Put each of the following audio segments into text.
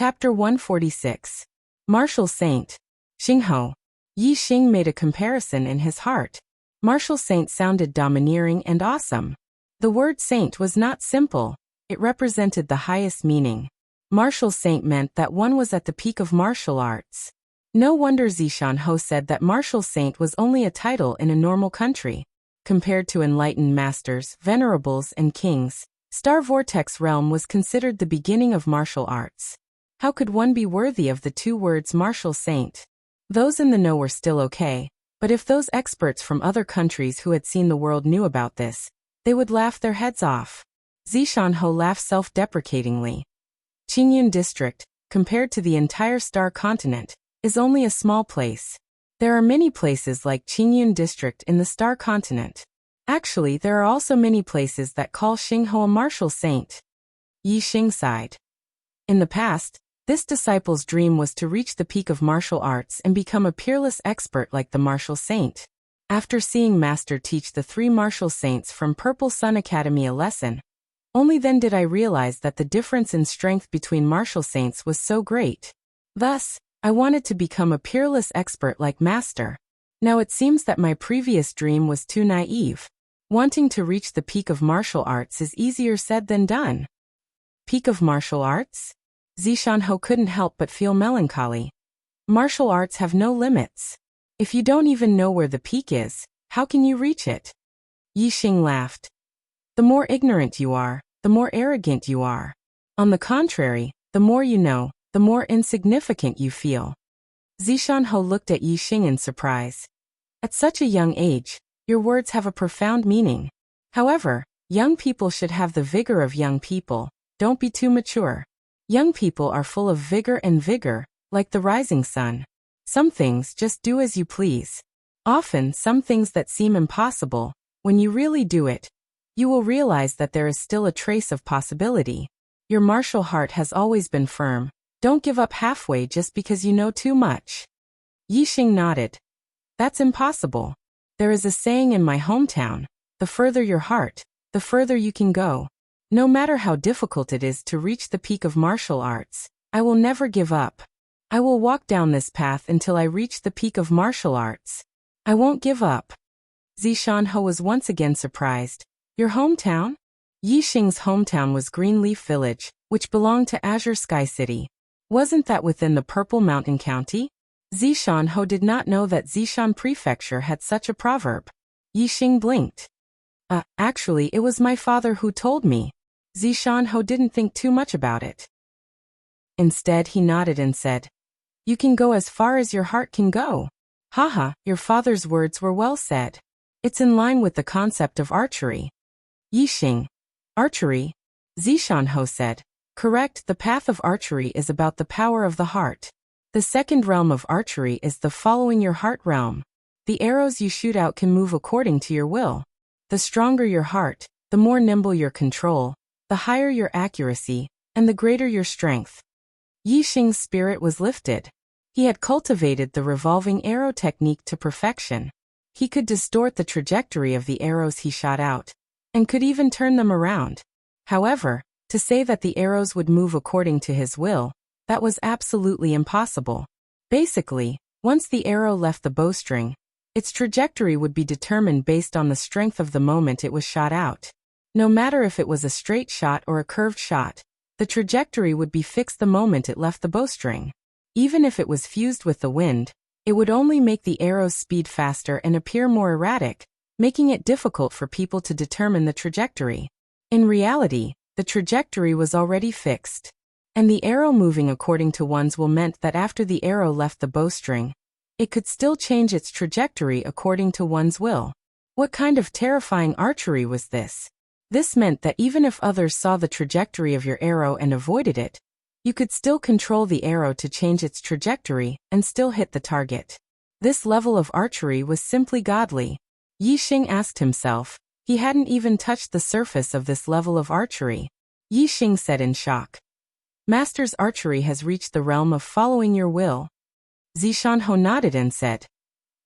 Chapter 146. Martial Saint. Xingho. Yi Xing made a comparison in his heart. Martial Saint sounded domineering and awesome. The word saint was not simple, it represented the highest meaning. Martial Saint meant that one was at the peak of martial arts. No wonder Zishanho said that Martial Saint was only a title in a normal country. Compared to enlightened masters, venerables, and kings, Star Vortex Realm was considered the beginning of martial arts. How could one be worthy of the two words martial saint? Those in the know were still okay, but if those experts from other countries who had seen the world knew about this, they would laugh their heads off. Zishanho laughed self-deprecatingly. Qingyun District, compared to the entire star continent, is only a small place. There are many places like Qingyun District in the star continent. Actually, there are also many places that call Xingho a martial saint. Yi Xing sighed. In the past, this disciple's dream was to reach the peak of martial arts and become a peerless expert like the martial saint. After seeing Master teach the three martial saints from Purple Sun Academy a lesson, only then did I realize that the difference in strength between martial saints was so great. Thus, I wanted to become a peerless expert like Master. Now it seems that my previous dream was too naive. Wanting to reach the peak of martial arts is easier said than done. Peak of martial arts? Zishanho couldn't help but feel melancholy. Martial arts have no limits. If you don't even know where the peak is, how can you reach it? Yi Xing laughed. The more ignorant you are, the more arrogant you are. On the contrary, the more you know, the more insignificant you feel. Zishanho looked at Yi Xing in surprise. At such a young age, your words have a profound meaning. However, young people should have the vigor of young people. Don't be too mature. Young people are full of vigor, like the rising sun. Some things just do as you please. Often, some things that seem impossible, when you really do it, you will realize that there is still a trace of possibility. Your martial heart has always been firm. Don't give up halfway just because you know too much. Yi Xing nodded. That's impossible. There is a saying in my hometown, the further your heart, the further you can go. No matter how difficult it is to reach the peak of martial arts, I will never give up. I will walk down this path until I reach the peak of martial arts. I won't give up. Zishanho was once again surprised. Your hometown? Yi Xing's hometown was Greenleaf Village, which belonged to Azure Sky City. Wasn't that within the Purple Mountain County? Zishanho did not know that Zishan Prefecture had such a proverb. Yi Xing blinked. Actually, it was my father who told me. Zishanho didn't think too much about it. Instead, he nodded and said, You can go as far as your heart can go. Haha, your father's words were well said. It's in line with the concept of archery. Yi Xing. Archery? Zishanho said. Correct, the path of archery is about the power of the heart. The second realm of archery is the following your heart realm. The arrows you shoot out can move according to your will. The stronger your heart, the more nimble your control, the higher your accuracy, and the greater your strength. Yi Xing's spirit was lifted. He had cultivated the revolving arrow technique to perfection. He could distort the trajectory of the arrows he shot out, and could even turn them around. However, to say that the arrows would move according to his will, that was absolutely impossible. Basically, once the arrow left the bowstring, its trajectory would be determined based on the strength of the moment it was shot out. No matter if it was a straight shot or a curved shot, the trajectory would be fixed the moment it left the bowstring. Even if it was fused with the wind, it would only make the arrow's speed faster and appear more erratic, making it difficult for people to determine the trajectory. In reality, the trajectory was already fixed. And the arrow moving according to one's will meant that after the arrow left the bowstring, it could still change its trajectory according to one's will. What kind of terrifying archery was this? This meant that even if others saw the trajectory of your arrow and avoided it, you could still control the arrow to change its trajectory and still hit the target. This level of archery was simply godly. Yi Xing asked himself. He hadn't even touched the surface of this level of archery. Yi Xing said in shock. Master's archery has reached the realm of following your will. Zishanho nodded and said.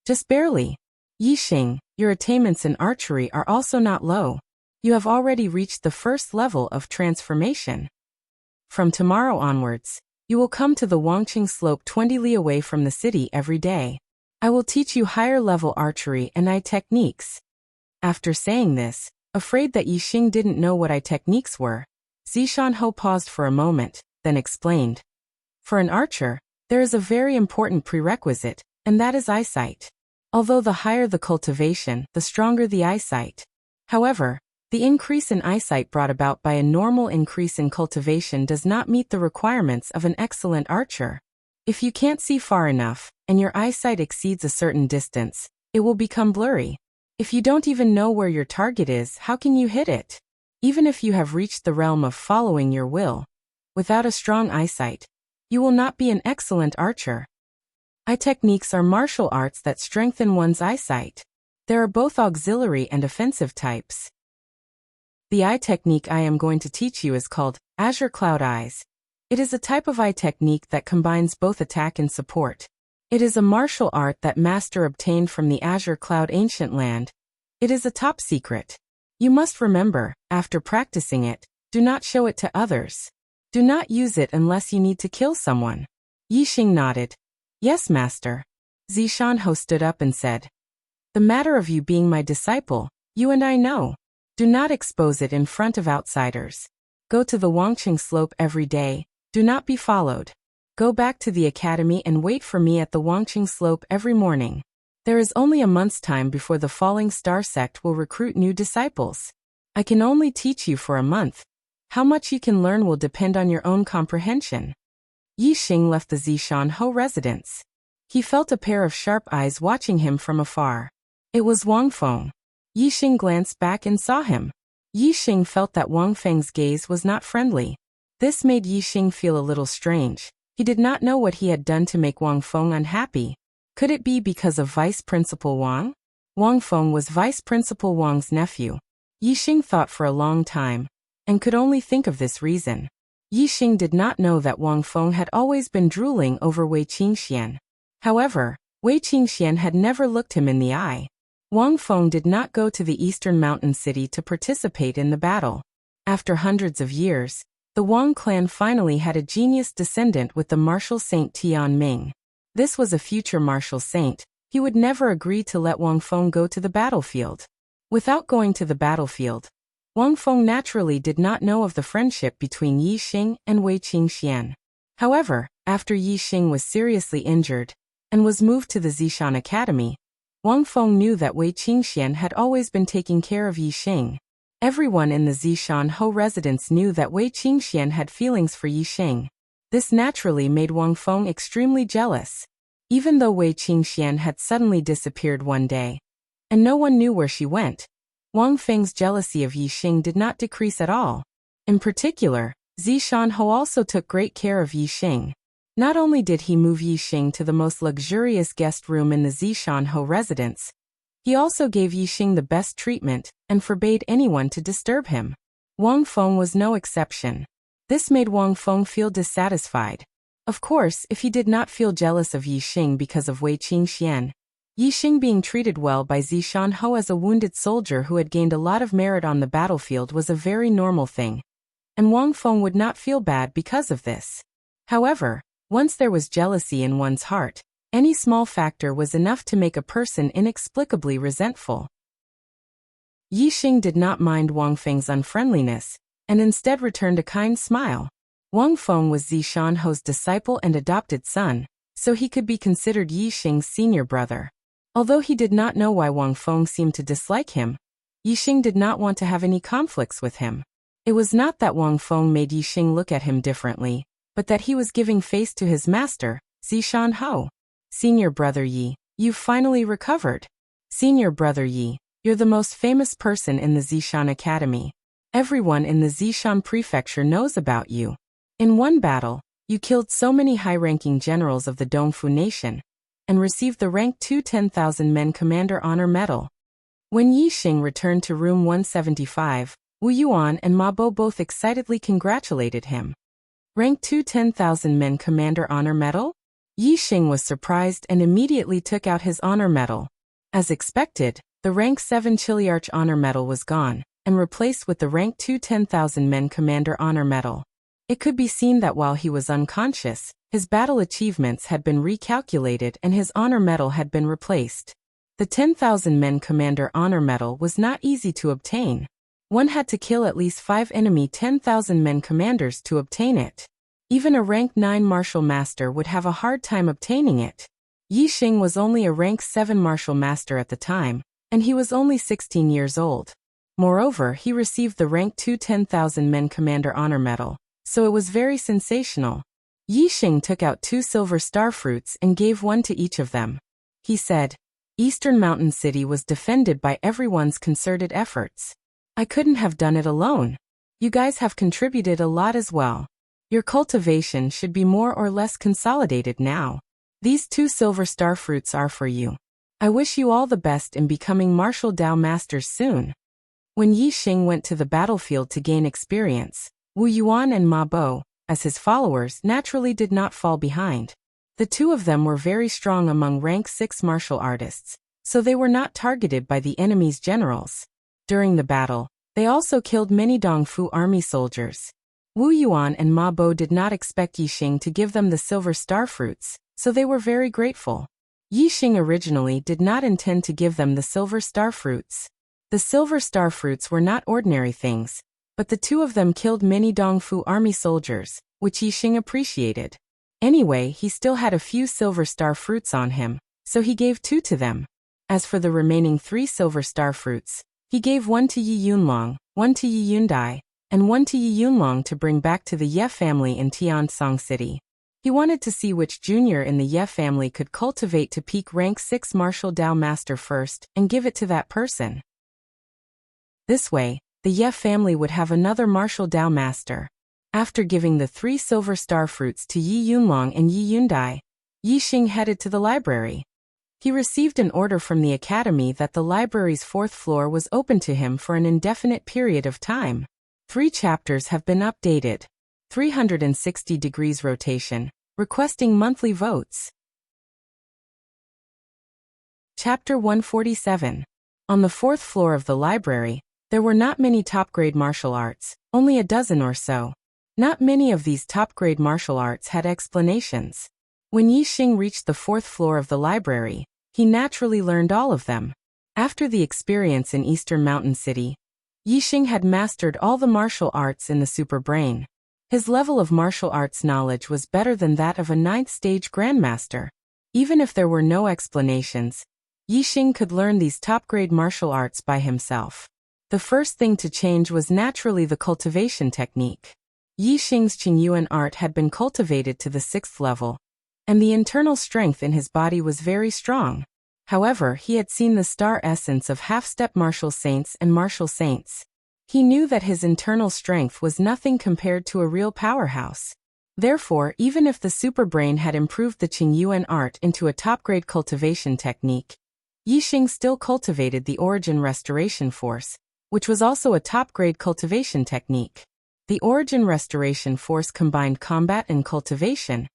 Just barely. Yi Xing, your attainments in archery are also not low. You have already reached the first level of transformation. From tomorrow onwards, You will come to the Wangqing slope 20 li away from the city every day. I will teach you higher-level archery and eye techniques. After saying this, afraid that Yixing didn't know what eye techniques were, Zishanhou paused for a moment, then explained. For an archer, there is a very important prerequisite, and that is eyesight. Although the higher the cultivation, the stronger the eyesight. However, the increase in eyesight brought about by a normal increase in cultivation does not meet the requirements of an excellent archer. If you can't see far enough, and your eyesight exceeds a certain distance, it will become blurry. If you don't even know where your target is, how can you hit it? Even if you have reached the realm of following your will, without a strong eyesight, you will not be an excellent archer. Eye techniques are martial arts that strengthen one's eyesight. There are both auxiliary and offensive types. The eye technique I am going to teach you is called Azure Cloud Eyes. It is a type of eye technique that combines both attack and support. It is a martial art that master obtained from the Azure Cloud ancient land. It is a top secret. You must remember, after practicing it, do not show it to others. Do not use it unless you need to kill someone. Yixing nodded. Yes, master. Zishanhou stood up and said. The matter of you being my disciple, you and I know. Do not expose it in front of outsiders. Go to the Wangqing slope every day. Do not be followed. Go back to the academy and wait for me at the Wangqing slope every morning. There is only a month's time before the Falling Star sect will recruit new disciples. I can only teach you for a month. How much you can learn will depend on your own comprehension. Yixing left the Zishanhou residence. He felt a pair of sharp eyes watching him from afar. It was Wang Feng. Yixing glanced back and saw him. Yixing felt that Wang Feng's gaze was not friendly. This made Yixing feel a little strange. He did not know what he had done to make Wang Feng unhappy. Could it be because of Vice Principal Wang? Wang Feng was Vice Principal Wang's nephew. Yixing thought for a long time, and could only think of this reason. Yixing did not know that Wang Feng had always been drooling over Wei Qingxian. However, Wei Qingxian had never looked him in the eye. Wang Feng did not go to the eastern mountain city to participate in the battle. After hundreds of years, the Wang clan finally had a genius descendant with the martial saint Tian Ming. This was a future martial saint. He would never agree to let Wang Feng go to the battlefield. Without going to the battlefield, Wang Feng naturally did not know of the friendship between Yixing and Wei Qingxian. However, after Yixing was seriously injured and was moved to the Zishan Academy, Wang Feng knew that Wei Qingxian had always been taking care of Yixing. Everyone in the Zishanhou residence knew that Wei Qingxian had feelings for Yixing. This naturally made Wang Feng extremely jealous. Even though Wei Qingxian had suddenly disappeared one day, and no one knew where she went, Wang Feng's jealousy of Yixing did not decrease at all. In particular, Zishanhou also took great care of Yixing. Not only did he move Yixing to the most luxurious guest room in the Zishanhou residence, he also gave Yixing the best treatment and forbade anyone to disturb him. Wang Feng was no exception. This made Wang Feng feel dissatisfied. Of course, if he did not feel jealous of Yixing because of Wei Qingxian, Yixing being treated well by Zishanhou as a wounded soldier who had gained a lot of merit on the battlefield was a very normal thing, and Wang Feng would not feel bad because of this. However, once there was jealousy in one's heart, any small factor was enough to make a person inexplicably resentful. Yixing did not mind Wang Feng's unfriendliness, and instead returned a kind smile. Wang Feng was Zishanhou's disciple and adopted son, so he could be considered Yixing's senior brother. Although he did not know why Wang Feng seemed to dislike him, Yixing did not want to have any conflicts with him. It was not that Wang Feng made Yixing look at him differently, but that he was giving face to his master, Zishanhou. Senior brother Yi, you've finally recovered. Senior brother Yi, you're the most famous person in the Zishan Academy. Everyone in the Zishan Prefecture knows about you. In one battle, you killed so many high-ranking generals of the Dongfu Nation, and received the rank 2 10,000 Men Commander Honor Medal. When Yixing returned to room 175, Wu Yuan and Ma Bo both excitedly congratulated him. Rank 2 10,000 Men Commander Honor Medal? Yixing was surprised and immediately took out his honor medal. As expected, the rank 7 Chiliarch Honor Medal was gone, and replaced with the rank 2 10,000 Men Commander Honor Medal. It could be seen that while he was unconscious, his battle achievements had been recalculated and his honor medal had been replaced. The 10,000 men commander honor medal was not easy to obtain. One had to kill at least 5 enemy 10,000 men commanders to obtain it. Even a rank 9 martial master would have a hard time obtaining it. Yi Xing was only a rank 7 martial master at the time, and he was only 16 years old. Moreover, he received the rank 2 10,000 men commander honor medal, so it was very sensational. Yi Xing took out 2 silver star fruits and gave one to each of them. He said, "Eastern Mountain City was defended by everyone's concerted efforts. I couldn't have done it alone. You guys have contributed a lot as well. Your cultivation should be more or less consolidated now. These 2 silver star fruits are for you. I wish you all the best in becoming martial Dao masters soon." When Yi Xing went to the battlefield to gain experience, Wu Yuan and Ma Bo, as his followers, naturally did not fall behind. The 2 of them were very strong among rank 6 martial artists, so they were not targeted by the enemy's generals. During the battle, they also killed many Dongfu army soldiers. Wu Yuan and Ma Bo did not expect Yi Xing to give them the silver star fruits, so they were very grateful. Yi Xing originally did not intend to give them the silver star fruits. The silver star fruits were not ordinary things, but the 2 of them killed many Dongfu army soldiers, which Yi Xing appreciated. Anyway, he still had a few silver star fruits on him, so he gave 2 to them. As for the remaining 3 silver star fruits, he gave 1 to Yi Yunlong, 1 to Yi Yundai, and 1 to Yi Yunlong to bring back to the Ye family in Tiansong City. He wanted to see which junior in the Ye family could cultivate to peak rank 6 martial Dao master first and give it to that person. This way, the Ye family would have another martial Dao master. After giving the 3 silver star fruits to Yi Yunlong and Yi Yundai, Yi Xing headed to the library. He received an order from the academy that the library's 4th floor was open to him for an indefinite period of time. 3 chapters have been updated. 360 degrees rotation, requesting monthly votes. Chapter 147. On the 4th floor of the library, there were not many top-grade martial arts, only a dozen or so. Not many of these top-grade martial arts had explanations. When Yi Xing reached the 4th floor of the library, he naturally learned all of them. After the experience in Eastern Mountain City, Yi Xing had mastered all the martial arts in the super brain. His level of martial arts knowledge was better than that of a 9th stage grandmaster. Even if there were no explanations, Yi Xing could learn these top-grade martial arts by himself. The first thing to change was naturally the cultivation technique. Yi Xing's Qingyuan art had been cultivated to the 6th level, and the internal strength in his body was very strong. However, he had seen the star essence of half-step martial saints and martial saints. He knew that his internal strength was nothing compared to a real powerhouse. Therefore, even if the superbrain had improved the Qingyuan art into a top-grade cultivation technique, Yi Xing still cultivated the Origin Restoration Force, which was also a top-grade cultivation technique. The Origin Restoration Force combined combat and cultivation,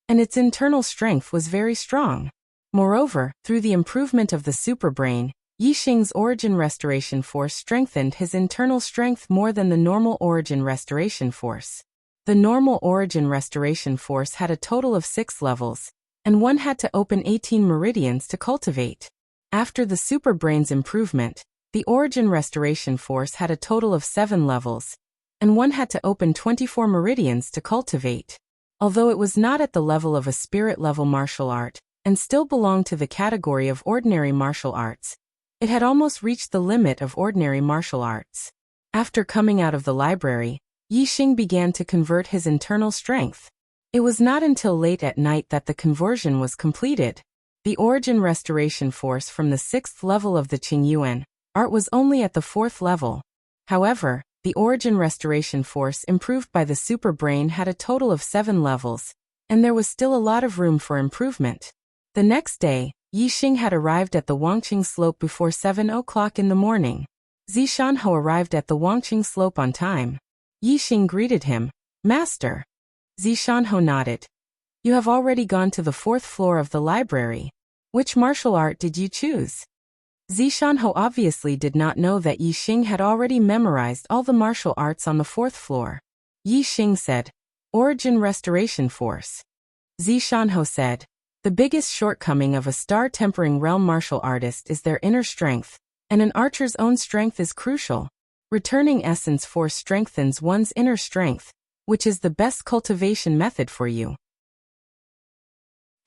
and its internal strength was very strong. Moreover, through the improvement of the superbrain, Yi Xing's Origin Restoration Force strengthened his internal strength more than the normal Origin Restoration Force. The normal Origin Restoration Force had a total of 6 levels, and one had to open 18 meridians to cultivate. After the superbrain's improvement, the Origin Restoration Force had a total of 7 levels, and one had to open 24 meridians to cultivate. Although it was not at the level of a spirit-level martial art, and still belonged to the category of ordinary martial arts, it had almost reached the limit of ordinary martial arts. After coming out of the library, Yi Xing began to convert his internal strength. It was not until late at night that the conversion was completed. The Origin Restoration Force from the 6th level of the Qingyuan art was only at the 4th level. However, the Origin Restoration Force improved by the superbrain had a total of 7 levels, and there was still a lot of room for improvement. The next day, Yi Xing had arrived at the Wangqing Slope before 7 o'clock in the morning. Zishanho arrived at the Wangqing Slope on time. Yi Xing greeted him, "Master." Zishanho nodded. "You have already gone to the 4th floor of the library. Which martial art did you choose?" Zishanho obviously did not know that Yi Xing had already memorized all the martial arts on the 4th floor. Yi Xing said, Origin Restoration Force. Zishanho said, "The biggest shortcoming of a star-tempering realm martial artist is their inner strength, and an archer's own strength is crucial. Returning Essence Force strengthens one's inner strength, which is the best cultivation method for you.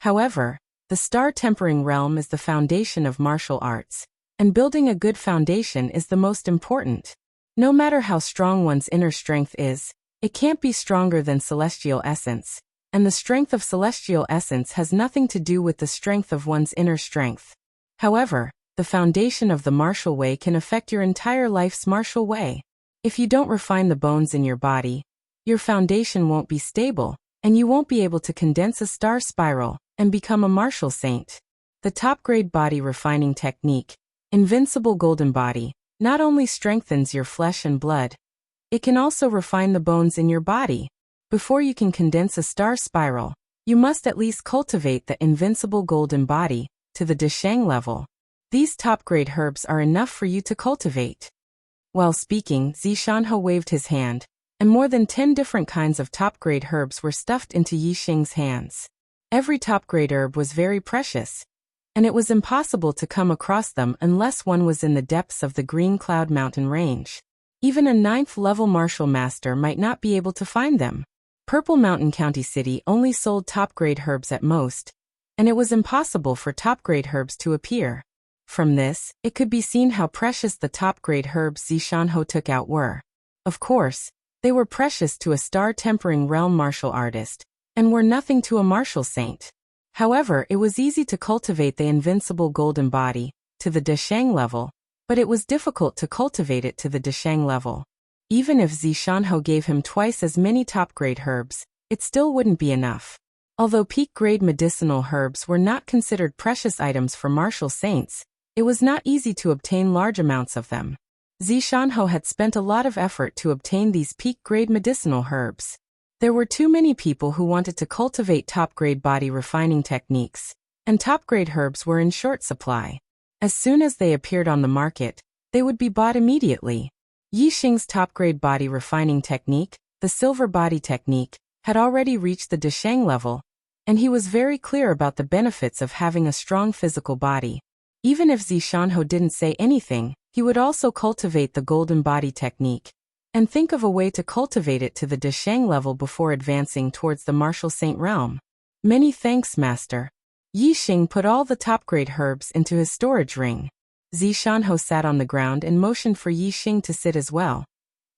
However, the star-tempering realm is the foundation of martial arts, and building a good foundation is the most important. No matter how strong one's inner strength is, it can't be stronger than celestial essence, and the strength of celestial essence has nothing to do with the strength of one's inner strength. However, the foundation of the martial way can affect your entire life's martial way. If you don't refine the bones in your body, your foundation won't be stable, and you won't be able to condense a star spiral and become a martial saint. The top-grade body refining technique, Invincible Golden Body, not only strengthens your flesh and blood, it can also refine the bones in your body. Before you can condense a star spiral, you must at least cultivate the Invincible Golden Body to the Deshang level. These top-grade herbs are enough for you to cultivate." While speaking, Zishanho waved his hand, and more than 10 different kinds of top-grade herbs were stuffed into Yixing's hands. Every top-grade herb was very precious, and it was impossible to come across them unless one was in the depths of the Green Cloud Mountain range. Even a 9th-level martial master might not be able to find them. Purple Mountain County City only sold top-grade herbs at most, and it was impossible for top-grade herbs to appear. From this, it could be seen how precious the top-grade herbs Zishanho took out were. Of course, they were precious to a star-tempering realm martial artist, and were nothing to a martial saint. However, it was easy to cultivate the Invincible Golden Body to the Deshang level, but it was difficult to cultivate it to the Deshang level. Even if Zishanho gave him twice as many top-grade herbs, it still wouldn't be enough. Although peak-grade medicinal herbs were not considered precious items for martial saints, it was not easy to obtain large amounts of them. Zishanho had spent a lot of effort to obtain these peak-grade medicinal herbs. There were too many people who wanted to cultivate top-grade body refining techniques, and top-grade herbs were in short supply. As soon as they appeared on the market, they would be bought immediately. Yixing's top-grade body refining technique, the Silver Body Technique, had already reached the Deshang level, and he was very clear about the benefits of having a strong physical body. Even if Zishanho didn't say anything, he would also cultivate the Golden Body Technique, and think of a way to cultivate it to the Deshang level before advancing towards the martial saint realm. "Many thanks, Master." Yixing put all the top-grade herbs into his storage ring. Zishanho sat on the ground and motioned for Yixing to sit as well.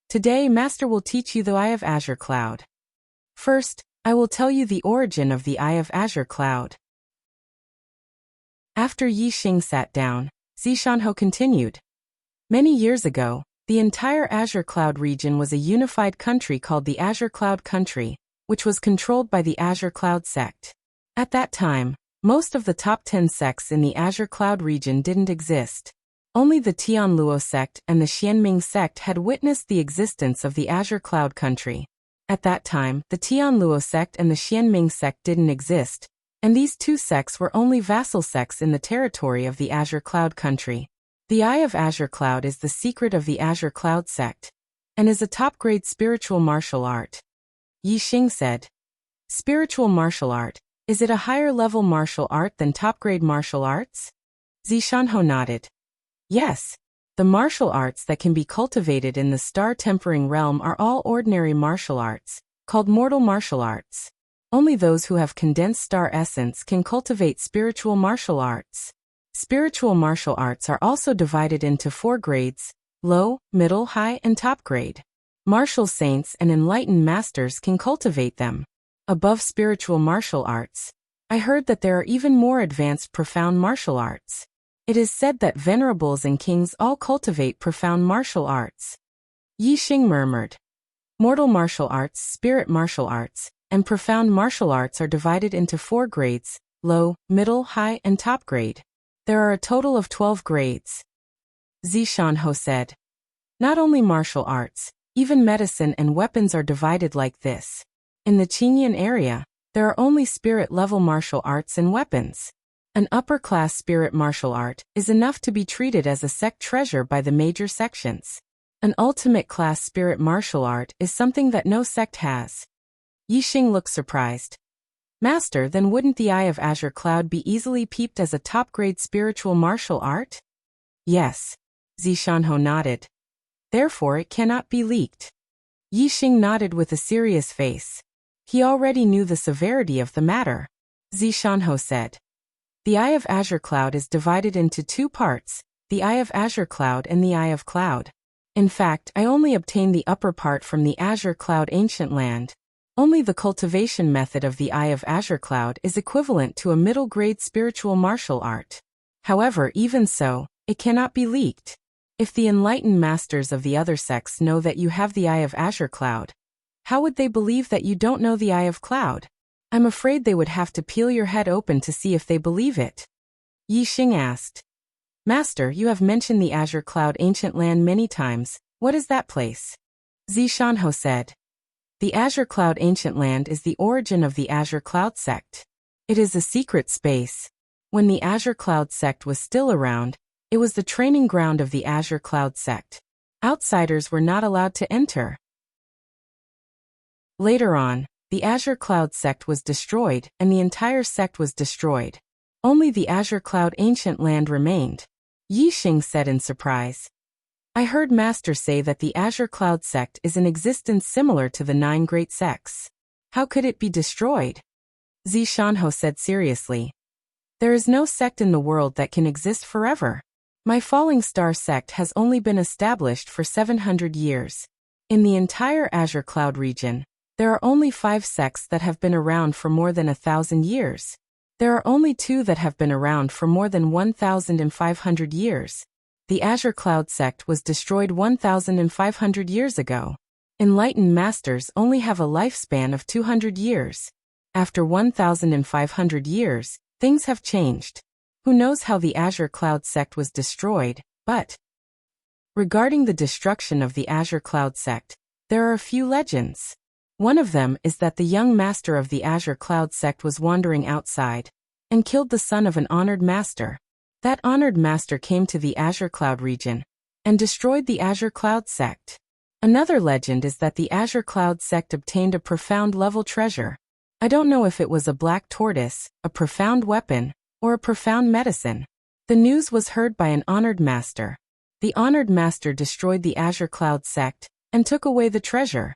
"Today, Master will teach you the Eye of Azure Cloud. First, I will tell you the origin of the Eye of Azure Cloud." After Yixing sat down, Zishanho continued. "Many years ago, the entire Azure Cloud region was a unified country called the Azure Cloud Country, which was controlled by the Azure Cloud sect. At that time, most of the top 10 sects in the Azure Cloud region didn't exist. Only the Tianluo sect and the Xianming sect had witnessed the existence of the Azure Cloud Country. At that time, the Tianluo sect and the Xianming sect didn't exist, and these two sects were only vassal sects in the territory of the Azure Cloud Country. The Eye of Azure Cloud is the secret of the Azure Cloud sect, and is a top-grade spiritual martial art." Yixing said. "Spiritual martial art, is it a higher-level martial art than top-grade martial arts?" Zishanho nodded. "Yes. The martial arts that can be cultivated in the star-tempering realm are all ordinary martial arts, called mortal martial arts. Only those who have condensed star essence can cultivate spiritual martial arts. Spiritual martial arts are also divided into 4 grades: low, middle, high, and top grade. Martial saints and enlightened masters can cultivate them. Above spiritual martial arts, I heard that there are even more advanced profound martial arts. It is said that venerables and kings all cultivate profound martial arts." Yixing murmured. "Mortal martial arts, spirit martial arts, and profound martial arts are divided into 4 grades: low, middle, high, and top grade. There are a total of 12 grades." Zishanho said. "Not only martial arts, even medicine and weapons are divided like this. In the Qingyan area, there are only spirit-level martial arts and weapons. An upper-class spirit martial art is enough to be treated as a sect treasure by the major sections. An ultimate class spirit martial art is something that no sect has." Yixing looked surprised. Master, then wouldn't the Eye of Azure Cloud be easily peeped as a top-grade spiritual martial art? Yes. Zishanho nodded. Therefore it cannot be leaked. Yixing nodded with a serious face. He already knew the severity of the matter. Zishanho said. The Eye of Azure Cloud is divided into two parts, the Eye of Azure Cloud and the Eye of Cloud. In fact, I only obtained the upper part from the Azure Cloud Ancient Land. Only the cultivation method of the Eye of Azure Cloud is equivalent to a middle-grade spiritual martial art. However, even so, it cannot be leaked. If the enlightened masters of the other sects know that you have the Eye of Azure Cloud, how would they believe that you don't know the Eye of Cloud? I'm afraid they would have to peel your head open to see if they believe it. Yixing asked. Master, you have mentioned the Azure Cloud Ancient Land many times. What is that place? Zishanho said. The Azure Cloud Ancient Land is the origin of the Azure Cloud sect. It is a secret space. When the Azure Cloud sect was still around, it was the training ground of the Azure Cloud sect. Outsiders were not allowed to enter. Later on, the Azure Cloud sect was destroyed, and the entire sect was destroyed. Only the Azure Cloud Ancient Land remained. Yixing said in surprise. I heard Master say that the Azure Cloud sect is in existence similar to the 9 great sects. How could it be destroyed? Zishanho said seriously. There is no sect in the world that can exist forever. My Falling Star sect has only been established for 700 years. In the entire Azure Cloud region, there are only 5 sects that have been around for more than 1,000 years. There are only 2 that have been around for more than 1,500 years. The Azure Cloud sect was destroyed 1,500 years ago. Enlightened masters only have a lifespan of 200 years. After 1,500 years, things have changed. Who knows how the Azure Cloud sect was destroyed, but regarding the destruction of the Azure Cloud sect, there are a few legends. One of them is that the young master of the Azure Cloud sect was wandering outside and killed the son of an honored master. That honored master came to the Azure Cloud region and destroyed the Azure Cloud sect. Another legend is that the Azure Cloud sect obtained a profound level treasure. I don't know if it was a black tortoise, a profound weapon, or a profound medicine. The news was heard by an honored master. The honored master destroyed the Azure Cloud sect and took away the treasure.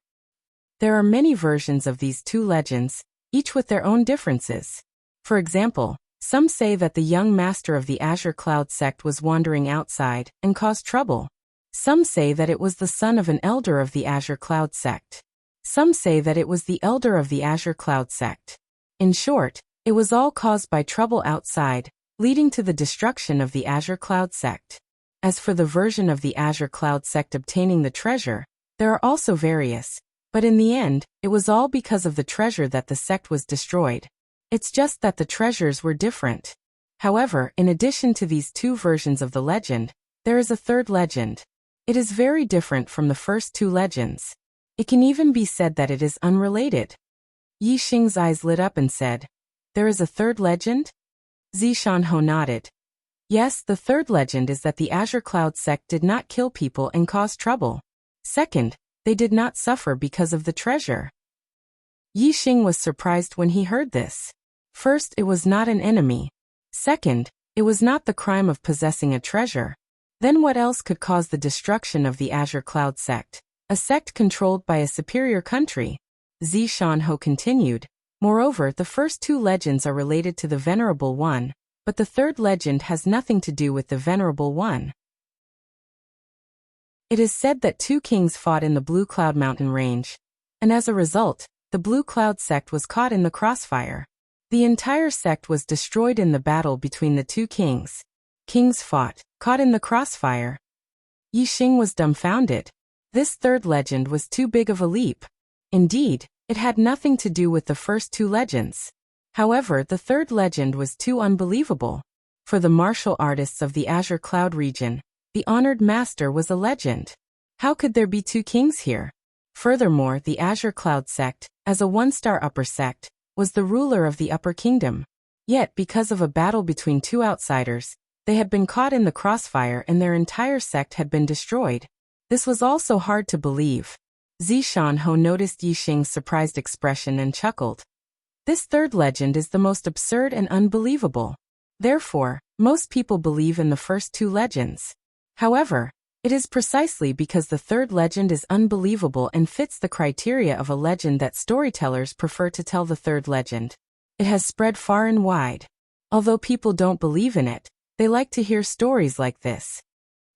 There are many versions of these 2 legends, each with their own differences. For example, some say that the young master of the Azure Cloud sect was wandering outside and caused trouble. Some say that it was the son of an elder of the Azure Cloud sect. Some say that it was the elder of the Azure Cloud sect. In short, it was all caused by trouble outside, leading to the destruction of the Azure Cloud sect. As for the version of the Azure Cloud sect obtaining the treasure, there are also various. But in the end, it was all because of the treasure that the sect was destroyed. It's just that the treasures were different. However, in addition to these 2 versions of the legend, there is a third legend. It is very different from the first 2 legends. It can even be said that it is unrelated. Yixing's eyes lit up and said, There is a third legend? Zishanho nodded. Yes, the third legend is that the Azure Cloud sect did not kill people and cause trouble. Second, they did not suffer because of the treasure. Yixing was surprised when he heard this. First, it was not an enemy. Second, it was not the crime of possessing a treasure. Then what else could cause the destruction of the Azure Cloud sect? A sect controlled by a superior country. Zishanho continued. Moreover, the first 2 legends are related to the Venerable One, but the third legend has nothing to do with the Venerable One. It is said that 2 kings fought in the Blue Cloud Mountain range, and as a result, the Blue Cloud sect was caught in the crossfire. The entire sect was destroyed in the battle between the 2 kings. Kings fought, caught in the crossfire. Yixing was dumbfounded. This third legend was too big of a leap. Indeed, it had nothing to do with the first 2 legends. However, the third legend was too unbelievable. For the martial artists of the Azure Cloud region, the honored master was a legend. How could there be 2 kings here? Furthermore, the Azure Cloud sect, as a 1-star upper sect, was the ruler of the upper kingdom. Yet, because of a battle between 2 outsiders, they had been caught in the crossfire and their entire sect had been destroyed. This was also hard to believe. Zishanho noticed Yixing's surprised expression and chuckled. This third legend is the most absurd and unbelievable. Therefore, most people believe in the first two legends. However, it is precisely because the third legend is unbelievable and fits the criteria of a legend that storytellers prefer to tell the third legend. It has spread far and wide. Although people don't believe in it, they like to hear stories like this.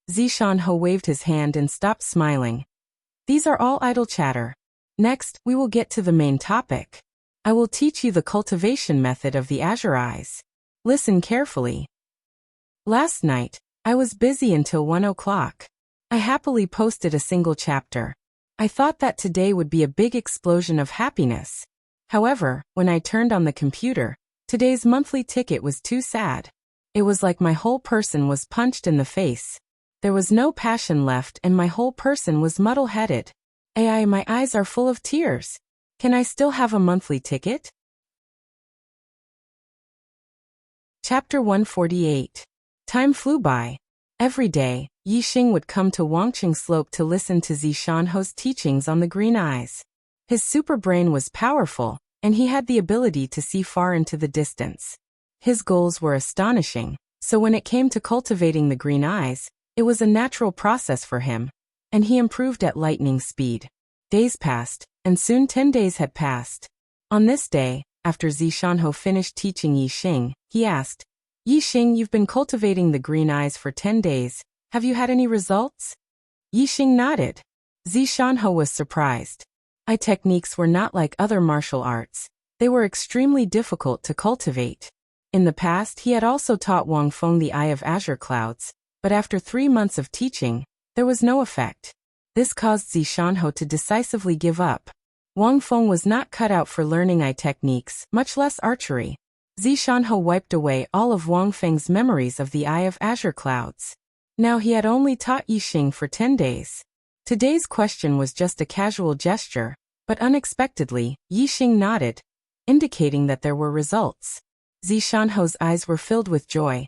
Zishanho waved his hand and stopped smiling. These are all idle chatter. Next, we will get to the main topic. I will teach you the cultivation method of the azure eyes. Listen carefully. Last night, I was busy until 1 o'clock. I happily posted a single chapter. I thought that today would be a big explosion of happiness. However, when I turned on the computer, today's monthly ticket was too sad. It was like my whole person was punched in the face. There was no passion left and my whole person was muddle-headed. My eyes are full of tears. Can I still have a monthly ticket? Chapter 148. Time flew by. Every day, Yixing would come to Wangqing Slope to listen to Zishanho's teachings on the green eyes. His super brain was powerful, and he had the ability to see far into the distance. His goals were astonishing, so when it came to cultivating the green eyes, it was a natural process for him, and he improved at lightning speed. Days passed, and soon 10 days had passed. On this day, after Zishanho finished teaching Yixing, he asked, Yixing, you've been cultivating the green eyes for 10 days. Have you had any results? Yixing nodded. Zishanho was surprised. Eye techniques were not like other martial arts. They were extremely difficult to cultivate. In the past, he had also taught Wang Feng the Eye of Azure Clouds, but after 3 months of teaching, there was no effect. This caused Zishanho to decisively give up. Wang Feng was not cut out for learning eye techniques, much less archery. Zishanho wiped away all of Wang Feng's memories of the Eye of Azure Clouds. Now he had only taught Yixing for 10 days. Today's question was just a casual gesture, but unexpectedly, Yixing nodded, indicating that there were results. Zishanho's eyes were filled with joy.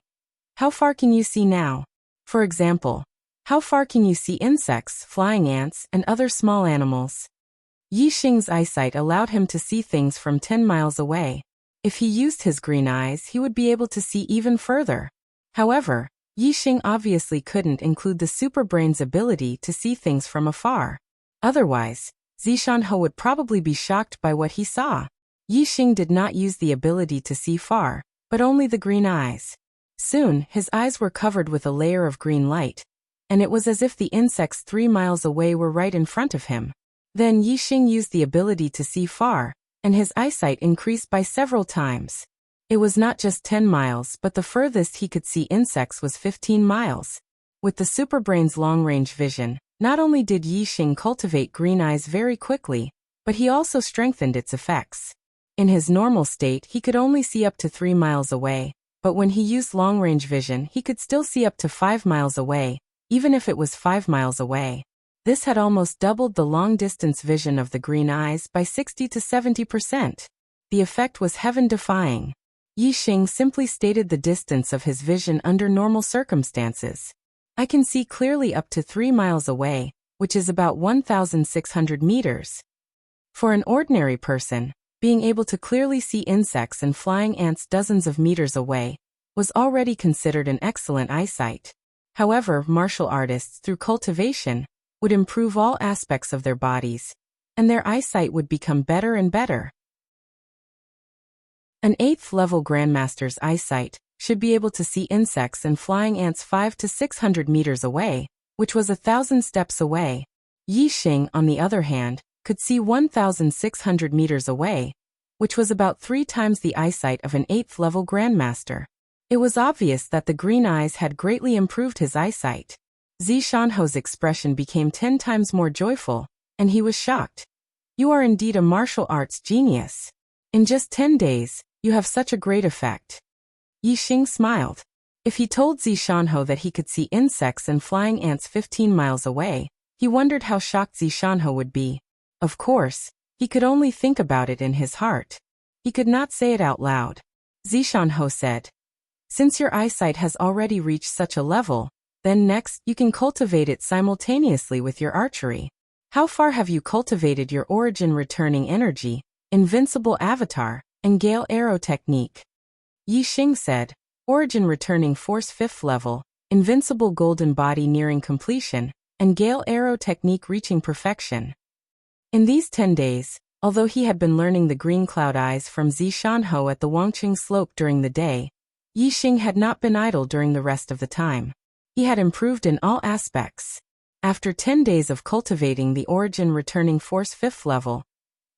How far can you see now? For example, how far can you see insects, flying ants, and other small animals? Yixing's eyesight allowed him to see things from 10 miles away. If he used his green eyes, he would be able to see even further. However, Yixing obviously couldn't include the super brain's ability to see things from afar. Otherwise, Zishanho would probably be shocked by what he saw. Yixing did not use the ability to see far, but only the green eyes. Soon, his eyes were covered with a layer of green light, and it was as if the insects 3 miles away were right in front of him. Then Yixing used the ability to see far, and his eyesight increased by several times. It was not just 10 miles, but the furthest he could see insects was 15 miles. With the superbrain's long-range vision, not only did Yixing cultivate green eyes very quickly, but he also strengthened its effects. In his normal state, he could only see up to 3 miles away, but when he used long-range vision, he could still see up to 5 miles away, even if it was 5 miles away. This had almost doubled the long-distance vision of the green eyes by 60 to 70%. The effect was heaven-defying. Yixing simply stated the distance of his vision under normal circumstances. I can see clearly up to 3 miles away, which is about 1,600 meters. For an ordinary person, being able to clearly see insects and flying ants dozens of meters away was already considered an excellent eyesight. However, martial artists, through cultivation, would improve all aspects of their bodies, and their eyesight would become better and better. An 8th-level Grandmaster's eyesight should be able to see insects and flying ants 500 to 600 meters away, which was 1,000 steps away. Yixing, on the other hand, could see 1,600 meters away, which was about 3 times the eyesight of an 8th-level Grandmaster. It was obvious that the green eyes had greatly improved his eyesight. Zishanho's expression became 10 times more joyful, and he was shocked. You are indeed a martial arts genius. In just 10 days, you have such a great effect. Yixing smiled. If he told Zishanho that he could see insects and flying ants 15 miles away, he wondered how shocked Zishanho would be. Of course, he could only think about it in his heart. He could not say it out loud. Zishanho said, "Since your eyesight has already reached such a level, then next you can cultivate it simultaneously with your archery. How far have you cultivated your origin returning energy, invincible avatar, and Gale Arrow technique? Yi Xing said, Origin returning force 5th level, invincible golden body nearing completion, and Gale Arrow technique reaching perfection. In these 10 days, although he had been learning the green cloud eyes from Zishanho at the Wangqing slope during the day, Yi Xing had not been idle during the rest of the time. He had improved in all aspects. After 10 days of cultivating the origin returning force 5th level,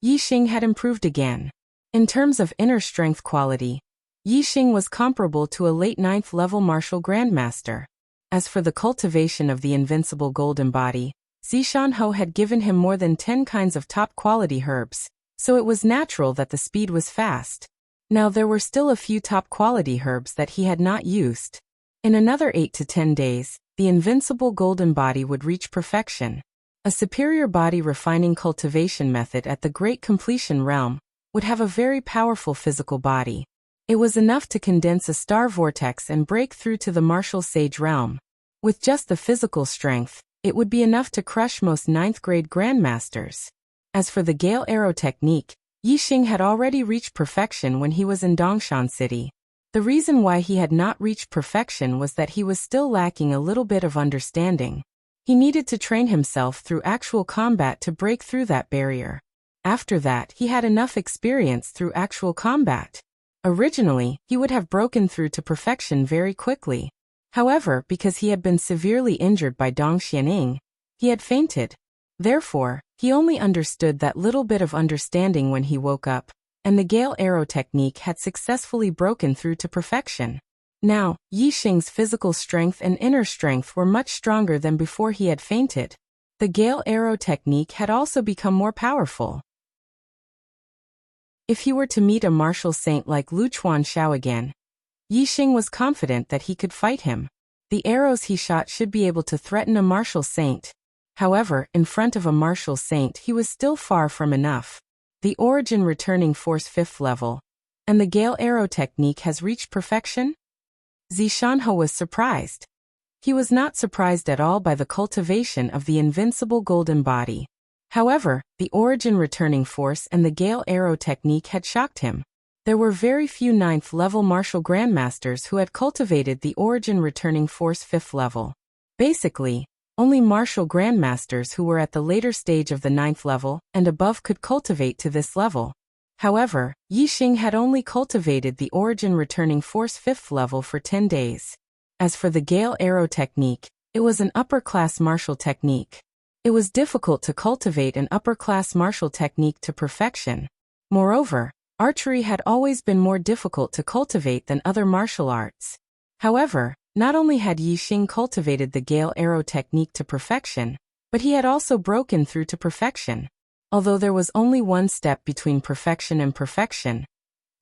Yi Xing had improved again. In terms of inner strength quality, Yi Xing was comparable to a late 9th level martial grandmaster. As for the cultivation of the invincible golden body, Zishanho had given him more than 10 kinds of top-quality herbs, so it was natural that the speed was fast. Now there were still a few top-quality herbs that he had not used. In another 8 to 10 days, the invincible golden body would reach perfection. A superior body refining cultivation method at the Great Completion realm would have a very powerful physical body. It was enough to condense a star vortex and break through to the martial sage realm. With just the physical strength, it would be enough to crush most 9th grade grandmasters. As for the Gale Arrow technique, Yi Xing had already reached perfection when he was in Dongshan City. The reason why he had not reached perfection was that he was still lacking a little bit of understanding. He needed to train himself through actual combat to break through that barrier. After that, he had enough experience through actual combat. Originally, he would have broken through to perfection very quickly. However, because he had been severely injured by Dong Xianing, he had fainted. Therefore, he only understood that little bit of understanding when he woke up, and the Gale Arrow technique had successfully broken through to perfection. Now, Yi Xing's physical strength and inner strength were much stronger than before he had fainted. The Gale Arrow technique had also become more powerful. If he were to meet a martial saint like Lu Chuanxiao again, Yi Xing was confident that he could fight him. The arrows he shot should be able to threaten a martial saint. However, in front of a martial saint he was still far from enough. The origin returning force 5th level, and the Gale Arrow technique has reached perfection? Zishanho was surprised. He was not surprised at all by the cultivation of the invincible golden body. However, the origin returning force and the Gale Arrow technique had shocked him. There were very few 9th level martial grandmasters who had cultivated the origin returning force 5th level. Basically, only martial grandmasters who were at the later stage of the 9th level and above could cultivate to this level. However, Yi Xing had only cultivated the origin returning force 5th level for 10 days. As for the Gale Arrow technique, it was an upper-class martial technique. It was difficult to cultivate an upper-class martial technique to perfection. Moreover, archery had always been more difficult to cultivate than other martial arts. However, not only had Yi Xing cultivated the Gale Arrow technique to perfection, but he had also broken through to perfection. Although there was only one step between perfection and perfection,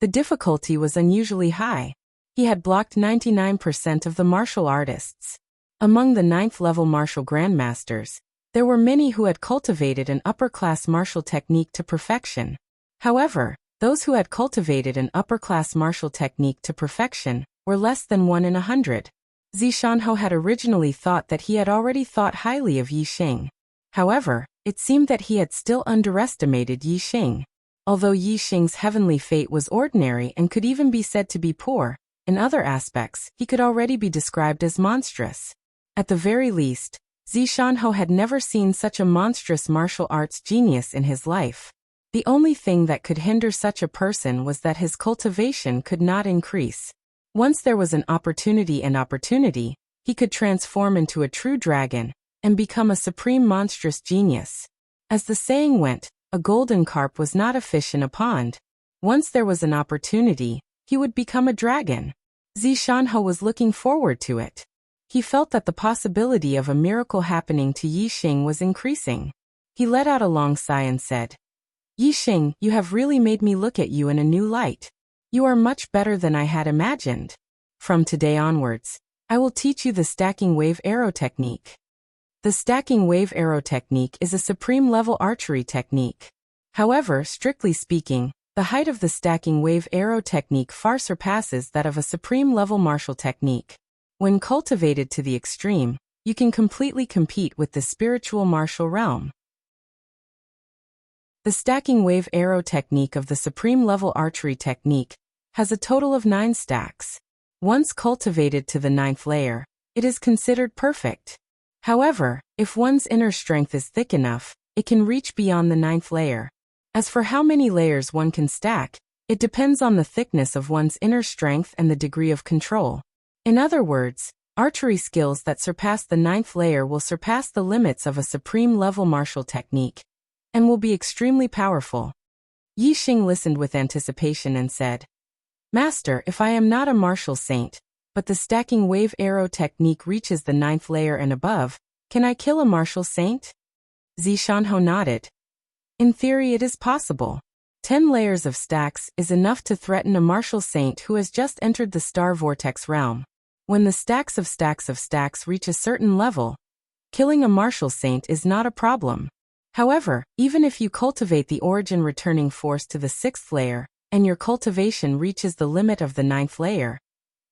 the difficulty was unusually high. He had blocked 99% of the martial artists. Among the 9th level martial grandmasters, there were many who had cultivated an upper-class martial technique to perfection. However, those who had cultivated an upper-class martial technique to perfection were less than 1 in 100. Zishanho had originally thought that he had already thought highly of Yi Xing. However, it seemed that he had still underestimated Yi Xing. Although Yi Xing's heavenly fate was ordinary and could even be said to be poor, in other aspects, he could already be described as monstrous. At the very least, Zishanho had never seen such a monstrous martial arts genius in his life. The only thing that could hinder such a person was that his cultivation could not increase. Once there was an opportunity, he could transform into a true dragon and become a supreme monstrous genius. As the saying went, a golden carp was not a fish in a pond. Once there was an opportunity, he would become a dragon. Zishanho was looking forward to it. He felt that the possibility of a miracle happening to Yi Xing was increasing. He let out a long sigh and said, Yi Xing, you have really made me look at you in a new light. You are much better than I had imagined. From today onwards, I will teach you the stacking wave arrow technique. The stacking wave arrow technique is a supreme level archery technique. However, strictly speaking, the height of the stacking wave arrow technique far surpasses that of a supreme level martial technique. When cultivated to the extreme, you can completely compete with the spiritual martial realm. The stacking wave arrow technique of the supreme level archery technique has a total of 9 stacks. Once cultivated to the 9th layer, it is considered perfect. However, if one's inner strength is thick enough, it can reach beyond the 9th layer. As for how many layers one can stack, it depends on the thickness of one's inner strength and the degree of control. In other words, archery skills that surpass the 9th layer will surpass the limits of a supreme level martial technique and will be extremely powerful. Yi Xing listened with anticipation and said, "Master, if I am not a martial saint, but the stacking wave arrow technique reaches the 9th layer and above, can I kill a martial saint?" Zishanho nodded. In theory it is possible. 10 layers of stacks is enough to threaten a martial saint who has just entered the star vortex realm. When the stacks of stacks reach a certain level, killing a martial saint is not a problem. However, even if you cultivate the origin returning force to the 6th layer, and your cultivation reaches the limit of the 9th layer,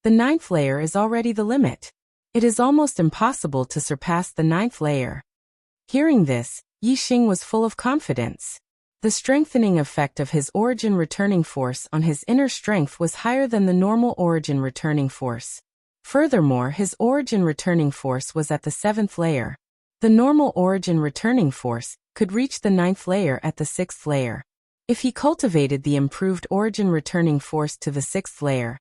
the 9th layer is already the limit. It is almost impossible to surpass the 9th layer. Hearing this, Yi Xing was full of confidence. The strengthening effect of his origin returning force on his inner strength was higher than the normal origin returning force. Furthermore, his origin returning force was at the 7th layer. The normal origin returning force could reach the 9th layer at the 6th layer. If he cultivated the improved origin returning force to the 6th layer,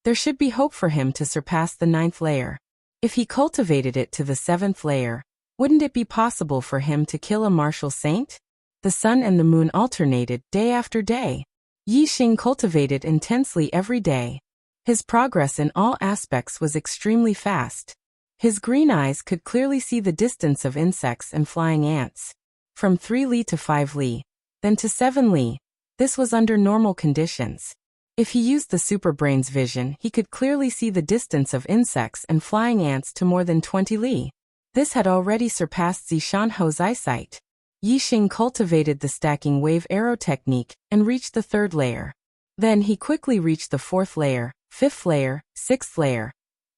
there should be hope for him to surpass the 9th layer. If he cultivated it to the 7th layer, wouldn't it be possible for him to kill a martial saint? The sun and the moon alternated day after day. Yi Xing cultivated intensely every day. His progress in all aspects was extremely fast. His green eyes could clearly see the distance of insects and flying ants. From 3 li to 5 li, then to 7 li. This was under normal conditions. If he used the superbrain's vision, he could clearly see the distance of insects and flying ants to more than 20 li. This had already surpassed Zishanho's eyesight. Yi Xing cultivated the stacking wave arrow technique and reached the 3rd layer. Then he quickly reached the 4th layer, 5th layer, 6th layer.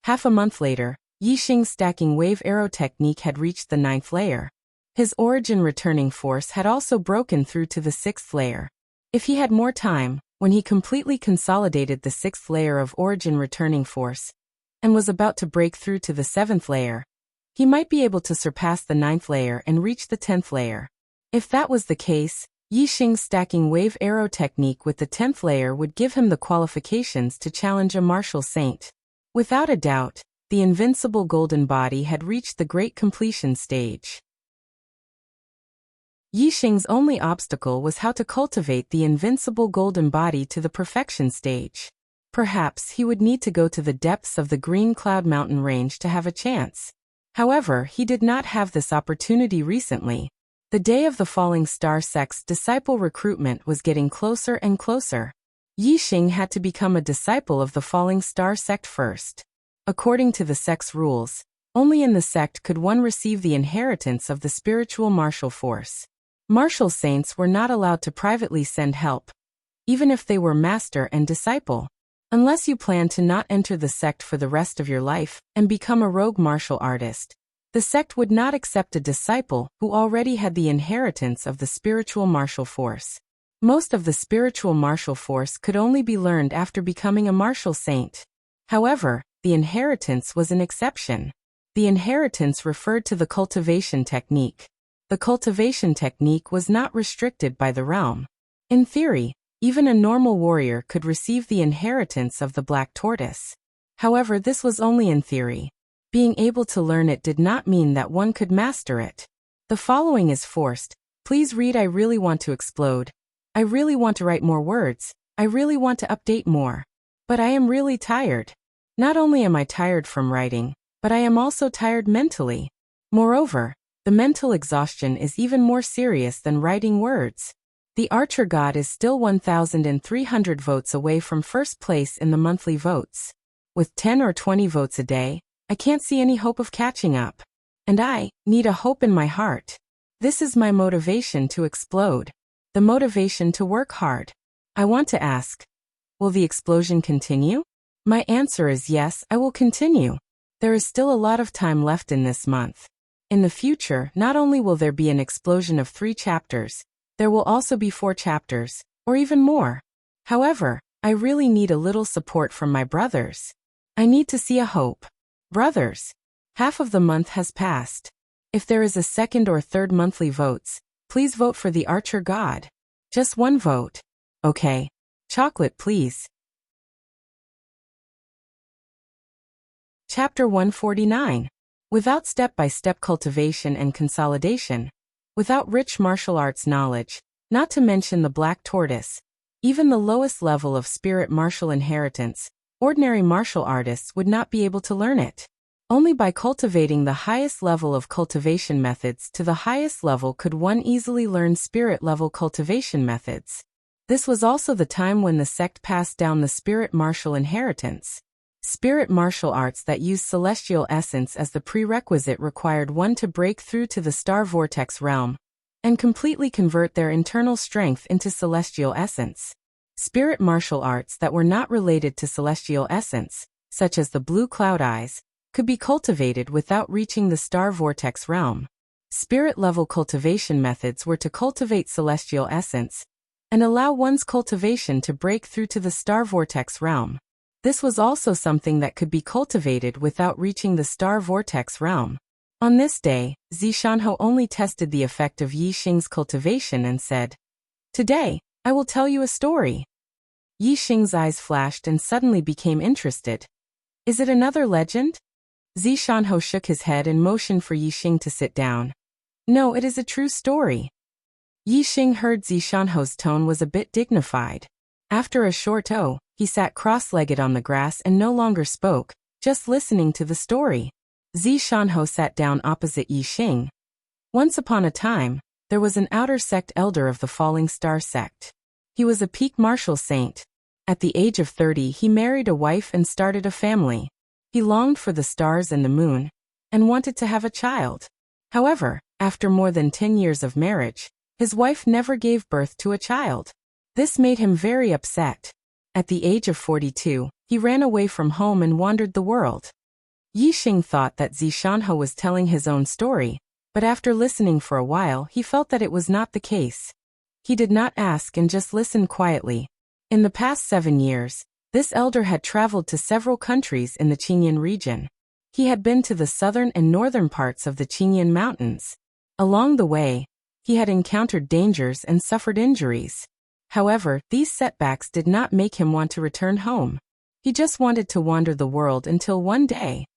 Half a month later, Yi Xing's stacking wave arrow technique had reached the 9th layer. His origin returning force had also broken through to the 6th layer. If he had more time, when he completely consolidated the 6th layer of origin returning force and was about to break through to the 7th layer, he might be able to surpass the 9th layer and reach the 10th layer. If that was the case, Yi Xing's stacking wave arrow technique with the 10th layer would give him the qualifications to challenge a martial saint. Without a doubt, the invincible golden body had reached the great completion stage. Yi Xing's only obstacle was how to cultivate the invincible golden body to the perfection stage. Perhaps he would need to go to the depths of the Green Cloud Mountain range to have a chance. However, he did not have this opportunity recently. The day of the Falling Star sect's disciple recruitment was getting closer and closer. Yi Xing had to become a disciple of the Falling Star sect first. According to the sect's rules, only in the sect could one receive the inheritance of the spiritual martial force. Martial saints were not allowed to privately send help, even if they were master and disciple. Unless you plan to not enter the sect for the rest of your life and become a rogue martial artist, the sect would not accept a disciple who already had the inheritance of the spiritual martial force. Most of the spiritual martial force could only be learned after becoming a martial saint. However, the inheritance was an exception. The inheritance referred to the cultivation technique. The cultivation technique was not restricted by the realm. In theory, even a normal warrior could receive the inheritance of the black tortoise. However, this was only in theory. Being able to learn it did not mean that one could master it. The following is forced. Please read. I really want to explode. I really want to write more words. I really want to update more. But I am really tired. Not only am I tired from writing, but I am also tired mentally. Moreover, the mental exhaustion is even more serious than writing words. The Archer God is still 1,300 votes away from first place in the monthly votes. With 10 or 20 votes a day, I can't see any hope of catching up. And I need a hope in my heart. This is my motivation to explode. The motivation to work hard. I want to ask, will the explosion continue? My answer is yes, I will continue. There is still a lot of time left in this month. In the future, not only will there be an explosion of 3 chapters, There will also be 4 chapters, or even more. However, I really need a little support from my brothers. I need to see a hope. Brothers, half of the month has passed. If there is a second or third monthly votes, please vote for the Archer God. Just one vote. Okay. Chocolate, please. Chapter 149. Without step-by-step cultivation and consolidation, without rich martial arts knowledge, not to mention the black tortoise, even the lowest level of spirit martial inheritance, ordinary martial artists would not be able to learn it. Only by cultivating the highest level of cultivation methods to the highest level could one easily learn spirit-level cultivation methods. This was also the time when the sect passed down the spirit martial inheritance. Spirit martial arts that used celestial essence as the prerequisite required one to break through to the star vortex realm and completely convert their internal strength into celestial essence. Spirit martial arts that were not related to celestial essence, such as the blue cloud eyes, could be cultivated without reaching the star vortex realm. Spirit-level cultivation methods were to cultivate celestial essence and allow one's cultivation to break through to the star vortex realm. This was also something that could be cultivated without reaching the star vortex realm. On this day, Zishanho only tested the effect of Yi Xing's cultivation and said, "Today, I will tell you a story." Yi Xing's eyes flashed and suddenly became interested. "Is it another legend?" Zishanho shook his head and motioned for Yi Xing to sit down. "No, it is a true story." Yi Xing heard Zishanho's tone was a bit dignified. After a short he sat cross-legged on the grass and no longer spoke, just listening to the story. Zishanho sat down opposite Yi Xing. Once upon a time, there was an outer sect elder of the Falling Star sect. He was a peak martial saint. At the age of 30 he married a wife and started a family. He longed for the stars and the moon, and wanted to have a child. However, after more than 10 years of marriage, his wife never gave birth to a child. This made him very upset. At the age of 42, he ran away from home and wandered the world. Yi Xing thought that Zishanho was telling his own story, but after listening for a while he felt that it was not the case. He did not ask and just listened quietly. In the past 7 years, this elder had traveled to several countries in the Qingyan region. He had been to the southern and northern parts of the Qingyan mountains. Along the way, he had encountered dangers and suffered injuries. However, these setbacks did not make him want to return home. He just wanted to wander the world until one day.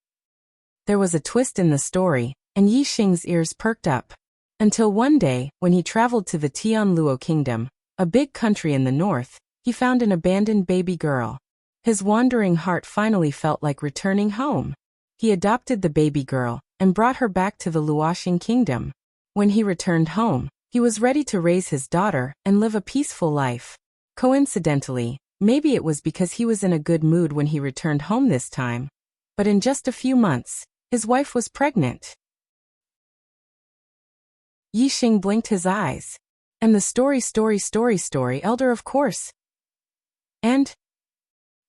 There was a twist in the story, and Yi Xing's ears perked up. Until one day, when he traveled to the Tianluo Kingdom, a big country in the north, he found an abandoned baby girl. His wandering heart finally felt like returning home. He adopted the baby girl and brought her back to the Luoxing Kingdom. When he returned home, he was ready to raise his daughter and live a peaceful life. Coincidentally, maybe it was because he was in a good mood when he returned home this time. But in just a few months, his wife was pregnant. Yi Xing blinked his eyes. And the story elder, of course. And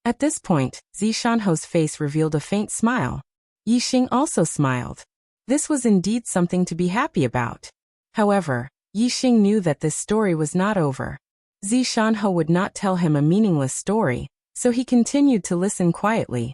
at this point, Zishanho's face revealed a faint smile. Yi Xing also smiled. This was indeed something to be happy about. However, Yi Xing knew that this story was not over. Zishanho would not tell him a meaningless story, so he continued to listen quietly.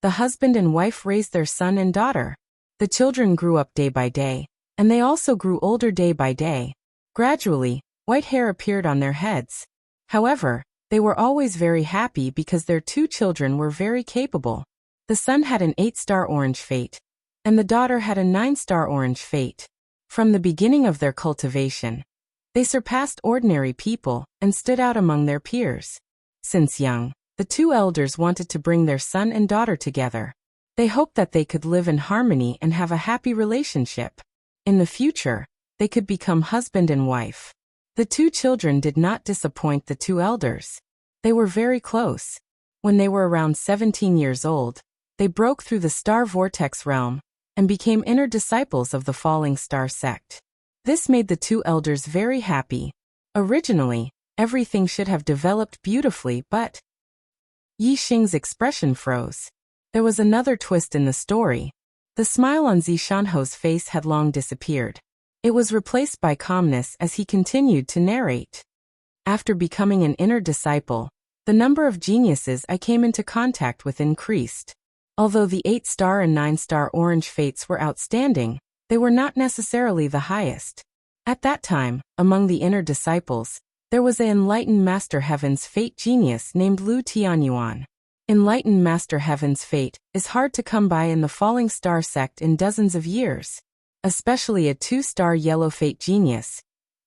The husband and wife raised their son and daughter. The children grew up day by day, and they also grew older day by day. Gradually, white hair appeared on their heads. However, they were always very happy because their 2 children were very capable. The son had an 8-star orange fate, and the daughter had a 9-star orange fate. From the beginning of their cultivation, they surpassed ordinary people and stood out among their peers. Since young, the 2 elders wanted to bring their son and daughter together. They hoped that they could live in harmony and have a happy relationship. In the future, they could become husband and wife. The 2 children did not disappoint the 2 elders. They were very close. When they were around 17 years old, they broke through the star vortex realm and became inner disciples of the Falling Star sect. This made the 2 elders very happy. Originally, everything should have developed beautifully, but Yi Xing's expression froze. There was another twist in the story. The smile on Zishanho's face had long disappeared. It was replaced by calmness as he continued to narrate. After becoming an inner disciple, the number of geniuses I came into contact with increased. Although the 8-star and 9-star orange fates were outstanding, they were not necessarily the highest. At that time, among the inner disciples, there was an enlightened Master Heaven's fate genius named Lu Tianyuan. Enlightened Master Heaven's fate is hard to come by in the falling star sect in dozens of years, especially a 2-star yellow fate genius.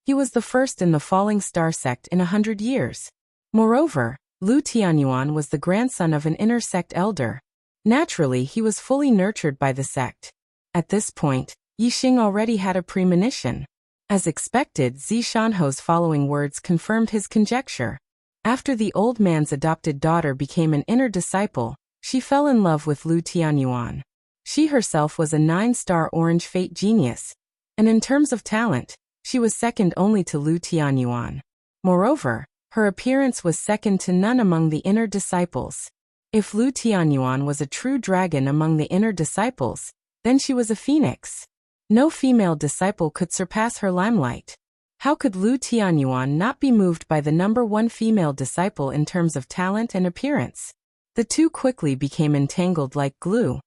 He was the first in the falling star sect in 100 years. Moreover, Lu Tianyuan was the grandson of an inner sect elder. Naturally, he was fully nurtured by the sect. At this point, Yixing already had a premonition. As expected, Zishanho's following words confirmed his conjecture. After the old man's adopted daughter became an inner disciple, she fell in love with Lu Tianyuan. She herself was a 9-star orange fate genius, and in terms of talent, she was second only to Lu Tianyuan. Moreover, her appearance was second to none among the inner disciples. If Lu Tianyuan was a true dragon among the inner disciples, then she was a phoenix. No female disciple could surpass her limelight. How could Lu Tianyuan not be moved by the number one female disciple in terms of talent and appearance? The two quickly became entangled like glue.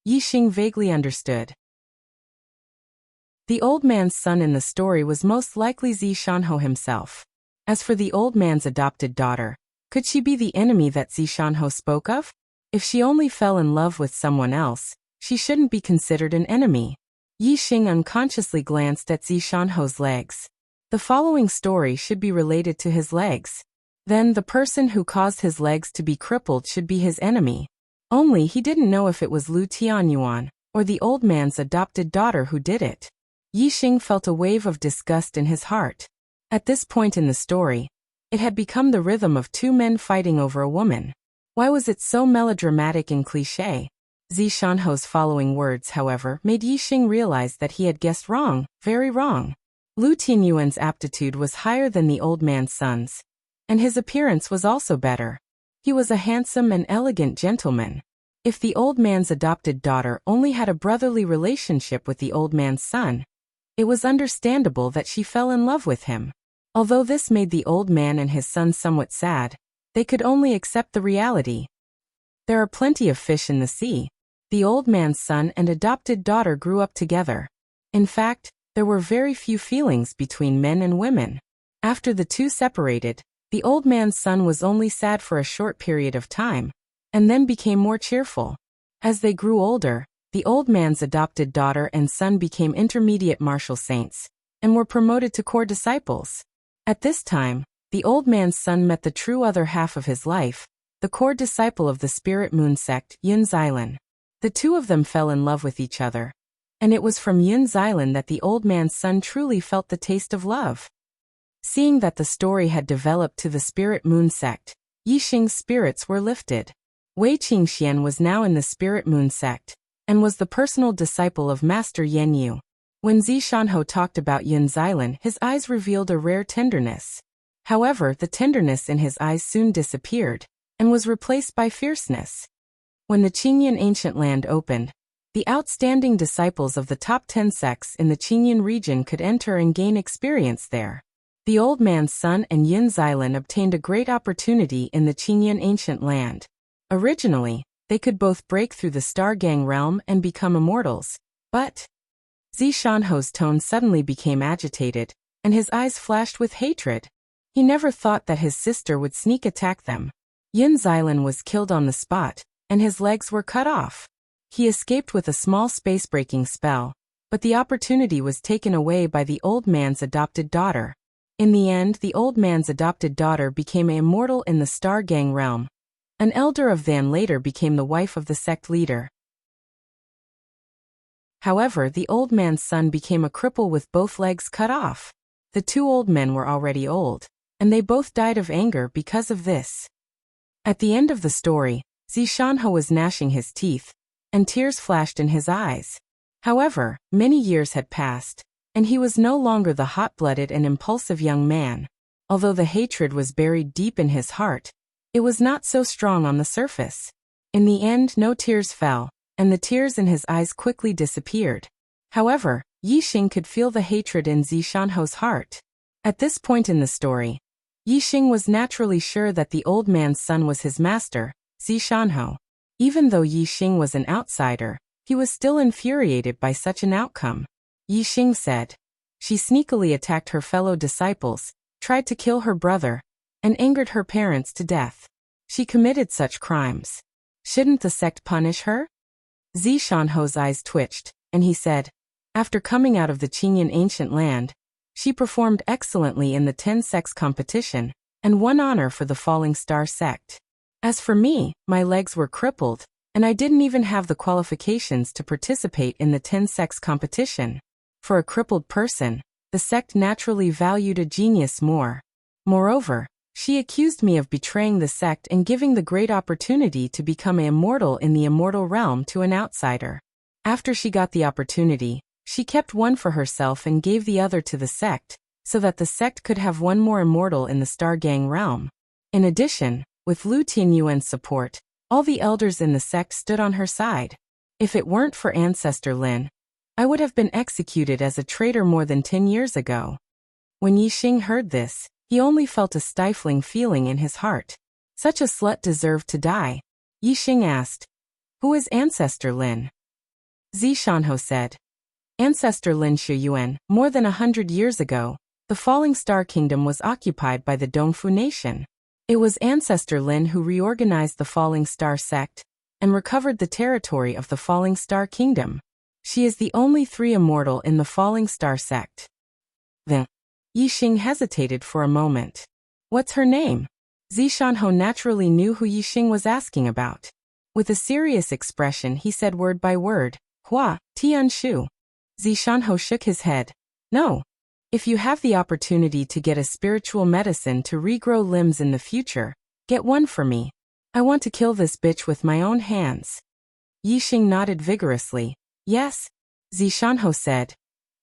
Yixing vaguely understood. The old man's son in the story was most likely Zishanho himself. As for the old man's adopted daughter, could she be the enemy that Zishanho spoke of? If she only fell in love with someone else, she shouldn't be considered an enemy. Yixing unconsciously glanced at Zishanho's legs. The following story should be related to his legs. Then the person who caused his legs to be crippled should be his enemy. Only he didn't know if it was Lu Tianyuan or the old man's adopted daughter who did it. Yixing felt a wave of disgust in his heart. At this point in the story, it had become the rhythm of two men fighting over a woman. Why was it so melodramatic and cliché? Zishanho's following words, however, made Yixing realize that he had guessed wrong, very wrong. Lu Tianyuan's aptitude was higher than the old man's son's, and his appearance was also better. He was a handsome and elegant gentleman. If the old man's adopted daughter only had a brotherly relationship with the old man's son, it was understandable that she fell in love with him. Although this made the old man and his son somewhat sad, they could only accept the reality. There are plenty of fish in the sea. The old man's son and adopted daughter grew up together. In fact, there were very few feelings between men and women. After the two separated, the old man's son was only sad for a short period of time, and then became more cheerful. As they grew older, the old man's adopted daughter and son became intermediate martial saints, and were promoted to core disciples. At this time, the old man's son met the true other half of his life, the core disciple of the Spirit Moon sect, Yun Xilan. The two of them fell in love with each other, and it was from Yun Xilan that the old man's son truly felt the taste of love. Seeing that the story had developed to the Spirit Moon sect, Yixing's spirits were lifted. Wei Qingxian was now in the Spirit Moon sect, and was the personal disciple of Master Yan Yu. When Zishanho talked about Yun Xilan, his eyes revealed a rare tenderness. However, the tenderness in his eyes soon disappeared, and was replaced by fierceness. When the Qingyan ancient land opened, the outstanding disciples of the top 10 sects in the Qingyan region could enter and gain experience there. The old man's son and Yun Xilan obtained a great opportunity in the Qingyan ancient land. Originally, they could both break through the Star Gang realm and become immortals, but Zishanho's tone suddenly became agitated, and his eyes flashed with hatred. He never thought that his sister would sneak attack them. Yun Xilan was killed on the spot, and his legs were cut off. He escaped with a small space-breaking spell, but the opportunity was taken away by the old man's adopted daughter. In the end, the old man's adopted daughter became an immortal in the Star Gang realm. An elder of Van later became the wife of the sect leader. However, the old man's son became a cripple with both legs cut off. The two old men were already old, and they both died of anger because of this. At the end of the story, Zishanho was gnashing his teeth, and tears flashed in his eyes. However, many years had passed, and he was no longer the hot-blooded and impulsive young man. Although the hatred was buried deep in his heart, it was not so strong on the surface. In the end, no tears fell, and the tears in his eyes quickly disappeared. However, Yixing could feel the hatred in Zishanho's heart. At this point in the story, Yixing was naturally sure that the old man's son was his master, Zishanho. Even though Yixing was an outsider, he was still infuriated by such an outcome. Yixing said. She sneakily attacked her fellow disciples, tried to kill her brother, and angered her parents to death. She committed such crimes. Shouldn't the sect punish her? Zishanho's eyes twitched, and he said, after coming out of the Qingyan ancient land, she performed excellently in the 10 sects competition, and won honor for the Falling Star sect. As for me, my legs were crippled, and I didn't even have the qualifications to participate in the 10 sects competition. For a crippled person, the sect naturally valued a genius more. Moreover, she accused me of betraying the sect and giving the great opportunity to become an immortal in the immortal realm to an outsider. After she got the opportunity, she kept one for herself and gave the other to the sect, so that the sect could have one more immortal in the Star Gang realm. In addition, with Lu Tianyuan's support, all the elders in the sect stood on her side. If it weren't for Ancestor Lin, I would have been executed as a traitor more than 10 years ago. When Yixing heard this, he only felt a stifling feeling in his heart. Such a slut deserved to die. Yixing asked, "Who is Ancestor Lin?" Zishanho said, Ancestor Lin Shuyuan, more than 100 years ago, the Falling Star Kingdom was occupied by the Dongfu nation. It was Ancestor Lin who reorganized the Falling Star sect and recovered the territory of the Falling Star Kingdom. She is the only 3 immortal in the Falling Star sect. Then, Yixing hesitated for a moment. What's her name? Zishanho naturally knew who Yixing was asking about. With a serious expression he said word by word, Hua, Tianshu. Zishanho shook his head. No. If you have the opportunity to get a spiritual medicine to regrow limbs in the future, get one for me. I want to kill this bitch with my own hands. Yixing nodded vigorously. Yes. Zishanho said.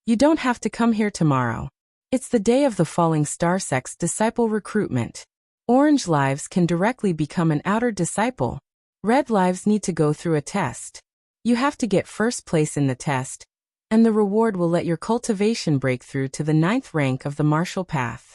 You don't have to come here tomorrow. It's the day of the Falling Star sect's disciple recruitment. Orange lives can directly become an outer disciple. Red lives need to go through a test. You have to get first place in the test, and the reward will let your cultivation break through to the 9th rank of the martial path.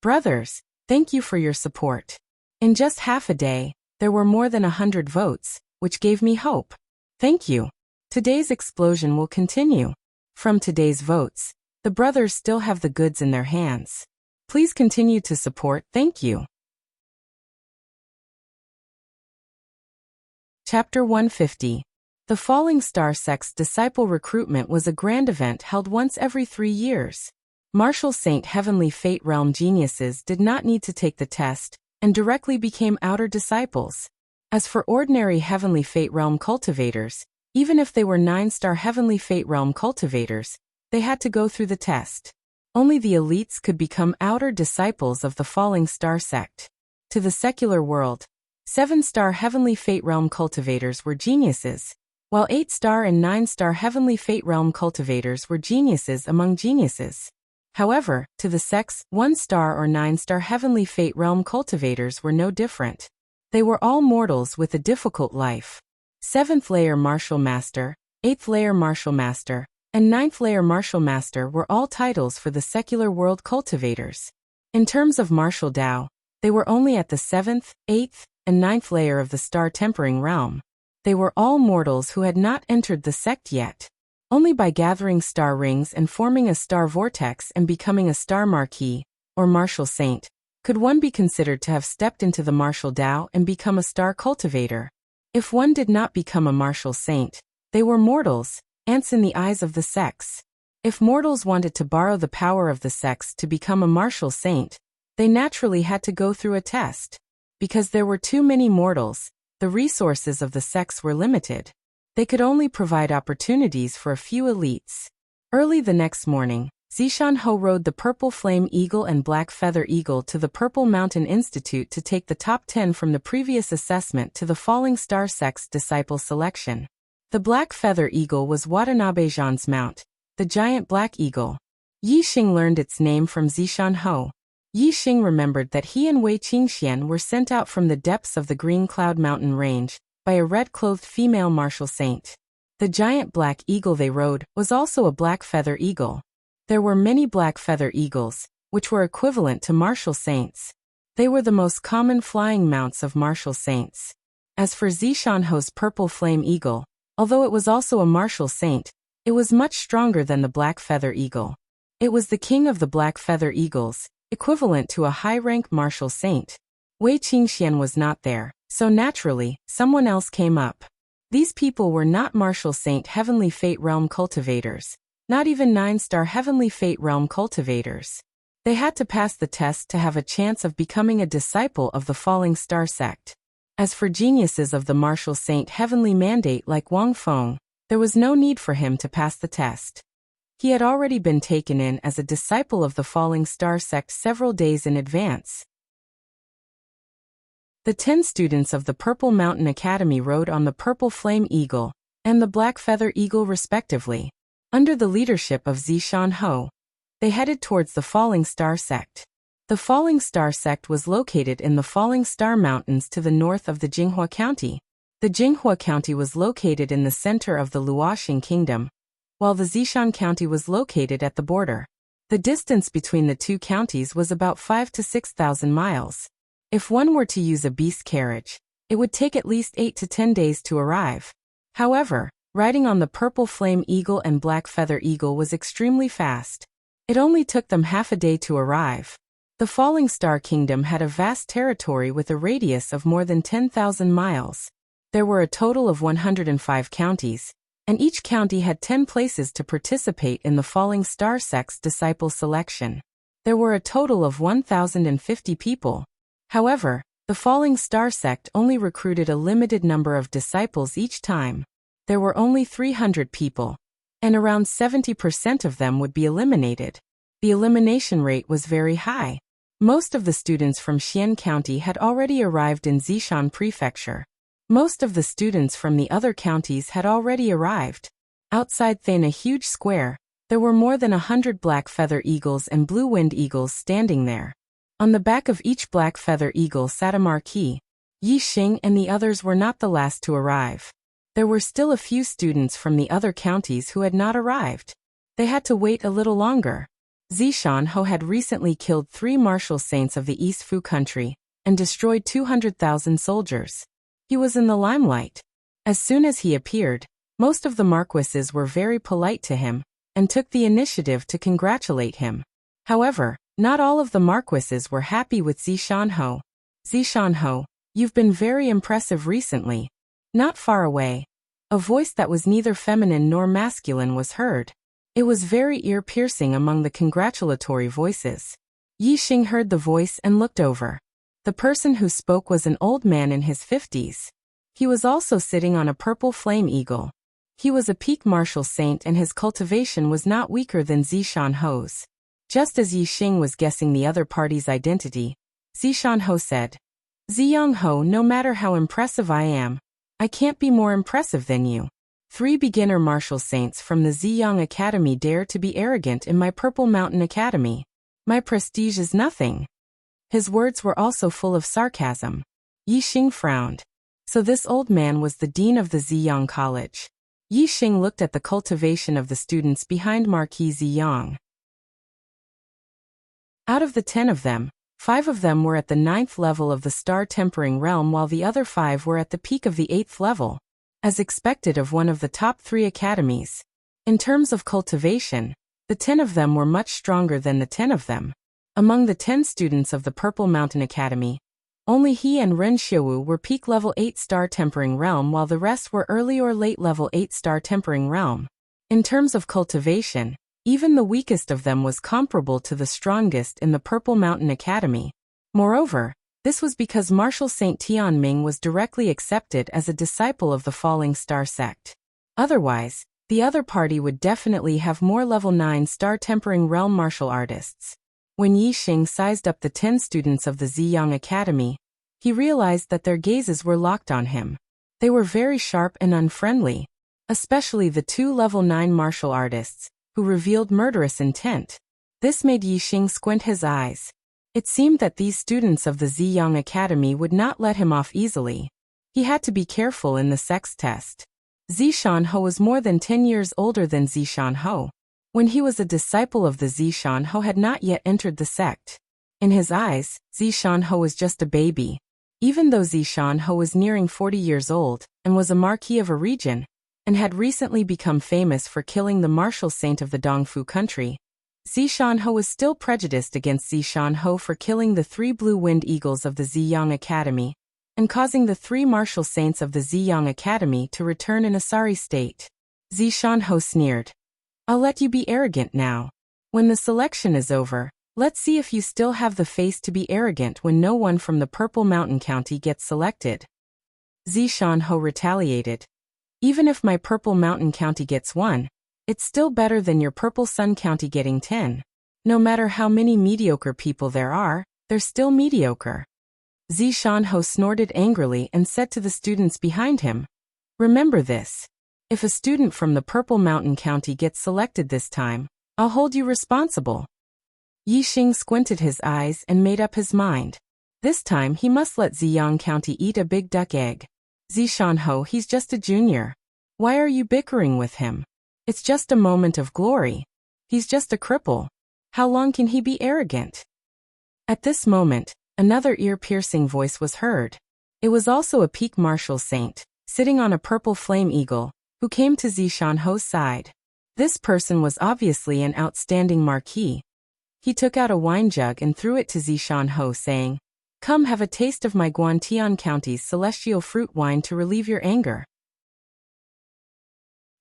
Brothers, thank you for your support. In just half a day, there were more than 100 votes, which gave me hope. Thank you. Today's explosion will continue. From today's votes, the brothers still have the goods in their hands. Please continue to support. Thank you. Chapter 150. The Falling Star sect's disciple recruitment was a grand event held once every 3 years. Martial Saint Heavenly Fate Realm geniuses did not need to take the test, and directly became outer disciples. As for ordinary Heavenly Fate Realm cultivators, even if they were 9-star Heavenly Fate Realm cultivators, they had to go through the test. Only the elites could become outer disciples of the Falling Star sect. To the secular world, 7-star Heavenly Fate Realm cultivators were geniuses, while 8-star and 9-star Heavenly Fate Realm cultivators were geniuses among geniuses. However, to the sect's 1-star or 9-star Heavenly Fate Realm cultivators were no different. They were all mortals with a difficult life. 7th layer Martial Master, 8th layer Martial Master, and 9th layer Martial Master were all titles for the secular world cultivators. In terms of martial Dao, they were only at the 7th, 8th, and 9th layer of the Star Tempering realm. They were all mortals who had not entered the sect yet. Only by gathering star rings and forming a star vortex and becoming a star marquis, or martial saint, could one be considered to have stepped into the martial Dao and become a star cultivator. If one did not become a martial saint, they were mortals, ants in the eyes of the sects. If mortals wanted to borrow the power of the sects to become a martial saint, they naturally had to go through a test. Because there were too many mortals, the resources of the sects were limited. They could only provide opportunities for a few elites. Early the next morning, Zishanho rode the Purple Flame Eagle and Black Feather Eagle to the Purple Mountain Institute to take the top 10 from the previous assessment to the Falling Star sect's disciple selection. The Black Feather Eagle was Watanabe Zhan's mount, the giant black eagle. Yixing learned its name from Zishanho. Yixing remembered that he and Wei Qingxian were sent out from the depths of the Green Cloud Mountain range by a red-clothed female martial saint. The giant black eagle they rode was also a black feather eagle. There were many black feather eagles, which were equivalent to martial saints. They were the most common flying mounts of martial saints. As for Zishanho's purple flame eagle, although it was also a martial saint, it was much stronger than the black feather eagle. It was the king of the black feather eagles, equivalent to a high-rank martial saint. Wei Qingxian was not there, so naturally, someone else came up. These people were not martial saint heavenly fate realm cultivators, not even 9-star heavenly fate realm cultivators. They had to pass the test to have a chance of becoming a disciple of the falling star sect. As for geniuses of the martial saint heavenly mandate like Wang Feng, there was no need for him to pass the test. He had already been taken in as a disciple of the falling star sect several days in advance. The 10 students of the Purple Mountain Academy rode on the Purple Flame Eagle and the Black Feather Eagle respectively. Under the leadership of Zishanho, they headed towards the Falling Star sect. The Falling Star sect was located in the Falling Star Mountains to the north of the Jinghua County. The Jinghua County was located in the center of the Luoxing Kingdom, while the Zishan County was located at the border. The distance between the two counties was about 5,000 to 6,000 miles. If one were to use a beast carriage, it would take at least 8 to 10 days to arrive. However, riding on the Purple Flame Eagle and Black Feather Eagle was extremely fast. It only took them half a day to arrive. The Falling Star Kingdom had a vast territory with a radius of more than 10,000 miles. There were a total of 105 counties, and each county had 10 places to participate in the Falling Star sect's disciple selection. There were a total of 1,050 people. However, the Falling Star sect only recruited a limited number of disciples each time. There were only 300 people, and around 70% of them would be eliminated. The elimination rate was very high. Most of the students from Xian County had already arrived in Zishan Prefecture. Most of the students from the other counties had already arrived. Outside Thane, a huge square, there were more than 100 black feather eagles and blue-winged eagles standing there. On the back of each black feather eagle sat a marquee. Yi Xing and the others were not the last to arrive. There were still a few students from the other counties who had not arrived. They had to wait a little longer. Zishanho had recently killed 3 martial saints of the East Fu country and destroyed 200,000 soldiers. He was in the limelight. As soon as he appeared, most of the marquises were very polite to him and took the initiative to congratulate him. However, not all of the marquises were happy with Zishanho. Zishanho, you've been very impressive recently. Not far away, a voice that was neither feminine nor masculine was heard. It was very ear-piercing among the congratulatory voices. Yi Xing heard the voice and looked over. The person who spoke was an old man in his 50s. He was also sitting on a purple flame eagle. He was a peak martial saint and his cultivation was not weaker than Zishanho's. Just as Yi Xing was guessing the other party's identity, Zishanho said, "Ziyangho, no matter how impressive I am, I can't be more impressive than you. 3 beginner martial saints from the Ziyang Academy dare to be arrogant in my Purple Mountain Academy. My prestige is nothing." His words were also full of sarcasm. Yi Xing frowned. So this old man was the dean of the Ziyang College. Yi Xing looked at the cultivation of the students behind Marquis Ziyang. Out of the 10 of them, 5 of them were at the 9th level of the Star Tempering Realm while the other 5 were at the peak of the 8th level. As expected of one of the top 3 academies. In terms of cultivation, the 10 of them were much stronger than the 10 of them. Among the 10 students of the Purple Mountain Academy, only he and Ren Xiaowu were peak level 8 Star Tempering Realm while the rest were early or late level 8 Star Tempering Realm. In terms of cultivation, even the weakest of them was comparable to the strongest in the Purple Mountain Academy. Moreover, this was because Martial Saint Tianming was directly accepted as a disciple of the Falling Star sect. Otherwise, the other party would definitely have more level 9 Star Tempering Realm martial artists. When Yi Xing sized up the 10 students of the Ziyang Academy, he realized that their gazes were locked on him. They were very sharp and unfriendly, especially the 2 level 9 martial artists, who revealed murderous intent. This made Yi Xing squint his eyes. It seemed that these students of the Ziyang Academy would not let him off easily. He had to be careful in the sex test. Zishan Ho was more than 10 years older than Zishan Ho. When he was a disciple of the Zishan Ho had not yet entered the sect. In his eyes, Zishan Ho was just a baby. Even though Zishan Ho was nearing 40 years old, and was a marquis of a region, and had recently become famous for killing the martial saint of the Dongfu country, Zishan Ho was still prejudiced against Zishan Ho for killing the 3 blue-winged eagles of the Ziyang Academy, and causing the 3 martial saints of the Ziyang Academy to return in a sorry state. Zishan Ho sneered. I'll let you be arrogant now. When the selection is over, let's see if you still have the face to be arrogant when no one from the Purple Mountain County gets selected. Zishan Ho retaliated. Even if my Purple Mountain County gets 1, it's still better than your Purple Sun County getting 10. No matter how many mediocre people there are, they're still mediocre. Zishan Ho snorted angrily and said to the students behind him, remember this. If a student from the Purple Mountain County gets selected this time, I'll hold you responsible. Yixing squinted his eyes and made up his mind. This time he must let Ziyang County eat a big duck egg. Zishan Ho, he's just a junior. Why are you bickering with him? It's just a moment of glory. He's just a cripple. How long can he be arrogant? At this moment, another ear-piercing voice was heard. It was also a peak martial saint, sitting on a purple flame eagle, who came to Zishan Ho's side. This person was obviously an outstanding marquis. He took out a wine jug and threw it to Zishan Ho, saying, come have a taste of my Guantian County's celestial fruit wine to relieve your anger.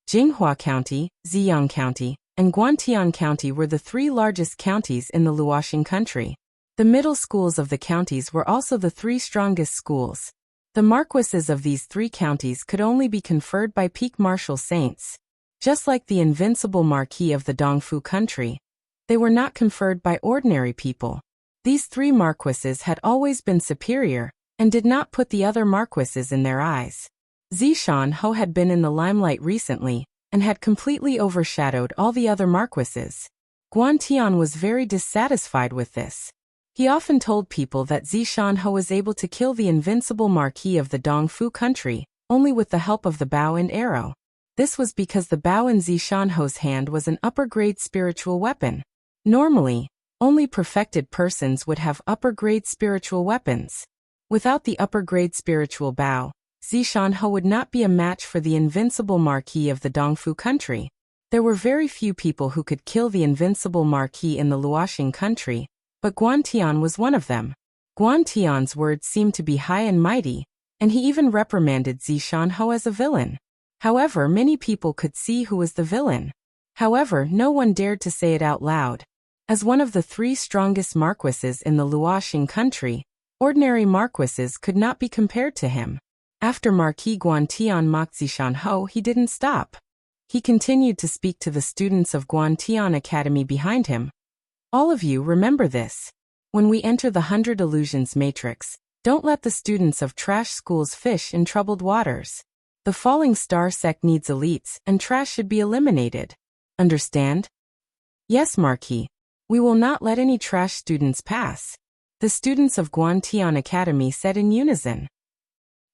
Jinghua County, Ziyang County, and Guantian County were the 3 largest counties in the Luoxing country. The middle schools of the counties were also the 3 strongest schools. The marquises of these 3 counties could only be conferred by peak martial saints. Just like the invincible marquis of the Dongfu country, they were not conferred by ordinary people. These 3 marquises had always been superior, and did not put the other marquises in their eyes. Zishan Ho had been in the limelight recently, and had completely overshadowed all the other marquises. Guantian was very dissatisfied with this. He often told people that Zishan Ho was able to kill the invincible marquis of the Dongfu country, only with the help of the bow and arrow. This was because the bow in Zishan Ho's hand was an upper-grade spiritual weapon. Normally, only perfected persons would have upper-grade spiritual weapons. Without the upper-grade spiritual bow, Zishan Ho would not be a match for the invincible marquis of the Dongfu country. There were very few people who could kill the invincible marquis in the Luoxing country, but Guantian was one of them. Guantian's words seemed to be high and mighty, and he even reprimanded Zishan Ho as a villain. However, many people could see who was the villain. However, no one dared to say it out loud. As one of the 3 strongest marquises in the Luoxing country, ordinary marquises could not be compared to him. After Marquis Guantian mocked Zishan Ho, he didn't stop. He continued to speak to the students of Guantian Academy behind him. All of you remember this. When we enter the 100 Illusions Matrix, don't let the students of trash schools fish in troubled waters. The Falling Star sect needs elites, and trash should be eliminated. Understand? Yes, Marquis. We will not let any trash students pass. The students of Guantian Academy said in unison.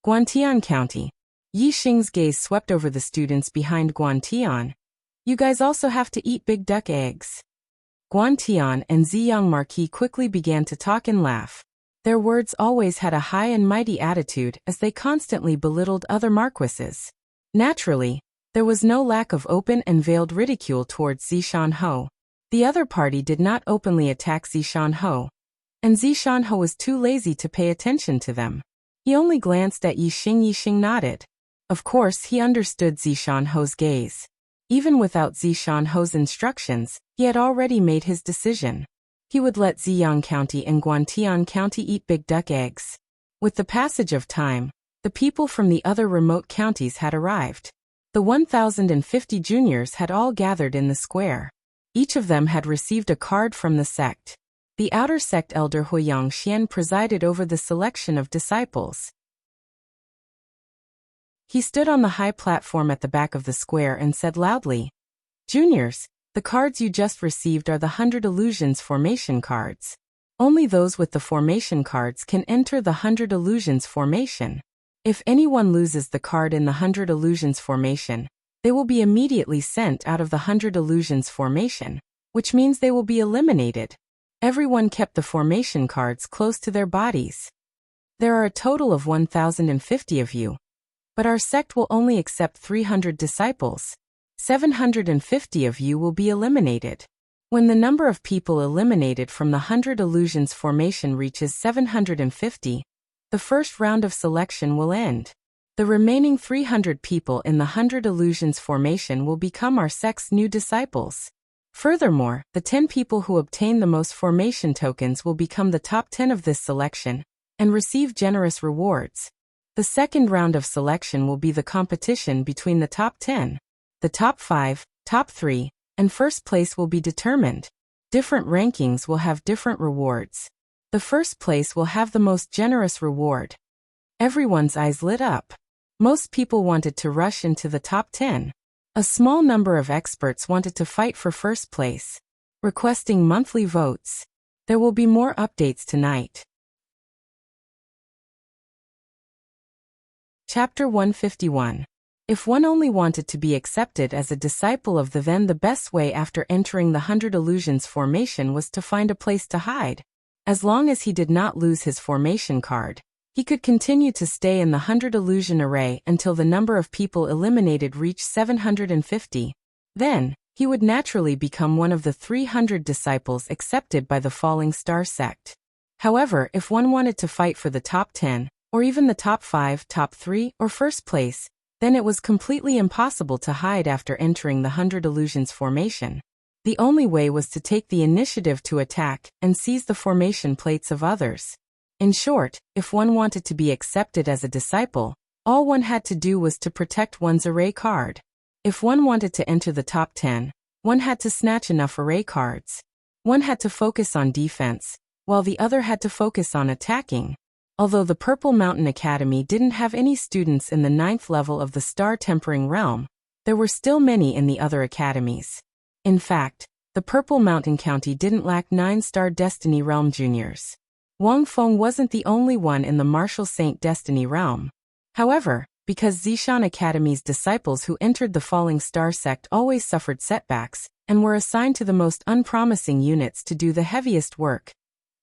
Guantian County. Yixing's gaze swept over the students behind Guantian. You guys also have to eat big duck eggs. Guantian and Ziyang Marquis quickly began to talk and laugh. Their words always had a high and mighty attitude as they constantly belittled other marquises. Naturally, there was no lack of open and veiled ridicule towards Zishan Ho. The other party did not openly attack Zishan Ho, and Zishan Ho was too lazy to pay attention to them. He only glanced at Yixing. Yixing nodded. Of course, he understood Zishan Ho's gaze. Even without Zishan Ho's instructions, he had already made his decision. He would let Ziyang County and Guantian County eat big duck eggs. With the passage of time, the people from the other remote counties had arrived. The 1,050 juniors had all gathered in the square. Each of them had received a card from the sect. The outer sect elder Huiyang Xian presided over the selection of disciples. He stood on the high platform at the back of the square and said loudly, "Juniors, the cards you just received are the 100 Illusions formation cards. Only those with the formation cards can enter the 100 Illusions formation. If anyone loses the card in the 100 illusions formation, they will be immediately sent out of the 100 illusions formation, which means they will be eliminated. Everyone kept the formation cards close to their bodies. There are a total of 1,050 of you, but our sect will only accept 300 disciples. 750 of you will be eliminated. When the number of people eliminated from the 100 illusions formation reaches 750, the first round of selection will end. The remaining 300 people in the 100 illusions formation will become our sect's new disciples. Furthermore, the 10 people who obtain the most formation tokens will become the top 10 of this selection and receive generous rewards. The second round of selection will be the competition between the top 10. The top 5, top 3, and first place will be determined. Different rankings will have different rewards. The first place will have the most generous reward. Everyone's eyes lit up. Most people wanted to rush into the top 10. A small number of experts wanted to fight for first place, requesting monthly votes. There will be more updates tonight. Chapter 151. If one only wanted to be accepted as a disciple of then the best way after entering the 100 illusions formation was to find a place to hide. As long as he did not lose his formation card, he could continue to stay in the 100 illusion array until the number of people eliminated reached 750. Then, he would naturally become one of the 300 disciples accepted by the Falling Star sect. However, if one wanted to fight for the top 10, or even the top 5, top 3, or first place, then it was completely impossible to hide after entering the 100 illusions formation. The only way was to take the initiative to attack and seize the formation plates of others. In short, if one wanted to be accepted as a disciple, all one had to do was to protect one's array card. If one wanted to enter the top 10, one had to snatch enough array cards. One had to focus on defense, while the other had to focus on attacking. Although the Purple Mountain Academy didn't have any students in the 9th level of the Star Tempering Realm, there were still many in the other academies. In fact, the Purple Mountain County didn't lack 9-star Destiny Realm juniors. Wang Feng wasn't the only one in the Martial Saint Destiny Realm. However, because Zishan Academy's disciples who entered the Falling Star sect always suffered setbacks and were assigned to the most unpromising units to do the heaviest work.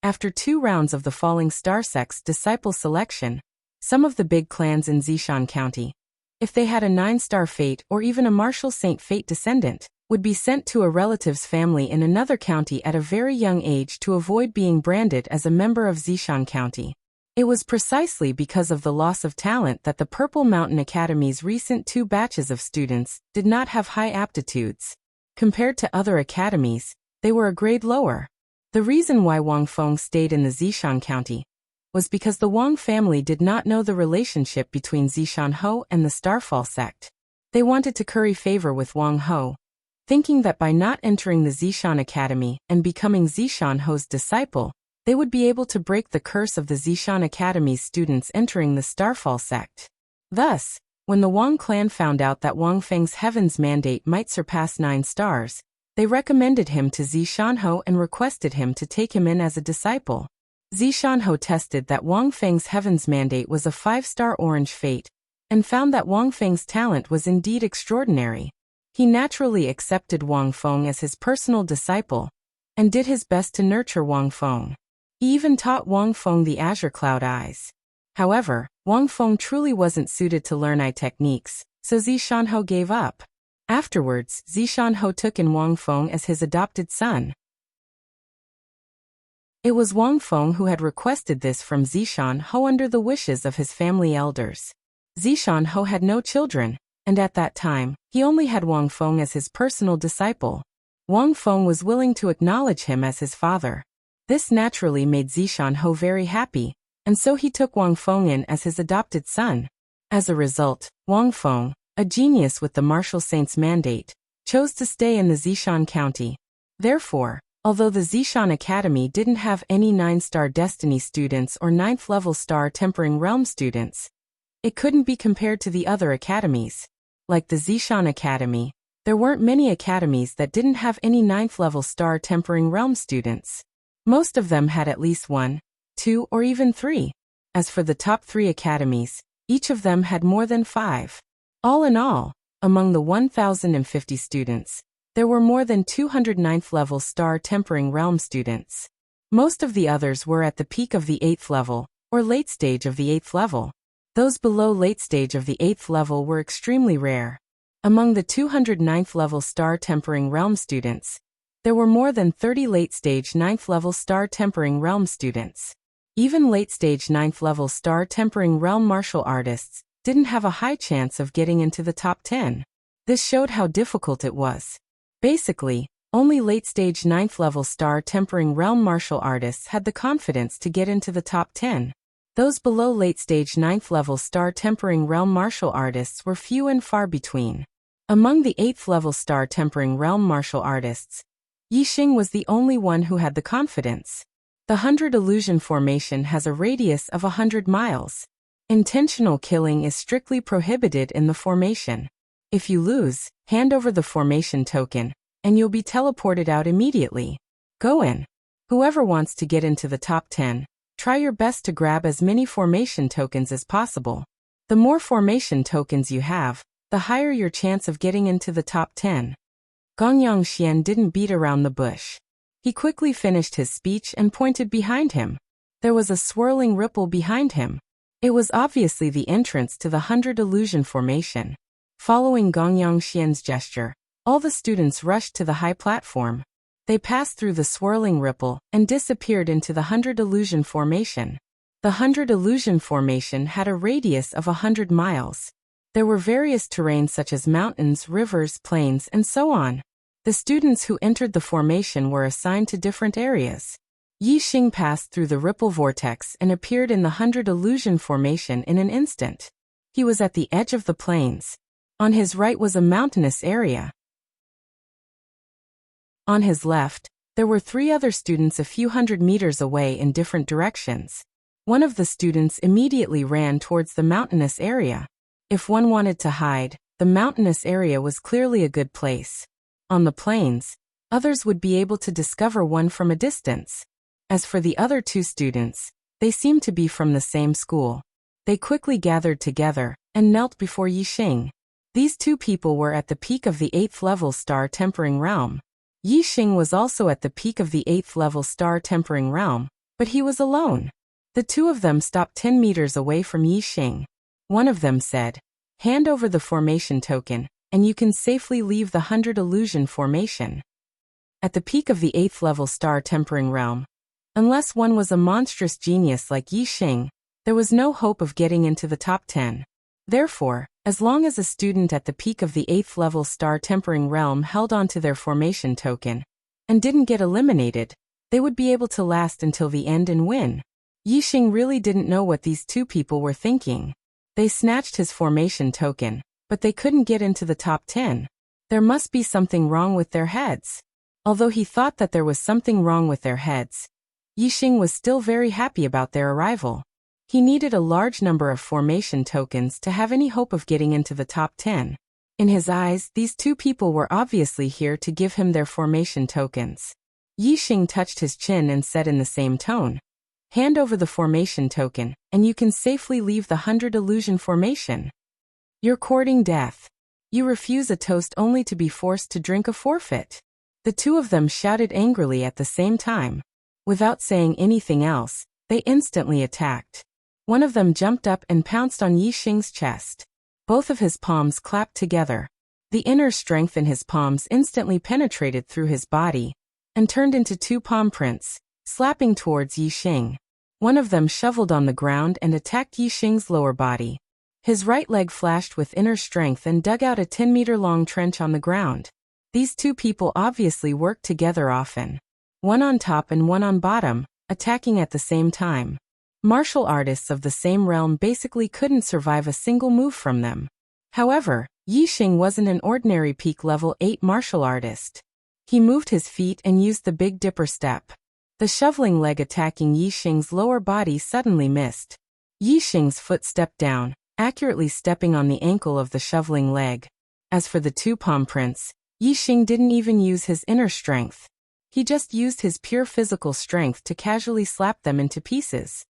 After 2 rounds of the Falling Star sect's disciple selection, some of the big clans in Zishan County, if they had a 9-star fate or even a Martial Saint fate descendant, would be sent to a relative's family in another county at a very young age to avoid being branded as a member of Zishan County. It was precisely because of the loss of talent that the Purple Mountain Academy's recent 2 batches of students did not have high aptitudes. Compared to other academies, they were a grade lower. The reason why Wang Feng stayed in the Zishan County was because the Wang family did not know the relationship between Zishan Ho and the Starfall sect. They wanted to curry favor with Wang Ho, thinking that by not entering the Zishan Academy and becoming Zishan Ho's disciple, they would be able to break the curse of the Zishan Academy's students entering the Starfall sect. Thus, when the Wang clan found out that Wang Feng's Heaven's Mandate might surpass 9 stars, they recommended him to Zishan Ho and requested him to take him in as a disciple. Zishan Ho tested that Wang Feng's Heaven's Mandate was a 5-star orange fate, and found that Wang Feng's talent was indeed extraordinary. He naturally accepted Wang Feng as his personal disciple, and did his best to nurture Wang Feng. He even taught Wang Feng the Azure Cloud Eyes. However, Wang Feng truly wasn't suited to learn eye techniques, so Zishan Ho gave up. Afterwards, Zishan Ho took in Wang Feng as his adopted son. It was Wang Feng who had requested this from Zishan Ho under the wishes of his family elders. Zishan Ho had no children, and at that time, he only had Wang Feng as his personal disciple. Wang Feng was willing to acknowledge him as his father. This naturally made Zishan Ho very happy, and so he took Wang Feng in as his adopted son. As a result, Wang Feng, a genius with the Martial Saint's mandate, chose to stay in the Zishan County. Therefore, although the Zishan Academy didn't have any 9-star Destiny students or 9th-level Star Tempering Realm students, it couldn't be compared to the other academies. Like the Zishan Academy, there weren't many academies that didn't have any 9th-level Star Tempering Realm students. Most of them had at least 1, 2, or even 3. As for the top 3 academies, Each of them had more than 5. All in all, among the 1,050 students, there were more than 200 9th-level Star Tempering Realm students. Most of the others were at the peak of the 8th level, or late stage of the 8th level. Those below late stage of the 8th level were extremely rare. Among the 209th level Star Tempering Realm students, there were more than 30 late-stage 9th level Star Tempering Realm students. Even late-stage 9th level Star Tempering Realm martial artists didn't have a high chance of getting into the top 10. This showed how difficult it was. Basically, only late-stage 9th level Star Tempering Realm martial artists had the confidence to get into the top 10. Those below late-stage 9th level Star Tempering Realm martial artists were few and far between. Among the 8th level Star Tempering Realm martial artists, Yixing was the only one who had the confidence. The 100 illusion formation has a radius of 100 miles. Intentional killing is strictly prohibited in the formation. If you lose, hand over the formation token, and you'll be teleported out immediately. Go in. Whoever wants to get into the top 10, try your best to grab as many formation tokens as possible. The more formation tokens you have, the higher your chance of getting into the top 10. Gong Yongxian didn't beat around the bush. He quickly finished his speech and pointed behind him. There was a swirling ripple behind him. It was obviously the entrance to the 100 illusion formation. Following Gong Yongxian's gesture, all the students rushed to the high platform. They passed through the swirling ripple and disappeared into the 100 illusion formation. The 100 illusion formation had a radius of 100 miles. There were various terrains such as mountains, rivers, plains, and so on. The students who entered the formation were assigned to different areas. Yixing passed through the ripple vortex and appeared in the 100 illusion formation in an instant. He was at the edge of the plains. On his right was a mountainous area. On his left, there were 3 other students a few hundred meters away in different directions. One of the students immediately ran towards the mountainous area. If one wanted to hide, the mountainous area was clearly a good place. On the plains, others would be able to discover one from a distance. As for the other 2 students, they seemed to be from the same school. They quickly gathered together and knelt before Yixing. These 2 people were at the peak of the 8th level Star Tempering Realm. Yixing was also at the peak of the 8th level Star Tempering Realm, but he was alone. The 2 of them stopped 10 meters away from Yixing. One of them said, "Hand over the formation token, and you can safely leave the 100 illusion formation." At the peak of the 8th level Star Tempering Realm, unless one was a monstrous genius like Yixing, there was no hope of getting into the top 10. Therefore, as long as a student at the peak of the 8th level Star Tempering Realm held onto their formation token and didn't get eliminated, they would be able to last until the end and win. Yixing really didn't know what these 2 people were thinking. They snatched his formation token, but they couldn't get into the top 10. There must be something wrong with their heads. Although he thought that there was something wrong with their heads, Yixing was still very happy about their arrival. He needed a large number of formation tokens to have any hope of getting into the top 10. In his eyes, these 2 people were obviously here to give him their formation tokens. Yixing touched his chin and said in the same tone, "Hand over the formation token, and you can safely leave the 100 illusion formation. You're courting death. You refuse a toast only to be forced to drink a forfeit." The 2 of them shouted angrily at the same time. Without saying anything else, they instantly attacked. One of them jumped up and pounced on Yixing's chest. Both of his palms clapped together. The inner strength in his palms instantly penetrated through his body and turned into 2 palm prints, slapping towards Yixing. One of them shoveled on the ground and attacked Yixing's lower body. His right leg flashed with inner strength and dug out a 10-meter-long trench on the ground. These 2 people obviously worked together often. One on top and one on bottom, attacking at the same time. Martial artists of the same realm basically couldn't survive a single move from them. However, Yixing wasn't an ordinary peak level 8 martial artist. He moved his feet and used the Big Dipper step. The shoveling leg attacking Yixing's lower body suddenly missed. Yixing's foot stepped down, accurately stepping on the ankle of the shoveling leg. As for the 2 palm prints, Yixing didn't even use his inner strength. He just used his pure physical strength to casually slap them into pieces.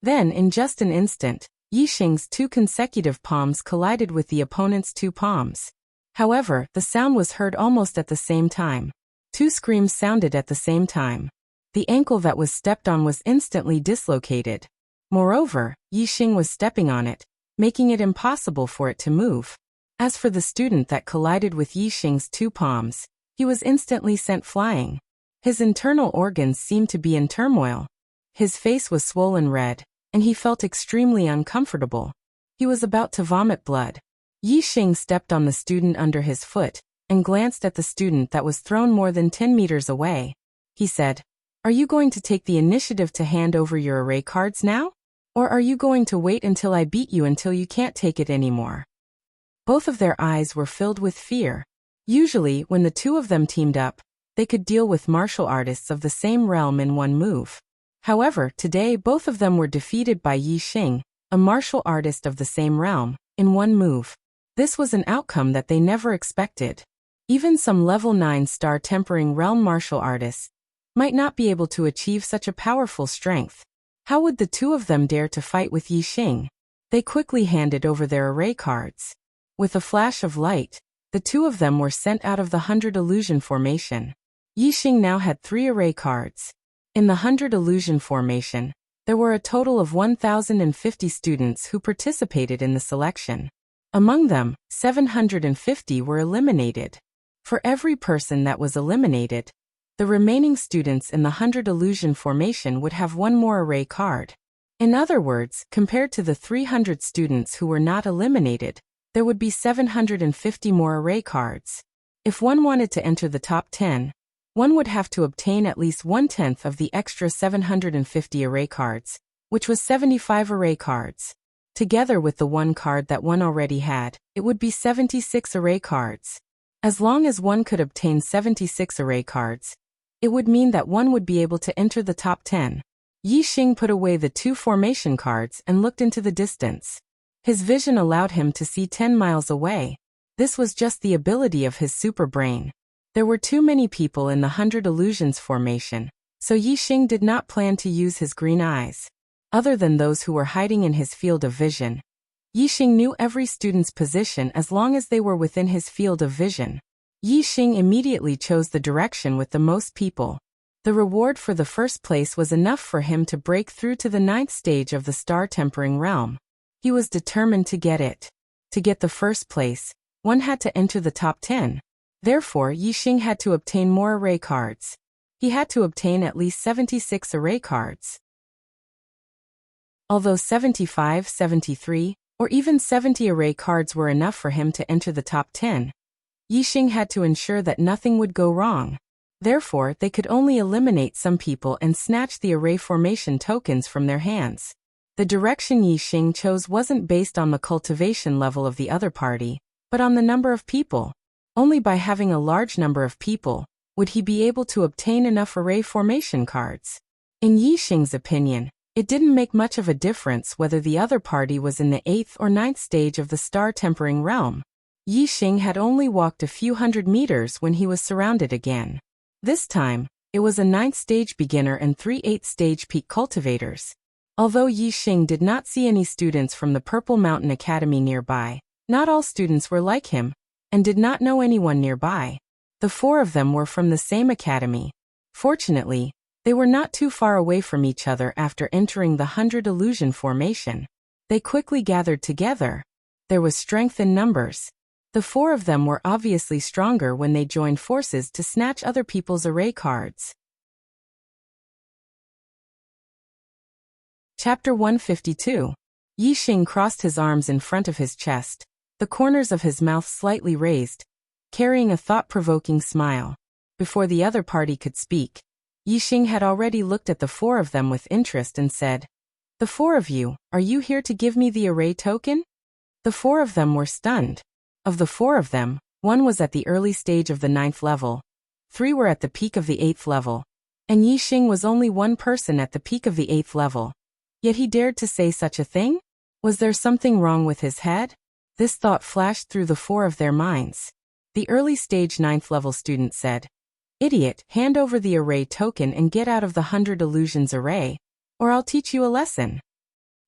Then, in just an instant, Yixing's 2 consecutive palms collided with the opponent's 2 palms. However, the sound was heard almost at the same time. 2 screams sounded at the same time. The ankle that was stepped on was instantly dislocated. Moreover, Yixing was stepping on it, making it impossible for it to move. As for the student that collided with Yixing's 2 palms, he was instantly sent flying. His internal organs seemed to be in turmoil. His face was swollen red, and he felt extremely uncomfortable. He was about to vomit blood. Yixing stepped on the student under his foot, and glanced at the student that was thrown more than 10 meters away. He said, "Are you going to take the initiative to hand over your array cards now? Or are you going to wait until I beat you until you can't take it anymore?" Both of their eyes were filled with fear. Usually, when the 2 of them teamed up, they could deal with martial artists of the same realm in one move. However, today both of them were defeated by Yixing, a martial artist of the same realm, in one move. This was an outcome that they never expected. Even some level 9 star tempering realm martial artists might not be able to achieve such a powerful strength. How would the 2 of them dare to fight with Yixing? They quickly handed over their array cards. With a flash of light, the 2 of them were sent out of the 100 illusion formation. Yixing now had 3 array cards. In the 100 illusion formation, there were a total of 1,050 students who participated in the selection. Among them, 750 were eliminated. For every person that was eliminated, the remaining students in the 100 illusion formation would have 1 more array card. In other words, compared to the 300 students who were not eliminated, there would be 750 more array cards. If one wanted to enter the top 10, one would have to obtain at least 1/10 of the extra 750 array cards, which was 75 array cards. Together with the 1 card that one already had, it would be 76 array cards. As long as one could obtain 76 array cards, it would mean that one would be able to enter the top 10. Yixing put away the 2 formation cards and looked into the distance. His vision allowed him to see 10 miles away. This was just the ability of his super brain. There were too many people in the 100 illusions formation, so Yixing did not plan to use his green eyes. Other than those who were hiding in his field of vision, Yixing knew every student's position as long as they were within his field of vision. Yixing immediately chose the direction with the most people. The reward for the first place was enough for him to break through to the 9th stage of the star tempering realm. He was determined to get it. To get the first place, one had to enter the top 10. Therefore, Yixing had to obtain more array cards. He had to obtain at least 76 array cards. Although 75, 73, or even 70 array cards were enough for him to enter the top 10, Yixing had to ensure that nothing would go wrong. Therefore, they could only eliminate some people and snatch the array formation tokens from their hands. The direction Yixing chose wasn't based on the cultivation level of the other party, but on the number of people. Only by having a large number of people would he be able to obtain enough array formation cards. In Yixing's opinion, it didn't make much of a difference whether the other party was in the 8th or 9th stage of the star tempering realm. Yixing had only walked a few hundred meters when he was surrounded again. This time, it was a 9th stage beginner and 3 8th stage peak cultivators. Although Yixing did not see any students from the Purple Mountain Academy nearby, not all students were like him, and did not know anyone nearby. The 4 of them were from the same academy. Fortunately, they were not too far away from each other after entering the 100 illusion formation. They quickly gathered together. There was strength in numbers. The 4 of them were obviously stronger when they joined forces to snatch other people's array cards. Chapter 152. Yixing crossed his arms in front of his chest, the corners of his mouth slightly raised, carrying a thought-provoking smile. Before the other party could speak, Yixing had already looked at the 4 of them with interest and said, "The 4 of you, are you here to give me the array token?" The 4 of them were stunned. Of the 4 of them, 1 was at the early stage of the 9th level, 3 were at the peak of the 8th level, and Yixing was only 1 person at the peak of the 8th level. Yet he dared to say such a thing? Was there something wrong with his head? This thought flashed through the 4 of their minds. The early stage 9th level student said, "Idiot, hand over the array token and get out of the 100 illusions array, or I'll teach you a lesson."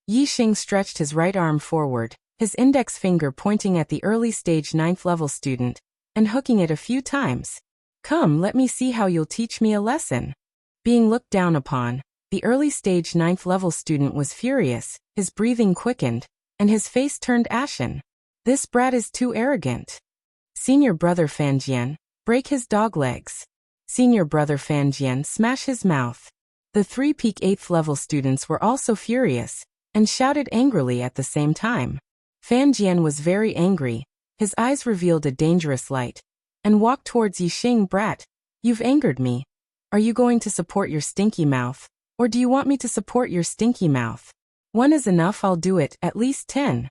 Yixing stretched his right arm forward, his index finger pointing at the early stage 9th level student, and hooking it a few times. Come, let me see how you'll teach me a lesson. Being looked down upon, the early stage 9th level student was furious, his breathing quickened, and his face turned ashen. This brat is too arrogant. Senior brother Fanjian, break his dog legs. Senior brother Fanjian, smash his mouth. The 3 peak 8th level students were also furious, and shouted angrily at the same time. Fanjian was very angry, his eyes revealed a dangerous light, and walked towards Yixing. Brat, you've angered me. Are you going to support your stinky mouth, or do you want me to support your stinky mouth? One is enough, I'll do it, at least 10.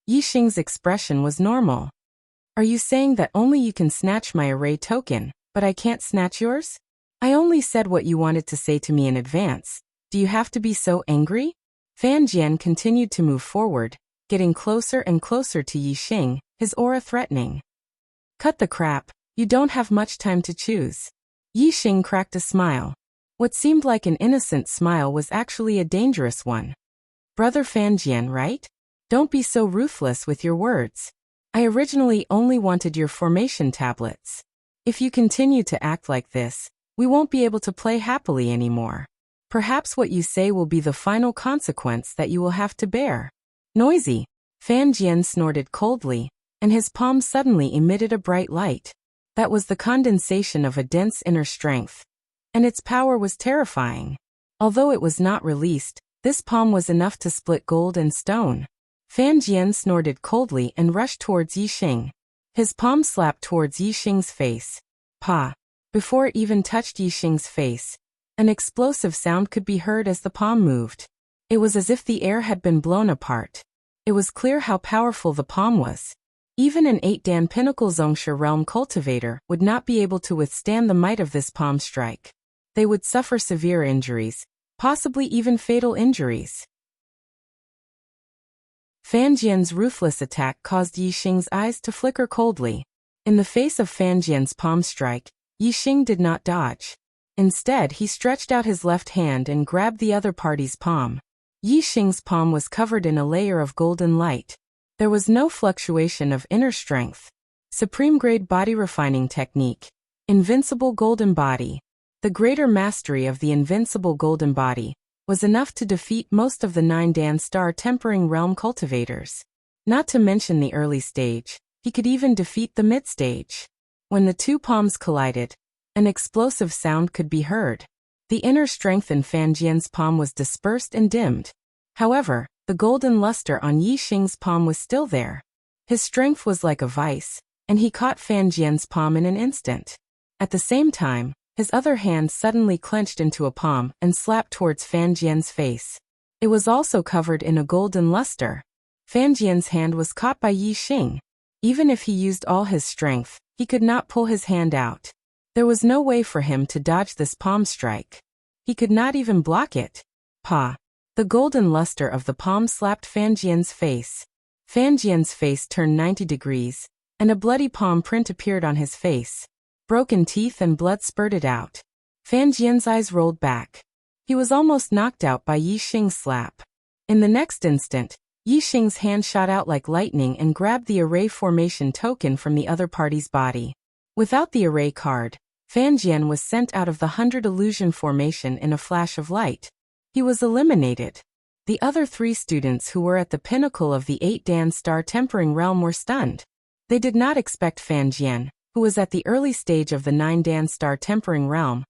Yixing's expression was normal. Are you saying that only you can snatch my array token, but I can't snatch yours? I only said what you wanted to say to me in advance. Do you have to be so angry? Fanjian continued to move forward, getting closer and closer to Yixing, his aura threatening. Cut the crap, you don't have much time to choose. Yixing cracked a smile. What seemed like an innocent smile was actually a dangerous one. Brother Fanjian, right? Don't be so ruthless with your words. I originally only wanted your formation tablets. If you continue to act like this, we won't be able to play happily anymore. Perhaps what you say will be the final consequence that you will have to bear. Noisy. Fanjian snorted coldly, and his palm suddenly emitted a bright light. That was the condensation of a dense inner strength, and its power was terrifying. Although it was not released, this palm was enough to split gold and stone. Fanjian snorted coldly and rushed towards Yixing. His palm slapped towards Yixing's face. Pa. Before it even touched Yixing's face, an explosive sound could be heard as the palm moved. It was as if the air had been blown apart. It was clear how powerful the palm was. Even an 8-dan pinnacle Zongsha realm cultivator would not be able to withstand the might of this palm strike. They would suffer severe injuries, possibly even fatal injuries. Fanjian's ruthless attack caused Yixing's eyes to flicker coldly. In the face of Fanjian's palm strike, Yixing did not dodge. Instead, he stretched out his left hand and grabbed the other party's palm. Yixing's palm was covered in a layer of golden light. There was no fluctuation of inner strength. Supreme-grade body refining technique. Invincible golden body. The greater mastery of the invincible golden body was enough to defeat most of the 9-dan star tempering realm cultivators. Not to mention the early stage, he could even defeat the mid-stage. When the two palms collided, an explosive sound could be heard. The inner strength in Fanjian's palm was dispersed and dimmed. However, the golden luster on Yixing's palm was still there. His strength was like a vice, and he caught Fanjian's palm in an instant. At the same time, his other hand suddenly clenched into a palm and slapped towards Fanjian's face. It was also covered in a golden luster. Fanjian's hand was caught by Yixing. Even if he used all his strength, he could not pull his hand out. There was no way for him to dodge this palm strike. He could not even block it. Pa. The golden luster of the palm slapped Fanjian's face. Fanjian's face turned 90 degrees, and a bloody palm print appeared on his face. Broken teeth and blood spurted out. Fanjian's eyes rolled back. He was almost knocked out by Yixing's slap. In the next instant, Yixing's hand shot out like lightning and grabbed the array formation token from the other party's body. Without the array card, Fanjian was sent out of the 100 illusion formation in a flash of light. He was eliminated. The other 3 students who were at the pinnacle of the 8-dan star tempering realm were stunned. They did not expect Fanjian, who was at the early stage of the 9-dan star tempering realm,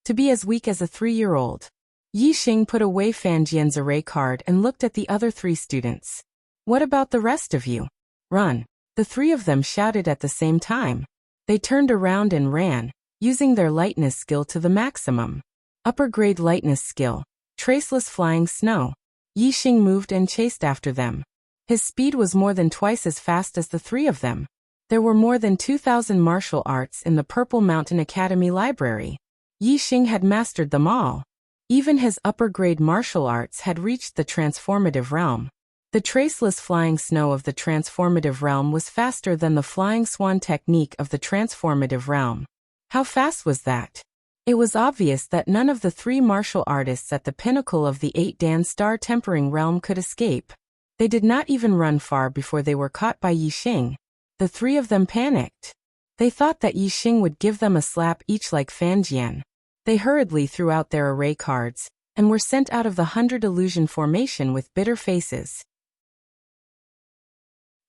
to be as weak as a 3-year-old. Yixing put away Fanjian's array card and looked at the other 3 students. What about the rest of you? Run. The 3 of them shouted at the same time. They turned around and ran, using their lightness skill to the maximum. Upper grade lightness skill. Traceless flying snow. Yixing moved and chased after them. His speed was more than twice as fast as the 3 of them. There were more than 2,000 martial arts in the Purple Mountain Academy library. Yixing had mastered them all. Even his upper-grade martial arts had reached the transformative realm. The traceless flying snow of the transformative realm was faster than the flying swan technique of the transformative realm. How fast was that? It was obvious that none of the three martial artists at the pinnacle of the 8-Dan star tempering realm could escape. They did not even run far before they were caught by Yixing. The three of them panicked. They thought that Yixing would give them a slap each like Fanjian. They hurriedly threw out their array cards, and were sent out of the 100 illusion formation with bitter faces.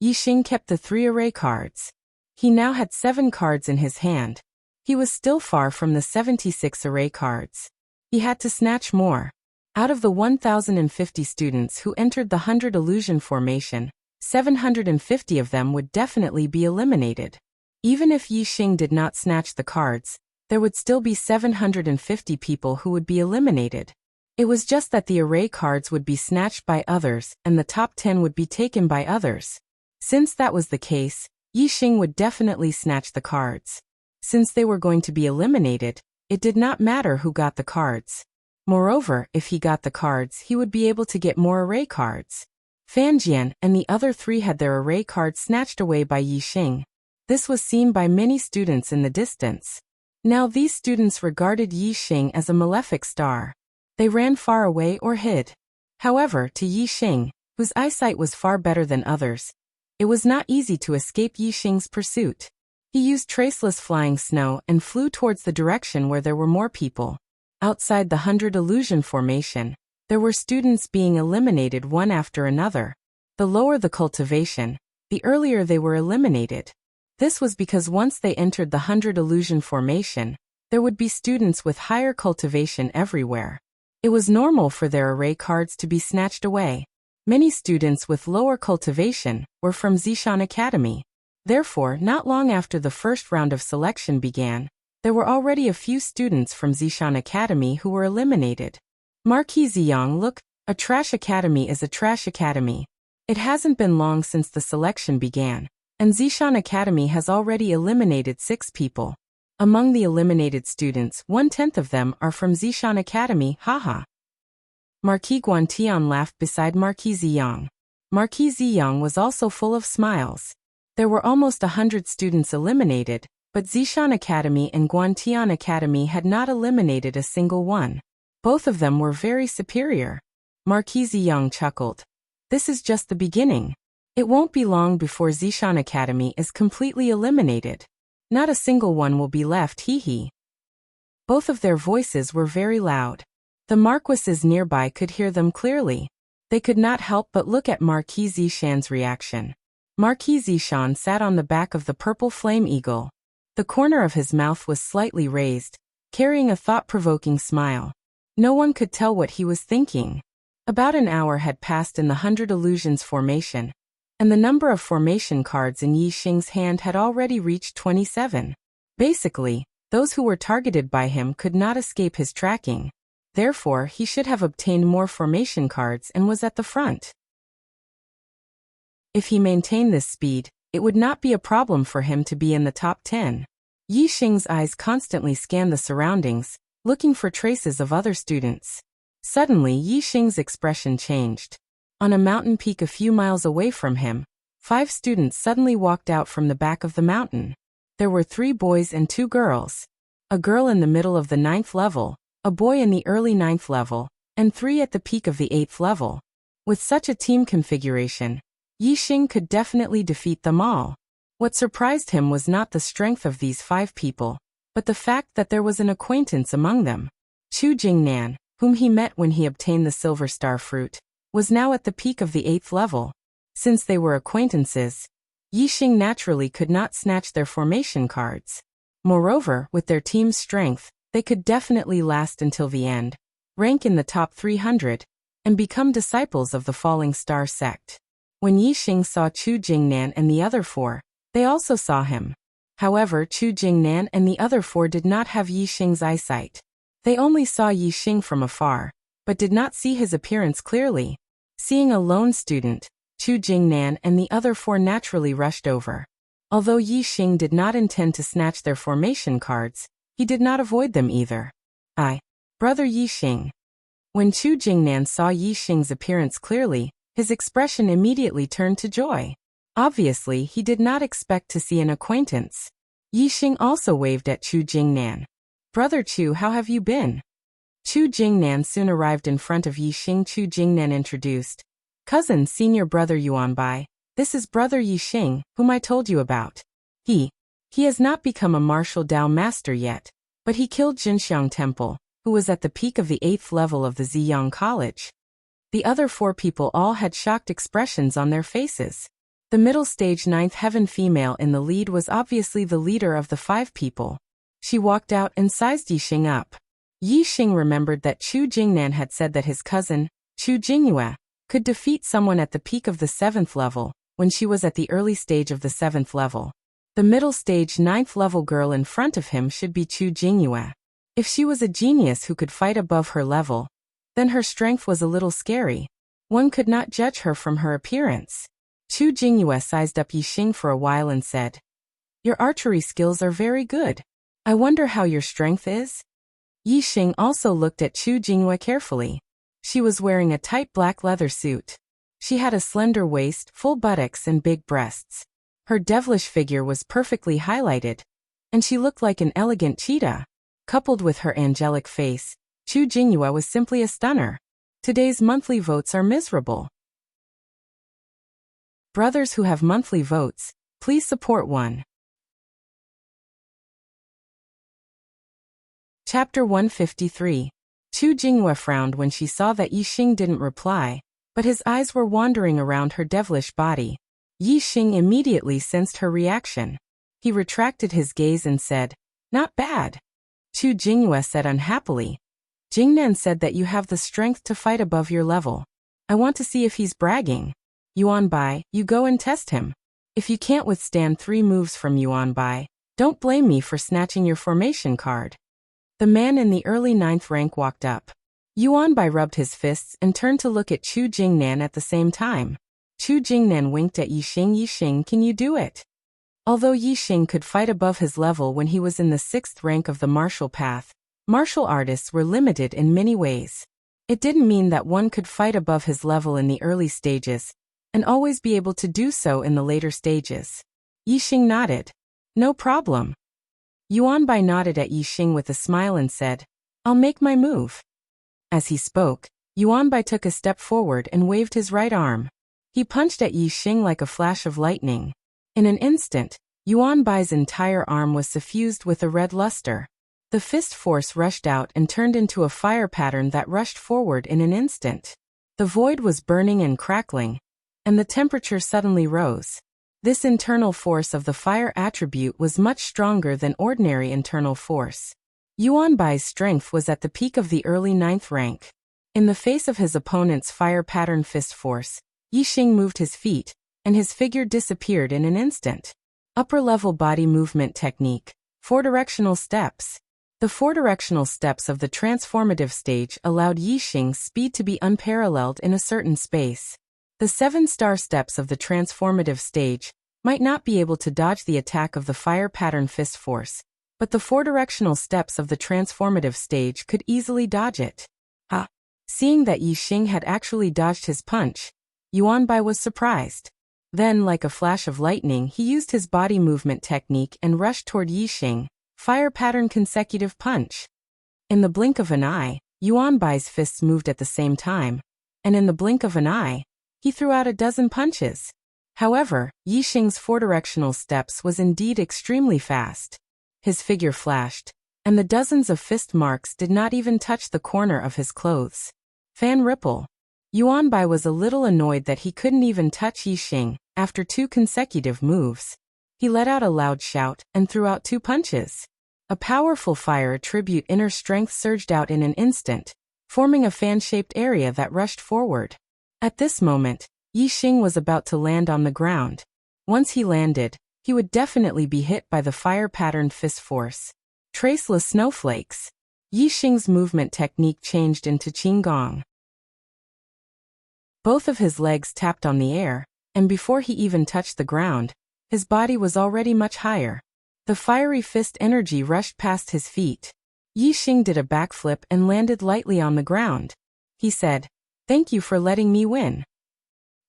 Yixing kept the 3 array cards. He now had 7 cards in his hand. He was still far from the 76 array cards. He had to snatch more. Out of the 1,050 students who entered the 100 illusion formation, 750 of them would definitely be eliminated. Even if Yixing did not snatch the cards, there would still be 750 people who would be eliminated. It was just that the array cards would be snatched by others and the top 10 would be taken by others. Since that was the case, Yixing would definitely snatch the cards. Since they were going to be eliminated, it did not matter who got the cards. Moreover, if he got the cards, he would be able to get more array cards. Fanjian and the other 3 had their array cards snatched away by Yixing. This was seen by many students in the distance. Now these students regarded Yixing as a malefic star. They ran far away or hid. However, to Yixing, whose eyesight was far better than others, it was not easy to escape Yixing's pursuit. He used traceless flying snow and flew towards the direction where there were more people. Outside the 100 illusion formation, there were students being eliminated one after another. The lower the cultivation, the earlier they were eliminated. This was because once they entered the 100 illusion formation, there would be students with higher cultivation everywhere. It was normal for their array cards to be snatched away. Many students with lower cultivation were from Zishan Academy. Therefore, not long after the first round of selection began, there were already a few students from Zishan Academy who were eliminated. Marquis Ziyang, look, a trash academy is a trash academy. It hasn't been long since the selection began, and Zishan Academy has already eliminated 6 people. Among the eliminated students, 1/10 of them are from Zishan Academy, haha. Marquis Guantian laughed beside Marquis Ziyang. Marquis Ziyang was also full of smiles. There were almost 100 students eliminated, but Zishan Academy and Guantian Academy had not eliminated a single one. Both of them were very superior. Marquis Ziyang chuckled. This is just the beginning. It won't be long before Zishan Academy is completely eliminated. Not a single one will be left, hee. Both of their voices were very loud. The marquises nearby could hear them clearly. They could not help but look at Marquis Zishan's reaction. Marquis Zishan sat on the back of the purple flame eagle. The corner of his mouth was slightly raised, carrying a thought-provoking smile. No one could tell what he was thinking. About an hour had passed in the 100 illusions formation, and the number of formation cards in Yixing's hand had already reached 27. Basically, those who were targeted by him could not escape his tracking. Therefore, he should have obtained more formation cards and was at the front. If he maintained this speed, it would not be a problem for him to be in the top 10. Yixing's eyes constantly scanned the surroundings, looking for traces of other students. Suddenly, Yixing's expression changed. On a mountain peak a few miles away from him, 5 students suddenly walked out from the back of the mountain. There were 3 boys and 2 girls. A girl in the middle of the 9th level, a boy in the early 9th level, and 3 at the peak of the 8th level. With such a team configuration, Yixing could definitely defeat them all. What surprised him was not the strength of these 5 people, but the fact that there was an acquaintance among them. Chu Jingnan, whom he met when he obtained the Silver Star Fruit, was now at the peak of the 8th level. Since they were acquaintances, Yixing naturally could not snatch their formation cards. Moreover, with their team's strength, they could definitely last until the end, rank in the top 300, and become disciples of the Falling Star sect. When Yixing saw Chu Jingnan and the other 4, they also saw him. However, Chu Jingnan and the other 4 did not have Yixing's eyesight. They only saw Yixing from afar, but did not see his appearance clearly. Seeing a lone student, Chu Jingnan and the other 4 naturally rushed over. Although Yixing did not intend to snatch their formation cards, he did not avoid them either. Brother Yixing. When Chu Jingnan saw Yixing's appearance clearly, his expression immediately turned to joy. Obviously, he did not expect to see an acquaintance. Yixing also waved at Chu Jingnan. Brother Chu, how have you been? Chu Jingnan soon arrived in front of Yixing. Chu Jingnan introduced. Cousin, senior brother Yuanbai, this is brother Yixing, whom I told you about. He has not become a martial Dao master yet, but he killed Jinxiang Temple, who was at the peak of the 8th level of the Ziyang College. The other 4 people all had shocked expressions on their faces. The middle stage 9th heaven female in the lead was obviously the leader of the 5 people. She walked out and sized Yixing up. Yixing remembered that Chu Jingnan had said that his cousin, Chu Jingyue, could defeat someone at the peak of the 7th level, when she was at the early stage of the 7th level. The middle stage 9th level girl in front of him should be Chu Jingyue. If she was a genius who could fight above her level, then her strength was a little scary. One could not judge her from her appearance. Chu Jingyue sized up Yixing for a while and said, "Your archery skills are very good. I wonder how your strength is?" Yixing also looked at Chu Jingyue carefully. She was wearing a tight black leather suit. She had a slender waist, full buttocks and big breasts. Her devilish figure was perfectly highlighted, and she looked like an elegant cheetah. Coupled with her angelic face, Chu Jingyue was simply a stunner. Today's monthly votes are miserable. Brothers who have monthly votes, please support one. Chapter 153. Chu Jingyue frowned when she saw that Yixing didn't reply, but his eyes were wandering around her devilish body. Yixing immediately sensed her reaction. He retracted his gaze and said, "Not bad." Chu Jingyue said unhappily, "Jingnan said that you have the strength to fight above your level. I want to see if he's bragging. Yuanbai, you go and test him. If you can't withstand 3 moves from Yuanbai, don't blame me for snatching your formation card." The man in the early 9th rank walked up. Yuanbai rubbed his fists and turned to look at Chu Jingnan at the same time. Chu Jingnan winked at Yixing. "Yixing, can you do it?" Although Yixing could fight above his level when he was in the 6th rank of the martial path, martial artists were limited in many ways. It didn't mean that one could fight above his level in the early stages, and always be able to do so in the later stages. Yixing nodded. "No problem." Yuanbai nodded at Yixing with a smile and said, "I'll make my move." As he spoke, Yuanbai took a step forward and waved his right arm. He punched at Yixing like a flash of lightning. In an instant, Yuanbai's entire arm was suffused with a red luster. The fist force rushed out and turned into a fire pattern that rushed forward in an instant. The void was burning and crackling, and the temperature suddenly rose. This internal force of the fire attribute was much stronger than ordinary internal force. Yuanbai's strength was at the peak of the early 9th rank. In the face of his opponent's fire pattern fist force, Yixing moved his feet, and his figure disappeared in an instant. Upper-level body movement technique. 4 directional steps. The 4 directional steps of the transformative stage allowed Yixing's speed to be unparalleled in a certain space. The 7-star steps of the transformative stage might not be able to dodge the attack of the fire pattern fist force, but the 4 directional steps of the transformative stage could easily dodge it. Seeing that Yixing had actually dodged his punch, Yuanbai was surprised. Then, like a flash of lightning, he used his body movement technique and rushed toward Yixing, fire pattern consecutive punch. In the blink of an eye, Yuanbai's fists moved at the same time, and in the blink of an eye, he threw out a dozen punches. However, Yixing's 4 directional steps was indeed extremely fast. His figure flashed, and the dozens of fist marks did not even touch the corner of his clothes. Fan ripple. Yuanbai was a little annoyed that he couldn't even touch Yixing after 2 consecutive moves. He let out a loud shout and threw out 2 punches. A powerful fire attribute inner strength surged out in an instant, forming a fan-shaped area that rushed forward. At this moment, Yixing was about to land on the ground. Once he landed, he would definitely be hit by the fire-patterned fist force. Traceless snowflakes. Yixing's movement technique changed into Qinggong. Both of his legs tapped on the air, and before he even touched the ground, his body was already much higher. The fiery fist energy rushed past his feet. Yixing did a backflip and landed lightly on the ground. He said, "Thank you for letting me win."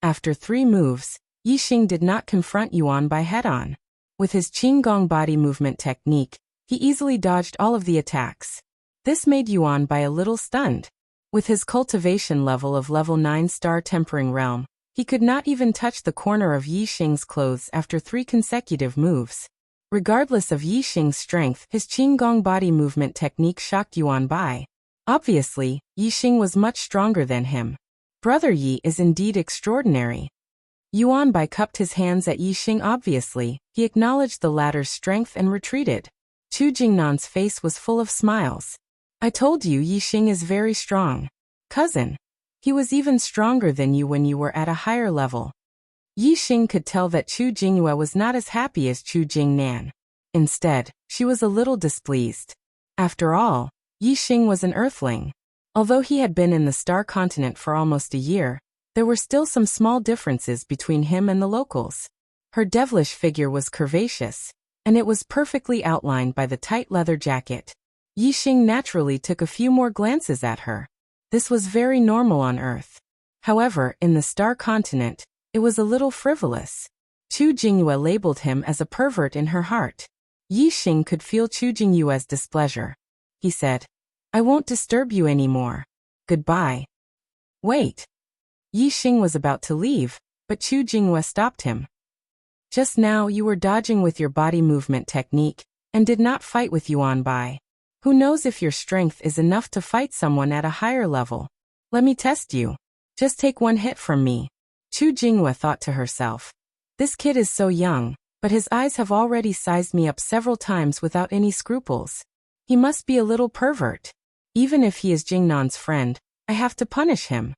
After 3 moves, Yixing did not confront Yuanbai head-on. With his Qinggong body movement technique, He easily dodged all of the attacks. This made Yuan Bai a little stunned. With his cultivation level of level 9 star tempering realm, he could not even touch the corner of Yi Xing's clothes after 3 consecutive moves. Regardless of Yi Xing's strength, his Qinggong body movement technique shocked Yuan Bai. Obviously, Yi Xing was much stronger than him. Brother Yi is indeed extraordinary. Yuan Bai cupped his hands at Yi Xing. Obviously, he acknowledged the latter's strength and retreated. Chu Jingnan's face was full of smiles. I told you Yi Xing is very strong. Cousin. He was even stronger than you when you were at a higher level. Yi Xing could tell that Chu Jingyue was not as happy as Chu Jingnan. Instead, she was a little displeased. After all, Yi Xing was an earthling. Although he had been in the Star Continent for almost a year, there were still some small differences between him and the locals. Her devilish figure was curvaceous, and it was perfectly outlined by the tight leather jacket. Yi Xing naturally took a few more glances at her. This was very normal on Earth. However, in the Star Continent, it was a little frivolous. Chu Jingyue labeled him as a pervert in her heart. Yi Xing could feel Chu Jingyue's displeasure. He said, I won't disturb you anymore. Goodbye. Wait. Yi Xing was about to leave, but Chu Jingyue stopped him. Just now you were dodging with your body movement technique, and did not fight with Yuan Bai. Who knows if your strength is enough to fight someone at a higher level? Let me test you. Just take one hit from me. Chu Jingyue thought to herself. This kid is so young, but his eyes have already sized me up several times without any scruples. He must be a little pervert. Even if he is Jingnan's friend, I have to punish him.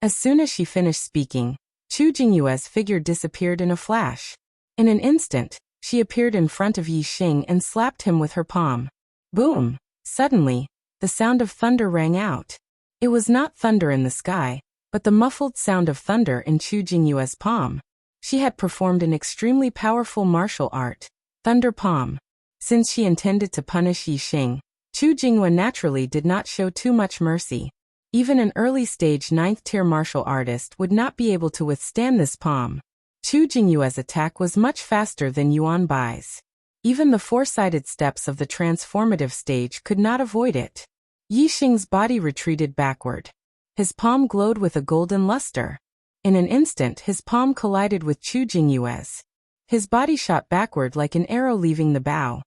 As soon as she finished speaking, Chu Jingyue's figure disappeared in a flash. In an instant, she appeared in front of Yi Xing and slapped him with her palm. Boom! Suddenly, the sound of thunder rang out. It was not thunder in the sky, but the muffled sound of thunder in Chu Jingyue's palm. She had performed an extremely powerful martial art, Thunder Palm. Since she intended to punish Yi Xing, Chu Jingyue naturally did not show too much mercy. Even an early-stage 9th-tier martial artist would not be able to withstand this palm. Chu Jingyue's attack was much faster than Yuan Bai's. Even the four-sided steps of the transformative stage could not avoid it. Yi Xing's body retreated backward. His palm glowed with a golden luster. In an instant his palm collided with Chu Jingyue's. His body shot backward like an arrow leaving the bow.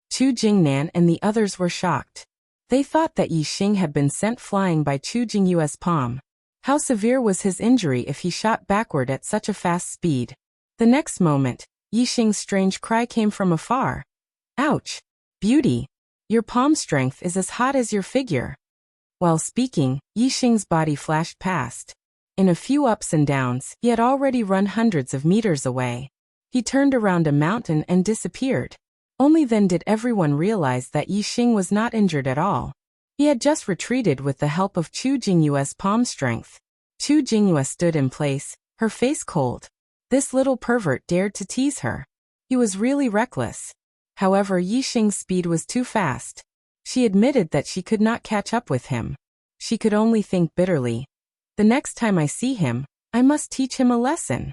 Chu Jingnan and the others were shocked. They thought that Yi Xing had been sent flying by Chu Jingyue's palm. How severe was his injury if he shot backward at such a fast speed? The next moment, Yi Xing's strange cry came from afar. Ouch! Beauty! Your palm strength is as hot as your figure. While speaking, Yi Xing's body flashed past. In a few ups and downs, he had already run hundreds of meters away. He turned around a mountain and disappeared. Only then did everyone realize that Yi Xing was not injured at all. He had just retreated with the help of Chu Jingyue's palm strength. Chu Jingyue stood in place, her face cold. This little pervert dared to tease her. He was really reckless. However, Yi Xing's speed was too fast. She admitted that she could not catch up with him. She could only think bitterly. The next time I see him, I must teach him a lesson.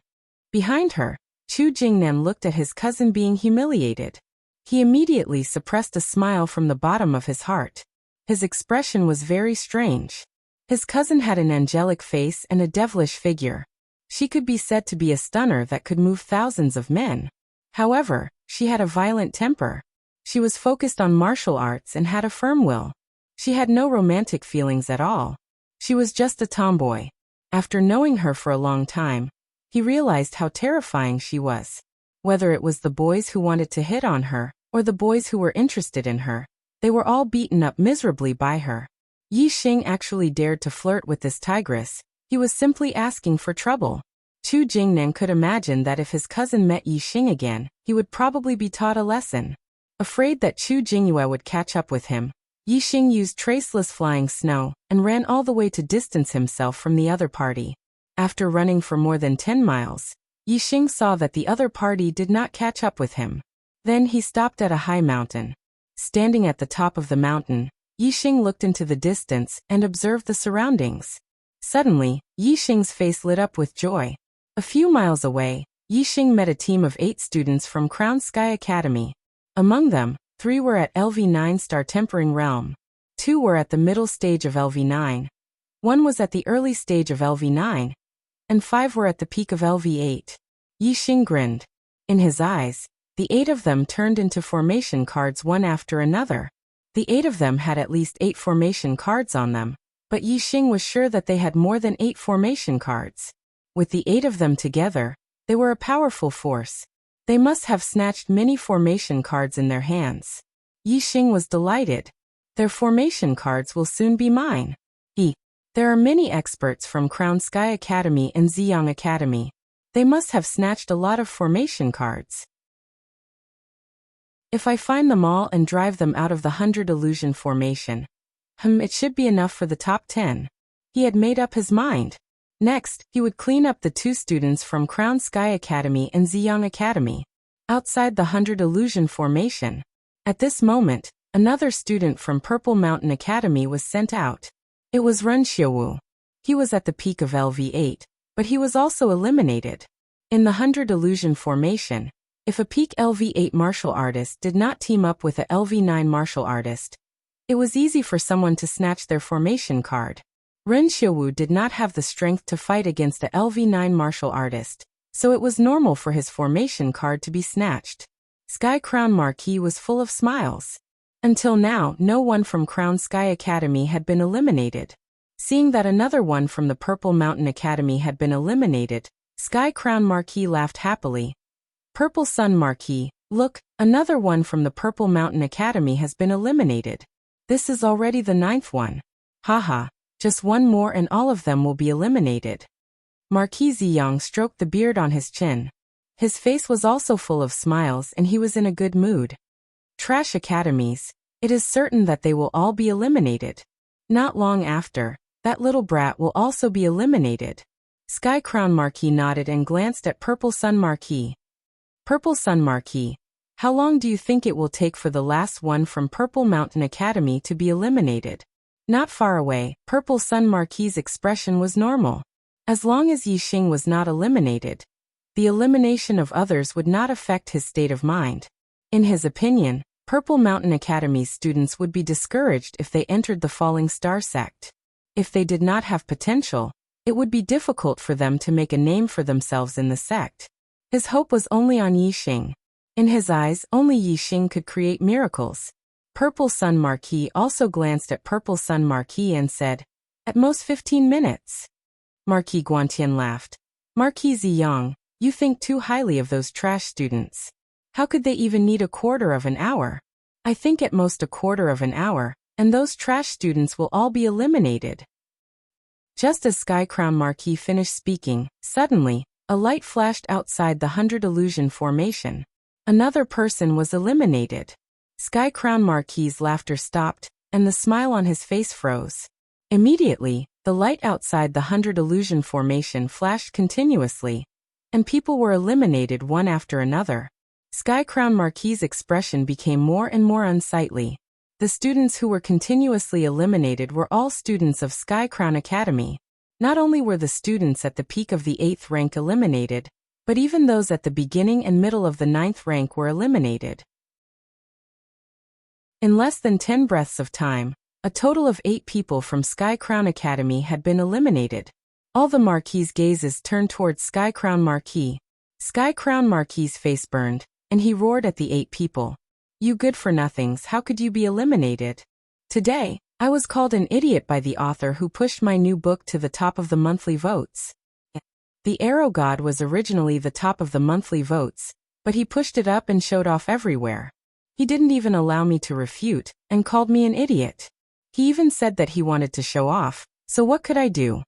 Behind her, Chu Jingnan looked at his cousin being humiliated. He immediately suppressed a smile from the bottom of his heart. His expression was very strange. His cousin had an angelic face and a devilish figure. She could be said to be a stunner that could move thousands of men. However, she had a violent temper. She was focused on martial arts and had a firm will. She had no romantic feelings at all. She was just a tomboy. After knowing her for a long time, he realized how terrifying she was. Whether it was the boys who wanted to hit on her, or the boys who were interested in her, they were all beaten up miserably by her. Yi Xing actually dared to flirt with this tigress. He was simply asking for trouble. Chu Jingnan could imagine that if his cousin met Yi Xing again, he would probably be taught a lesson. Afraid that Chu Jingyue would catch up with him, Yi Xing used traceless flying snow and ran all the way to distance himself from the other party. After running for more than 10 miles, Yi Xing saw that the other party did not catch up with him. Then he stopped at a high mountain. Standing at the top of the mountain, Yi Xing looked into the distance and observed the surroundings. Suddenly, Yi Xing's face lit up with joy. A few miles away, Yi Xing met a team of 8 students from Crown Sky Academy. Among them, 3 were at LV9 star tempering realm. 2 were at the middle stage of LV9. 1 was at the early stage of LV9. And 5 were at the peak of LV8. Yi Xing grinned. In his eyes, the 8 of them turned into formation cards one after another. The 8 of them had at least 8 formation cards on them, but Yi Xing was sure that they had more than 8 formation cards. With the 8 of them together, they were a powerful force. They must have snatched many formation cards in their hands. Yi Xing was delighted. Their formation cards will soon be mine. There are many experts from Crown Sky Academy and Ziyang Academy. They must have snatched a lot of formation cards. If I find them all and drive them out of the 100 illusion formation, it should be enough for the top 10. He had made up his mind. Next, he would clean up the 2 students from Crown Sky Academy and Ziyang Academy, outside the 100 illusion formation. At this moment, another student from Purple Mountain Academy was sent out. It was Ren Xiaowu. He was at the peak of LV8, but he was also eliminated. In the 100 illusion formation, if a peak LV8 martial artist did not team up with a LV9 martial artist, it was easy for someone to snatch their formation card. Ren Xiaowu did not have the strength to fight against a LV9 martial artist, so it was normal for his formation card to be snatched. Sky Crown Marquis was full of smiles. Until now, no one from Crown Sky Academy had been eliminated. Seeing that another one from the Purple Mountain Academy had been eliminated, Sky Crown Marquis laughed happily. Purple Sun Marquis, look, another one from the Purple Mountain Academy has been eliminated. This is already the 9th one. Haha, just one more and all of them will be eliminated. Marquis Ziyang stroked the beard on his chin. His face was also full of smiles and he was in a good mood. Trash academies, it is certain that they will all be eliminated. Not long after, that little brat will also be eliminated. Sky Crown Marquis nodded and glanced at Purple Sun Marquis. Purple Sun Marquis, how long do you think it will take for the last one from Purple Mountain Academy to be eliminated? Not far away, Purple Sun Marquis' expression was normal. As long as Yi Xing was not eliminated, the elimination of others would not affect his state of mind. In his opinion, Purple Mountain Academy's students would be discouraged if they entered the Falling Star sect. If they did not have potential, it would be difficult for them to make a name for themselves in the sect. His hope was only on Yi Xing. In his eyes, only Yi Xing could create miracles. Purple Sun Marquis also glanced at Purple Sun Marquis and said, "At most 15 minutes. Marquis Guantian laughed. Marquis Ziyang, you think too highly of those trash students. How could they even need a quarter of an hour? I think at most a quarter of an hour, and those trash students will all be eliminated." Just as Sky Crown Marquis finished speaking, suddenly, a light flashed outside the 100 illusion formation. Another person was eliminated. Sky Crown Marquis' laughter stopped, and the smile on his face froze. Immediately, the light outside the 100 illusion formation flashed continuously, and people were eliminated one after another. Sky Crown Marquis' expression became more and more unsightly. The students who were continuously eliminated were all students of Sky Crown Academy. Not only were the students at the peak of the 8th rank eliminated, but even those at the beginning and middle of the 9th rank were eliminated. In less than 10 breaths of time, a total of 8 people from Sky Crown Academy had been eliminated. All the Marquis' gazes turned towards Sky Crown Marquis. Sky Crown Marquis' face burned, and he roared at the 8 people. "You good-for-nothings, how could you be eliminated? Today, I was called an idiot by the author who pushed my new book to the top of the monthly votes." The Arrow God was originally the top of the monthly votes, but he pushed it up and showed off everywhere. He didn't even allow me to refute, and called me an idiot. He even said that he wanted to show off, so what could I do?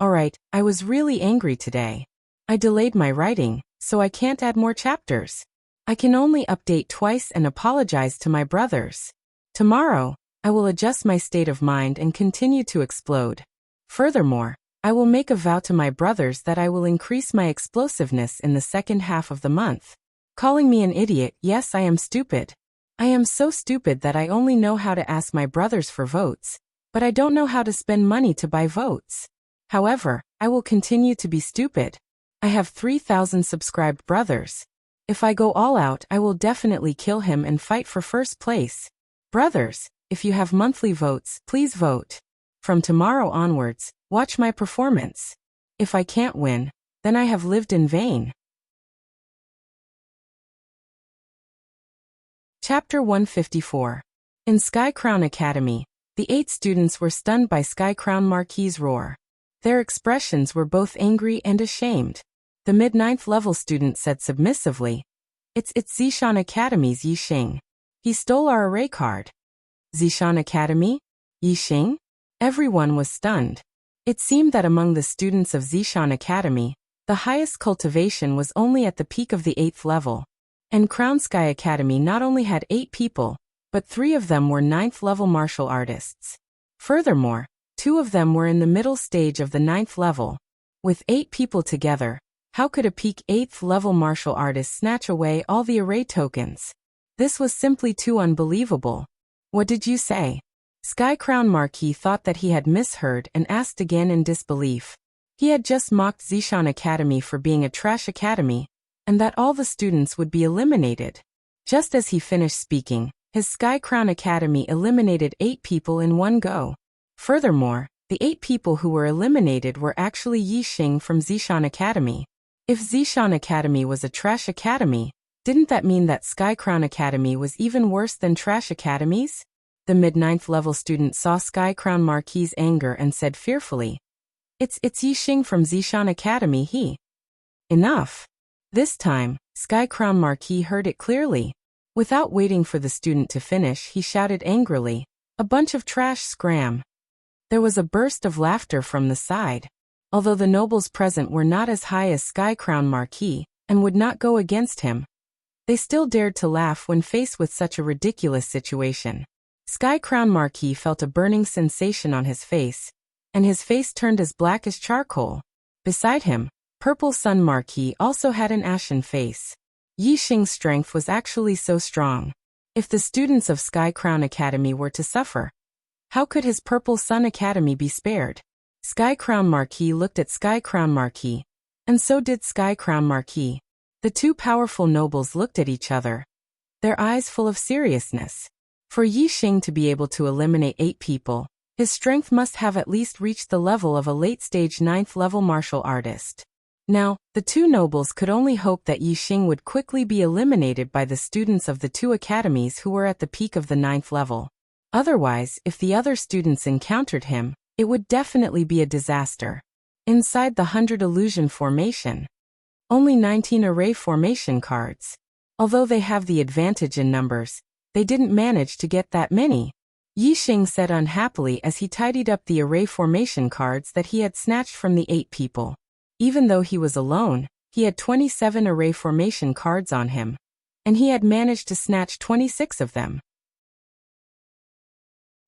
Alright, I was really angry today. I delayed my writing, so I can't add more chapters. I can only update twice and apologize to my brothers. Tomorrow, I will adjust my state of mind and continue to explode. Furthermore, I will make a vow to my brothers that I will increase my explosiveness in the second half of the month. Calling me an idiot, yes, I am stupid. I am so stupid that I only know how to ask my brothers for votes, but I don't know how to spend money to buy votes. However, I will continue to be stupid. I have 3,000 subscribed brothers. If I go all out, I will definitely kill him and fight for first place. Brothers, if you have monthly votes, please vote. From tomorrow onwards, watch my performance. If I can't win, then I have lived in vain. Chapter 154. In Sky Crown Academy, the 8 students were stunned by Sky Crown Marquis's roar. Their expressions were both angry and ashamed. The mid-9th level student said submissively, It's Zishan Academy's Yixing. He stole our array card. Zishan Academy? Yixing? Everyone was stunned. It seemed that among the students of Zishan Academy, the highest cultivation was only at the peak of the 8th level. And Crown Sky Academy not only had 8 people, but 3 of them were 9th level martial artists. Furthermore, 2 of them were in the middle stage of the 9th level. With 8 people together, how could a peak 8th level martial artist snatch away all the array tokens? This was simply too unbelievable. What did you say? Sky Crown Marquis thought that he had misheard and asked again in disbelief. He had just mocked Zishan Academy for being a trash academy, and that all the students would be eliminated. Just as he finished speaking, his Sky Crown Academy eliminated 8 people in one go. Furthermore, the 8 people who were eliminated were actually Yixing from Zishan Academy. If Zishan Academy was a trash academy, didn't that mean that Sky Crown Academy was even worse than trash academies? The mid-9th level student saw Sky Crown Marquis's anger and said fearfully, It's Yixing from Zishan Academy he. Enough. This time, Sky Crown Marquis heard it clearly. Without waiting for the student to finish, he shouted angrily, A bunch of trash scram. There was a burst of laughter from the side. Although the nobles present were not as high as Sky Crown Marquis, and would not go against him, they still dared to laugh when faced with such a ridiculous situation. Sky Crown Marquis felt a burning sensation on his face, and his face turned as black as charcoal. Beside him, Purple Sun Marquis also had an ashen face. Yixing's strength was actually so strong. If the students of Sky Crown Academy were to suffer, how could his Purple Sun Academy be spared? Sky Crown Marquis looked at Sky Crown Marquis, and so did Sky Crown Marquis. The 2 powerful nobles looked at each other, their eyes full of seriousness. For Yixing to be able to eliminate 8 people, his strength must have at least reached the level of a late-stage 9th level martial artist. Now, the 2 nobles could only hope that Yixing would quickly be eliminated by the students of the 2 academies who were at the peak of the 9th level. Otherwise, if the other students encountered him, it would definitely be a disaster. Inside the 100 illusion formation, only 19 array formation cards. Although they have the advantage in numbers, they didn't manage to get that many. Yixing said unhappily as he tidied up the array formation cards that he had snatched from the 8 people. Even though he was alone, he had 27 array formation cards on him, and he had managed to snatch 26 of them.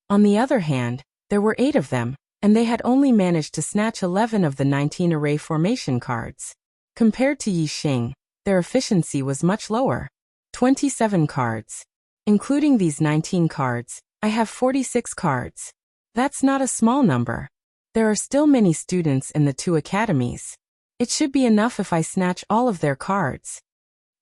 On the other hand, there were 8 of them, and they had only managed to snatch 11 of the 19 array formation cards. Compared to Yixing, their efficiency was much lower. 27 cards. Including these 19 cards, I have 46 cards. That's not a small number. There are still many students in the 2 academies. It should be enough if I snatch all of their cards.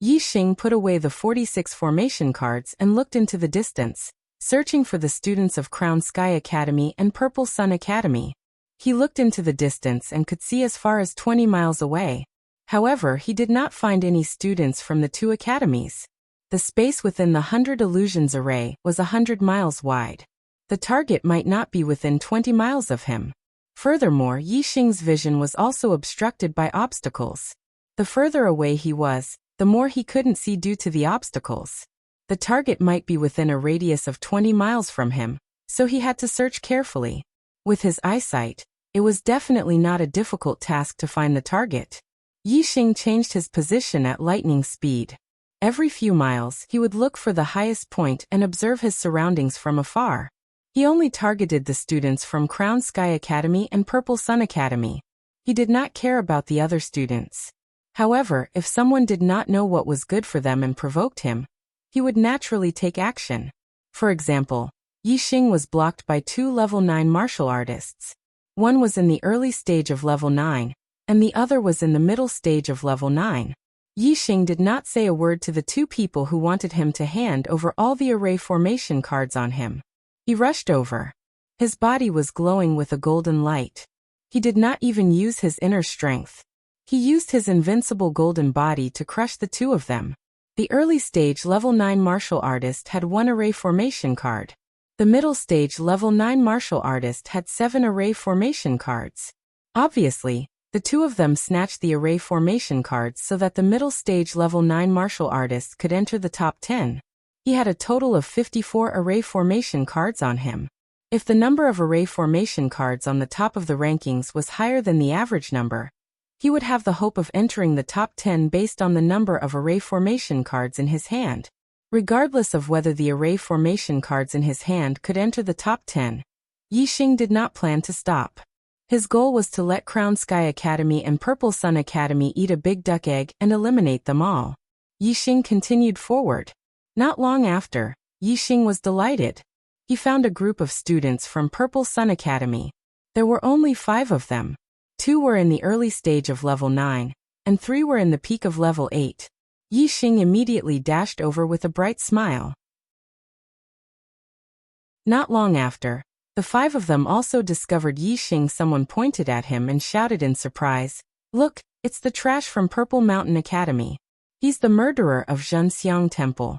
Yixing put away the 46 formation cards and looked into the distance, searching for the students of Crown Sky Academy and Purple Sun Academy. He looked into the distance and could see as far as 20 miles away. However, he did not find any students from the 2 academies. The space within the 100 illusions array was 100 miles wide. The target might not be within 20 miles of him. Furthermore, Yixing's vision was also obstructed by obstacles. The further away he was, the more he couldn't see due to the obstacles. The target might be within a radius of 20 miles from him, so he had to search carefully. With his eyesight, it was definitely not a difficult task to find the target. Yixing changed his position at lightning speed. Every few miles, he would look for the highest point and observe his surroundings from afar. He only targeted the students from Crown Sky Academy and Purple Sun Academy. He did not care about the other students. However, if someone did not know what was good for them and provoked him, he would naturally take action. For example, Yixing was blocked by 2 level 9 martial artists. One was in the early stage of level 9, and the other was in the middle stage of level 9. Yixing did not say a word to the two people who wanted him to hand over all the array formation cards on him. He rushed over. His body was glowing with a golden light. He did not even use his inner strength. He used his invincible golden body to crush the two of them. The early stage level 9 martial artist had 1 array formation card. The middle stage level 9 martial artist had 7 array formation cards. Obviously, the two of them snatched the array formation cards so that the middle stage level 9 martial artist could enter the top 10. He had a total of 54 array formation cards on him. If the number of array formation cards on the top of the rankings was higher than the average number, he would have the hope of entering the top 10 based on the number of array formation cards in his hand. Regardless of whether the array formation cards in his hand could enter the top 10, Yixing did not plan to stop. His goal was to let Crown Sky Academy and Purple Sun Academy eat a big duck egg and eliminate them all. Yixing continued forward. Not long after, Yixing was delighted. He found a group of students from Purple Sun Academy. There were only 5 of them. 2 were in the early stage of level 9, and 3 were in the peak of level 8. Yixing immediately dashed over with a bright smile. Not long after, the 5 of them also discovered Yixing. Someone pointed at him and shouted in surprise, "Look, it's the trash from Purple Mountain Academy. He's the murderer of Zhenxiang Temple.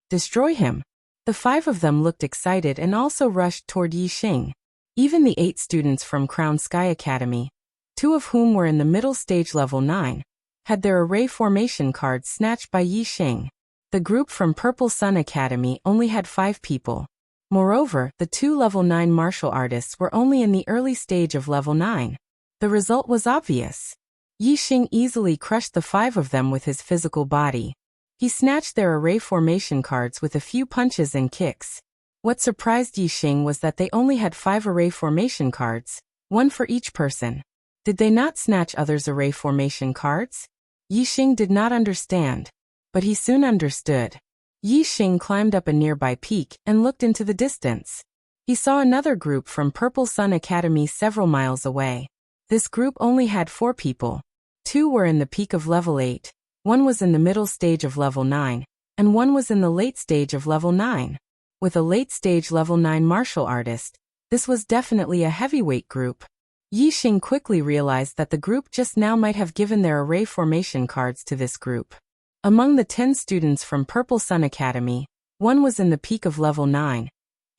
Destroy him." The 5 of them looked excited and also rushed toward Yixing. Even the 8 students from Crown Sky Academy, 2 of whom were in the middle stage level 9, had their array formation cards snatched by Yixing. The group from Purple Sun Academy only had 5 people. Moreover, the 2 level 9 martial artists were only in the early stage of level 9. The result was obvious. Yixing easily crushed the 5 of them with his physical body. He snatched their array formation cards with a few punches and kicks. What surprised Yixing was that they only had 5 array formation cards, 1 for each person. Did they not snatch others' array formation cards? Yixing did not understand, but he soon understood. Yixing climbed up a nearby peak and looked into the distance. He saw another group from Purple Sun Academy several miles away. This group only had 4 people. 2 were in the peak of level 8. 1 was in the middle stage of level 9, and 1 was in the late stage of level 9. With a late stage level 9 martial artist, this was definitely a heavyweight group. Yixing quickly realized that the group just now might have given their array formation cards to this group. Among the 10 students from Purple Sun Academy, 1 was in the peak of level 9,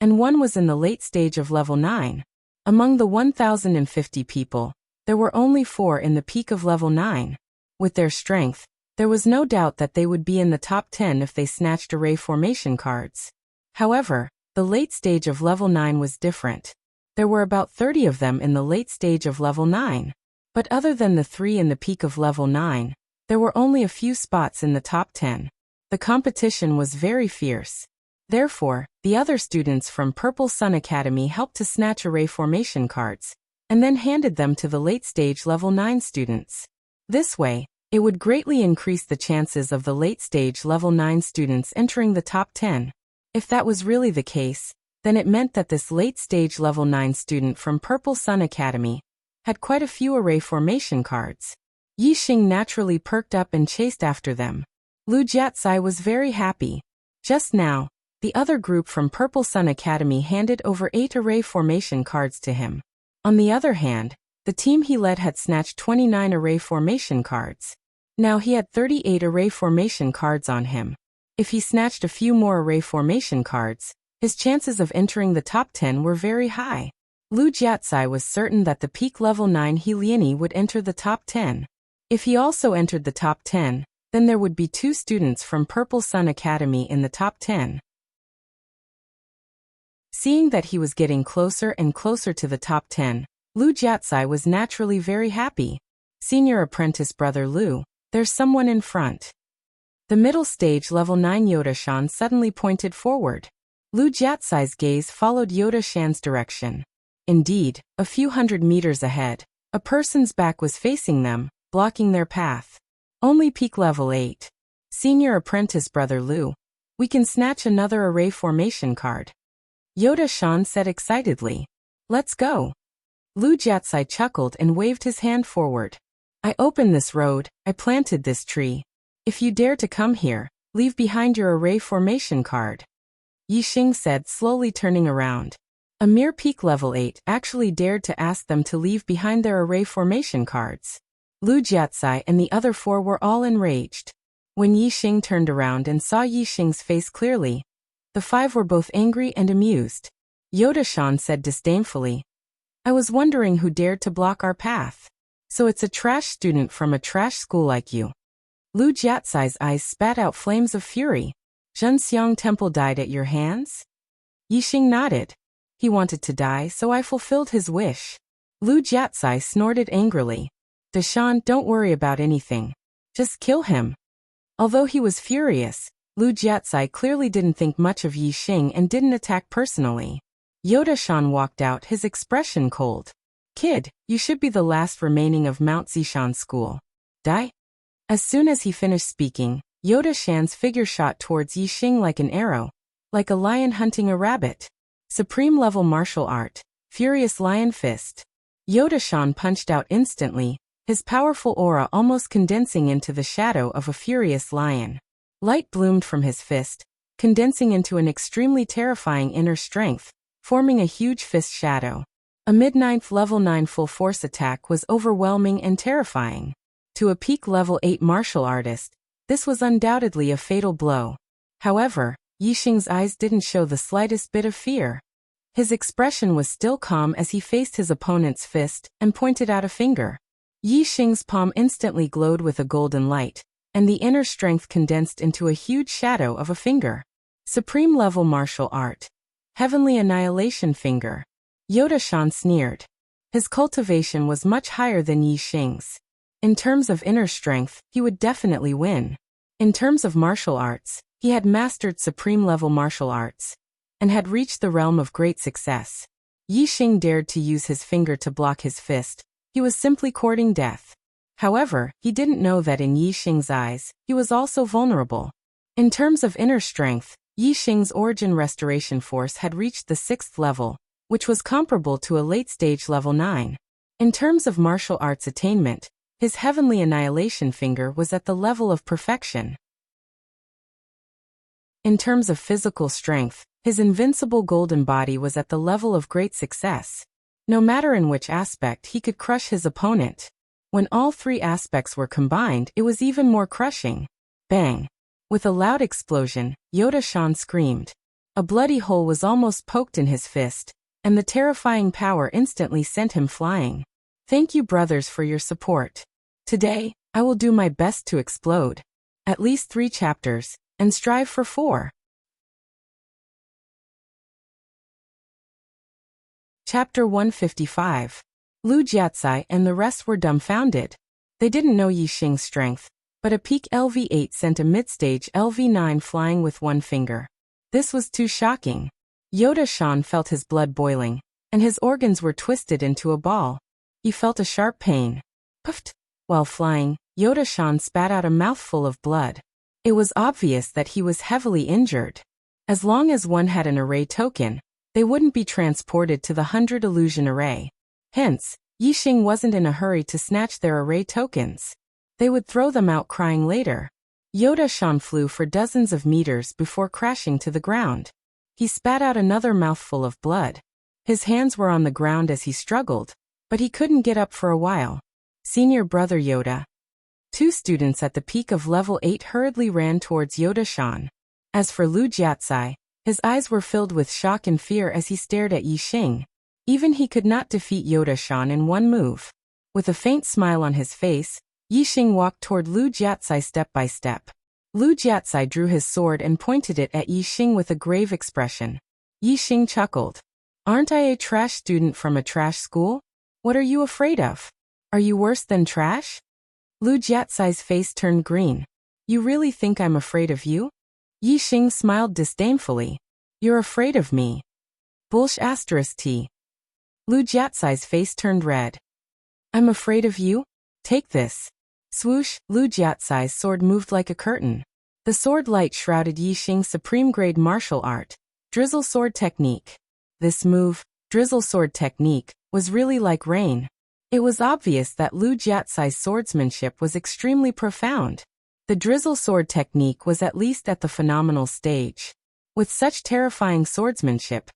and 1 was in the late stage of level 9. Among the 1,050 people, there were only 4 in the peak of level 9. With their strength, there was no doubt that they would be in the top 10 if they snatched array formation cards. However, the late stage of level 9 was different. There were about 30 of them in the late stage of level 9. But other than the 3 in the peak of level 9, there were only a few spots in the top 10. The competition was very fierce. Therefore, the other students from Purple Sun Academy helped to snatch array formation cards, and then handed them to the late stage level 9 students. This way, it would greatly increase the chances of the late stage level 9 students entering the top 10. If that was really the case, then it meant that this late stage level 9 student from Purple Sun Academy had quite a few array formation cards. Yixing naturally perked up and chased after them. Lu Jiatsai was very happy. Just now, the other group from Purple Sun Academy handed over 8 array formation cards to him. On the other hand, the team he led had snatched 29 array formation cards. Now he had 38 array formation cards on him. If he snatched a few more array formation cards, his chances of entering the top 10 were very high. Lu Jiatsai was certain that the peak level 9 He Liani would enter the top 10. If he also entered the top 10, then there would be 2 students from Purple Sun Academy in the top 10. Seeing that he was getting closer and closer to the top 10, Lu Jiatsai was naturally very happy. Senior apprentice brother Lu, there's someone in front. The middle stage level 9 Yoda Shan suddenly pointed forward. Lu Jiatsai's gaze followed Yoda Shan's direction. Indeed, a few hundred meters ahead, a person's back was facing them, blocking their path. Only peak level 8. Senior apprentice brother Lu. We can snatch another array formation card. Yoda Shan said excitedly. Let's go. Lu Jiatsai chuckled and waved his hand forward. I opened this road, I planted this tree. If you dare to come here, leave behind your array formation card. Yixing said, slowly turning around. A mere peak level 8 actually dared to ask them to leave behind their array formation cards. Lu Jiatsai and the other 4 were all enraged. When Yixing turned around and saw Yixing's face clearly, the 5 were both angry and amused. Yoda-shan said disdainfully, I was wondering who dared to block our path. So it's a trash student from a trash school like you. Lu Jiatsai's eyes spat out flames of fury. Zhenxiang Temple died at your hands? Yixing nodded. He wanted to die, so I fulfilled his wish. Lu Jiatsai snorted angrily. Deshan, don't worry about anything. Just kill him. Although he was furious, Lu Jiatsai clearly didn't think much of Yixing and didn't attack personally. Yoda-shan walked out, his expression cold. Kid, you should be the last remaining of Mount Zishan School. Die? As soon as he finished speaking, Yoda-shan's figure shot towards Yixing like an arrow, like a lion hunting a rabbit. Supreme level martial art, Furious Lion Fist. Yoda-shan punched out instantly, his powerful aura almost condensing into the shadow of a furious lion. Light bloomed from his fist, condensing into an extremely terrifying inner strength, forming a huge fist shadow. A mid-9th level 9 full force attack was overwhelming and terrifying. To a peak level 8 martial artist, this was undoubtedly a fatal blow. However, Yixing's eyes didn't show the slightest bit of fear. His expression was still calm as he faced his opponent's fist and pointed out a finger. Yixing's palm instantly glowed with a golden light, and the inner strength condensed into a huge shadow of a finger. Supreme level martial art. Heavenly Annihilation Finger. Yoda-shan sneered. His cultivation was much higher than Yixing's. In terms of inner strength, he would definitely win. In terms of martial arts, he had mastered supreme level martial arts, and had reached the realm of great success. Yixing dared to use his finger to block his fist. He was simply courting death. However, he didn't know that in Yixing's eyes, he was also vulnerable. In terms of inner strength, Yixing's origin restoration force had reached the 6th level, which was comparable to a late-stage level 9. In terms of martial arts attainment, his Heavenly Annihilation Finger was at the level of perfection. In terms of physical strength, his invincible golden body was at the level of great success. No matter in which aspect, he could crush his opponent. When all 3 aspects were combined, it was even more crushing. Bang! With a loud explosion, Yoda-shan screamed. A bloody hole was almost poked in his fist, and the terrifying power instantly sent him flying. Thank you, brothers, for your support. Today, I will do my best to explode. At least 3 chapters, and strive for 4. Chapter 155. Lu Jiatsai and the rest were dumbfounded. They didn't know Yixing's strength, but a peak LV8 sent a mid-stage LV9 flying with 1 finger. This was too shocking. Yoda-shan felt his blood boiling, and his organs were twisted into a ball. He felt a sharp pain. Puffed. While flying, Yoda-shan spat out a mouthful of blood. It was obvious that he was heavily injured. As long as one had an array token, they wouldn't be transported to the 100 illusion array. Hence, Yixing wasn't in a hurry to snatch their array tokens. They would throw them out crying later. Yoda-shan flew for dozens of meters before crashing to the ground. He spat out another mouthful of blood. His hands were on the ground as he struggled, but he couldn't get up for a while. Senior brother Yoda. 2 students at the peak of level 8 hurriedly ran towards Yoda-shan. As for Lu Jiatsai, his eyes were filled with shock and fear as he stared at Yixing. Even he could not defeat Yoda-shan in 1 move. With a faint smile on his face, Yixing walked toward Lu Jiatsai step by step. Lu Jiatsai drew his sword and pointed it at Yixing with a grave expression. Yixing chuckled. Aren't I a trash student from a trash school? What are you afraid of? Are you worse than trash? Lu Jiatsai's face turned green. You really think I'm afraid of you? Yixing smiled disdainfully. You're afraid of me. T. Lu Jiatsai's face turned red. I'm afraid of you? Take this. Swoosh, Lu Jiatsai's sword moved like a curtain. The sword light shrouded Yixing's supreme-grade martial art, Drizzle Sword Technique. This move, Drizzle Sword Technique, was really like rain. It was obvious that Lu Jiatsai's swordsmanship was extremely profound. The drizzle sword technique was at least at the phenomenal stage. With such terrifying swordsmanship,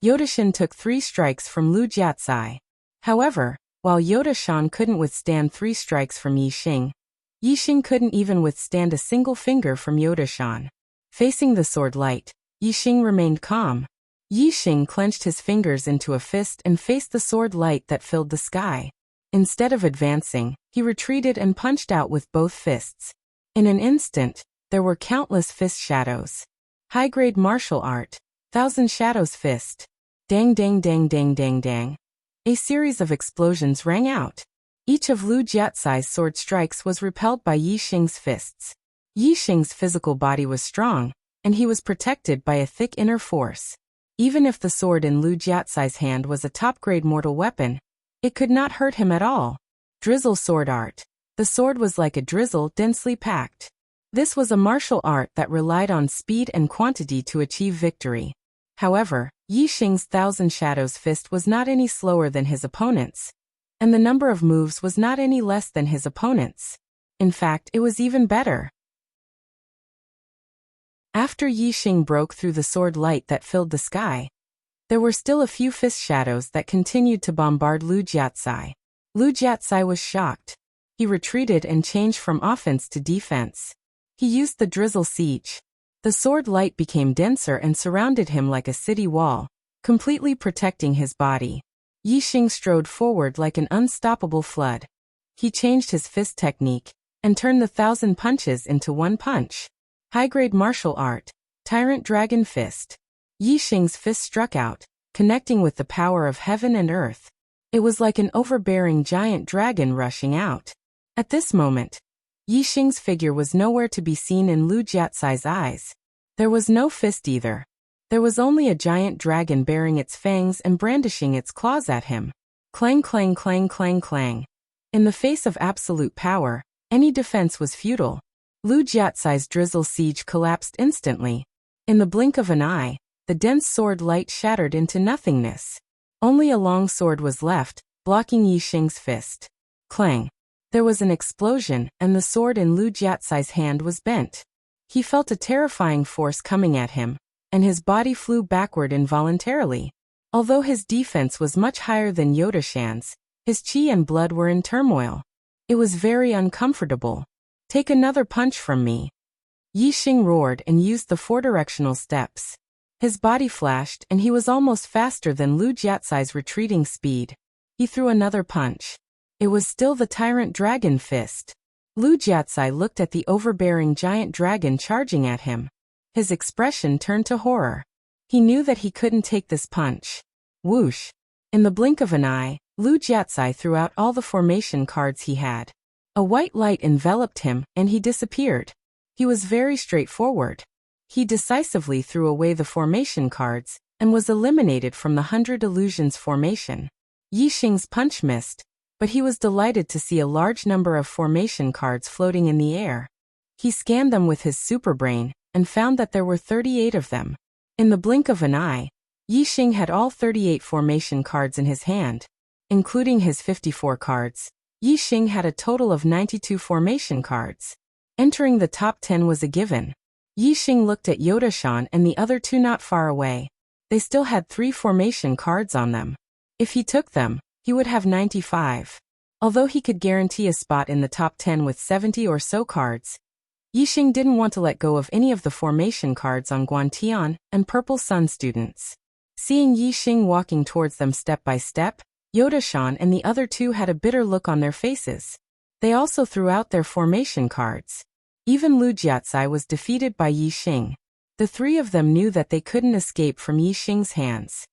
Yodashan took 3 strikes from Lu Jiatsai. However, while Yodashan couldn't withstand 3 strikes from Yixing couldn't even withstand a single finger from Yodashan. Facing the sword light, Yixing remained calm. Yixing clenched his fingers into a fist and faced the sword light that filled the sky. Instead of advancing, he retreated and punched out with both fists. In an instant, there were countless fist shadows. High-grade martial art, Thousand Shadows Fist. Dang dang dang dang dang dang. A series of explosions rang out. Each of Lu Jiatsai's sword strikes was repelled by Yixing's fists. Yixing's physical body was strong, and he was protected by a thick inner force. Even if the sword in Lu Jiatsai's hand was a top-grade mortal weapon, it could not hurt him at all. Drizzle sword art. The sword was like a drizzle densely packed. This was a martial art that relied on speed and quantity to achieve victory. However, Yixing's Thousand Shadows Fist was not any slower than his opponent's, and the number of moves was not any less than his opponent's. In fact, it was even better. After Yixing broke through the sword light that filled the sky, there were still a few fist shadows that continued to bombard Lu Jiatsai. Lu Jiatsai was shocked. He retreated and changed from offense to defense. He used the drizzle siege. The sword light became denser and surrounded him like a city wall, completely protecting his body. Yixing strode forward like an unstoppable flood. He changed his fist technique and turned the 1,000 punches into one punch. High-grade martial art, Tyrant Dragon Fist. Yixing's fist struck out, connecting with the power of heaven and earth. It was like an overbearing giant dragon rushing out. At this moment, Yixing's figure was nowhere to be seen in Lu Jiatsai's eyes. There was no fist either. There was only a giant dragon baring its fangs and brandishing its claws at him. Clang clang clang clang clang. In the face of absolute power, any defense was futile. Lu Jiatsai's drizzle siege collapsed instantly. In the blink of an eye, the dense sword light shattered into nothingness. Only a long sword was left, blocking Yixing's fist. Clang. There was an explosion, and the sword in Lu Jiatsai's hand was bent. He felt a terrifying force coming at him, and his body flew backward involuntarily. Although his defense was much higher than Yodashan's, his chi and blood were in turmoil. It was very uncomfortable. Take another punch from me. Yixing roared and used the 4 directional steps. His body flashed, and he was almost faster than Lu Jiatsai's retreating speed. He threw another punch. It was still the Tyrant Dragon Fist. Lu Jiatsai looked at the overbearing giant dragon charging at him. His expression turned to horror. He knew that he couldn't take this punch. Whoosh! In the blink of an eye, Lu Jiatsai threw out all the formation cards he had. A white light enveloped him, and he disappeared. He was very straightforward. He decisively threw away the formation cards, and was eliminated from the 100 Illusions formation. Yixing's punch missed, but he was delighted to see a large number of formation cards floating in the air. He scanned them with his superbrain, and found that there were 38 of them. In the blink of an eye, Yixing had all 38 formation cards in his hand. Including his 54 cards, Yixing had a total of 92 formation cards. Entering the top 10 was a given. Yixing looked at Yodashan and the other 2 not far away. They still had 3 formation cards on them. If he took them, he would have 95. Although he could guarantee a spot in the top 10 with 70 or so cards, Yixing didn't want to let go of any of the formation cards on Guantian and Purple Sun students. Seeing Yixing walking towards them step by step, Yodashan and the other 2 had a bitter look on their faces. They also threw out their formation cards. Even Lu Jiatsai was defeated by Yixing. The 3 of them knew that they couldn't escape from Yixing's hands.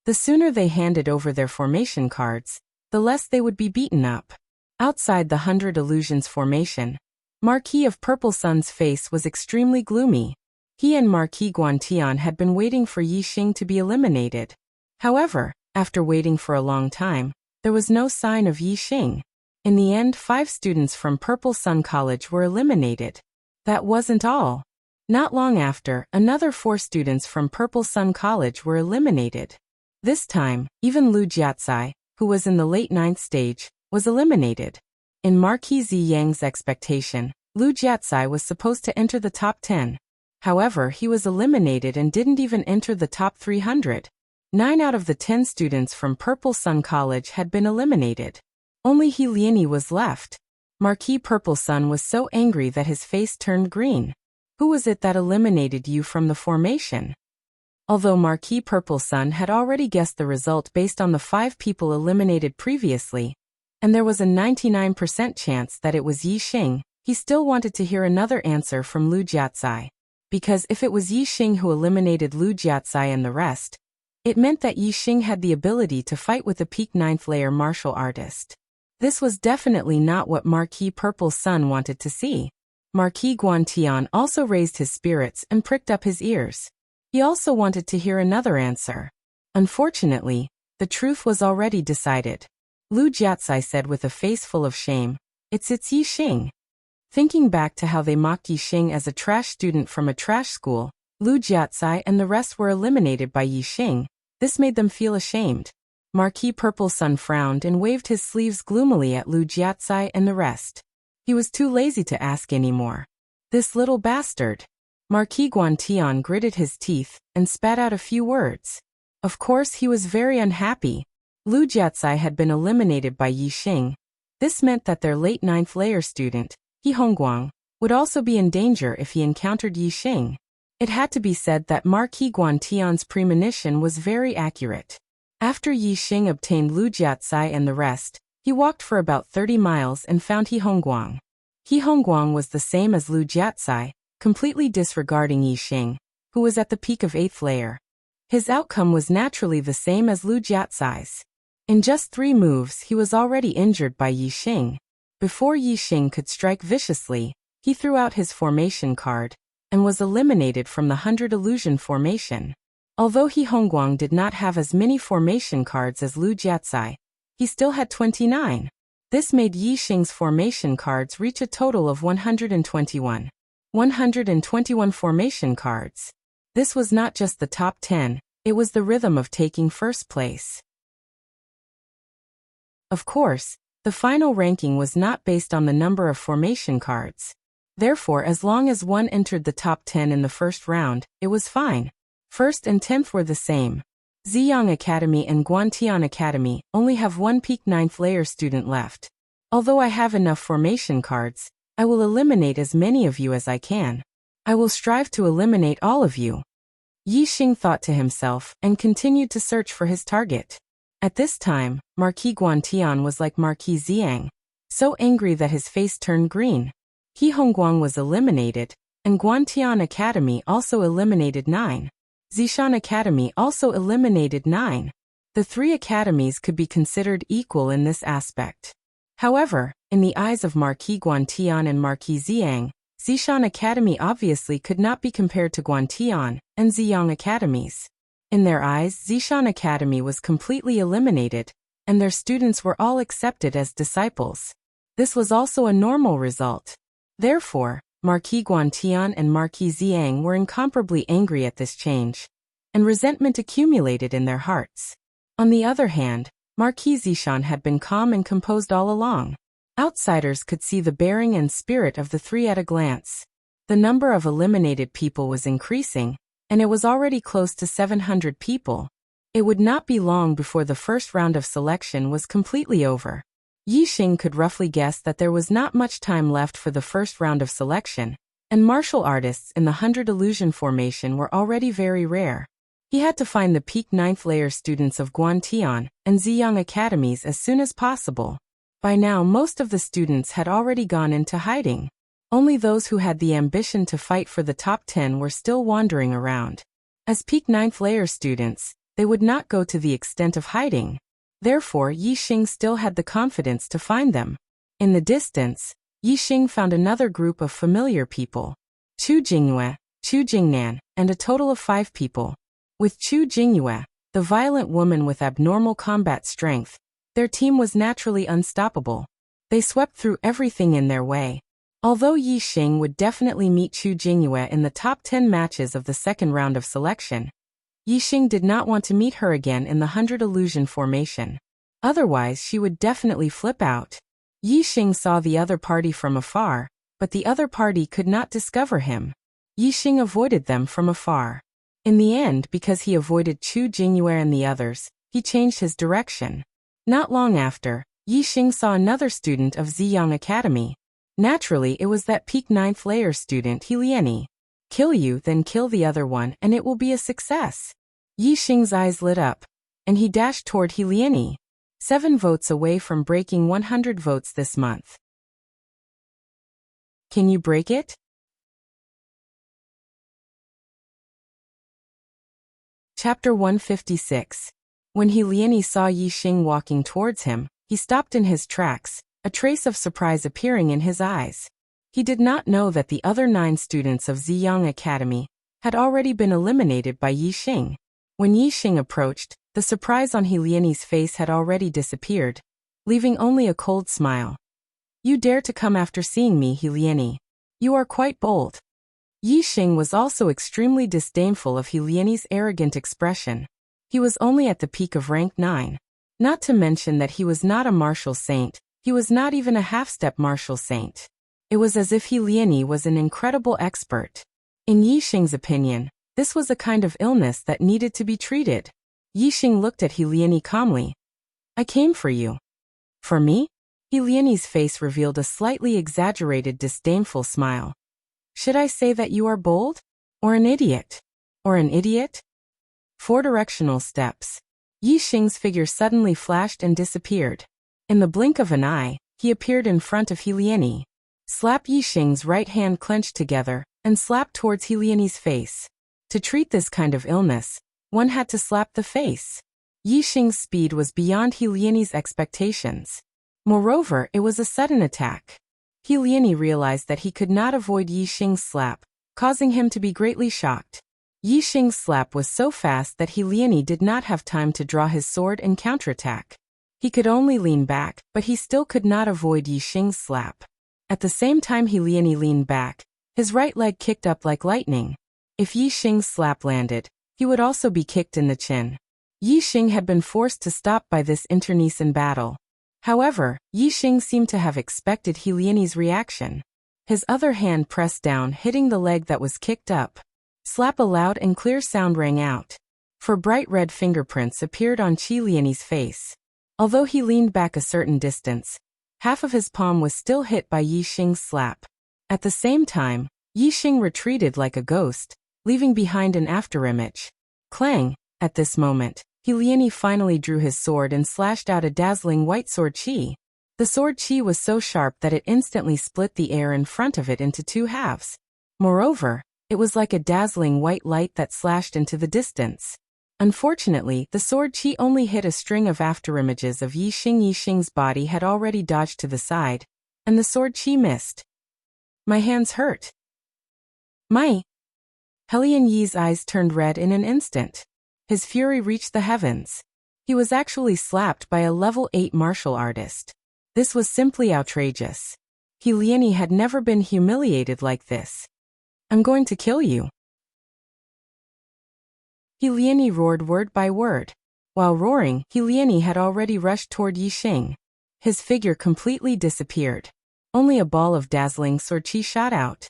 The sooner they handed over their formation cards, the less they would be beaten up. Outside the 100 Illusions formation, Marquis of Purple Sun's face was extremely gloomy. He and Marquis Guantian had been waiting for Yixing to be eliminated. However, after waiting for a long time, there was no sign of Yixing. In the end, 5 students from Purple Sun College were eliminated. That wasn't all. Not long after, another 4 students from Purple Sun College were eliminated. This time, even Lu Jiatsai, who was in the late 9th stage, was eliminated. In Marquis Ziyang's expectation, Lu Jiatsai was supposed to enter the top 10. However, he was eliminated and didn't even enter the top 300. 9 out of the 10 students from Purple Sun College had been eliminated. Only He Liani was left. Marquis Purple Sun was so angry that his face turned green. Who was it that eliminated you from the formation? Although Marquis Purple Sun had already guessed the result based on the 5 people eliminated previously, and there was a 99% chance that it was Yi Xing, he still wanted to hear another answer from Lu Jiatsai. Because if it was Yi Xing who eliminated Lu Jiatsai and the rest, it meant that Yi Xing had the ability to fight with a peak 9th layer martial artist. This was definitely not what Marquis Purple Sun wanted to see. Marquis Guantian also raised his spirits and pricked up his ears. He also wanted to hear another answer. Unfortunately, the truth was already decided. Lu Jiatsai said with a face full of shame, It's Yi Xing. Thinking back to how they mocked Yi Xing as a trash student from a trash school, Lu Jiatsai and the rest were eliminated by Yi Xing. This made them feel ashamed. Marquis Purple Sun frowned and waved his sleeves gloomily at Lu Jiatsai and the rest. He was too lazy to ask anymore. This little bastard. Marquis Guantian gritted his teeth and spat out a few words. Of course he was very unhappy. Lu Jiatsai had been eliminated by Yi Xing. This meant that their late 9th layer student, He Hongguang, would also be in danger if he encountered Yi Xing. It had to be said that Marquis Guantian's premonition was very accurate. After Yi Xing obtained Lu Jiatsai and the rest, he walked for about 30 miles and found He Hongguang. He Hongguang was the same as Lu Jiatsai, completely disregarding Yi Xing, who was at the peak of 8th layer. His outcome was naturally the same as Lu Jiatsai's. In just 3 moves he was already injured by Yi Xing. Before Yi Xing could strike viciously, he threw out his formation card, and was eliminated from the 100 illusion formation. Although He Hongguang did not have as many formation cards as Lu Jiatsai, he still had 29. This made Yi Xing's formation cards reach a total of 121. 121 formation cards. This was not just the top 10, it was the rhythm of taking first place. Of course, the final ranking was not based on the number of formation cards. Therefore, as long as one entered the top 10 in the first round, it was fine. 1st and 10th were the same. Ziyang Academy and Guantian Academy only have one peak 9th layer student left. Although I have enough formation cards, I will eliminate as many of you as I can. I will strive to eliminate all of you. Yi Xing thought to himself and continued to search for his target. At this time, Marquis Guantian was like Marquis Ziyang, so angry that his face turned green. He Hongguang was eliminated, and Guantian Academy also eliminated 9. Zishan Academy also eliminated 9. The 3 academies could be considered equal in this aspect. However, in the eyes of Marquis Guantian and Marquis Ziyang, Zishan Academy obviously could not be compared to Guantian and Ziyang Academies. In their eyes, Zishan Academy was completely eliminated, and their students were all accepted as disciples. This was also a normal result. Therefore, Marquis Guantian and Marquis Ziyang were incomparably angry at this change, and resentment accumulated in their hearts. On the other hand, Marquis Zishan had been calm and composed all along. Outsiders could see the bearing and spirit of the 3 at a glance. The number of eliminated people was increasing, and it was already close to 700 people. It would not be long before the first round of selection was completely over. Yi Xing could roughly guess that there was not much time left for the first round of selection, and martial artists in the 100 illusion formation were already very rare. He had to find the peak 9th layer students of Guantian and Ziyang Academies as soon as possible. By now most of the students had already gone into hiding. Only those who had the ambition to fight for the top 10 were still wandering around. As peak 9th layer students, they would not go to the extent of hiding. Therefore, Yi Xing still had the confidence to find them. In the distance, Yi Xing found another group of familiar people. Chu Jingyue, Chu Jingnan, and a total of 5 people. With Chu Jingyue, the violent woman with abnormal combat strength, their team was naturally unstoppable. They swept through everything in their way. Although Yi Xing would definitely meet Chu Jingyue in the top 10 matches of the second round of selection, Yi Xing did not want to meet her again in the 100 illusion formation. Otherwise she would definitely flip out. Yi Xing saw the other party from afar, but the other party could not discover him. Yi Xing avoided them from afar. In the end, because he avoided Chu Jingyue and the others, he changed his direction. Not long after, Yi Xing saw another student of Ziyang Academy. Naturally, it was that peak 9th layer student He Lieni. Kill you, then kill the other one, and it will be a success. Yi Xing's eyes lit up, and he dashed toward He Lieni. 7 votes away from breaking 100 votes this month. Can you break it? Chapter 156. When He Lieni saw Yi Xing walking towards him, he stopped in his tracks, a trace of surprise appearing in his eyes. He did not know that the other 9 students of Ziyang Academy had already been eliminated by Yi Xing. When Yi Xing approached, the surprise on He Lieni's face had already disappeared, leaving only a cold smile. You dare to come after seeing me, He Lieni. You are quite bold. Yi Xing was also extremely disdainful of He Lieni's arrogant expression. He was only at the peak of rank 9. Not to mention that he was not a martial saint, he was not even a half-step martial saint. It was as if He Lieni was an incredible expert. In Yi Xing's opinion, this was a kind of illness that needed to be treated. Yi Xing looked at He Lieni calmly. I came for you. For me? He Lieni's face revealed a slightly exaggerated disdainful smile. Should I say that you are bold? Or an idiot? Or an idiot? 4 directional steps. Yi Xing's figure suddenly flashed and disappeared. In the blink of an eye, he appeared in front of He Lieni. Slap. Yi Xing's right hand clenched together, and slapped towards He Lieni's face. To treat this kind of illness, one had to slap the face. Yi Xing's speed was beyond He Lieni's expectations. Moreover, it was a sudden attack. He Lieni realized that he could not avoid Yi Xing's slap, causing him to be greatly shocked. Yi Xing's slap was so fast that He Lieni did not have time to draw his sword and counterattack. He could only lean back, but he still could not avoid Yi Xing's slap. At the same time He Lieni leaned back, his right leg kicked up like lightning. If Yi Xing's slap landed, he would also be kicked in the chin. Yi Xing had been forced to stop by this internecine battle. However, Yi Xing seemed to have expected He Lieni's reaction. His other hand pressed down, hitting the leg that was kicked up. Slap. A loud and clear sound rang out. 4 bright red fingerprints appeared on He Lieni's face. Although he leaned back a certain distance, half of his palm was still hit by Yi Xing's slap. At the same time, Yi Xing retreated like a ghost, leaving behind an afterimage. Clang! At this moment, He Lieni finally drew his sword and slashed out a dazzling white sword chi. The sword chi was so sharp that it instantly split the air in front of it into 2 halves. Moreover, it was like a dazzling white light that slashed into the distance. Unfortunately, the sword chi only hit a string of afterimages of Yi Xing. Yi Xing's body had already dodged to the side, and the sword chi missed. My hands hurt. My. Helian Yi's eyes turned red in an instant. His fury reached the heavens. He was actually slapped by a level 8 martial artist. This was simply outrageous. He Lieni had never been humiliated like this. I'm going to kill you. He Lieni roared word by word. While roaring, He Lieni had already rushed toward Yi Xing. His figure completely disappeared. Only a ball of dazzling sword chi shot out.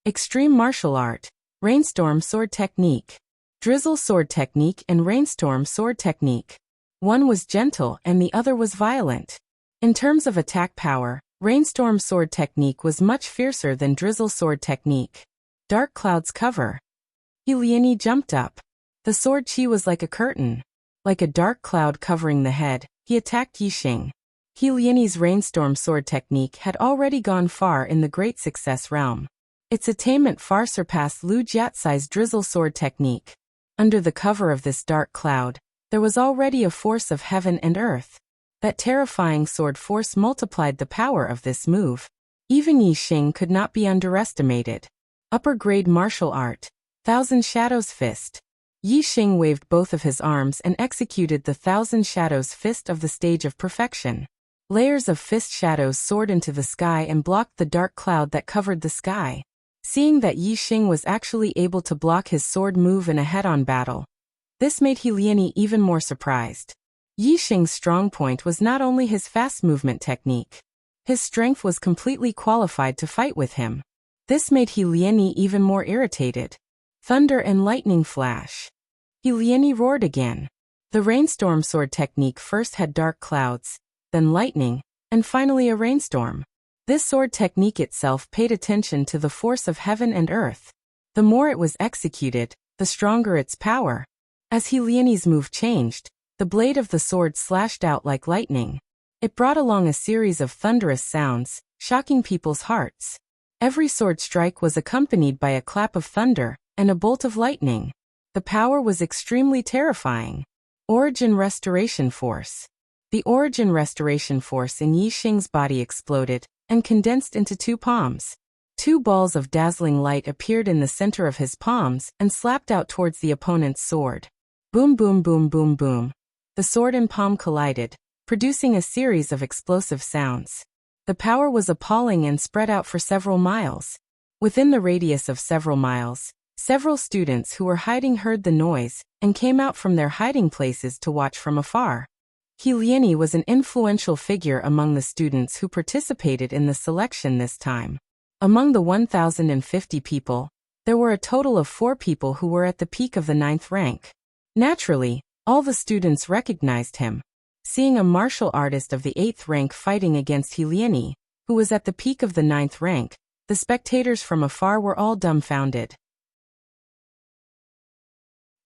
Extreme martial art. Rainstorm sword technique. Drizzle sword technique and rainstorm sword technique. One was gentle and the other was violent. In terms of attack power, rainstorm sword technique was much fiercer than drizzle sword technique. Dark clouds cover. He Lieni jumped up. The sword chi was like a curtain. Like a dark cloud covering the head, he attacked Yi Xing. He Lieni's rainstorm sword technique had already gone far in the great success realm. Its attainment far surpassed Lu Jiatsai's drizzle sword technique. Under the cover of this dark cloud, there was already a force of heaven and earth. That terrifying sword force multiplied the power of this move. Even Yi Xing could not be underestimated. Upper grade martial art. Thousand Shadows Fist. Yi Xing waved both of his arms and executed the Thousand Shadows Fist of the stage of perfection. Layers of fist shadows soared into the sky and blocked the dark cloud that covered the sky. Seeing that Yi Xing was actually able to block his sword move in a head-on battle, this made He Lieni even more surprised. Yi Xing's strong point was not only his fast movement technique, His strength was completely qualified to fight with him. This made He Lieni even more irritated. Thunder and lightning flash. He Lieni roared again. The rainstorm sword technique first had dark clouds, then lightning, and finally a rainstorm. This sword technique itself paid attention to the force of heaven and earth. The more it was executed, the stronger its power. As He Lieni's move changed, the blade of the sword slashed out like lightning. It brought along a series of thunderous sounds, shocking people's hearts. Every sword strike was accompanied by a clap of thunder and a bolt of lightning. The power was extremely terrifying. Origin Restoration Force. The Origin Restoration Force in Yi Xing's body exploded and condensed into two palms. Two balls of dazzling light appeared in the center of his palms and slapped out towards the opponent's sword. Boom, boom, boom, boom, boom. The sword and palm collided, producing a series of explosive sounds. The power was appalling and spread out for several miles. Within the radius of several miles, several students who were hiding heard the noise and came out from their hiding places to watch from afar. He Lieni was an influential figure among the students who participated in the selection this time. Among the 1,050 people, there were a total of 4 people who were at the peak of the 9th rank. Naturally, all the students recognized him. Seeing a martial artist of the 8th rank fighting against He Lieni, who was at the peak of the 9th rank, the spectators from afar were all dumbfounded.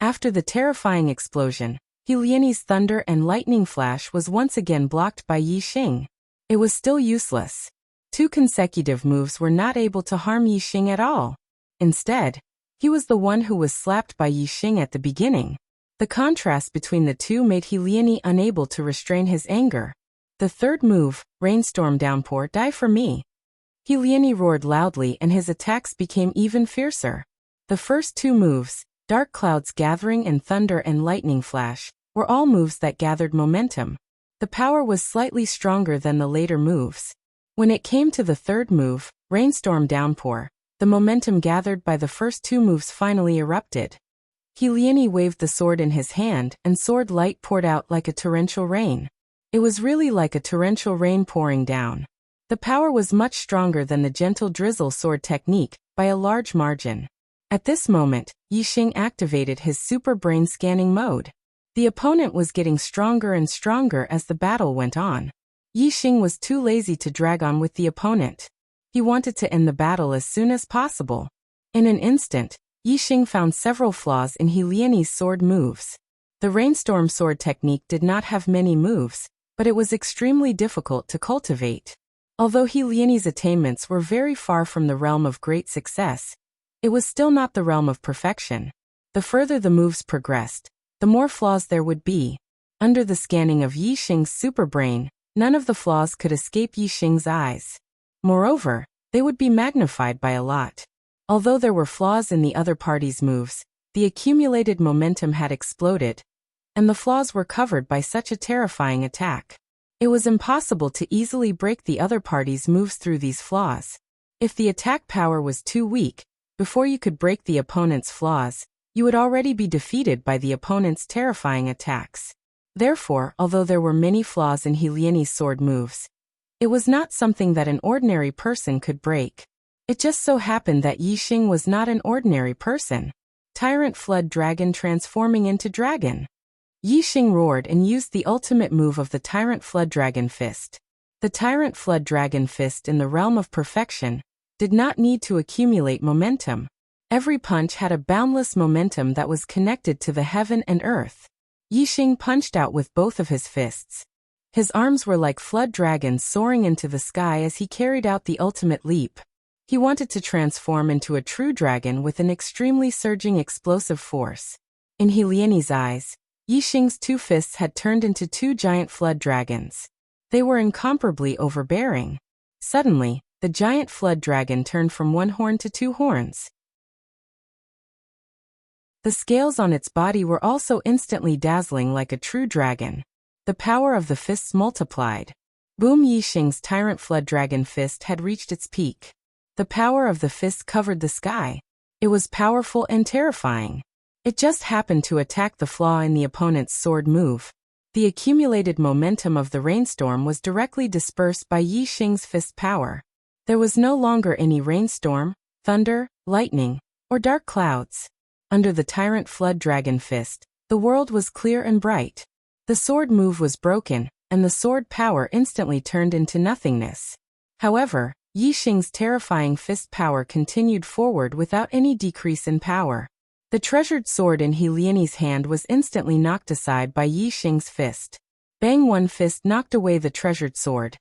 After the terrifying explosion, He Lieni's thunder and lightning flash was once again blocked by Yi Xing. It was still useless. 2 consecutive moves were not able to harm Yi Xing at all. Instead, he was the one who was slapped by Yi Xing at the beginning. The contrast between the two made He Lieni unable to restrain his anger. The third move, Rainstorm Downpour, die for me. He Lieni roared loudly and his attacks became even fiercer. The first 2 moves, Dark Clouds Gathering and Thunder and Lightning Flash, were all moves that gathered momentum. The power was slightly stronger than the later moves. When it came to the third move, Rainstorm Downpour, the momentum gathered by the first 2 moves finally erupted. He Lieni waved the sword in his hand and sword light poured out like a torrential rain. It was really like a torrential rain pouring down. The power was much stronger than the gentle drizzle sword technique, by a large margin. At this moment, Yi Xing activated his super brain scanning mode. The opponent was getting stronger and stronger as the battle went on. Yi Xing was too lazy to drag on with the opponent. He wanted to end the battle as soon as possible. In an instant, Yi Xing found several flaws in He Lieni's sword moves. The Rainstorm sword technique did not have many moves, but it was extremely difficult to cultivate. Although He Lieni's attainments were very far from the realm of great success, it was still not the realm of perfection. The further the moves progressed, the more flaws there would be. Under the scanning of Yi Xing's super brain, none of the flaws could escape Yi Xing's eyes. Moreover, they would be magnified by a lot. Although there were flaws in the other party's moves, the accumulated momentum had exploded, and the flaws were covered by such a terrifying attack. It was impossible to easily break the other party's moves through these flaws. If the attack power was too weak, before you could break the opponent's flaws, you would already be defeated by the opponent's terrifying attacks. Therefore, although there were many flaws in He Lieni's sword moves, it was not something that an ordinary person could break. It just so happened that Yi Xing was not an ordinary person. Tyrant Flood Dragon transforming into dragon. Yi Xing roared and used the ultimate move of the Tyrant Flood Dragon Fist. The Tyrant Flood Dragon Fist in the realm of perfection did not need to accumulate momentum. Every punch had a boundless momentum that was connected to the heaven and earth. Yi Xing punched out with both of his fists. His arms were like flood dragons soaring into the sky as he carried out the ultimate leap. He wanted to transform into a true dragon with an extremely surging explosive force. In He Lieni's eyes, Yi Xing's 2 fists had turned into 2 giant flood dragons. They were incomparably overbearing. Suddenly, the giant flood dragon turned from 1 horn to 2 horns. The scales on its body were also instantly dazzling like a true dragon. The power of the fists multiplied. Boom! Yi Xing's Tyrant Flood Dragon Fist had reached its peak. The power of the fist covered the sky. It was powerful and terrifying. It just happened to attack the flaw in the opponent's sword move. The accumulated momentum of the rainstorm was directly dispersed by Yi Xing's fist power. There was no longer any rainstorm, thunder, lightning, or dark clouds. Under the tyrant flood dragon fist, the world was clear and bright. The sword move was broken, and the sword power instantly turned into nothingness. However, Yi Xing's terrifying fist power continued forward without any decrease in power. The treasured sword in He Lian's hand was instantly knocked aside by Yi Xing's fist. Bang! One fist knocked away the treasured sword,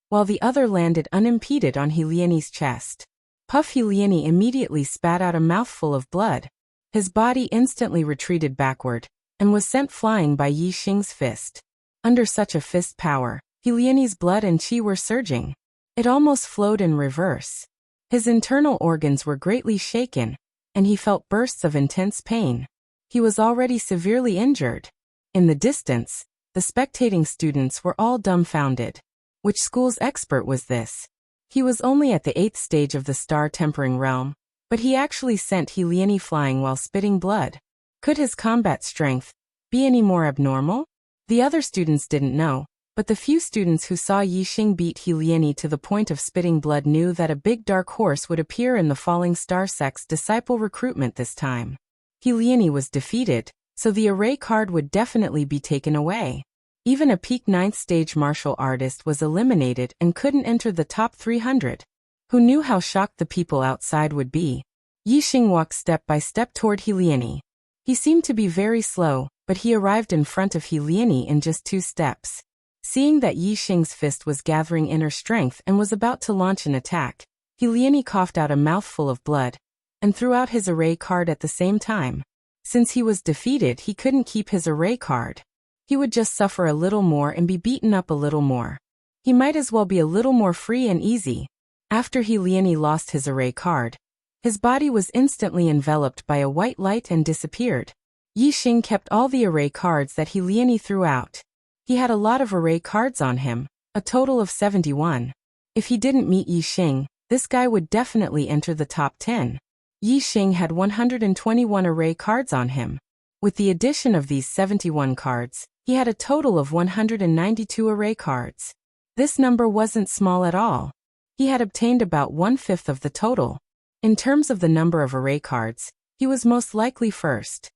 while the other landed unimpeded on He Lian's chest. Puff! He Lian immediately spat out a mouthful of blood. His body instantly retreated backward, and was sent flying by Yi Xing's fist. Under such a fist power, He Lian's blood and qi were surging. It almost flowed in reverse. His internal organs were greatly shaken, and he felt bursts of intense pain. He was already severely injured. In the distance, the spectating students were all dumbfounded. Which school's expert was this? He was only at the 8th stage of the star-tempering realm, but he actually sent He Lian flying while spitting blood. Could his combat strength be any more abnormal? The other students didn't know, but the few students who saw Yi Xing beat He Lian to the point of spitting blood knew that a big dark horse would appear in the Falling Star Sect's disciple recruitment this time. He Lian was defeated, so the array card would definitely be taken away. Even a peak 9th stage martial artist was eliminated and couldn't enter the top 300. Who knew how shocked the people outside would be? Yi Xing walked step by step toward He Lian. He seemed to be very slow, but he arrived in front of He Lian in just 2 steps. Seeing that Yi Xing's fist was gathering inner strength and was about to launch an attack, He Lian coughed out a mouthful of blood and threw out his array card at the same time. Since he was defeated, he couldn't keep his array card. He would just suffer a little more and be beaten up a little more. He might as well be a little more free and easy. After He Lian lost his array card, his body was instantly enveloped by a white light and disappeared. Yi Xing kept all the array cards that He Lian threw out. He had a lot of array cards on him, a total of 71. If he didn't meet Yi Xing, this guy would definitely enter the top 10. Yi Xing had 121 array cards on him. With the addition of these 71 cards, he had a total of 192 array cards. This number wasn't small at all. He had obtained about 1/5 of the total. In terms of the number of array cards, he was most likely first.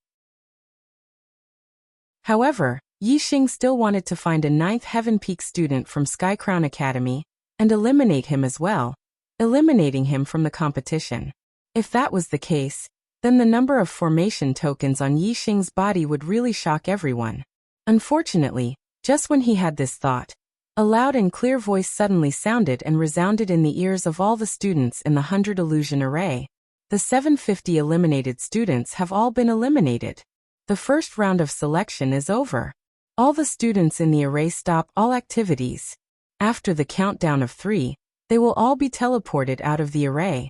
However, Yi Xing still wanted to find a 9th Heaven Peak student from Sky Crown Academy and eliminate him as well, eliminating him from the competition. If that was the case, then the number of formation tokens on Yi Xing's body would really shock everyone. Unfortunately, just when he had this thought, a loud and clear voice suddenly sounded and resounded in the ears of all the students in the 100 illusion array. The 750 eliminated students have all been eliminated. The first round of selection is over. All the students in the array stop all activities. After the countdown of 3, they will all be teleported out of the array.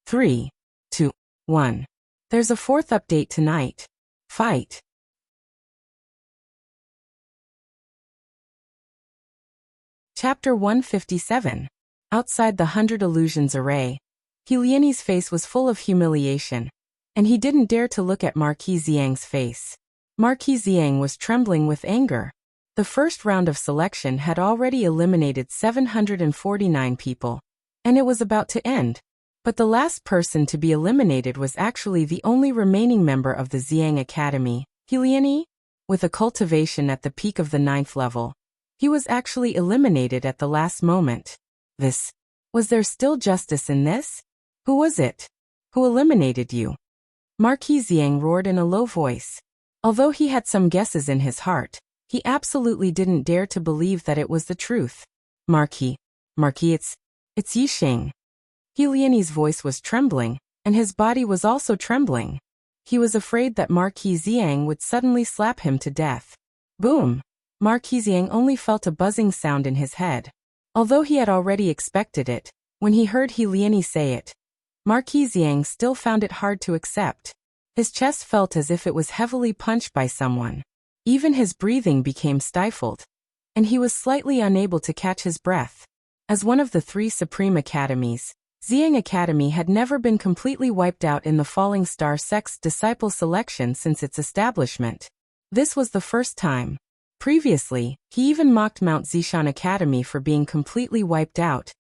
3, 2, 1. There's a 4th update tonight. Fight! Chapter 157. Outside the 100 Illusions array, He Lian's face was full of humiliation, and he didn't dare to look at Marquis Xiang's face. Marquis Xiang was trembling with anger. The first round of selection had already eliminated 749 people, and it was about to end. But the last person to be eliminated was actually the only remaining member of the Xiang Academy, He Lian. With a cultivation at the peak of the 9th level, he was actually eliminated at the last moment. Was there still justice in this? Who was it? Who eliminated you? Marquis Xiang roared in a low voice. Although he had some guesses in his heart, he absolutely didn't dare to believe that it was the truth. Marquis, it's Yi Xing. He Lian's voice was trembling, and his body was also trembling. He was afraid that Marquis Xiang would suddenly slap him to death. Boom! Marquis Xiang only felt a buzzing sound in his head. Although he had already expected it, when he heard He Lian say it, Marquis Xiang still found it hard to accept. His chest felt as if it was heavily punched by someone. Even his breathing became stifled, and he was slightly unable to catch his breath. As one of the 3 Supreme Academies, Xiang Academy had never been completely wiped out in the Falling Star Sect's disciple selection since its establishment. This was the first time. Previously, he even mocked Mount Zishan Academy for being completely wiped out,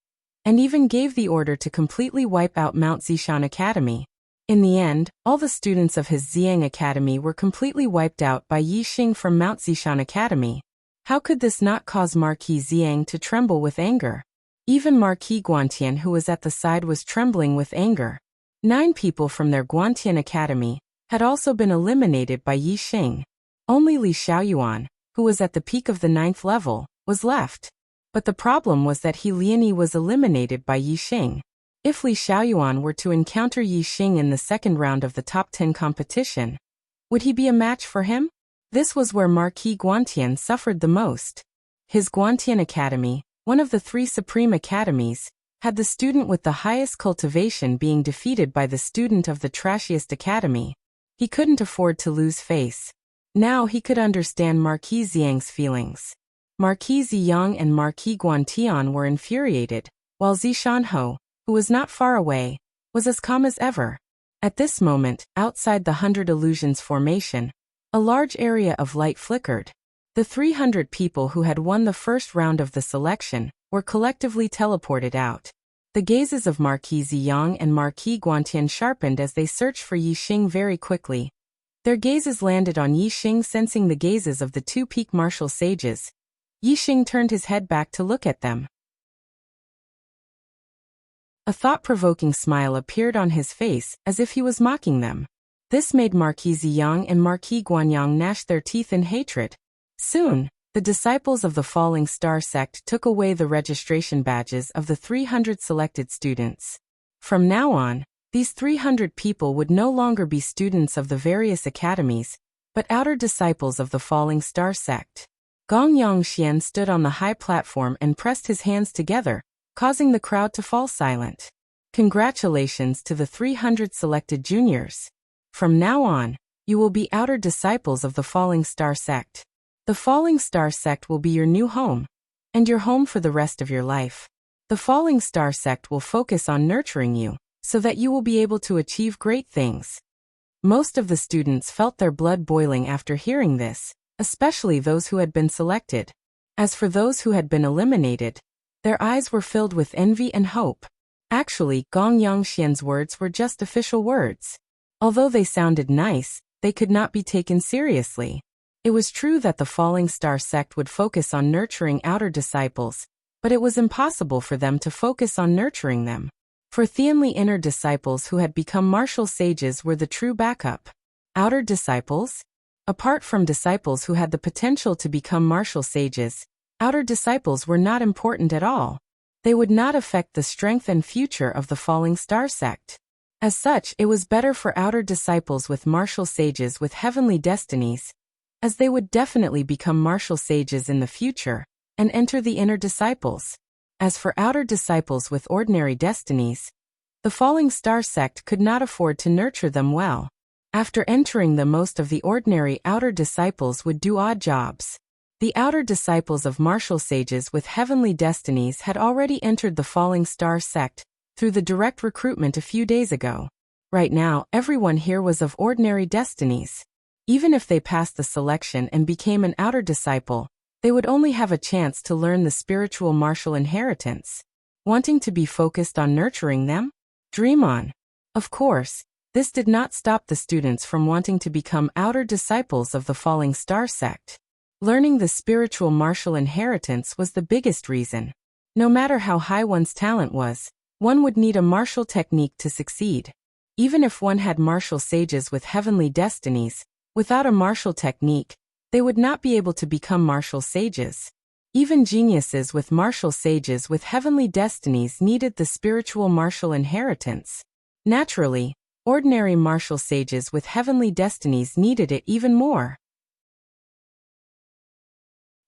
and even gave the order to completely wipe out Mount Zishan Academy. In the end, all the students of his Xiang Academy were completely wiped out by Yi Xing from Mount Zishan Academy. How could this not cause Marquis Xiang to tremble with anger? Even Marquis Guantian, who was at the side, was trembling with anger. 9 people from their Guantian Academy had also been eliminated by Yi Xing. Only Li Xiaoyuan, who was at the peak of the 9th level, was left. But the problem was that Liani was eliminated by Yi Xing. If Li Xiaoyuan were to encounter Yi Xing in the second round of the top 10 competition, would he be a match for him? This was where Marquis Guantian suffered the most. His Guantian Academy, one of the 3 supreme academies, had the student with the highest cultivation being defeated by the student of the trashiest academy. He couldn't afford to lose face. Now he could understand Marquis Xiang's feelings. Marquis Ziyang and Marquis Guantian were infuriated, while Zishanho, who was not far away, was as calm as ever. At this moment, outside the 100 Illusions formation, a large area of light flickered. The 300 people who had won the first round of the selection were collectively teleported out. The gazes of Marquis Ziyang and Marquis Guantian sharpened as they searched for Yi Xing very quickly. Their gazes landed on Yi Xing, sensing the gazes of the 2 peak martial sages. Yi Xing turned his head back to look at them. A thought-provoking smile appeared on his face, as if he was mocking them. This made Marquis Ziyang and Marquis Guanyang gnash their teeth in hatred. Soon, the disciples of the Falling Star sect took away the registration badges of the 300 selected students. From now on, these 300 people would no longer be students of the various academies, but outer disciples of the Falling Star sect. Gong Yongxian stood on the high platform and pressed his hands together, causing the crowd to fall silent. Congratulations to the 300 selected juniors. From now on, you will be outer disciples of the Falling Star sect. The Falling Star sect will be your new home, and your home for the rest of your life. The Falling Star sect will focus on nurturing you, so that you will be able to achieve great things. Most of the students felt their blood boiling after hearing this, especially those who had been selected. As for those who had been eliminated, their eyes were filled with envy and hope. Actually, Gong Yongxian's words were just official words. Although they sounded nice, they could not be taken seriously. It was true that the Falling Star sect would focus on nurturing outer disciples, but it was impossible for them to focus on nurturing them. For Tianli, inner disciples who had become martial sages were the true backup. Outer disciples? Apart from disciples who had the potential to become martial sages, outer disciples were not important at all. They would not affect the strength and future of the Falling Star sect. As such, it was better for outer disciples with martial sages with heavenly destinies, as they would definitely become martial sages in the future, and enter the inner disciples. As for outer disciples with ordinary destinies, the Falling Star sect could not afford to nurture them well. After entering them, most of the ordinary outer disciples would do odd jobs. The outer disciples of martial sages with heavenly destinies had already entered the Falling Star sect through the direct recruitment a few days ago. Right now, everyone here was of ordinary destinies. Even if they passed the selection and became an outer disciple, they would only have a chance to learn the spiritual martial inheritance. Wanting to be focused on nurturing them? Dream on. Of course, this did not stop the students from wanting to become outer disciples of the Falling Star sect. Learning the spiritual martial inheritance was the biggest reason. No matter how high one's talent was, one would need a martial technique to succeed. Even if one had martial sages with heavenly destinies, without a martial technique, they would not be able to become martial sages. Even geniuses with martial sages with heavenly destinies needed the spiritual martial inheritance. Naturally, ordinary martial sages with heavenly destinies needed it even more.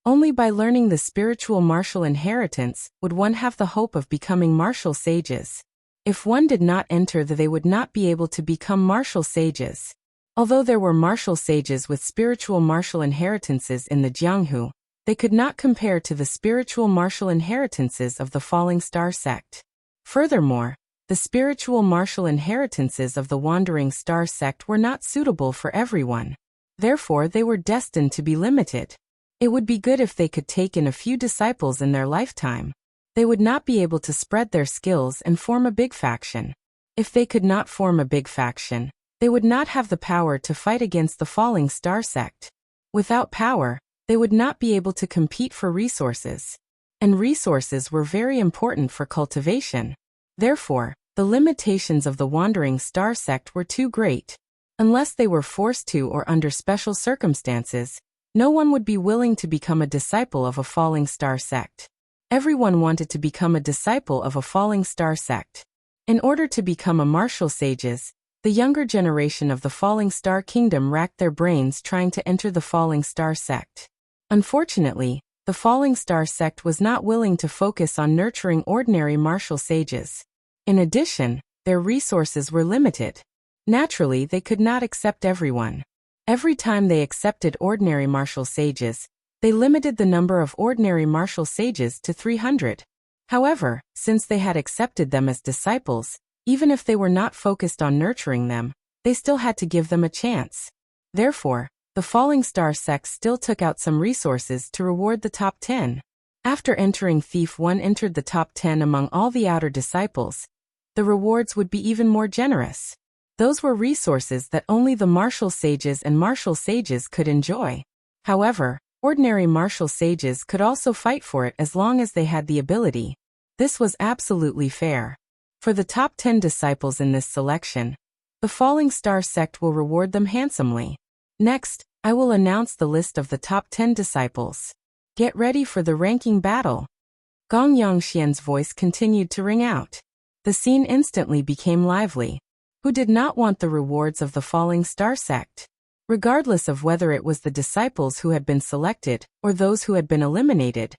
Only by learning the spiritual martial inheritance would one have the hope of becoming martial sages. If one did not enter, they would not be able to become martial sages. Although there were martial sages with spiritual martial inheritances in the Jianghu, they could not compare to the spiritual martial inheritances of the Falling Star sect. Furthermore, the spiritual martial inheritances of the Wandering Star sect were not suitable for everyone. Therefore, they were destined to be limited. It would be good if they could take in a few disciples in their lifetime. They would not be able to spread their skills and form a big faction. If they could not form a big faction, they would not have the power to fight against the falling star sect. Without power, they would not be able to compete for resources. And resources were very important for cultivation. Therefore, the limitations of the wandering star sect were too great. Unless they were forced to or under special circumstances, no one would be willing to become a disciple of a falling star sect. Everyone wanted to become a disciple of a falling star sect. In order to become a martial sages, the younger generation of the falling star kingdom racked their brains trying to enter the falling star sect. Unfortunately, the falling star sect was not willing to focus on nurturing ordinary martial sages. In addition, their resources were limited. Naturally, they could not accept everyone. Every time they accepted ordinary martial sages, they limited the number of ordinary martial sages to 300. However, since they had accepted them as disciples, even if they were not focused on nurturing them, they still had to give them a chance. Therefore, the falling star sect still took out some resources to reward the top 10. After entering Thief 1 entered the top 10 among all the outer disciples, the rewards would be even more generous. Those were resources that only the martial sages and martial sages could enjoy. However, ordinary martial sages could also fight for it as long as they had the ability. This was absolutely fair. For the top 10 disciples in this selection, the falling star sect will reward them handsomely. Next, I will announce the list of the top 10 disciples. Get ready for the ranking battle. Gong Yongxian's voice continued to ring out. The scene instantly became lively. Who did not want the rewards of the falling star sect? Regardless of whether it was the disciples who had been selected or those who had been eliminated,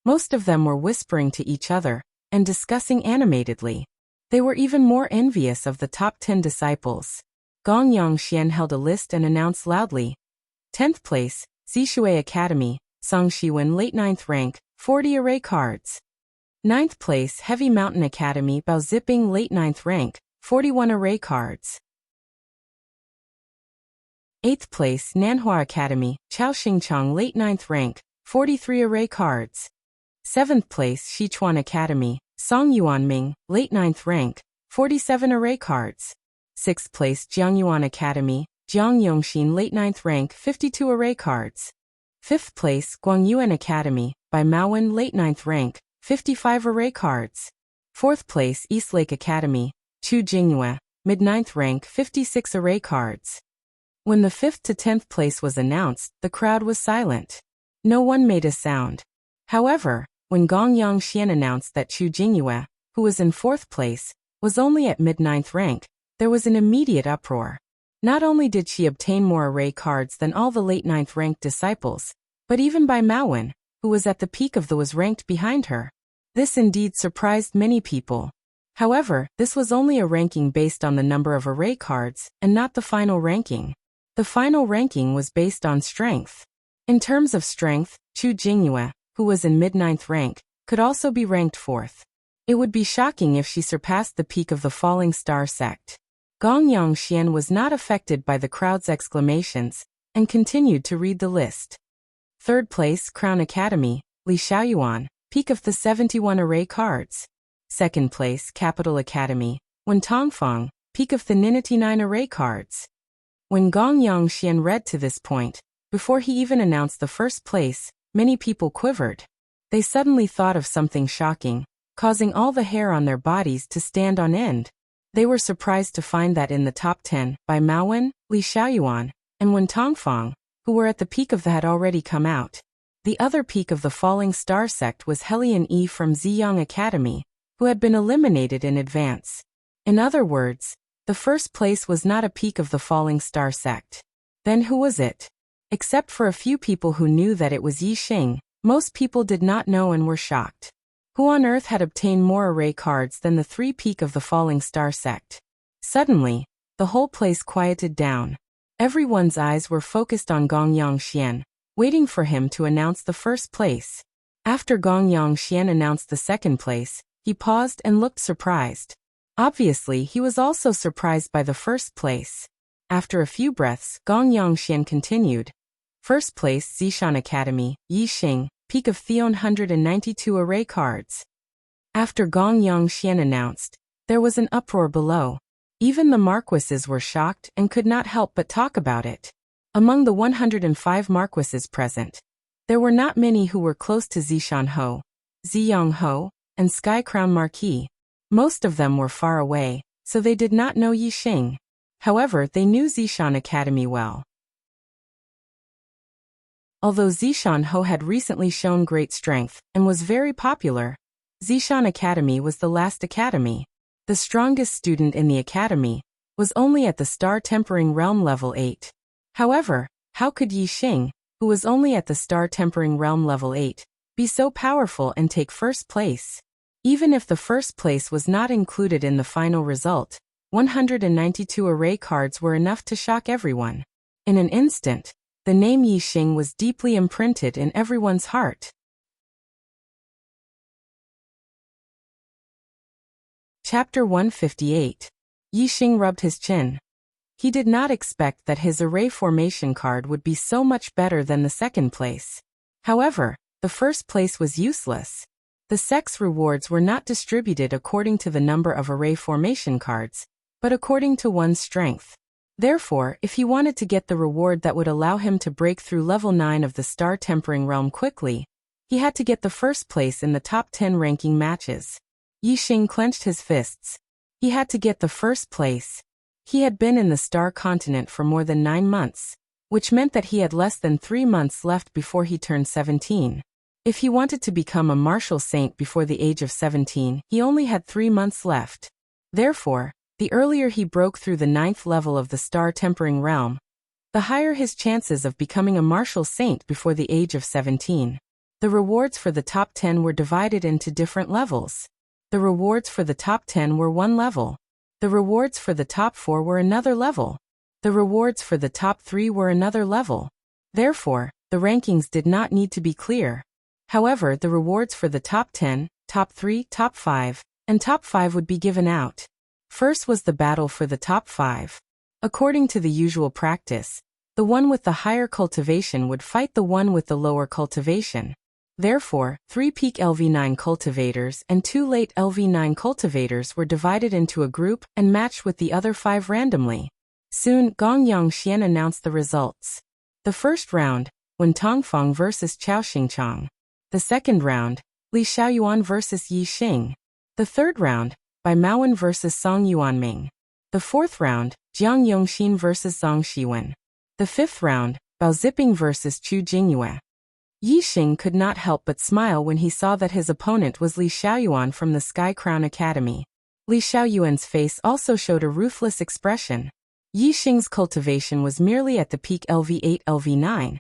most of them were whispering to each other and discussing animatedly. They were even more envious of the top 10 disciples. Gong Yongxian held a list and announced loudly. 10th place, Zishui Academy, Song Shiwen late 9th rank, 40 array cards. 9th place, Heavy Mountain Academy, Bao Ziping late 9th rank, 41 array cards. 8th place, Nanhua Academy, Chao Xingchang late 9th rank, 43 array cards. 7th place, Sichuan Academy, Song Yuanming, late 9th rank, 47 array cards. 6th place, Jiangyuan Academy, Jiang Yongxin late 9th rank, 52 array cards. 5th place, Guangyuan Academy, by Maowen late 9th rank, 55 array cards. 4th place, Eastlake Academy, Chu Jingyue, mid-9th rank, 56 array cards. When the 5th to 10th place was announced, the crowd was silent. No one made a sound. However, when Gong Yongxian announced that Chu Jingyue, who was in 4th place, was only at mid-9th rank, there was an immediate uproar. Not only did she obtain more array cards than all the late 9th rank disciples, but even by Maowen, who was at the peak of the was ranked behind her. This indeed surprised many people. However, this was only a ranking based on the number of array cards and not the final ranking. The final ranking was based on strength. In terms of strength, Chu Jingyue, who was in mid-9th rank, could also be ranked 4th. It would be shocking if she surpassed the peak of the falling star sect. Gong Yongxian was not affected by the crowd's exclamations and continued to read the list. 3rd place, Crown Academy, Li Xiaoyuan, peak of the 71 array cards. 2nd place, Capital Academy, Wen Tongfang, peak of the 99 array cards. When Gong Yongxian read to this point, before he even announced the 1st place, many people quivered. They suddenly thought of something shocking, causing all the hair on their bodies to stand on end. They were surprised to find that in the top 10, by Maowen, Li Xiaoyuan, and Wen Tongfang, who were at the peak of the had already come out. The other peak of the falling star sect was Helian Yi from Ziyang Academy, who had been eliminated in advance. In other words, the 1st place was not a peak of the falling star sect. Then who was it? Except for a few people who knew that it was Yi Xing, most people did not know and were shocked. Who on earth had obtained more array cards than the 3 peak of the falling star sect? Suddenly, the whole place quieted down. Everyone's eyes were focused on Gong Yongxian, waiting for him to announce the 1st place. After Gong Yongxian announced the 2nd place, he paused and looked surprised. Obviously, he was also surprised by the 1st place. After a few breaths, Gong Yongxian continued. First place Zishan Academy, Yixing, peak of Theon 192 array cards. After Gong Yongxian announced, there was an uproar below. Even the marquises were shocked and could not help but talk about it. Among the 105 marquises present, there were not many who were close to Zishan Ho, Ziyang Ho, and Sky Crown Marquis. Most of them were far away, so they did not know Yixing. However, they knew Zishan Academy well. Although Zishan Ho had recently shown great strength and was very popular, Zishan Academy was the last academy. The strongest student in the academy was only at the Star Tempering Realm level 8. However, how could Yixing, who was only at the Star Tempering Realm level 8, be so powerful and take first place? Even if the first place was not included in the final result, 192 array cards were enough to shock everyone. In an instant, the name Yixing was deeply imprinted in everyone's heart. Chapter 158. Yixing rubbed his chin. He did not expect that his array formation card would be so much better than the second place. However, the first place was useless. The sex rewards were not distributed according to the number of array formation cards, but according to one's strength. Therefore, if he wanted to get the reward that would allow him to break through level 9 of the Star Tempering Realm quickly, he had to get the first place in the top 10 ranking matches. Yixing clenched his fists. He had to get the first place. He had been in the Star Continent for more than 9 months, which meant that he had less than 3 months left before he turned 17. If he wanted to become a martial saint before the age of 17, he only had 3 months left. Therefore, the earlier he broke through the 9th level of the Star Tempering Realm, the higher his chances of becoming a martial saint before the age of 17. The rewards for the top 10 were divided into different levels. The rewards for the top 10 were one level. The rewards for the top 4 were another level. The rewards for the top 3 were another level. Therefore, the rankings did not need to be clear. However, the rewards for the top 10, top 3, top 5, and top 5 would be given out. First was the battle for the top 5. According to the usual practice, the one with the higher cultivation would fight the one with the lower cultivation. Therefore, 3 peak LV9 cultivators and 2 late LV9 cultivators were divided into a group and matched with the other 5 randomly. Soon, Gong Yongxian announced the results. The first round, Wen Tongfeng vs Chao Xingchang. The second round, Li Xiaoyuan vs Yixing. The third round, Bai Maowen vs Song Yuanming. The fourth round, Jiang Yongxin vs Zhang Shiwen. The fifth round, Bao Ziping vs Chu Jingyue. Yixing could not help but smile when he saw that his opponent was Li Xiaoyuan from the Sky Crown Academy. Li Xiaoyuan's face also showed a ruthless expression. Yixing's cultivation was merely at the peak LV8-LV9,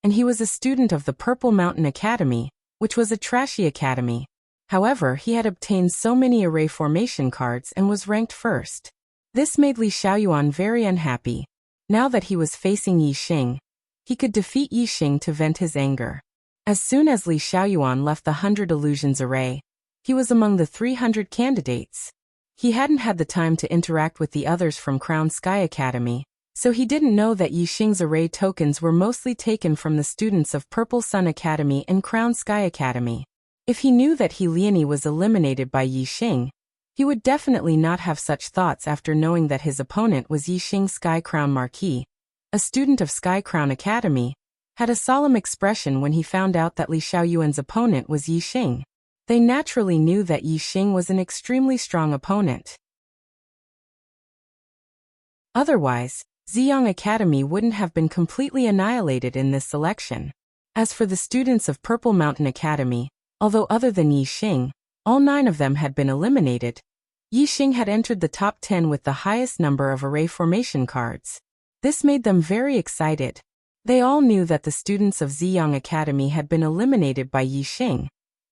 and he was a student of the Purple Mountain Academy, which was a trashy academy. However, he had obtained so many array formation cards and was ranked first. This made Li Xiaoyuan very unhappy. Now that he was facing Yixing, he could defeat Yixing to vent his anger. As soon as Li Xiaoyuan left the 100 Illusions array, he was among the 300 candidates. He hadn't had the time to interact with the others from Crown Sky Academy, so he didn't know that Yixing's array tokens were mostly taken from the students of Purple Sun Academy and Crown Sky Academy. If he knew that He Liani was eliminated by Yixing, he would definitely not have such thoughts after knowing that his opponent was Yixing Sky Crown Marquis. A student of Sky Crown Academy, had a solemn expression when he found out that Li Xiaoyuan's opponent was Yixing. They naturally knew that Yixing was an extremely strong opponent. Otherwise, Ziyang Academy wouldn't have been completely annihilated in this selection. As for the students of Purple Mountain Academy, although other than Yixing, all 9 of them had been eliminated, Yixing had entered the top 10 with the highest number of array formation cards. This made them very excited. They all knew that the students of Ziyang Academy had been eliminated by Yixing,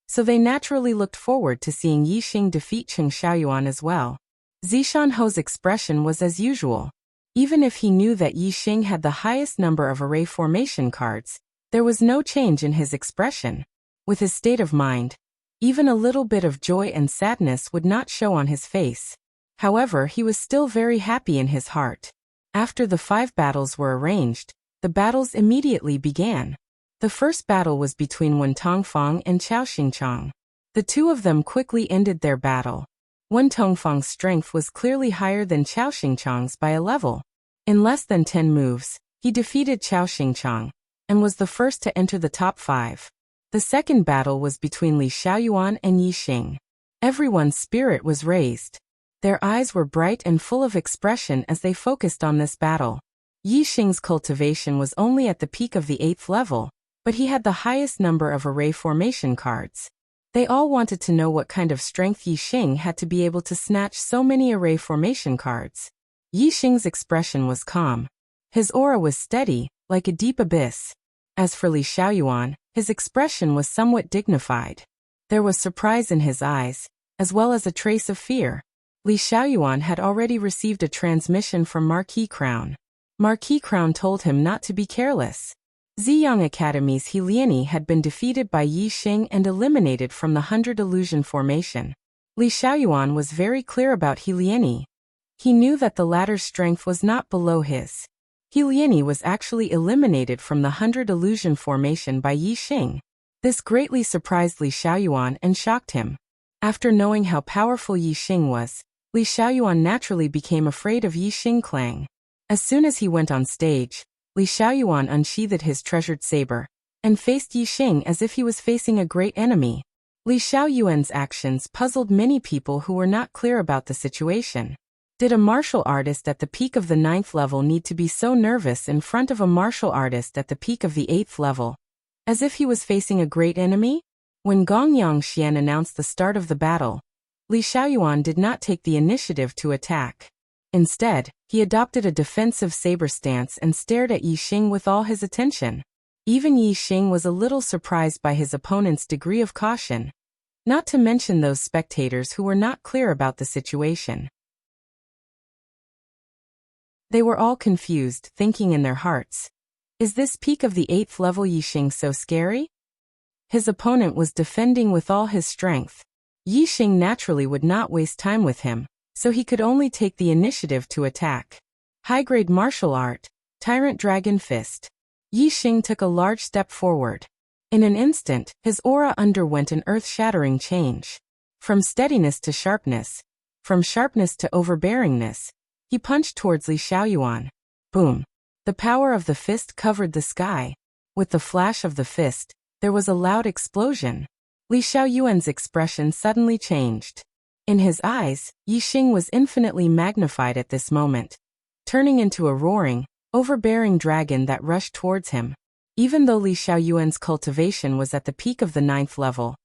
so they naturally looked forward to seeing Yixing defeat Cheng Xiaoyuan as well. Zishan Ho's expression was as usual. Even if he knew that Yixing had the highest number of array formation cards, there was no change in his expression. With his state of mind, even a little bit of joy and sadness would not show on his face. However, he was still very happy in his heart. After the 5 battles were arranged, The battles immediately began. The first battle was between Wen Tongfang and Qiao Xingchang. The two of them quickly ended their battle. Wen Tongfang's strength was clearly higher than Qiao Xingchang's by a level. In less than 10 moves, he defeated Qiao Xingchang and was the first to enter the top 5. The second battle was between Li Xiaoyuan and Yi Xing. Everyone's spirit was raised. Their eyes were bright and full of expression as they focused on this battle. Yi Xing's cultivation was only at the peak of the 8th level, but he had the highest number of array formation cards. They all wanted to know what kind of strength Yi Xing had to be able to snatch so many array formation cards. Yi Xing's expression was calm. His aura was steady, like a deep abyss. As for Li Xiaoyuan, his expression was somewhat dignified. There was surprise in his eyes, as well as a trace of fear. Li Xiaoyuan had already received a transmission from Marquis Crown. Marquis Crown told him not to be careless. Ziyang Academy's He Liani had been defeated by Yi Xing and eliminated from the 100 Illusion Formation. Li Xiaoyuan was very clear about He Liani. He knew that the latter's strength was not below his. He Liani was actually eliminated from the 100 Illusion Formation by Yi Xing. This greatly surprised Li Xiaoyuan and shocked him. After knowing how powerful Yi Xing was, Li Xiaoyuan naturally became afraid of Yi Xing Clang. As soon as he went on stage, Li Xiaoyuan unsheathed his treasured saber and faced Yi Xing as if he was facing a great enemy. Li Xiaoyuan's actions puzzled many people who were not clear about the situation. Did a martial artist at the peak of the 9th level need to be so nervous in front of a martial artist at the peak of the 8th level? As if he was facing a great enemy? When Gong Yangxian announced the start of the battle, Li Xiaoyuan did not take the initiative to attack. Instead, he adopted a defensive saber stance and stared at Yi Xing with all his attention. Even Yi Xing was a little surprised by his opponent's degree of caution, not to mention those spectators who were not clear about the situation. They were all confused, thinking in their hearts, is this peak of the 8th level Yi Xing so scary? His opponent was defending with all his strength. Yi Xing naturally would not waste time with him, so he could only take the initiative to attack. High-grade martial art, Tyrant Dragon Fist. Yi Xing took a large step forward. In an instant, his aura underwent an earth-shattering change. From steadiness to sharpness, from sharpness to overbearingness, he punched towards Li Xiaoyuan. Boom! The power of the fist covered the sky. With the flash of the fist, there was a loud explosion. Li Xiaoyuan's expression suddenly changed. In his eyes, Yi Xing was infinitely magnified at this moment, turning into a roaring, overbearing dragon that rushed towards him. Even though Li Xiaoyuan's cultivation was at the peak of the 9th level,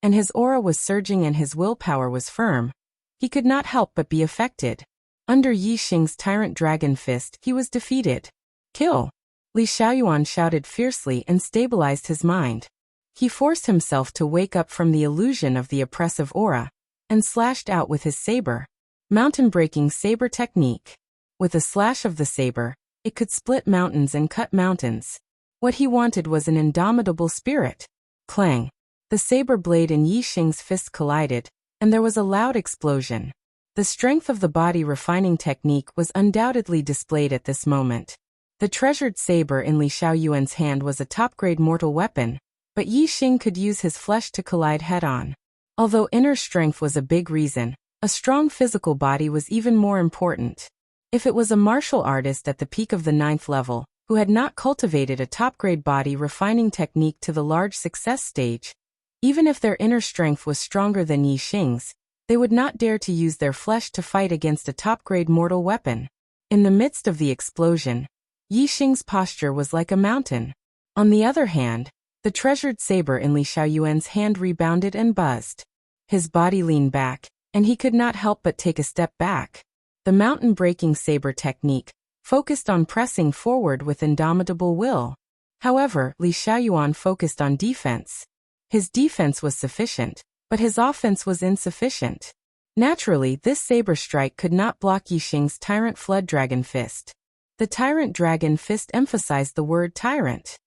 and his aura was surging and his willpower was firm, he could not help but be affected. Under Yi Xing's Tyrant Dragon Fist, he was defeated. Kill! Li Xiaoyuan shouted fiercely and stabilized his mind. He forced himself to wake up from the illusion of the oppressive aura, and slashed out with his saber. Mountain-breaking saber technique. With a slash of the saber, it could split mountains and cut mountains. What he wanted was an indomitable spirit. Clang! The saber blade and Yi Xing's fist collided, and there was a loud explosion. The strength of the body refining technique was undoubtedly displayed at this moment. The treasured saber in Li Xiaoyuan's hand was a top-grade mortal weapon, but Yi Xing could use his flesh to collide head-on. Although inner strength was a big reason, a strong physical body was even more important. If it was a martial artist at the peak of the 9th level, who had not cultivated a top-grade body refining technique to the large success stage, even if their inner strength was stronger than Yi Xing's, they would not dare to use their flesh to fight against a top-grade mortal weapon. In the midst of the explosion, Yi Xing's posture was like a mountain. On the other hand, the treasured saber in Li Xiaoyuan's hand rebounded and buzzed. His body leaned back, and he could not help but take a step back. The mountain-breaking saber technique focused on pressing forward with indomitable will. However, Li Xiaoyuan focused on defense. His defense was sufficient, but his offense was insufficient. Naturally, this saber strike could not block Yi Xing's Tyrant Flood Dragon Fist. The Tyrant Dragon Fist emphasized the word tyrant.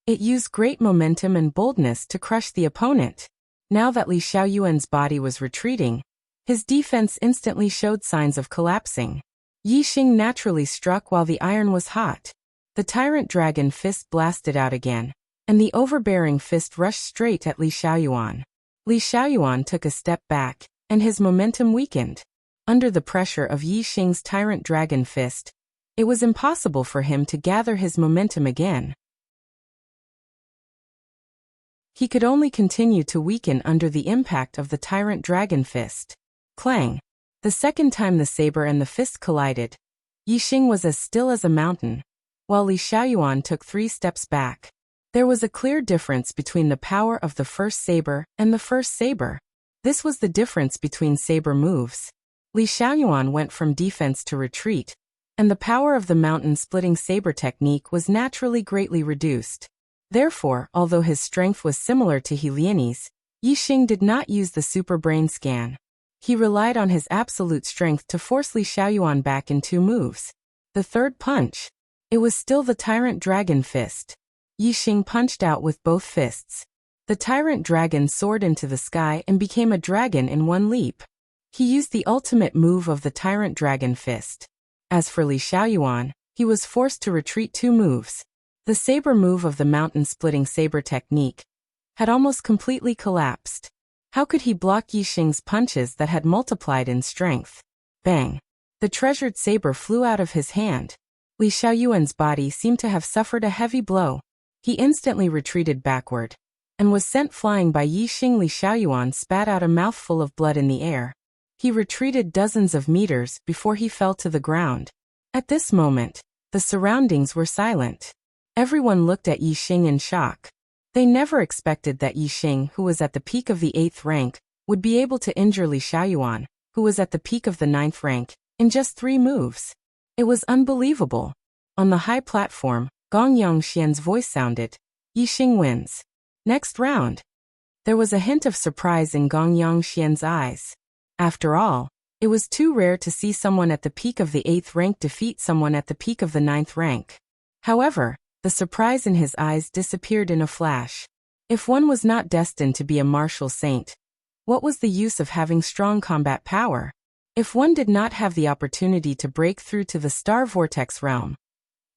It used great momentum and boldness to crush the opponent. Now that Li Xiaoyuan's body was retreating, his defense instantly showed signs of collapsing. Yi Xing naturally struck while the iron was hot. The tyrant dragon fist blasted out again, and the overbearing fist rushed straight at Li Xiaoyuan. Li Xiaoyuan took a step back, and his momentum weakened. Under the pressure of Yi Xing's tyrant dragon fist, it was impossible for him to gather his momentum again. He could only continue to weaken under the impact of the tyrant dragon fist. Clang! The second time the saber and the fist collided, Yi Xing was as still as a mountain, while Li Xiaoyuan took 3 steps back. There was a clear difference between the power of the first saber and the first saber. This was the difference between saber moves. Li Xiaoyuan went from defense to retreat, and the power of the mountain-splitting saber technique was naturally greatly reduced. Therefore, although his strength was similar to He Lian's, Yi Xing did not use the super brain scan. He relied on his absolute strength to force Li Xiaoyuan back in 2 moves. The third punch. It was still the tyrant dragon fist. Yi Xing punched out with both fists. The tyrant dragon soared into the sky and became a dragon in 1 leap. He used the ultimate move of the tyrant dragon fist. As for Li Xiaoyuan, he was forced to retreat 2 moves. The saber move of the mountain-splitting saber technique had almost completely collapsed. How could he block Yi Xing's punches that had multiplied in strength? Bang! The treasured saber flew out of his hand. Li Xiaoyuan's body seemed to have suffered a heavy blow. He instantly retreated backward, and was sent flying by Yi Xing. Li Xiaoyuan spat out a mouthful of blood in the air. He retreated dozens of meters before he fell to the ground. At this moment, the surroundings were silent. Everyone looked at Yi Xing in shock. They never expected that Yi Xing, who was at the peak of the 8th rank, would be able to injure Li Xiaoyuan, who was at the peak of the 9th rank, in just 3 moves. It was unbelievable. On the high platform, Gong Yongxian's voice sounded. Yi Xing wins. Next round. There was a hint of surprise in Gong Yongxian's eyes. After all, it was too rare to see someone at the peak of the 8th rank defeat someone at the peak of the 9th rank. However, the surprise in his eyes disappeared in a flash. If one was not destined to be a martial saint, what was the use of having strong combat power? If one did not have the opportunity to break through to the star vortex realm,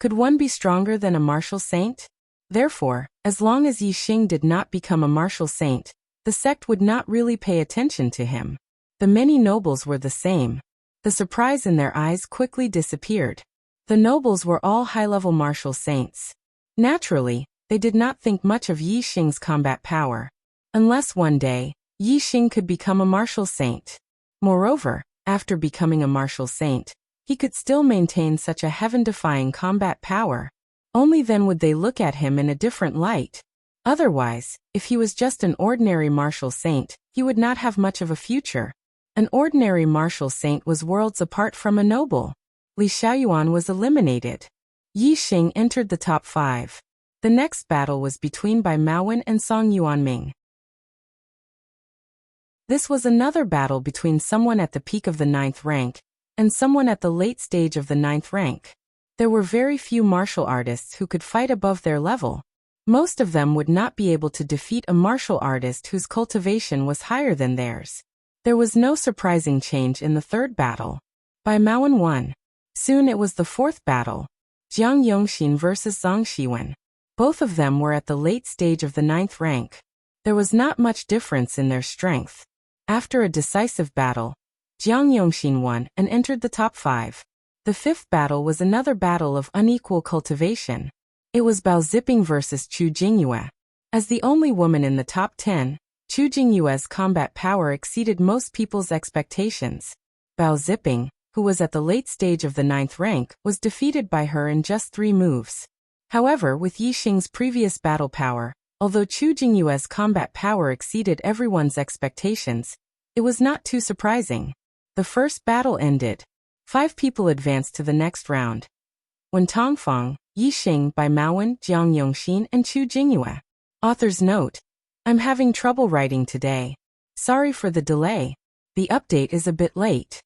could one be stronger than a martial saint? Therefore, as long as Yi Xing did not become a martial saint, the sect would not really pay attention to him. The many nobles were the same. The surprise in their eyes quickly disappeared. The nobles were all high-level martial saints. Naturally, they did not think much of Yi Xing's combat power, unless one day, Yi Xing could become a martial saint. Moreover, after becoming a martial saint, he could still maintain such a heaven-defying combat power. Only then would they look at him in a different light. Otherwise, if he was just an ordinary martial saint, he would not have much of a future. An ordinary martial saint was worlds apart from a noble. Li Xiaoyuan was eliminated. Yi Xing entered the top 5. The next battle was between Bai Maowen and Song Yuanming. This was another battle between someone at the peak of the 9th rank and someone at the late stage of the 9th rank. There were very few martial artists who could fight above their level. Most of them would not be able to defeat a martial artist whose cultivation was higher than theirs. There was no surprising change in the 3rd battle. Bai Maowen won. Soon it was the 4th battle. Jiang Yongxin versus Zhang Shiwen. Both of them were at the late stage of the 9th rank. There was not much difference in their strength. After a decisive battle, Jiang Yongxin won and entered the top 5. The 5th battle was another battle of unequal cultivation. It was Bao Ziping versus Chu Jingyue. As the only woman in the top 10, Chu Jingyue's combat power exceeded most people's expectations. Bao Ziping, who was at the late stage of the 9th rank, was defeated by her in just 3 moves. However, with Yi Xing's previous battle power, although Chu Jingyue's combat power exceeded everyone's expectations, it was not too surprising. The first battle ended. 5 people advanced to the next round. Wen Tongfang, Yi Xing, Bai Maowen, Jiang Yongxin, and Chu Jingyue. Author's note: I'm having trouble writing today. Sorry for the delay. The update is a bit late.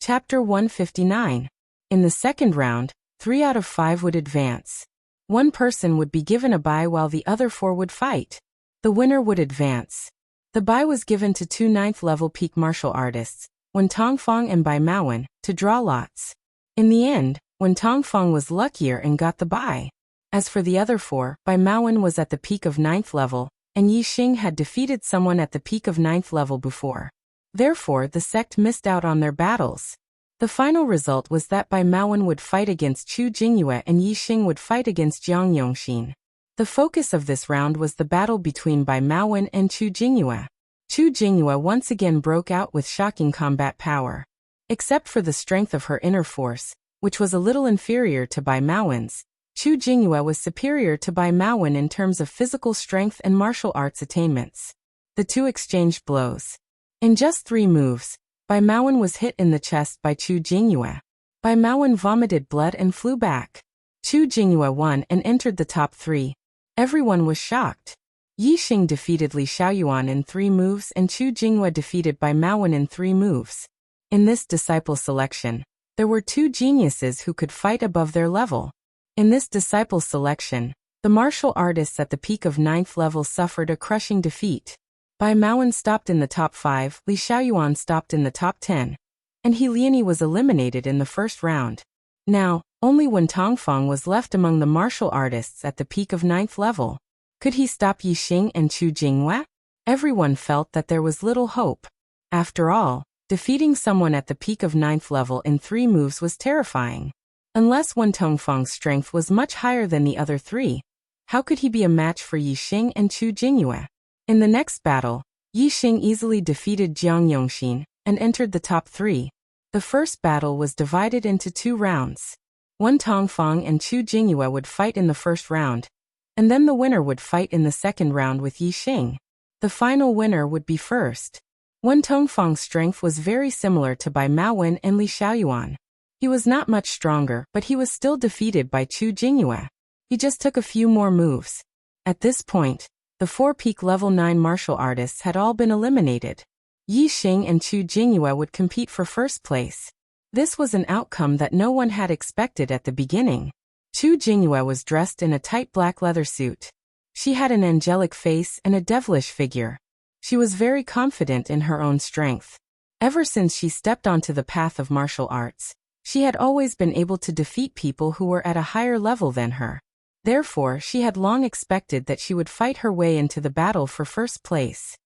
Chapter 159. In the second round, 3 out of 5 would advance. One person would be given a bye while the other 4 would fight. The winner would advance. The bye was given to 2 9th-level peak martial artists, Wen Tongfang and Bai Maowen, to draw lots. In the end, Wen Tongfang was luckier and got the bye. As for the other four, Bai Maowen was at the peak of 9th level, and Yi Xing had defeated someone at the peak of 9th level before. Therefore, the sect missed out on their battles. The final result was that Bai Maowen would fight against Chu Jingyue and Yi Xing would fight against Jiang Yongxin. The focus of this round was the battle between Bai Maowen and Chu Jingyue. Chu Jingyue once again broke out with shocking combat power. Except for the strength of her inner force, which was a little inferior to Bai Maowen's, Chu Jingyue was superior to Bai Maowen in terms of physical strength and martial arts attainments. The two exchanged blows. In just 3 moves, Bai Maowen was hit in the chest by Chu Jingyue. Bai Maowen vomited blood and flew back. Chu Jingyue won and entered the top 3. Everyone was shocked. Yi Xing defeated Li Xiaoyuan in 3 moves and Chu Jingyue defeated Bai Maowen in 3 moves. In this disciple selection, there were 2 geniuses who could fight above their level. In this disciple selection, the martial artists at the peak of 9th level suffered a crushing defeat. Bai Maowen stopped in the top 5, Li Xiaoyuan stopped in the top 10, and He Liani was eliminated in the first round. Now, only Wen Tongfang was left among the martial artists at the peak of 9th level. Could he stop Yi Xing and Chu Jingyue? Everyone felt that there was little hope. After all, defeating someone at the peak of 9th level in 3 moves was terrifying. Unless Wen Tongfang's strength was much higher than the other 3, how could he be a match for Yi Xing and Chu Jingyue? In the next battle, Yi Xing easily defeated Jiang Yongxin and entered the top 3. The first battle was divided into 2 rounds. Wen Tongfang and Chu Jingyue would fight in the first round, and then the winner would fight in the second round with Yi Xing. The final winner would be first. Wen Tongfang's strength was very similar to Bai Maowen and Li Xiaoyuan. He was not much stronger, but he was still defeated by Chu Jingyue. He just took a few more moves. At this point, the 4 peak level 9 martial artists had all been eliminated. Yi Xing and Chu Jingyue would compete for first place. This was an outcome that no one had expected at the beginning. Chu Jingyue was dressed in a tight black leather suit. She had an angelic face and a devilish figure. She was very confident in her own strength. Ever since she stepped onto the path of martial arts, she had always been able to defeat people who were at a higher level than her. Therefore, she had long expected that she would fight her way into the battle for first place.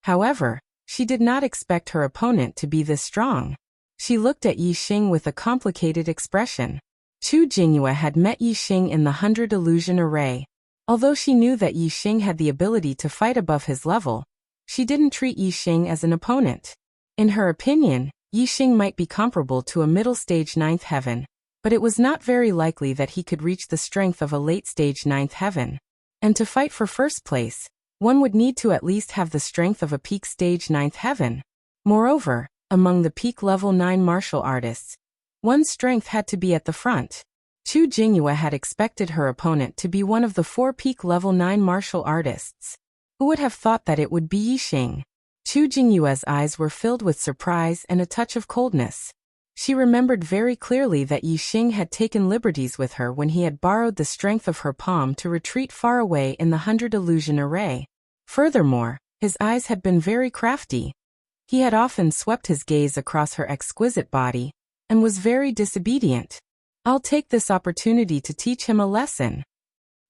However, she did not expect her opponent to be this strong. She looked at Yi Xing with a complicated expression. Chu Jingyue had met Yi Xing in the 100 illusion array. Although she knew that Yi Xing had the ability to fight above his level, she didn't treat Yi Xing as an opponent. In her opinion, Yi Xing might be comparable to a middle stage 9th heaven, but it was not very likely that he could reach the strength of a late stage 9th heaven. And to fight for first place, one would need to at least have the strength of a peak stage 9th heaven. Moreover, among the peak level 9 martial artists, one's strength had to be at the front. Chu Jingyue had expected her opponent to be one of the 4 peak level 9 martial artists. Who would have thought that it would be Yi Xing? Chu Jingyue's eyes were filled with surprise and a touch of coldness. She remembered very clearly that Yi Xing had taken liberties with her when he had borrowed the strength of her palm to retreat far away in the 100 illusion array. Furthermore, his eyes had been very crafty. He had often swept his gaze across her exquisite body, and was very disobedient. I'll take this opportunity to teach him a lesson,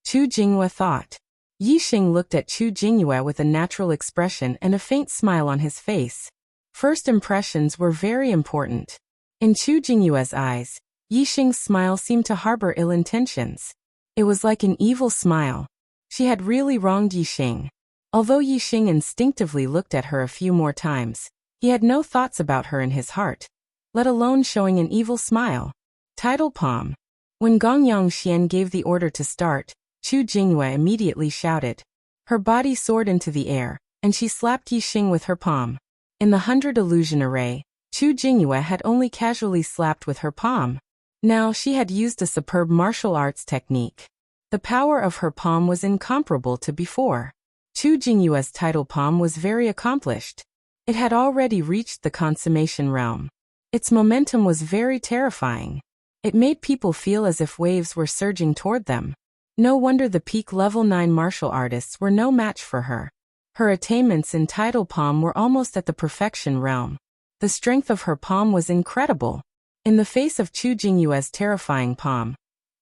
Chu Jingyue thought. Yi Xing looked at Chu Jingyue with a natural expression and a faint smile on his face. First impressions were very important. In Chu Jingyue's eyes, Yi Xing's smile seemed to harbor ill intentions. It was like an evil smile. She had really wronged Yi Xing. Although Yi Xing instinctively looked at her a few more times, he had no thoughts about her in his heart, let alone showing an evil smile. Tidal palm. When Gong Yongxian gave the order to start, Chu Jingyue immediately shouted. Her body soared into the air, and she slapped Yi Xing with her palm. In the 100 illusion array, Chu Jingyue had only casually slapped with her palm. Now she had used a superb martial arts technique. The power of her palm was incomparable to before. Chu Jingyue's tidal palm was very accomplished. It had already reached the consummation realm. Its momentum was very terrifying. It made people feel as if waves were surging toward them. No wonder the peak level 9 martial artists were no match for her. Her attainments in tidal palm were almost at the perfection realm. The strength of her palm was incredible. In the face of Chu Jingyue's terrifying palm,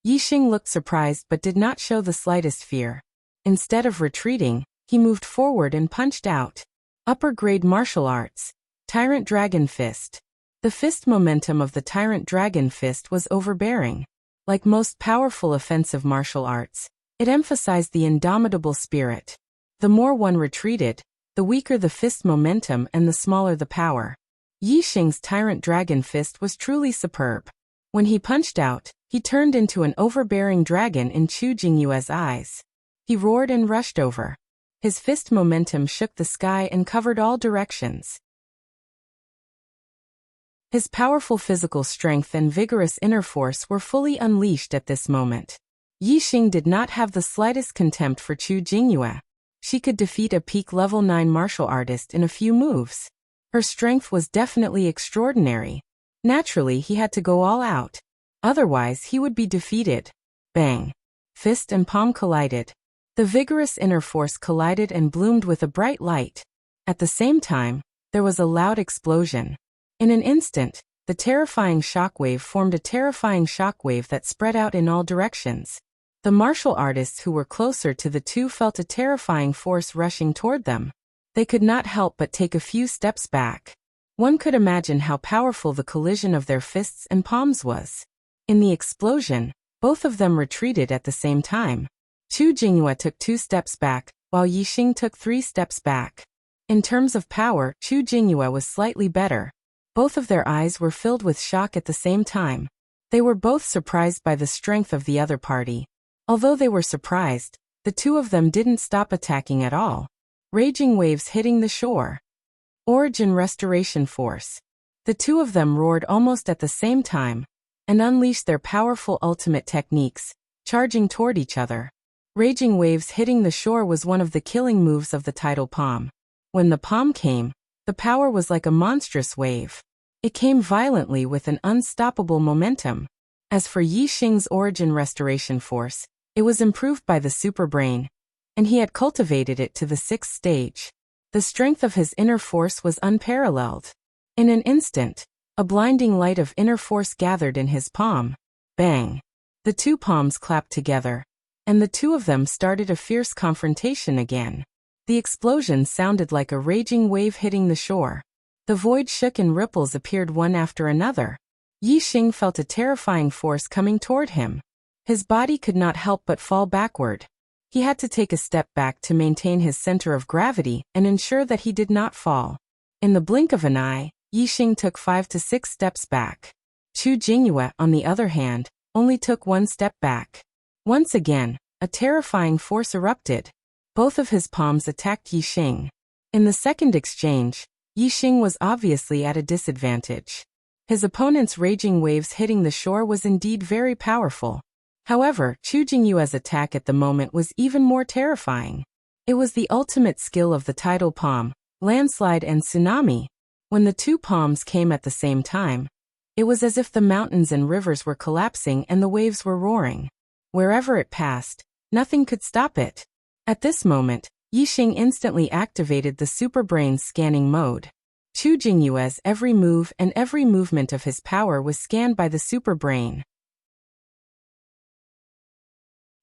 Yixing looked surprised but did not show the slightest fear. Instead of retreating, he moved forward and punched out. Upper-grade martial arts. Tyrant Dragon Fist. The fist momentum of the Tyrant Dragon Fist was overbearing. Like most powerful offensive martial arts, it emphasized the indomitable spirit. The more one retreated, the weaker the fist momentum and the smaller the power. Yixing's Tyrant Dragon Fist was truly superb. When he punched out, he turned into an overbearing dragon in Chu Jingyue's eyes. He roared and rushed over. His fist momentum shook the sky and covered all directions. His powerful physical strength and vigorous inner force were fully unleashed at this moment. Yixing did not have the slightest contempt for Chu Jingyue. She could defeat a peak level 9 martial artist in a few moves. Her strength was definitely extraordinary. Naturally, he had to go all out. Otherwise, he would be defeated. Bang! Fist and palm collided. The vigorous inner force collided and bloomed with a bright light. At the same time, there was a loud explosion. In an instant, the terrifying shockwave formed a terrifying shockwave that spread out in all directions. The martial artists who were closer to the two felt a terrifying force rushing toward them. They could not help but take a few steps back. One could imagine how powerful the collision of their fists and palms was. In the explosion, both of them retreated at the same time. Chu Jingyue took 2 steps back, while Yixing took 3 steps back. In terms of power, Chu Jingyue was slightly better. Both of their eyes were filled with shock at the same time. They were both surprised by the strength of the other party. Although they were surprised, the two of them didn't stop attacking at all. Raging waves hitting the shore. Origin Restoration Force. The two of them roared almost at the same time, and unleashed their powerful ultimate techniques, charging toward each other. Raging waves hitting the shore was one of the killing moves of the tidal palm. When the palm came, the power was like a monstrous wave. It came violently with an unstoppable momentum. As for Yixing's Origin Restoration Force, it was improved by the super brain, and he had cultivated it to the 6th stage. The strength of his inner force was unparalleled. In an instant, a blinding light of inner force gathered in his palm. Bang! The two palms clapped together, and the two of them started a fierce confrontation again. The explosion sounded like a raging wave hitting the shore. The void shook and ripples appeared one after another. Yixing felt a terrifying force coming toward him. His body could not help but fall backward. He had to take a step back to maintain his center of gravity and ensure that he did not fall. In the blink of an eye, Yixing took 5 to 6 steps back. Chu Jingyue, on the other hand, only took 1 step back. Once again, a terrifying force erupted. Both of his palms attacked Yixing. In the second exchange, Yixing was obviously at a disadvantage. His opponent's raging waves hitting the shore was indeed very powerful. However, Chu Jingyue's attack at the moment was even more terrifying. It was the ultimate skill of the tidal palm, landslide and tsunami. When the two palms came at the same time, it was as if the mountains and rivers were collapsing and the waves were roaring. Wherever it passed, nothing could stop it. At this moment, Yixing instantly activated the super brain's scanning mode. Chu Jingyue's every move and every movement of his power was scanned by the super brain.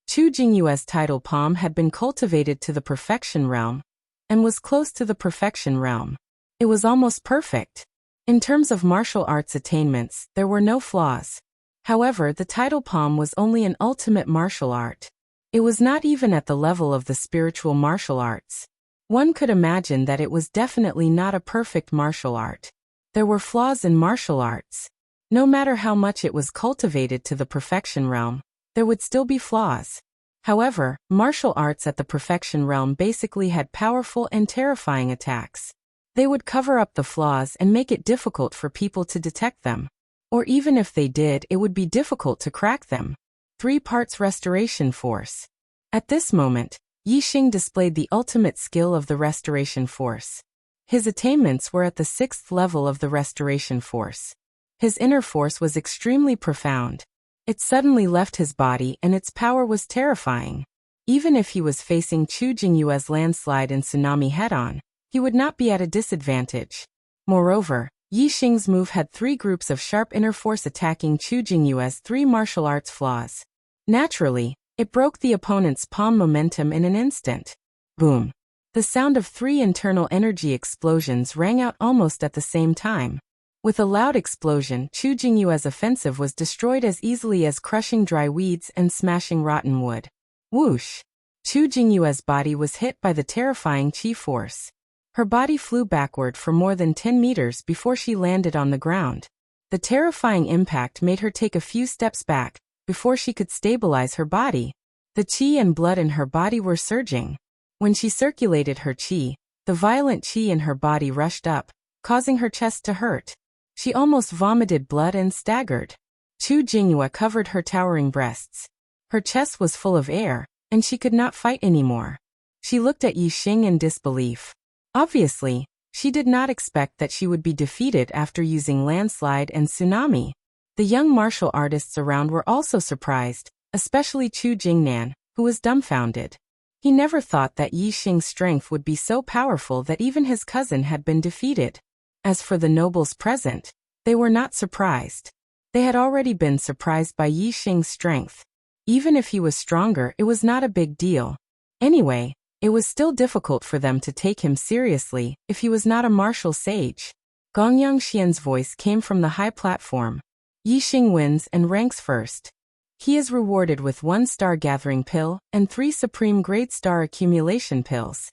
Chu Jingyue's tidal palm had been cultivated to the perfection realm, and was close to the perfection realm. It was almost perfect. In terms of martial arts attainments, there were no flaws. However, the tidal palm was only an ultimate martial art. It was not even at the level of the spiritual martial arts. One could imagine that it was definitely not a perfect martial art. There were flaws in martial arts. No matter how much it was cultivated to the perfection realm, there would still be flaws. However, martial arts at the perfection realm basically had powerful and terrifying attacks. They would cover up the flaws and make it difficult for people to detect them. Or even if they did, it would be difficult to crack them. 3 parts restoration force. At this moment, Yixing displayed the ultimate skill of the restoration force. His attainments were at the 6th level of the restoration force. His inner force was extremely profound. It suddenly left his body and its power was terrifying. Even if he was facing Chu Jingyue's landslide and tsunami head-on, he would not be at a disadvantage. Moreover, Yi Xing's move had 3 groups of sharp inner force attacking Chu Jingyue's 3 martial arts flaws. Naturally, it broke the opponent's palm momentum in an instant. Boom! The sound of 3 internal energy explosions rang out almost at the same time. With a loud explosion, Chu Jingyue's offensive was destroyed as easily as crushing dry weeds and smashing rotten wood. Whoosh! Chu Jingyue's body was hit by the terrifying chi force. Her body flew backward for more than 10 meters before she landed on the ground. The terrifying impact made her take a few steps back before she could stabilize her body. The chi and blood in her body were surging. When she circulated her chi, the violent chi in her body rushed up, causing her chest to hurt. She almost vomited blood and staggered. Chu Jingyue covered her towering breasts. Her chest was full of air, and she could not fight anymore. She looked at Yi Xing in disbelief. Obviously, she did not expect that she would be defeated after using landslide and tsunami. The young martial artists around were also surprised, especially Chu Jingnan, who was dumbfounded. He never thought that Yi Xing's strength would be so powerful that even his cousin had been defeated. As for the nobles present, they were not surprised. They had already been surprised by Yi Xing's strength. Even if he was stronger, it was not a big deal. Anyway, it was still difficult for them to take him seriously if he was not a martial sage. Gongyang Xian's voice came from the high platform. Yi Xing wins and ranks first. He is rewarded with 1 star gathering pill and 3 supreme grade star accumulation pills.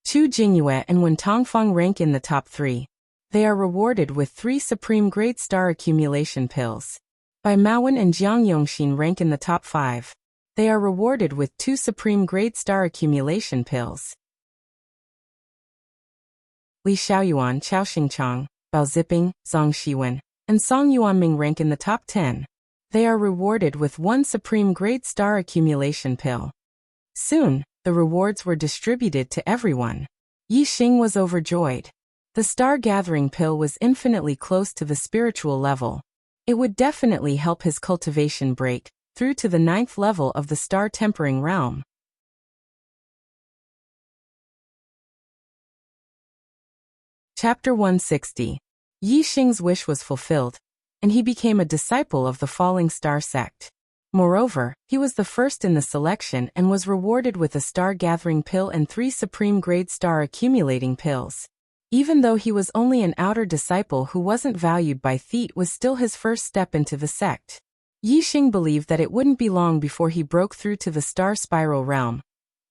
Chu Jingyue and Wen Tongfang rank in the top 3. They are rewarded with 3 supreme grade star accumulation pills. Bai Maowen and Jiang Yongxin rank in the top 5. They are rewarded with 2 supreme grade star accumulation pills. Li Xiaoyuan, Chao Xingchang, Bao Ziping, Zhang Shiwen, and Song Yuanming rank in the top 10. They are rewarded with 1 supreme grade star accumulation pill. Soon, the rewards were distributed to everyone. Yi Xing was overjoyed. The star gathering pill was infinitely close to the spiritual level. It would definitely help his cultivation break through to the 9th level of the star tempering realm. Chapter 160. Yi Xing's wish was fulfilled, and he became a disciple of the Falling Star sect. Moreover, he was the first in the selection and was rewarded with a star gathering pill and 3 supreme grade star accumulating pills. Even though he was only an outer disciple who wasn't valued by Theet, was still his first step into the sect. Yi Xing believed that it wouldn't be long before he broke through to the star spiral realm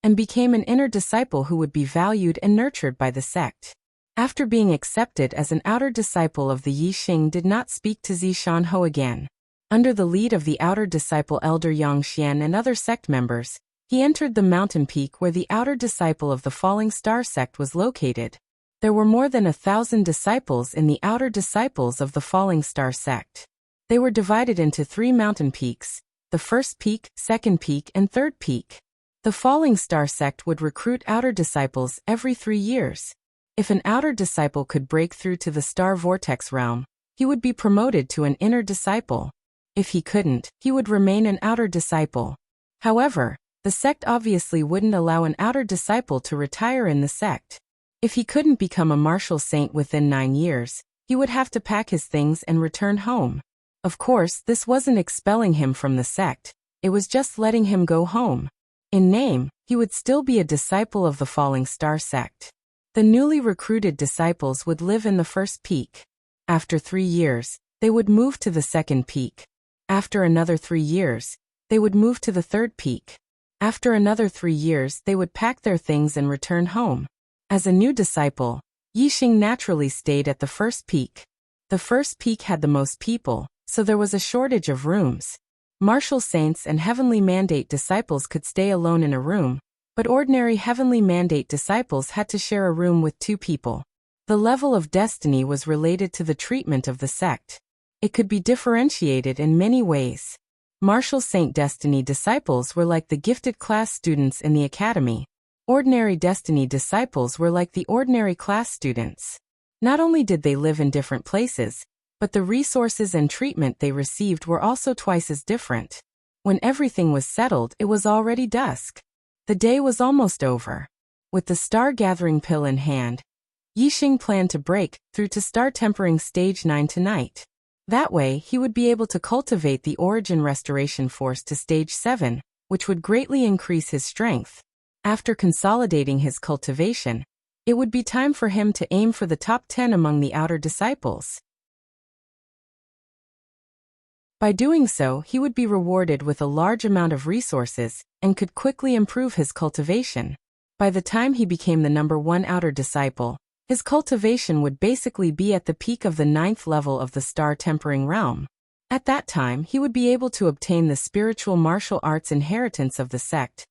and became an inner disciple who would be valued and nurtured by the sect. After being accepted as an outer disciple of the Yi Xing did not speak to Zishan Ho again. Under the lead of the outer disciple Elder Yang Xian and other sect members, he entered the mountain peak where the outer disciple of the Falling Star sect was located. There were more than 1,000 disciples in the outer disciples of the Falling Star sect. They were divided into 3 mountain peaks, the first peak, second peak, and third peak. The Falling Star sect would recruit outer disciples every 3 years. If an outer disciple could break through to the star vortex realm, he would be promoted to an inner disciple. If he couldn't, he would remain an outer disciple. However, the sect obviously wouldn't allow an outer disciple to retire in the sect. If he couldn't become a martial saint within 9 years, he would have to pack his things and return home. Of course, this wasn't expelling him from the sect, it was just letting him go home. In name, he would still be a disciple of the Falling Star sect. The newly recruited disciples would live in the first peak. After 3 years, they would move to the second peak. After another 3 years, they would move to the third peak. After another 3 years, they would pack their things and return home. As a new disciple, Yi Xing naturally stayed at the first peak. The first peak had the most people, so there was a shortage of rooms. Martial saints and heavenly mandate disciples could stay alone in a room, but ordinary heavenly mandate disciples had to share a room with 2 people. The level of destiny was related to the treatment of the sect. It could be differentiated in many ways. Martial saint destiny disciples were like the gifted class students in the academy. Ordinary destiny disciples were like the ordinary class students. Not only did they live in different places, but the resources and treatment they received were also twice as different. When everything was settled, it was already dusk. The day was almost over. With the star-gathering pill in hand, Yixing planned to break through to star-tempering stage 9 tonight. That way, he would be able to cultivate the origin restoration force to stage 7, which would greatly increase his strength. After consolidating his cultivation, it would be time for him to aim for the top 10 among the outer disciples. By doing so, he would be rewarded with a large amount of resources and could quickly improve his cultivation. By the time he became the number 1 outer disciple, his cultivation would basically be at the peak of the 9th level of the star-tempering realm. At that time, he would be able to obtain the spiritual martial arts inheritance of the sect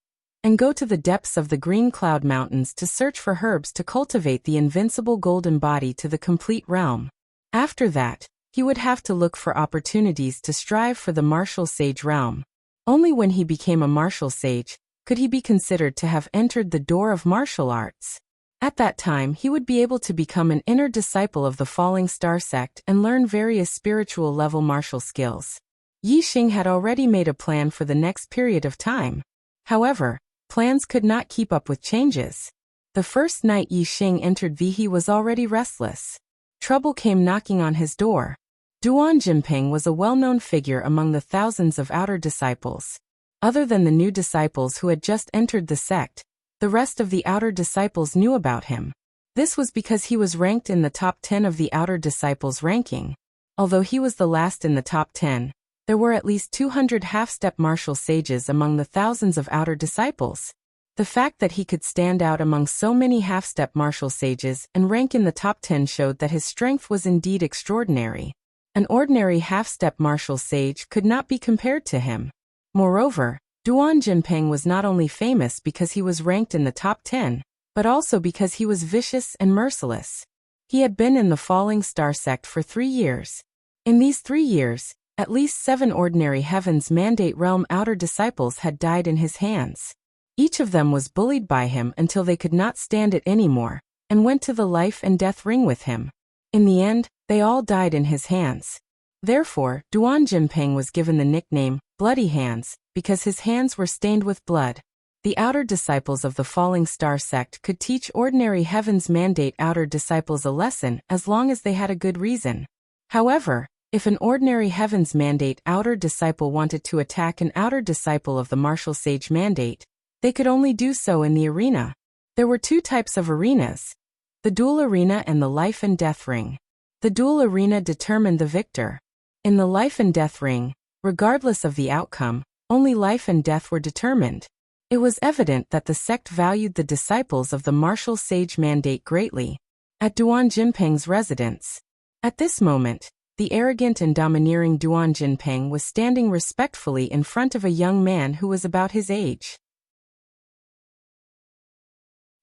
and go to the depths of the Green Cloud Mountains to search for herbs to cultivate the invincible golden body to the complete realm. After that, he would have to look for opportunities to strive for the martial sage realm. Only when he became a martial sage could he be considered to have entered the door of martial arts. At that time, he would be able to become an inner disciple of the Falling Star sect and learn various spiritual level martial skills. Yixing had already made a plan for the next period of time. However, plans could not keep up with changes. The first night Yixing entered he was already restless. Trouble came knocking on his door. Duan Jinping was a well-known figure among the thousands of outer disciples. Other than the new disciples who had just entered the sect, the rest of the outer disciples knew about him. This was because he was ranked in the top 10 of the outer disciples ranking. Although he was the last in the top 10, there were at least 200 half-step martial sages among the thousands of outer disciples. The fact that he could stand out among so many half-step martial sages and rank in the top 10 showed that his strength was indeed extraordinary. An ordinary half-step martial sage could not be compared to him. Moreover, Duan Jinping was not only famous because he was ranked in the top 10, but also because he was vicious and merciless. He had been in the Falling Star sect for 3 years. In these 3 years, at least 7 ordinary Heaven's Mandate Realm outer disciples had died in his hands. Each of them was bullied by him until they could not stand it anymore, and went to the life and death ring with him. In the end, they all died in his hands. Therefore, Duan Jinping was given the nickname, Bloody Hands, because his hands were stained with blood. The outer disciples of the Falling Star sect could teach ordinary Heaven's Mandate outer disciples a lesson as long as they had a good reason. However, if an ordinary Heaven's Mandate outer disciple wanted to attack an outer disciple of the Martial Sage Mandate, they could only do so in the arena. There were 2 types of arenas: the duel arena and the life and death ring. The duel arena determined the victor. In the life and death ring, regardless of the outcome, only life and death were determined. It was evident that the sect valued the disciples of the Martial Sage Mandate greatly. At Duan Jinping's residence. At this moment, the arrogant and domineering Duan Jinping was standing respectfully in front of a young man who was about his age.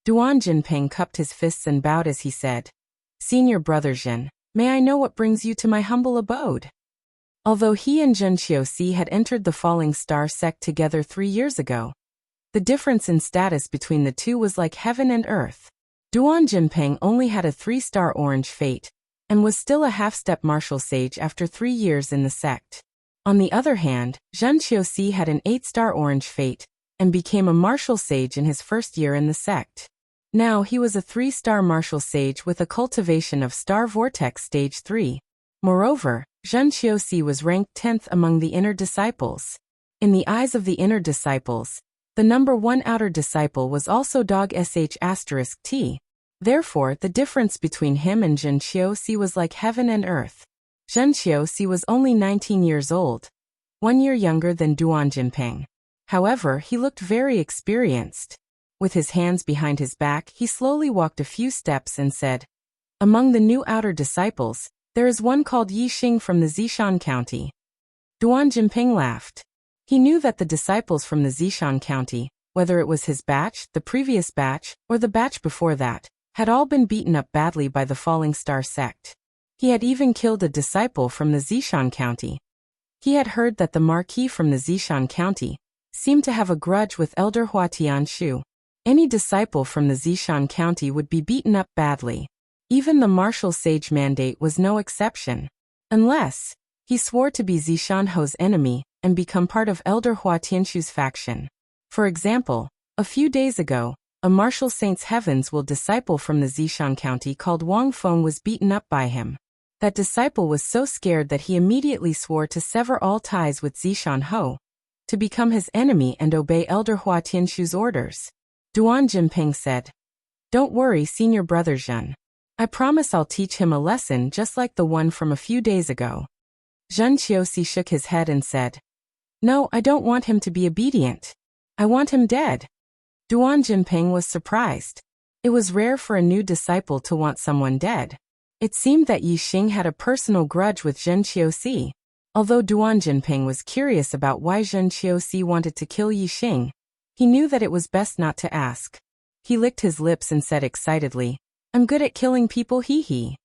Duan Jinping cupped his fists and bowed as he said, "Senior brother Zhen, may I know what brings you to my humble abode?" Although he and Zhen Qiuxi had entered the Falling Star sect together 3 years ago, the difference in status between the two was like heaven and earth. Duan Jinping only had a 3-star orange fate, and was still a half-step martial sage after 3 years in the sect. On the other hand, Zhen Qiuxi had an 8-star orange fate, and became a martial sage in his first year in the sect. Now he was a 3-star martial sage with a cultivation of Star Vortex Stage 3. Moreover, Zhen Qiuxi was ranked 10th among the inner disciples. In the eyes of the inner disciples, the number 1 outer disciple was also dog sh*t. Therefore, the difference between him and Zhen Qiuxi was like heaven and earth. Zhen Qiuxi was only 19 years old, 1 year younger than Duan Jinping. However, he looked very experienced. With his hands behind his back, he slowly walked a few steps and said, "Among the new outer disciples, there is one called Yixing from the Zishan County." Duan Jinping laughed. He knew that the disciples from the Zishan County, whether it was his batch, the previous batch, or the batch before that, had all been beaten up badly by the Falling Star sect. He had even killed a disciple from the Zishan County. He had heard that the Marquis from the Zishan County seemed to have a grudge with Elder Hua Tianshu. Any disciple from the Zishan County would be beaten up badly. Even the Martial Sage Mandate was no exception. Unless he swore to be Zishan Ho's enemy and become part of Elder Hua Tianshu's faction. For example, A few days ago, a martial saint's heavens will disciple from the Zishan County called Wang Feng was beaten up by him. That disciple was so scared that he immediately swore to sever all ties with Zishan Ho, to become his enemy and obey Elder Hua Tianshu's orders. Duan Jinping said, "Don't worry, senior brother Zhen. I promise I'll teach him a lesson just like the one from a few days ago." Zhen Qiusi shook his head and said, "No, I don't want him to be obedient. I want him dead." Duan Jinping was surprised. It was rare for a new disciple to want someone dead. It seemed that Yi Xing had a personal grudge with Zhen Qiusi. Although Duan Jinping was curious about why Zhen Qiusi wanted to kill Yi Xing, he knew that it was best not to ask. He licked his lips and said excitedly, "I'm good at killing people, hee hee."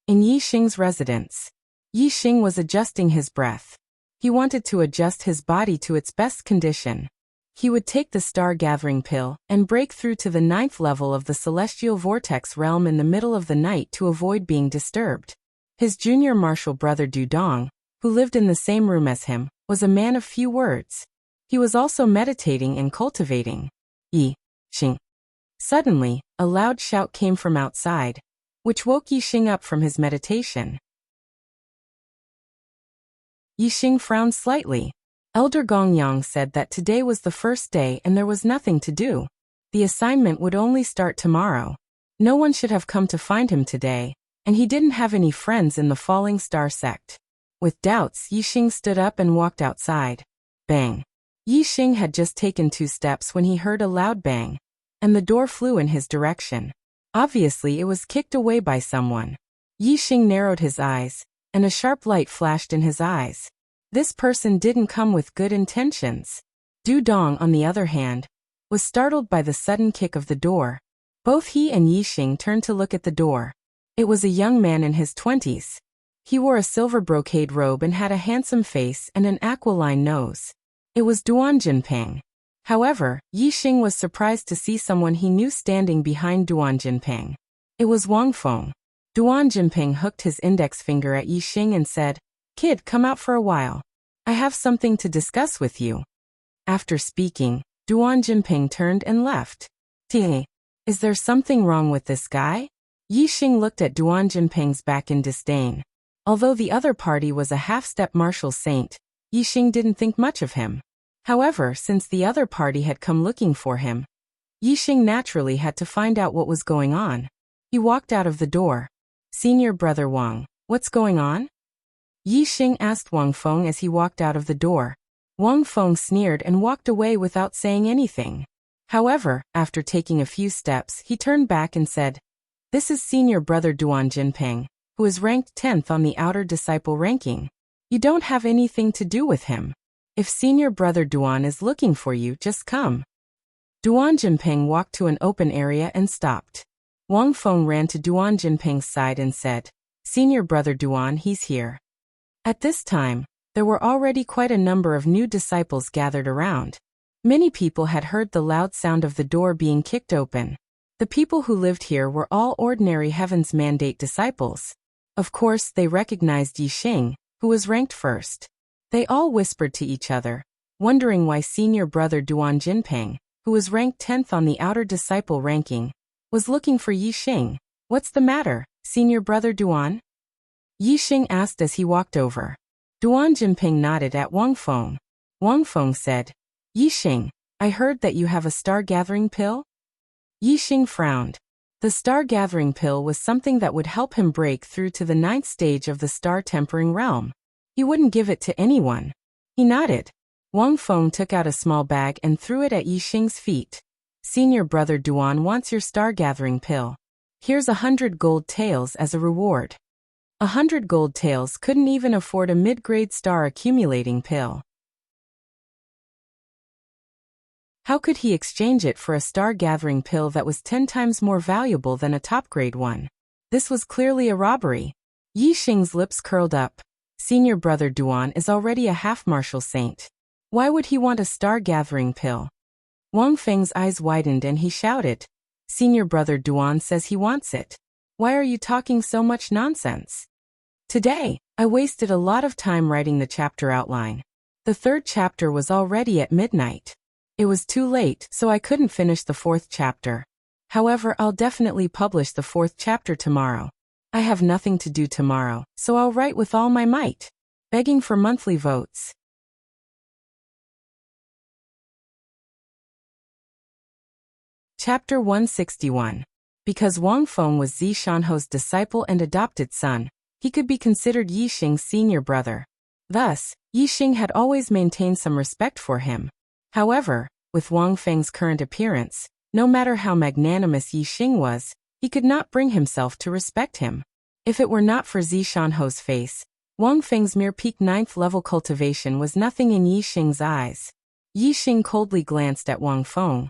In Yi Xing's residence, Yi Xing was adjusting his breath. He wanted to adjust his body to its best condition. He would take the star-gathering pill and break through to the 9th level of the celestial vortex realm in the middle of the night to avoid being disturbed. His junior martial brother Du Dong, who lived in the same room as him, was a man of few words. He was also meditating and cultivating. Yi Xing. Suddenly, a loud shout came from outside, which woke Yi Xing up from his meditation. Yi Xing frowned slightly. Elder Gongyang said that today was the first day and there was nothing to do. The assignment would only start tomorrow. No one should have come to find him today, and he didn't have any friends in the Falling Star sect. With doubts, Yi Xing stood up and walked outside. Bang! Yi Xing had just taken 2 steps when he heard a loud bang, and the door flew in his direction. Obviously, it was kicked away by someone. Yi Xing narrowed his eyes, and a sharp light flashed in his eyes. This person didn't come with good intentions. Du Dong, on the other hand, was startled by the sudden kick of the door. Both he and Yi Xing turned to look at the door. It was a young man in his 20s. He wore a silver brocade robe and had a handsome face and an aquiline nose. It was Duan Jinping. However, Yi Xing was surprised to see someone he knew standing behind Duan Jinping. It was Wang Feng. Duan Jinping hooked his index finger at Yi Xing and said, "Kid, come out for a while. I have something to discuss with you." After speaking, Duan Jinping turned and left. Is there something wrong with this guy? Yi Xing looked at Duan Jinping's back in disdain. Although the other party was a half-step martial saint, Yi Xing didn't think much of him. However, since the other party had come looking for him, Yi Xing naturally had to find out what was going on. He walked out of the door. "Senior brother Wang, what's going on?" Yi Xing asked Wang Feng as he walked out of the door. Wang Feng sneered and walked away without saying anything. However, after taking a few steps, he turned back and said, "This is senior brother Duan Jinping, who is ranked 10th on the outer disciple ranking. You don't have anything to do with him. If senior brother Duan is looking for you, just come." Duan Jinping walked to an open area and stopped. Wang Feng ran to Duan Jinping's side and said, "Senior brother Duan, he's here." At this time, there were already quite a number of new disciples gathered around. Many people had heard the loud sound of the door being kicked open. The people who lived here were all ordinary Heaven's Mandate disciples. Of course, they recognized Yi Xing, who was ranked first. They all whispered to each other, wondering why senior brother Duan Jinping, who was ranked 10th on the outer disciple ranking, was looking for Yi Xing. "What's the matter, senior brother Duan?" Yi Xing asked as he walked over. Duan Jinping nodded at Wang Feng. Wang Feng said, "Yi Xing, I heard that you have a star-gathering pill?" Yi Xing frowned. The star-gathering pill was something that would help him break through to the 9th stage of the star-tempering realm. He wouldn't give it to anyone. He nodded. Wang Feng took out a small bag and threw it at Yi Xing's feet. "Senior brother Duan wants your star-gathering pill. Here's 100 gold taels as a reward." 100 gold taels couldn't even afford a mid-grade star-accumulating pill. How could he exchange it for a star-gathering pill that was 10 times more valuable than a top-grade one? This was clearly a robbery. Yi Xing's lips curled up. Senior brother Duan is already a half-martial saint. Why would he want a star-gathering pill? Wang Feng's eyes widened and he shouted, "Senior brother Duan says he wants it. Why are you talking so much nonsense?" Today, I wasted a lot of time writing the chapter outline. The 3rd chapter was already at midnight. It was too late, so I couldn't finish the 4th chapter. However, I'll definitely publish the 4th chapter tomorrow. I have nothing to do tomorrow, so I'll write with all my might. Begging for monthly votes. Chapter 161. Because Wang Feng was Zi Shanho's disciple and adopted son, he could be considered Yixing's senior brother. Thus, Yixing had always maintained some respect for him. However, with Wang Feng's current appearance, no matter how magnanimous Yixing was, he could not bring himself to respect him. If it were not for Zi Shanho's face, Wang Feng's mere peak 9th level cultivation was nothing in Yixing's eyes. Yixing coldly glanced at Wang Feng.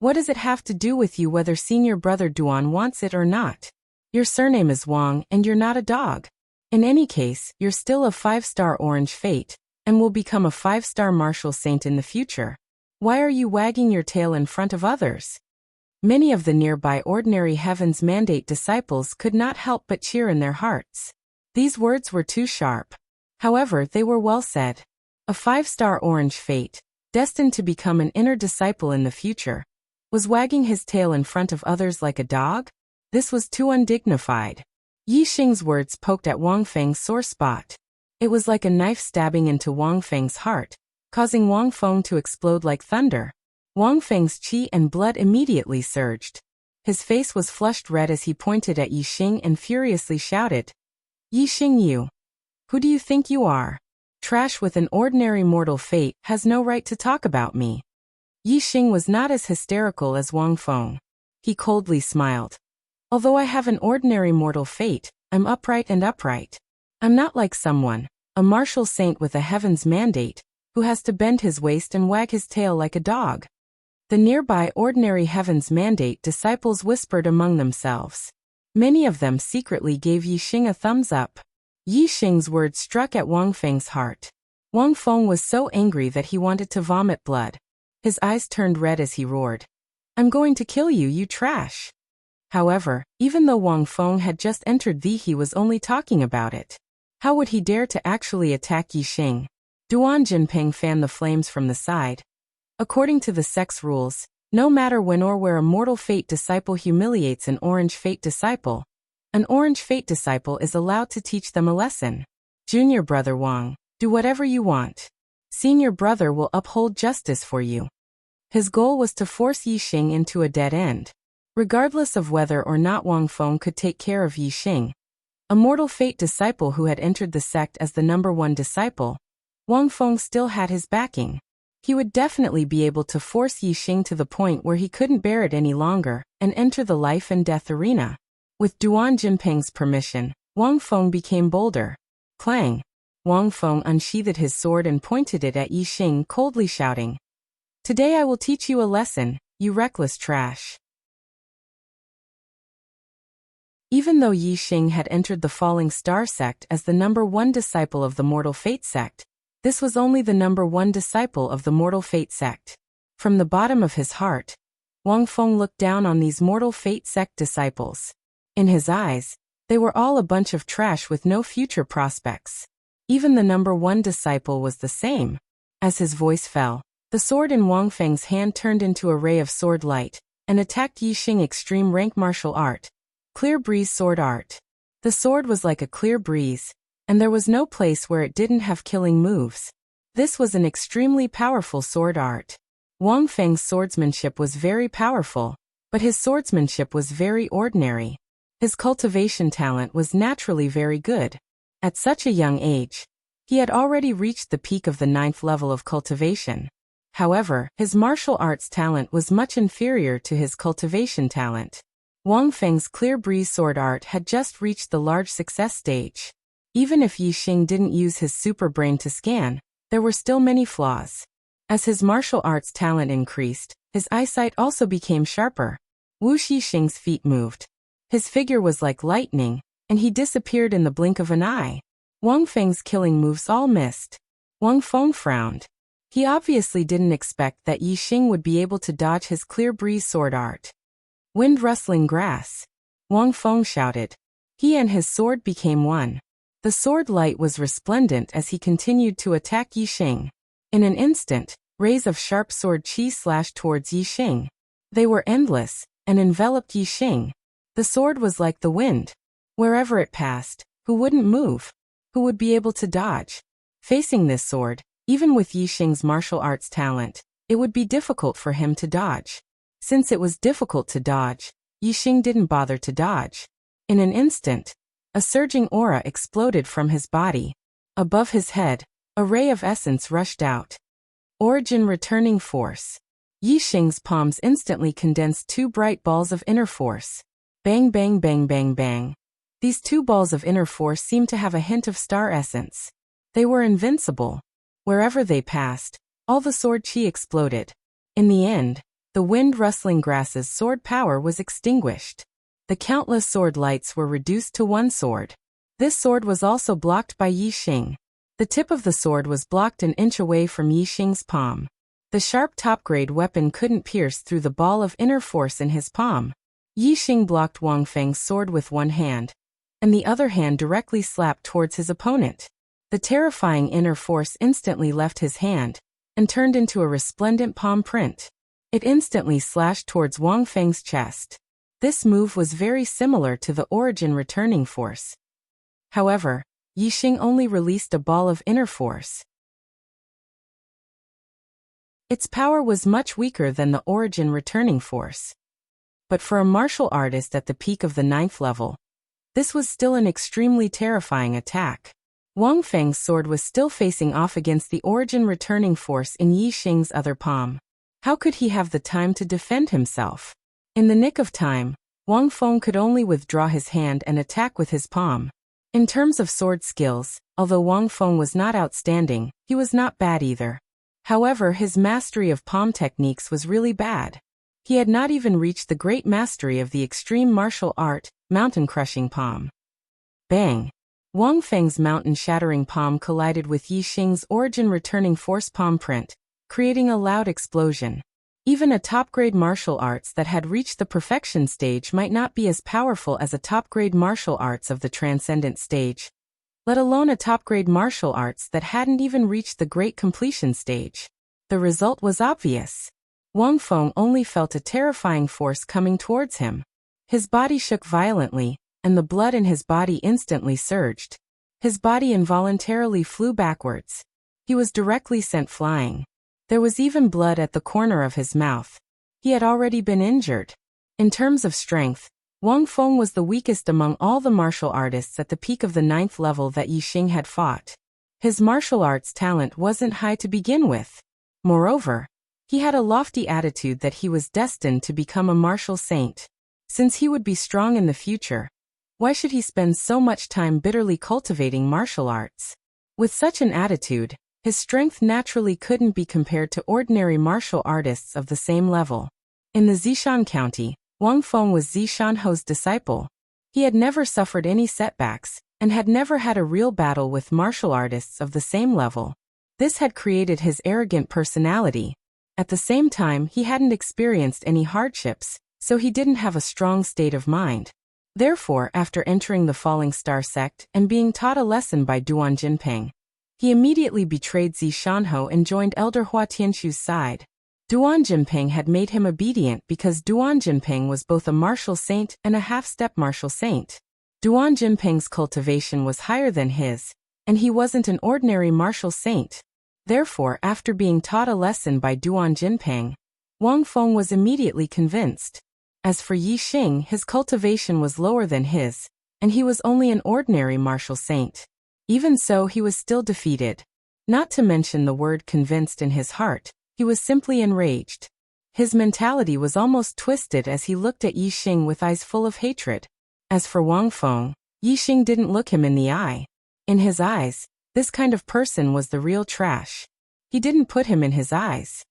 What does it have to do with you whether senior brother Duan wants it or not? Your surname is Wang and you're not a dog. In any case, you're still a 5-star orange fate, and will become a 5-star martial saint in the future. Why are you wagging your tail in front of others? Many of the nearby ordinary Heaven's Mandate disciples could not help but cheer in their hearts. These words were too sharp. However, they were well said. A 5-star orange fate, destined to become an inner disciple in the future, was wagging his tail in front of others like a dog? This was too undignified. Yixing's words poked at Wang Feng's sore spot. It was like a knife stabbing into Wang Feng's heart, causing Wang Feng to explode like thunder. Wang Feng's qi and blood immediately surged. His face was flushed red as he pointed at Yixing and furiously shouted, "Yixing, you! Who do you think you are? Trash with an ordinary mortal fate has no right to talk about me." Yixing was not as hysterical as Wang Feng. He coldly smiled. "Although I have an ordinary mortal fate, I'm upright and upright. I'm not like someone, a martial saint with a Heaven's Mandate, who has to bend his waist and wag his tail like a dog." The nearby ordinary Heaven's Mandate disciples whispered among themselves. Many of them secretly gave Yixing a thumbs up. Yixing's words struck at Wang Feng's heart. Wang Feng was so angry that he wanted to vomit blood. His eyes turned red as he roared, "I'm going to kill you, you trash!" However, even though Wang Feng had just entered he was only talking about it. How would he dare to actually attack Yixing? Duan Jinping fanned the flames from the side. According to the sect's rules, no matter when or where a mortal fate disciple humiliates an orange fate disciple, an orange fate disciple is allowed to teach them a lesson. Junior brother Wang, do whatever you want. Senior brother will uphold justice for you. His goal was to force Yixing into a dead end. Regardless of whether or not Wang Feng could take care of Yixing, a mortal fate disciple who had entered the sect as the #1 disciple, Wang Feng still had his backing. He would definitely be able to force Yixing to the point where he couldn't bear it any longer and enter the life and death arena. With Duan Jinping's permission, Wang Feng became bolder. Clang! Wang Feng unsheathed his sword and pointed it at Yixing, coldly shouting, "Today I will teach you a lesson, you reckless trash." Even though Yixing had entered the Falling Star sect as the #1 disciple of the Mortal Fate sect, this was only the #1 disciple of the Mortal Fate sect. From the bottom of his heart, Wang Feng looked down on these Mortal Fate sect disciples. In his eyes, they were all a bunch of trash with no future prospects. Even the #1 disciple was the same. As his voice fell, the sword in Wang Feng's hand turned into a ray of sword light and attacked Yixing extreme rank martial art, Clear Breeze sword art. The sword was like a clear breeze, and there was no place where it didn't have killing moves. This was an extremely powerful sword art. Wang Feng's swordsmanship was very powerful, but his swordsmanship was very ordinary. His cultivation talent was naturally very good. At such a young age, he had already reached the peak of the 9th level of cultivation. However, his martial arts talent was much inferior to his cultivation talent. Wang Feng's Clear Breeze sword art had just reached the large success stage. Even if Yixing didn't use his super brain to scan, there were still many flaws. As his martial arts talent increased, his eyesight also became sharper. Wu Yixing's feet moved. His figure was like lightning, and he disappeared in the blink of an eye. Wang Feng's killing moves all missed. Wang Feng frowned. He obviously didn't expect that Yixing would be able to dodge his Clear Breeze sword art. Wind rustling grass. Wang Feng shouted. He and his sword became one. The sword light was resplendent as he continued to attack Yixing. In an instant, Rays of sharp sword qi slashed towards Yi Xing. They were endless, and enveloped Yi Xing. The sword was like the wind. Wherever it passed, who wouldn't move? Who would be able to dodge? Facing this sword, even with Yi Xing's martial arts talent, it would be difficult for him to dodge. Since it was difficult to dodge, Yi Xing didn't bother to dodge. In an instant, a surging aura exploded from his body. Above his head, a ray of essence rushed out. Origin returning force. Yi Xing's palms instantly condensed two bright balls of inner force. Bang bang bang bang bang. These two balls of inner force seemed to have a hint of star essence. They were invincible. Wherever they passed, all the sword qi exploded. In the end, the wind-rustling grass's sword power was extinguished. The countless sword lights were reduced to one sword. This sword was also blocked by Yi Xing. The tip of the sword was blocked an inch away from Yi Xing's palm. The sharp top-grade weapon couldn't pierce through the ball of inner force in his palm. Yi Xing blocked Wang Feng's sword with one hand, and the other hand directly slapped towards his opponent. The terrifying inner force instantly left his hand, and turned into a resplendent palm print. It instantly slashed towards Wang Feng's chest. This move was very similar to the origin returning force. However, Yi Xing only released a ball of inner force. Its power was much weaker than the origin returning force. But for a martial artist at the peak of the 9th level, this was still an extremely terrifying attack. Wang Feng's sword was still facing off against the origin returning force in Yi Xing's other palm. How could he have the time to defend himself? In the nick of time, Wang Feng could only withdraw his hand and attack with his palm. In terms of sword skills, although Wang Feng was not outstanding, he was not bad either. However, his mastery of palm techniques was really bad. He had not even reached the great mastery of the extreme martial art, mountain-crushing palm. Bang! Wang Feng's mountain-shattering palm collided with Yi Xing's origin-returning force palm print, creating a loud explosion. Even a top-grade martial arts that had reached the perfection stage might not be as powerful as a top-grade martial arts of the transcendent stage, let alone a top-grade martial arts that hadn't even reached the great completion stage. The result was obvious. Wang Feng only felt a terrifying force coming towards him. His body shook violently, and the blood in his body instantly surged. His body involuntarily flew backwards. He was directly sent flying. There was even blood at the corner of his mouth. He had already been injured. In terms of strength, Wang Feng was the weakest among all the martial artists at the peak of the 9th level that Yi Xing had fought. His martial arts talent wasn't high to begin with. Moreover, he had a lofty attitude that he was destined to become a martial saint. Since he would be strong in the future, why should he spend so much time bitterly cultivating martial arts? With such an attitude, his strength naturally couldn't be compared to ordinary martial artists of the same level. In the Zishan County, Wang Feng was Zishanho's disciple. He had never suffered any setbacks, and had never had a real battle with martial artists of the same level. This had created his arrogant personality. At the same time, he hadn't experienced any hardships, so he didn't have a strong state of mind. Therefore, after entering the Falling Star sect and being taught a lesson by Duan Jinping, he immediately betrayed Zishanho and joined Elder Hua Tianqu's side. Duan Jinping had made him obedient because Duan Jinping was both a martial saint and a half-step martial saint. Duan Jinping's cultivation was higher than his, and he wasn't an ordinary martial saint. Therefore, after being taught a lesson by Duan Jinping, Wang Feng was immediately convinced. As for Yi Xing, his cultivation was lower than his, and he was only an ordinary martial saint. Even so, he was still defeated. Not to mention the word convinced in his heart, he was simply enraged. His mentality was almost twisted as he looked at Yi Xing with eyes full of hatred. As for Wang Feng, Yi Xing didn't look him in the eye. In his eyes, this kind of person was the real trash. He didn't put him in his eyes.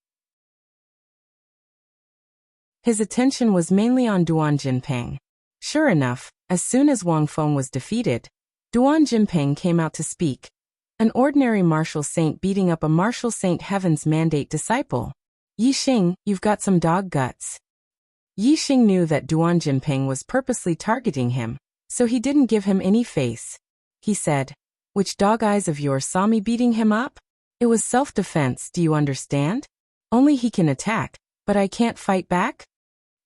His attention was mainly on Duan Jinping. Sure enough, as soon as Wang Feng was defeated, Duan Jinping came out to speak. An ordinary martial saint beating up a martial saint Heaven's Mandate disciple. Yi Xing, you've got some dog guts. Yi Xing knew that Duan Jinping was purposely targeting him, so he didn't give him any face. He said, "Which dog eyes of yours saw me beating him up? It was self-defense, do you understand?" Only he can attack, but I can't fight back?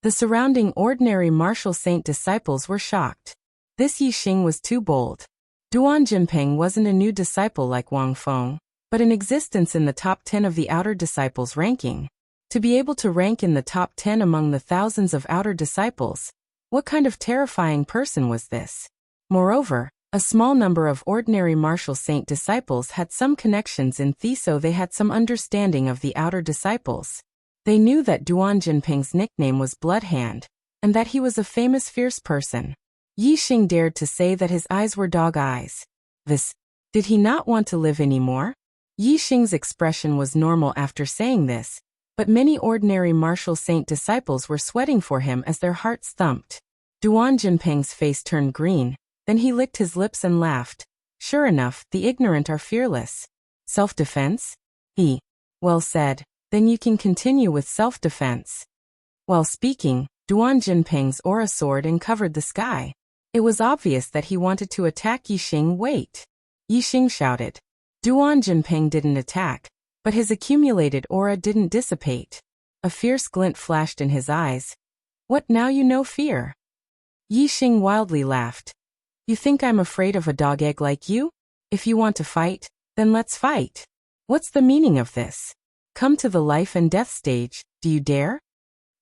The surrounding ordinary martial saint disciples were shocked. This Yixing was too bold. Duan Jinping wasn't a new disciple like Wang Feng, but in existence in the top 10 of the outer disciples ranking. To be able to rank in the top 10 among the thousands of outer disciples, what kind of terrifying person was this? Moreover, a small number of ordinary martial saint disciples had some connections in Thi, so they had some understanding of the outer disciples. They knew that Duan Jinping's nickname was Bloodhand, and that he was a famous fierce person. Yixing dared to say that his eyes were dog eyes. Did he not want to live anymore? Yixing's expression was normal after saying this, but many ordinary martial saint disciples were sweating for him as their hearts thumped. Duan Jinping's face turned green, then he licked his lips and laughed. Sure enough, the ignorant are fearless. Self-defense? Well said. Then you can continue with self-defense. While speaking, Duan Jinping's aura soared and covered the sky. It was obvious that he wanted to attack Yixing. Wait! Yixing shouted. Duan Jinping didn't attack, but his accumulated aura didn't dissipate. A fierce glint flashed in his eyes. What, now you know fear? Yixing wildly laughed. You think I'm afraid of a dog egg like you? If you want to fight, then let's fight. What's the meaning of this? Come to the life and death stage, do you dare?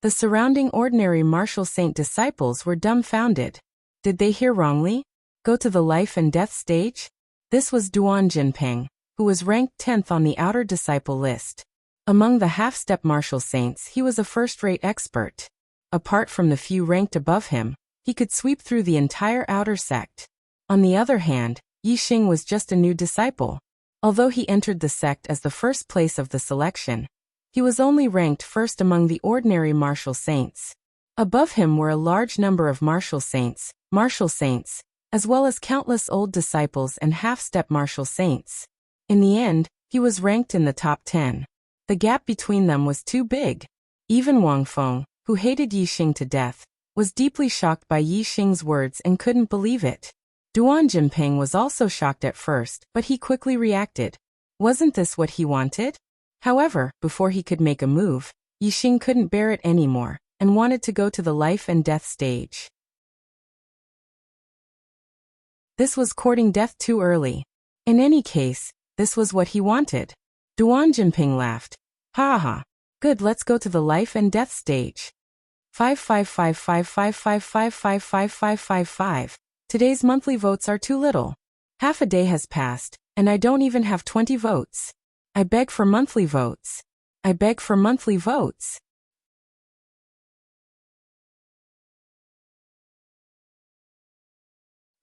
The surrounding ordinary martial saint disciples were dumbfounded. Did they hear wrongly? Go to the life and death stage? This was Duan Jinping, who was ranked 10th on the outer disciple list. Among the half-step martial saints, he was a first-rate expert. Apart from the few ranked above him, he could sweep through the entire outer sect. On the other hand, Yixing was just a new disciple. Although he entered the sect as the first place of the selection, he was only ranked first among the ordinary martial saints. Above him were a large number of martial saints, as well as countless old disciples and half-step martial saints. In the end, he was ranked in the top 10. The gap between them was too big. Even Wang Feng, who hated Yixing to death, was deeply shocked by Yixing's words and couldn't believe it. Duan Jinping was also shocked at first, but he quickly reacted. Wasn't this what he wanted? However, before he could make a move, Yixing couldn't bear it anymore, and wanted to go to the life and death stage. This was courting death too early. In any case, this was what he wanted. Duan Jinping laughed. Ha ha. Good, let's go to the life and death stage. 5555555555555. Today's monthly votes are too little. Half a day has passed, and I don't even have 20 votes. I beg for monthly votes. I beg for monthly votes.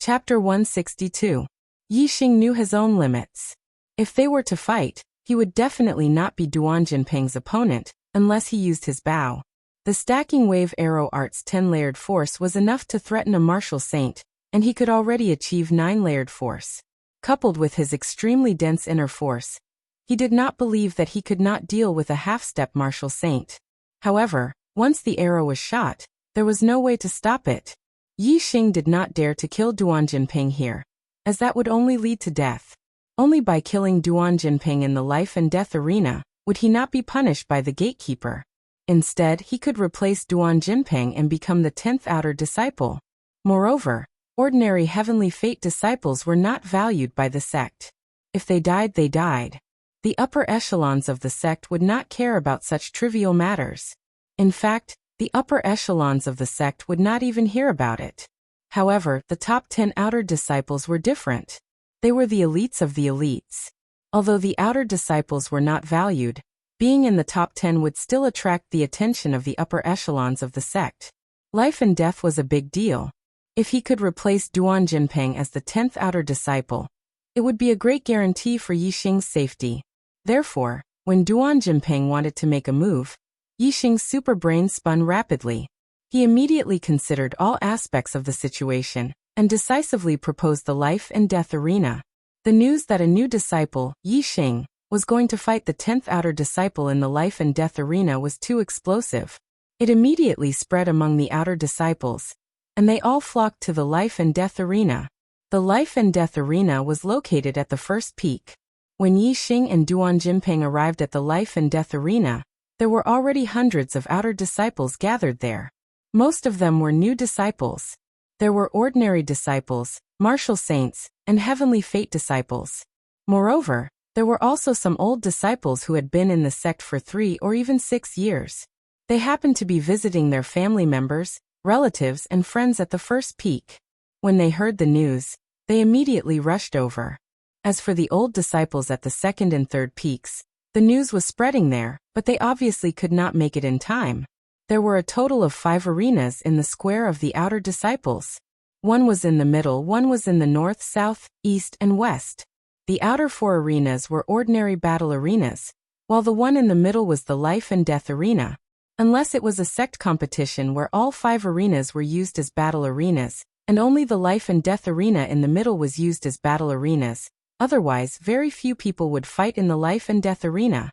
Chapter 162. Yixing knew his own limits. If they were to fight, he would definitely not be Duan Jinping's opponent, unless he used his bow. The stacking wave arrow art's 10-layered force was enough to threaten a martial saint, and he could already achieve 9-layered force. Coupled with his extremely dense inner force, he did not believe that he could not deal with a half-step martial saint. However, once the arrow was shot, there was no way to stop it. Yixing did not dare to kill Duan Jinping here, as that would only lead to death. Only by killing Duan Jinping in the life and death arena would he not be punished by the gatekeeper. Instead, he could replace Duan Jinping and become the 10th outer disciple. Moreover, ordinary heavenly fate disciples were not valued by the sect. If they died, they died. The upper echelons of the sect would not care about such trivial matters. In fact, the upper echelons of the sect would not even hear about it. However, the top 10 outer disciples were different. They were the elites of the elites. Although the outer disciples were not valued, being in the top 10 would still attract the attention of the upper echelons of the sect. Life and death was a big deal. If he could replace Duan Jinping as the 10th outer disciple, it would be a great guarantee for Yixing's safety. Therefore, when Duan Jinping wanted to make a move, Yixing's super brain spun rapidly. He immediately considered all aspects of the situation, and decisively proposed the life and death arena. The news that a new disciple, Yixing, was going to fight the 10th outer disciple in the life and death arena was too explosive. It immediately spread among the outer disciples, and they all flocked to the life and death arena. The life and death arena was located at the first peak. When Yixing and Duan Jinping arrived at the life and death arena, There were already hundreds of outer disciples gathered there. Most of them were new disciples. There were ordinary disciples, martial saints, and heavenly fate disciples. Moreover, there were also some old disciples who had been in the sect for 3 or even 6 years. They happened to be visiting their family members, relatives, and friends at the first peak. When they heard the news, they immediately rushed over. As for the old disciples at the second and third peaks, the news was spreading there, but they obviously could not make it in time. There were a total of 5 arenas in the square of the outer disciples. One was in the middle, one was in the north, south, east, and west. The outer 4 arenas were ordinary battle arenas, while the one in the middle was the life and death arena. Unless it was a sect competition where all 5 arenas were used as battle arenas, and only the life and death arena in the middle was used as battle arenas, otherwise very few people would fight in the life and death arena.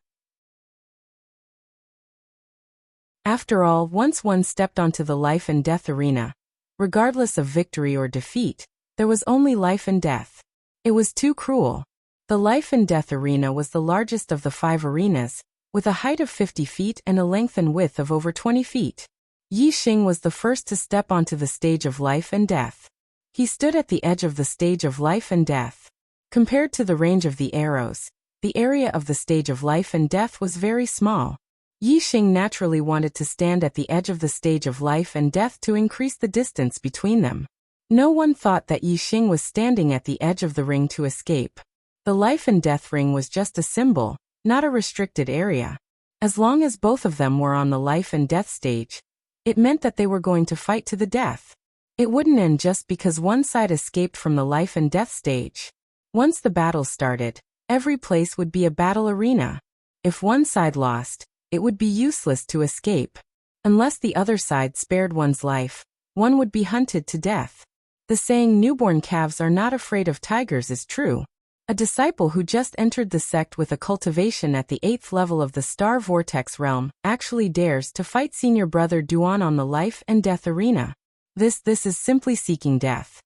After all, once one stepped onto the life and death arena, regardless of victory or defeat, there was only life and death. It was too cruel. The life and death arena was the largest of the 5 arenas, with a height of 50 feet and a length and width of over 20 feet. Yi Xing was the first to step onto the stage of life and death. He stood at the edge of the stage of life and death. Compared to the range of the arrows, the area of the stage of life and death was very small. Yi Xing naturally wanted to stand at the edge of the stage of life and death to increase the distance between them. No one thought that Yi Xing was standing at the edge of the ring to escape. The life and death ring was just a symbol, not a restricted area. As long as both of them were on the life and death stage, it meant that they were going to fight to the death. It wouldn't end just because one side escaped from the life and death stage. Once the battle started, every place would be a battle arena. If one side lost, it would be useless to escape. Unless the other side spared one's life, one would be hunted to death. The saying newborn calves are not afraid of tigers is true. A disciple who just entered the sect with a cultivation at the 8th level of the Star Vortex realm actually dares to fight senior brother Duan on the life and death arena. This is simply seeking death.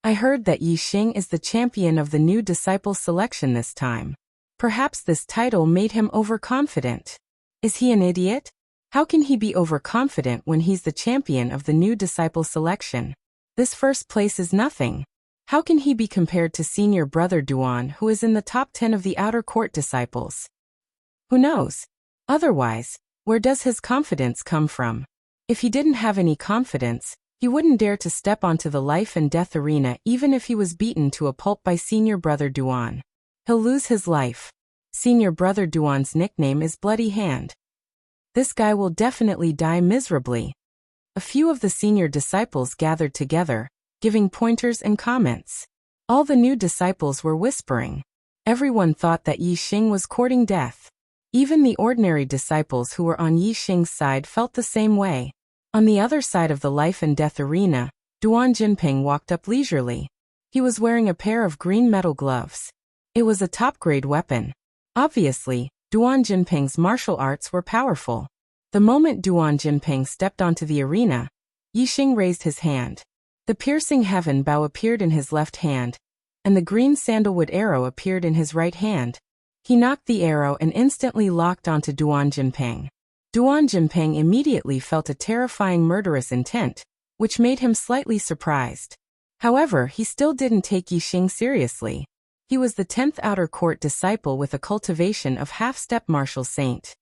I heard that Yi Xing is the champion of the new disciple selection this time. Perhaps this title made him overconfident. Is he an idiot? How can he be overconfident when he's the champion of the new disciple selection? This first place is nothing. How can he be compared to senior brother Duan, who is in the top 10 of the outer court disciples? Who knows? Otherwise, where does his confidence come from? If he didn't have any confidence, he wouldn't dare to step onto the life and death arena even if he was beaten to a pulp by senior brother Duan. He'll lose his life. Senior brother Duan's nickname is Bloody Hand. This guy will definitely die miserably. A few of the senior disciples gathered together, giving pointers and comments. All the new disciples were whispering. Everyone thought that Yi Xing was courting death. Even the ordinary disciples who were on Yi Xing's side felt the same way. On the other side of the life and death arena, Duan Jinping walked up leisurely. He was wearing a pair of green metal gloves. It was a top-grade weapon. Obviously, Duan Jinping's martial arts were powerful. The moment Duan Jinping stepped onto the arena, Yi Xing raised his hand. The piercing heaven bow appeared in his left hand, and the green sandalwood arrow appeared in his right hand. He knocked the arrow and instantly locked onto Duan Jinping. Duan Jinping immediately felt a terrifying murderous intent, which made him slightly surprised. However, he still didn't take Yi Xing seriously. He was the 10th outer court disciple with a cultivation of half-step martial saint.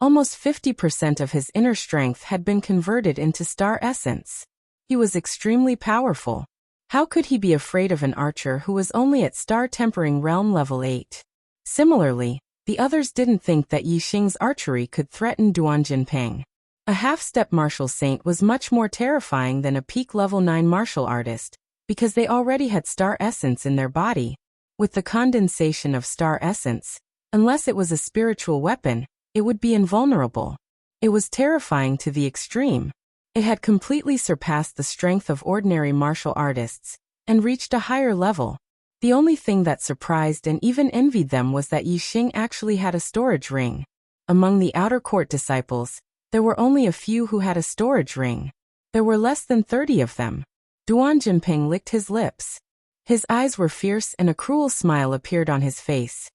Almost 50% of his inner strength had been converted into star essence. He was extremely powerful. How could he be afraid of an archer who was only at star tempering realm level 8? Similarly, the others didn't think that Yi Xing's archery could threaten Duan Jinping. A half-step martial saint was much more terrifying than a peak level 9 martial artist, because they already had star essence in their body. With the condensation of star essence, unless it was a spiritual weapon, it would be invulnerable. It was terrifying to the extreme. It had completely surpassed the strength of ordinary martial artists, and reached a higher level. The only thing that surprised and even envied them was that Yi Xing actually had a storage ring. Among the outer court disciples, there were only a few who had a storage ring. There were less than 30 of them. Duan Jinping licked his lips. His eyes were fierce and a cruel smile appeared on his face.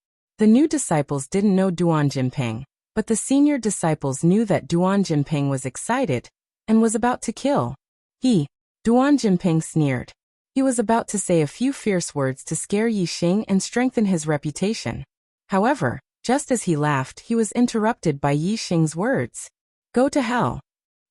The new disciples didn't know Duan Jinping, but the senior disciples knew that Duan Jinping was excited and was about to kill. Duan Jinping sneered. He was about to say a few fierce words to scare Yi Xing and strengthen his reputation. However, just as he laughed, he was interrupted by Yi Xing's words. Go to hell!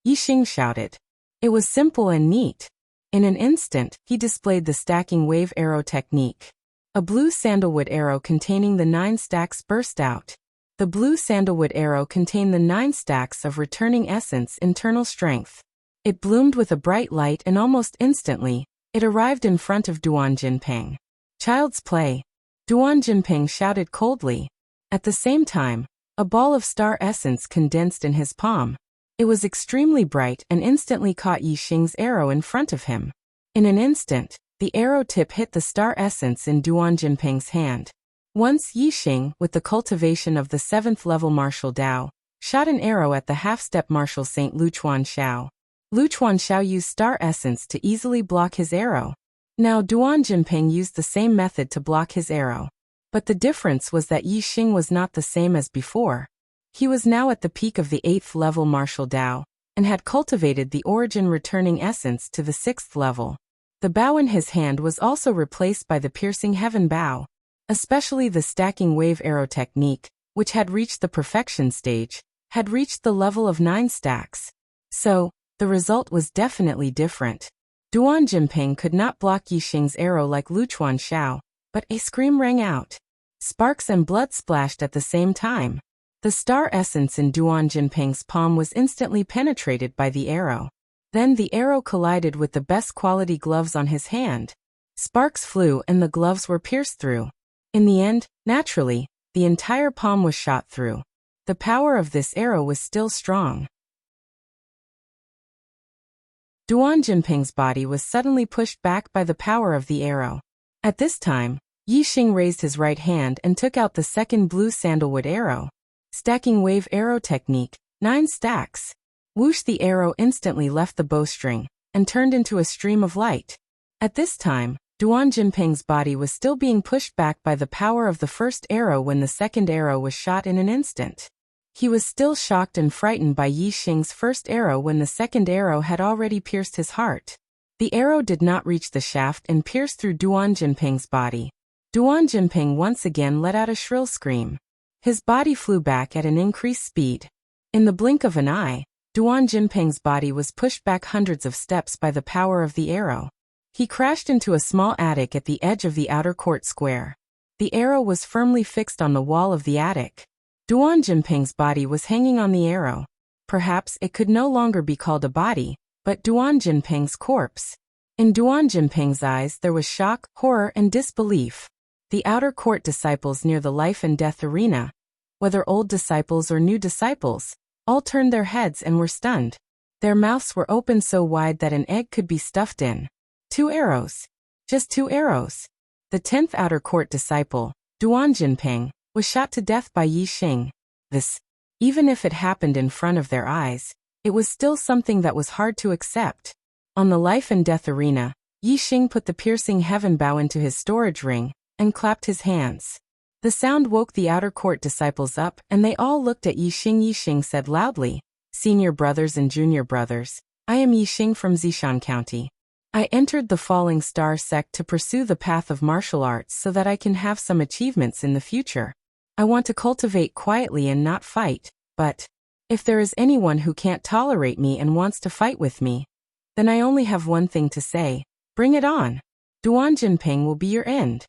Yi Xing shouted. It was simple and neat. In an instant, he displayed the stacking wave arrow technique. A blue sandalwood arrow containing the 9 stacks burst out. The blue sandalwood arrow contained the 9 stacks of returning essence internal strength. It bloomed with a bright light and almost instantly, it arrived in front of Duan Jinping. Child's play. Duan Jinping shouted coldly. At the same time, a ball of star essence condensed in his palm. It was extremely bright and instantly caught Yi Xing's arrow in front of him. In an instant, the arrow tip hit the star essence in Duan Jinping's hand. Once Yi Xing, with the cultivation of the 7th level martial Dao, shot an arrow at the half-step martial saint Luchuan Xiao. Luchuan Xiao used star essence to easily block his arrow. Now Duan Jinping used the same method to block his arrow. But the difference was that Yi Xing was not the same as before. He was now at the peak of the 8th level martial Dao, and had cultivated the origin returning essence to the 6th level. The bow in his hand was also replaced by the piercing heaven bow. Especially the stacking wave arrow technique, which had reached the perfection stage, had reached the level of 9 stacks. So, the result was definitely different. Duan Jinping could not block Yi Xing's arrow like Luchuan Xiao, but a scream rang out. Sparks and blood splashed at the same time. The star essence in Duan Jinping's palm was instantly penetrated by the arrow. Then the arrow collided with the best quality gloves on his hand. Sparks flew and the gloves were pierced through. In the end, naturally, the entire palm was shot through. The power of this arrow was still strong. Duan Jinping's body was suddenly pushed back by the power of the arrow. At this time, Yi Xing raised his right hand and took out the second blue sandalwood arrow. Stacking wave arrow technique, 9 stacks. Whoosh! The arrow instantly left the bowstring and turned into a stream of light. At this time, Duan Jinping's body was still being pushed back by the power of the first arrow when the second arrow was shot in an instant. He was still shocked and frightened by Yi Xing's first arrow when the second arrow had already pierced his heart. The arrow did not reach the shaft and pierced through Duan Jinping's body. Duan Jinping once again let out a shrill scream. His body flew back at an increased speed. In the blink of an eye, Duan Jinping's body was pushed back hundreds of steps by the power of the arrow. He crashed into a small attic at the edge of the outer court square. The arrow was firmly fixed on the wall of the attic. Duan Jinping's body was hanging on the arrow. Perhaps it could no longer be called a body, but Duan Jinping's corpse. In Duan Jinping's eyes there was shock, horror, and disbelief. The outer court disciples near the life and death arena, whether old disciples or new disciples, all turned their heads and were stunned. Their mouths were open so wide that an egg could be stuffed in. 2 arrows. Just 2 arrows. The 10th outer court disciple, Duan Jinping, was shot to death by Yi Xing. This, even if it happened in front of their eyes, it was still something that was hard to accept. On the life and death arena, Yi Xing put the piercing heaven bow into his storage ring and clapped his hands. The sound woke the outer court disciples up and they all looked at Yi Xing. Yi Xing said loudly, "Senior brothers and junior brothers, I am Yi Xing from Zishan County. I entered the Falling Star sect to pursue the path of martial arts so that I can have some achievements in the future. I want to cultivate quietly and not fight, but if there is anyone who can't tolerate me and wants to fight with me, then I only have one thing to say, bring it on. Duan Jinping will be your end."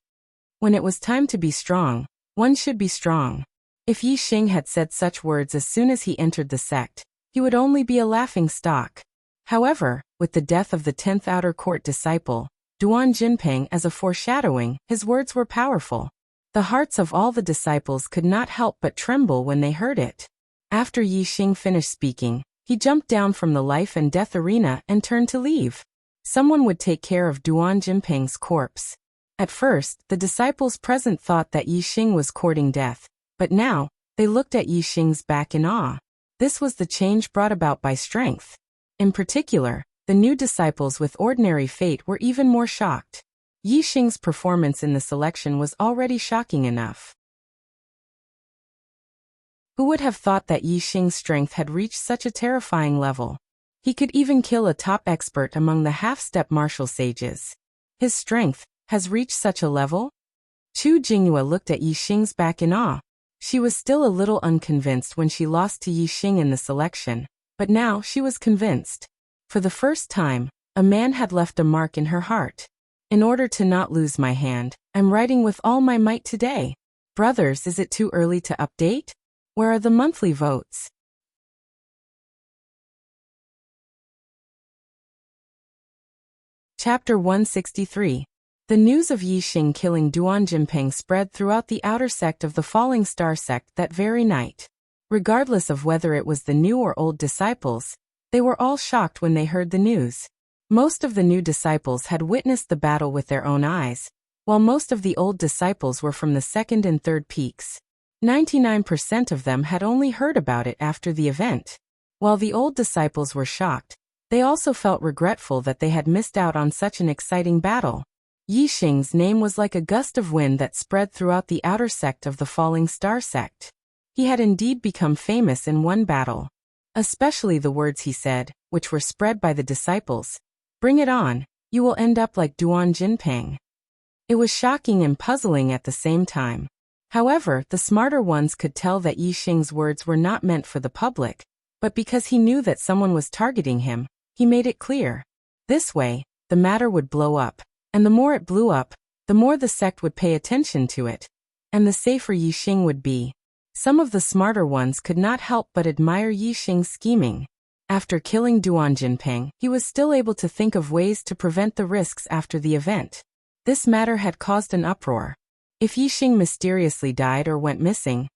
When it was time to be strong, one should be strong. If Yi Xing had said such words as soon as he entered the sect, he would only be a laughing stock. However, with the death of the 10th outer court disciple, Duan Jinping as a foreshadowing, his words were powerful. The hearts of all the disciples could not help but tremble when they heard it. After Yi Xing finished speaking, he jumped down from the life and death arena and turned to leave. Someone would take care of Duan Jinping's corpse. At first, the disciples present thought that Yi Xing was courting death, but now, they looked at Yi Xing's back in awe. This was the change brought about by strength. In particular, the new disciples with ordinary fate were even more shocked. Yi Xing's performance in the selection was already shocking enough. Who would have thought that Yi Xing's strength had reached such a terrifying level? He could even kill a top expert among the half-step martial sages. His strength has reached such a level? Chu Jinghua looked at Yi Xing's back in awe. She was still a little unconvinced when she lost to Yi Xing in the selection, but now she was convinced. For the first time, a man had left a mark in her heart. In order to not lose my hand, I'm writing with all my might today. Brothers, is it too early to update? Where are the monthly votes? Chapter 163. The news of Yi Xing killing Duan Jinping spread throughout the outer sect of the Falling Star sect that very night. Regardless of whether it was the new or old disciples, they were all shocked when they heard the news. Most of the new disciples had witnessed the battle with their own eyes, while most of the old disciples were from the second and third peaks. 99% of them had only heard about it after the event. While the old disciples were shocked, they also felt regretful that they had missed out on such an exciting battle. Yi Xing's name was like a gust of wind that spread throughout the outer sect of the Falling Star sect. He had indeed become famous in one battle. Especially the words he said, which were spread by the disciples. Bring it on, you will end up like Duan Jinping. It was shocking and puzzling at the same time. However, the smarter ones could tell that Yi Xing's words were not meant for the public, but because he knew that someone was targeting him, he made it clear. This way, the matter would blow up, and the more it blew up, the more the sect would pay attention to it, and the safer Yi Xing would be. Some of the smarter ones could not help but admire Yi Xing's scheming. After killing Duan Jinping, he was still able to think of ways to prevent the risks after the event. This matter had caused an uproar. If Yi Xing mysteriously died or went missing,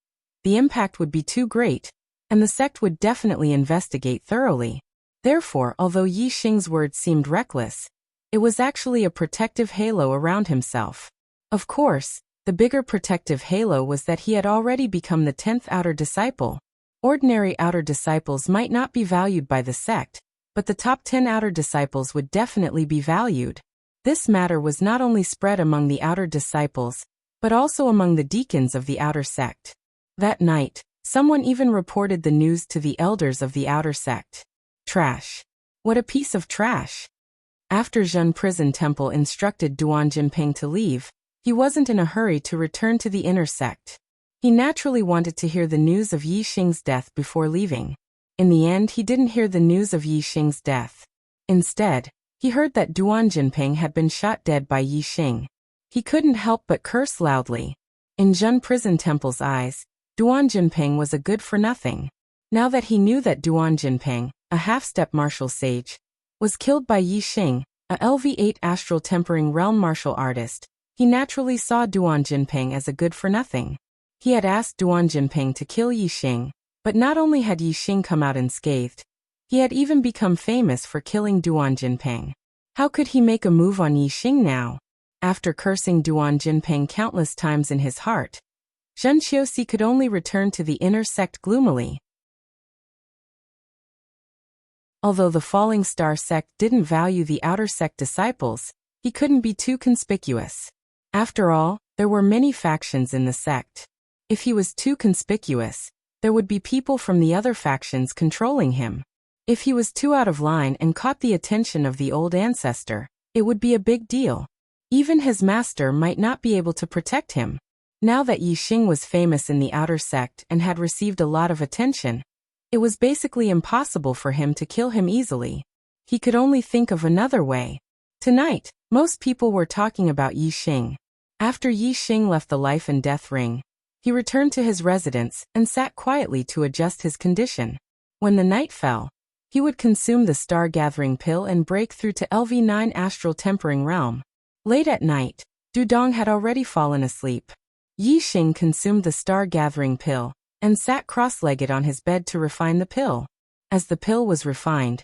the impact would be too great, and the sect would definitely investigate thoroughly. Therefore, although Yi Xing's words seemed reckless, it was actually a protective halo around himself. Of course, the bigger protective halo was that he had already become the 10th outer disciple. Ordinary outer disciples might not be valued by the sect, but the top 10 outer disciples would definitely be valued. This matter was not only spread among the outer disciples, but also among the deacons of the outer sect. That night, someone even reported the news to the elders of the outer sect. Trash. What a piece of trash. After Zhen Prison Temple instructed Duan Jinping to leave, he wasn't in a hurry to return to the inner sect. He naturally wanted to hear the news of Yi Xing's death before leaving. In the end, he didn't hear the news of Yi Xing's death. Instead, he heard that Duan Jinping had been shot dead by Yi Xing. He couldn't help but curse loudly. In Zhen Prison Temple's eyes, Duan Jinping was a good-for-nothing. Now that he knew that Duan Jinping, a half-step martial sage, was killed by Yi Xing, a LV8 astral tempering realm martial artist, he naturally saw Duan Jinping as a good-for-nothing. He had asked Duan Jinping to kill Yi Xing, but not only had Yi Xing come out unscathed, he had even become famous for killing Duan Jinping. How could he make a move on Yi Xing now? After cursing Duan Jinping countless times in his heart, Zhen Qiuxi could only return to the inner sect gloomily. Although the Falling Star sect didn't value the outer sect disciples, he couldn't be too conspicuous. After all, there were many factions in the sect. If he was too conspicuous, there would be people from the other factions controlling him. If he was too out of line and caught the attention of the old ancestor, it would be a big deal. Even his master might not be able to protect him. Now that Yi Xing was famous in the outer sect and had received a lot of attention, it was basically impossible for him to kill him easily. He could only think of another way. Tonight, most people were talking about Yi Xing. After Yi Xing left the life and death ring, he returned to his residence and sat quietly to adjust his condition. When the night fell, he would consume the star-gathering pill and break through to LV9 astral tempering realm. Late at night, Dudong had already fallen asleep. Yi Xing consumed the star-gathering pill and sat cross-legged on his bed to refine the pill. As the pill was refined,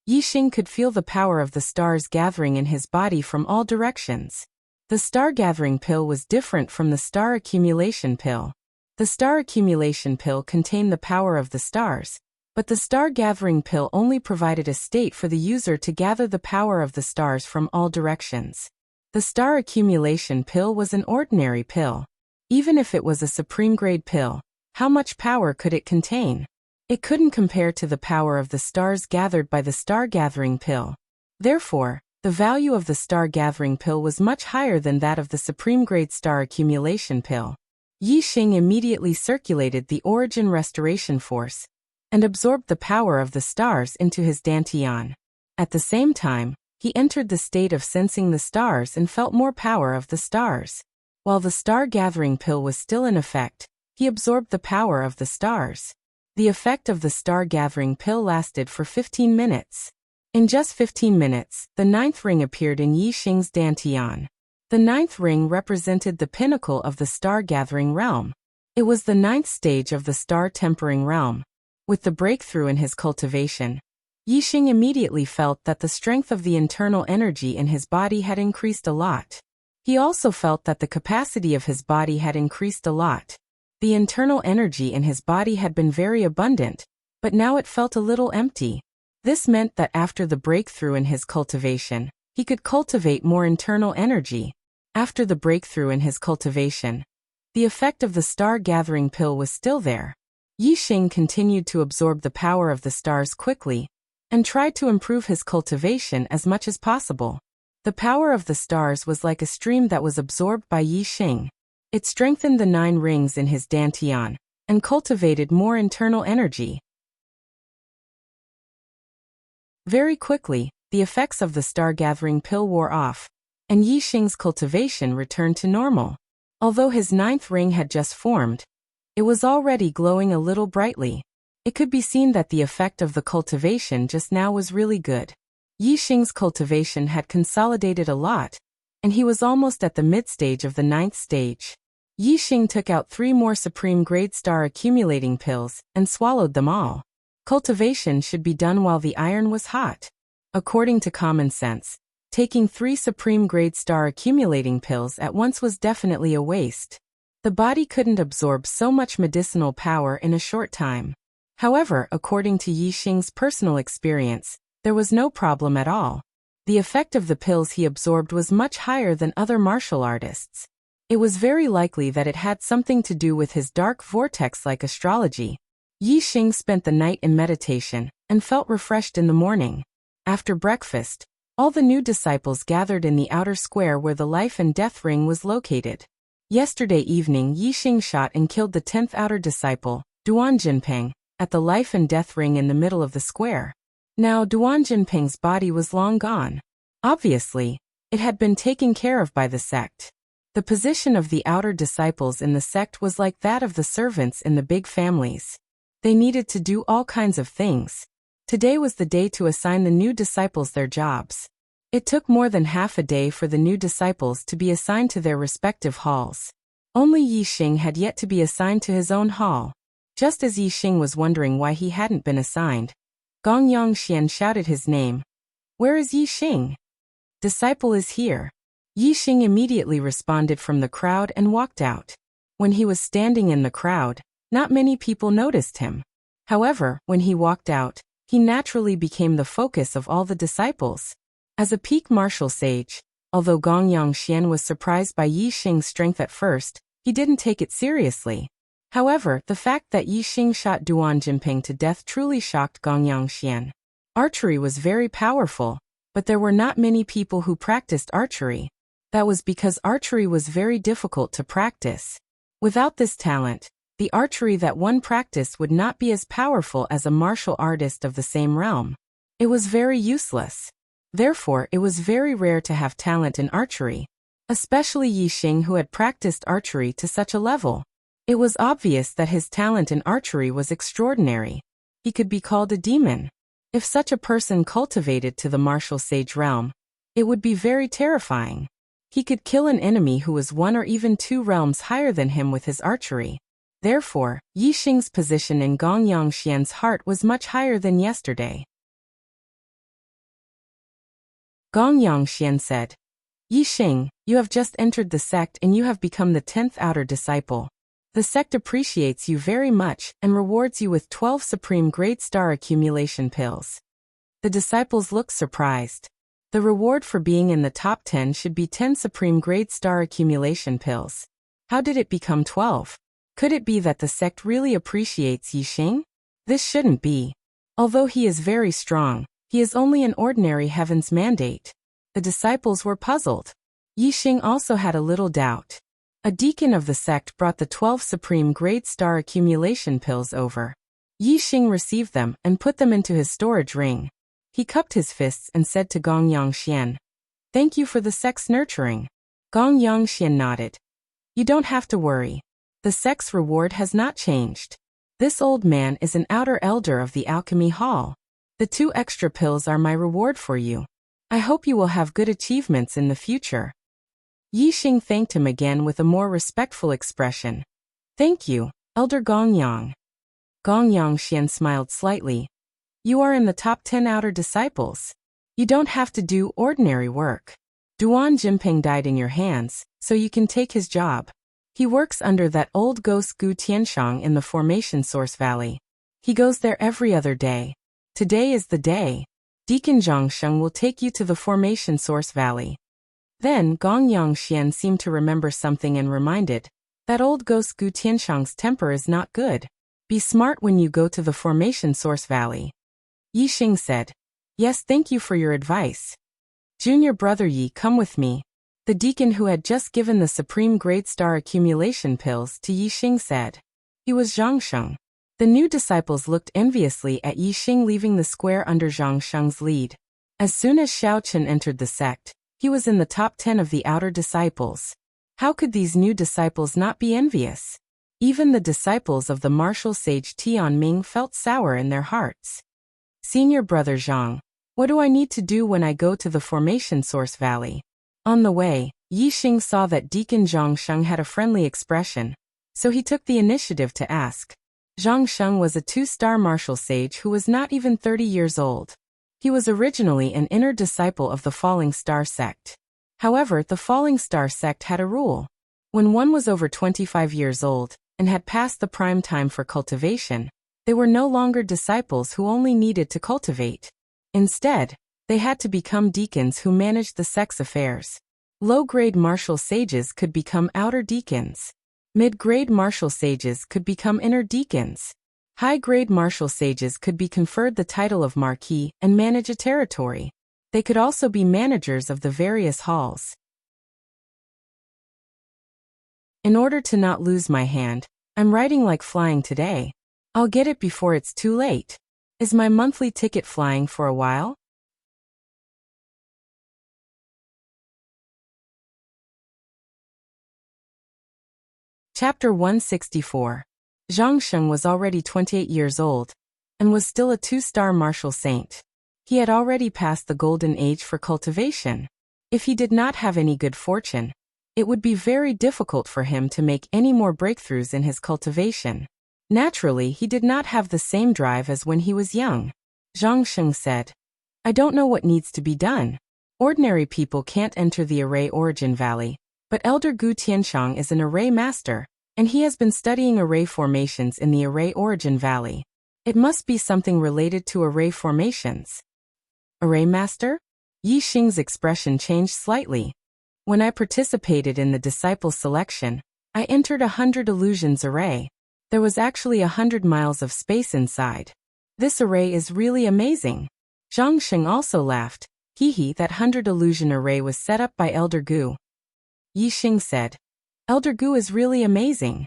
Yi Xing could feel the power of the stars gathering in his body from all directions. The star-gathering pill was different from the star accumulation pill. The star accumulation pill contained the power of the stars, but the star-gathering pill only provided a state for the user to gather the power of the stars from all directions. The star accumulation pill was an ordinary pill. Even if it was a supreme-grade pill, How much power could it contain? It couldn't compare to the power of the stars gathered by the star-gathering pill. Therefore, the value of the star-gathering pill was much higher than that of the supreme-grade star accumulation pill. Yi Xing immediately circulated the origin restoration force and absorbed the power of the stars into his dantian. At the same time, he entered the state of sensing the stars and felt more power of the stars. While the star-gathering pill was still in effect, he absorbed the power of the stars. The effect of the star-gathering pill lasted for 15 minutes. In just 15 minutes, the 9th ring appeared in Yi Xing's dantian. The 9th ring represented the pinnacle of the star-gathering realm. It was the 9th stage of the star-tempering realm. With the breakthrough in his cultivation, Yi Xing immediately felt that the strength of the internal energy in his body had increased a lot. He also felt that the capacity of his body had increased a lot. The internal energy in his body had been very abundant, but now it felt a little empty. This meant that after the breakthrough in his cultivation, he could cultivate more internal energy. After the breakthrough in his cultivation, the effect of the star-gathering pill was still there. Yi Xing continued to absorb the power of the stars quickly and tried to improve his cultivation as much as possible. The power of the stars was like a stream that was absorbed by Yi Xing. It strengthened the 9 rings in his dantian and cultivated more internal energy. Very quickly, the effects of the star-gathering pill wore off, and Yi Xing's cultivation returned to normal. Although his 9th ring had just formed, it was already glowing a little brightly. It could be seen that the effect of the cultivation just now was really good. Yi Xing's cultivation had consolidated a lot, and he was almost at the mid-stage of the 9th stage. Yi Xing took out 3 more supreme-grade star accumulating pills and swallowed them all. Cultivation should be done while the iron was hot. According to common sense, taking 3 supreme-grade star accumulating pills at once was definitely a waste. The body couldn't absorb so much medicinal power in a short time. However, according to Yi Xing's personal experience, there was no problem at all. The effect of the pills he absorbed was much higher than other martial artists. It was very likely that it had something to do with his dark vortex-like astrology. Yi Xing spent the night in meditation and felt refreshed in the morning. After breakfast, all the new disciples gathered in the outer square where the life and death ring was located. Yesterday evening, Yi Xing shot and killed the 10th outer disciple, Duan Jinping, at the life and death ring in the middle of the square. Now Duan Jinping's body was long gone. Obviously, it had been taken care of by the sect. The position of the outer disciples in the sect was like that of the servants in the big families. They needed to do all kinds of things. Today was the day to assign the new disciples their jobs. It took more than half a day for the new disciples to be assigned to their respective halls. Only Yi Xing had yet to be assigned to his own hall. Just as Yi Xing was wondering why he hadn't been assigned, Gong Yongxian shouted his name. "Where is Yi Xing?" "Disciple is here." Yi Xing immediately responded from the crowd and walked out. When he was standing in the crowd, not many people noticed him. However, when he walked out, he naturally became the focus of all the disciples. As a peak martial sage, although Gong Yongxian was surprised by Yi Xing's strength at first, he didn't take it seriously. However, the fact that Yi Xing shot Duan Jinping to death truly shocked Gong Yongxian. Archery was very powerful, but there were not many people who practiced archery. That was because archery was very difficult to practice. Without this talent, the archery that one practiced would not be as powerful as a martial artist of the same realm. It was very useless. Therefore, it was very rare to have talent in archery, especially Yi Xing, who had practiced archery to such a level. It was obvious that his talent in archery was extraordinary. He could be called a demon. If such a person cultivated to the martial sage realm, it would be very terrifying. He could kill an enemy who was 1 or even 2 realms higher than him with his archery. Therefore, Yi Xing's position in Gong Yongxian's heart was much higher than yesterday. Gong Yongxian said, "Yi Xing, you have just entered the sect and you have become the 10th outer disciple. The sect appreciates you very much and rewards you with 12 supreme grade star accumulation pills." The disciples looked surprised. The reward for being in the top 10 should be 10 supreme grade star accumulation pills. How did it become 12? Could it be that the sect really appreciates Yixing? This shouldn't be. Although he is very strong, he is only an ordinary heaven's mandate. The disciples were puzzled. Yixing also had a little doubt. A deacon of the sect brought the 12 supreme grade star accumulation pills over. Yixing received them and put them into his storage ring. He cupped his fists and said to Gong Yongxian, "Thank you for the sect's nurturing." Gong Yongxian nodded. "You don't have to worry. The sect's reward has not changed. This old man is an outer elder of the alchemy hall. The 2 extra pills are my reward for you. I hope you will have good achievements in the future." Yixing thanked him again with a more respectful expression. "Thank you, Elder Gongyang." Gong Yongxian smiled slightly. "You are in the top 10 outer disciples. You don't have to do ordinary work. Duan Jinping died in your hands, so you can take his job. He works under that old ghost Gu Tianshang in the Formation Source Valley. He goes there every other day. Today is the day. Deacon Zhangsheng will take you to the Formation Source Valley." Then Gong Yongxian seemed to remember something and reminded, "That old ghost Gu Tianshang's temper is not good. Be smart when you go to the Formation Source Valley." Yixing said, "Yes, thank you for your advice. Junior brother Yi, come with me." The deacon who had just given the supreme grade star accumulation pills to Yixing said. He was Zhangsheng. The new disciples looked enviously at Yixing leaving the square under Zhangsheng's lead. As soon as Xiaochen entered the sect, he was in the top 10 of the outer disciples. How could these new disciples not be envious? Even the disciples of the martial sage Tianming felt sour in their hearts. "Senior brother Zhang, what do I need to do when I go to the Formation Source Valley?" On the way, Yixing saw that Deacon Zhangsheng had a friendly expression, so he took the initiative to ask. Zhangsheng was a 2-star martial sage who was not even 30 years old. He was originally an inner disciple of the Falling Star sect. However, the Falling Star sect had a rule. When one was over 25 years old and had passed the prime time for cultivation, they were no longer disciples who only needed to cultivate. Instead, they had to become deacons who managed the sect's affairs. Low-grade martial sages could become outer deacons. Mid-grade martial sages could become inner deacons. High-grade martial sages could be conferred the title of marquis and manage a territory. They could also be managers of the various halls. In order to not lose my hand, I'm riding like flying today. I'll get it before it's too late. Is my monthly ticket flying for a while? Chapter 164. Zhangsheng was already 28 years old, and was still a 2-star martial saint. He had already passed the golden age for cultivation. If he did not have any good fortune, it would be very difficult for him to make any more breakthroughs in his cultivation. Naturally, he did not have the same drive as when he was young. Zhangsheng said, "I don't know what needs to be done. Ordinary people can't enter the Array Origin Valley, but Elder Gu Tianshang is an array master, and he has been studying array formations in the Array Origin Valley. It must be something related to array formations." Array master? Yixing's expression changed slightly. "When I participated in the disciple selection, I entered 100 illusions array. There was actually 100 miles of space inside. This array is really amazing." Zhangsheng also laughed. Hee, that 100 illusion array was set up by Elder Gu. Yixing said, "Elder Gu is really amazing."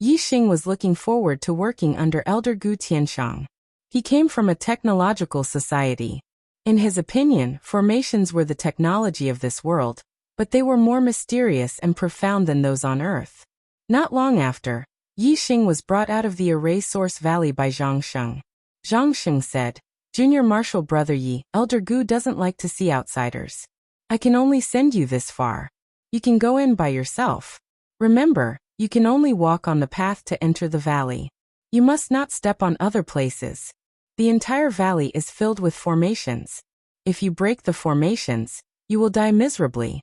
Yixing was looking forward to working under Elder Gu Tianshang. He came from a technological society. In his opinion, formations were the technology of this world, but they were more mysterious and profound than those on Earth. Not long after, Yixing was brought out of the Array Source Valley by Zhangsheng. Zhangsheng said, "Junior martial brother Yi, Elder Gu doesn't like to see outsiders. I can only send you this far. You can go in by yourself. Remember, you can only walk on the path to enter the valley. You must not step on other places. The entire valley is filled with formations. If you break the formations, you will die miserably."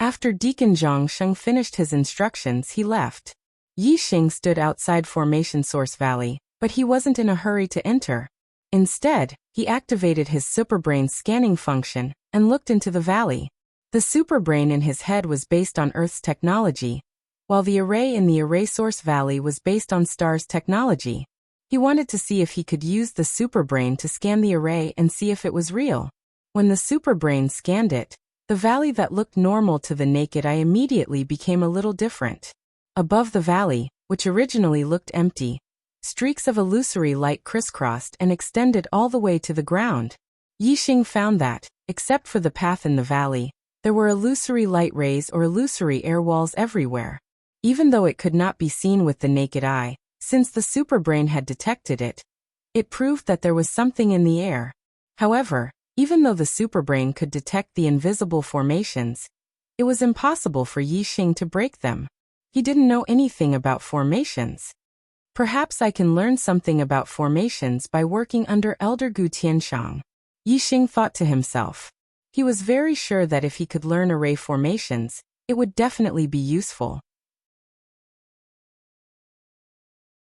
After Deacon Zhangsheng finished his instructions, he left. Yixing stood outside Formation Source Valley, but he wasn't in a hurry to enter. Instead, he activated his superbrain scanning function and looked into the valley. The superbrain in his head was based on Earth's technology. while the array in the array source valley was based on STAR's technology. He wanted to see if he could use the superbrain to scan the array and see if it was real. When the superbrain scanned it, the valley that looked normal to the naked eye immediately became a little different. Above the valley, which originally looked empty, streaks of illusory light crisscrossed and extended all the way to the ground. Yixing found that, except for the path in the valley, there were illusory light rays or illusory air walls everywhere. Even though it could not be seen with the naked eye, since the superbrain had detected it, it proved that there was something in the air. However, even though the superbrain could detect the invisible formations, it was impossible for Yixing to break them. He didn't know anything about formations. Perhaps I can learn something about formations by working under Elder Gu Tianshang. Yixing thought to himself. He was very sure that if he could learn array formations, it would definitely be useful.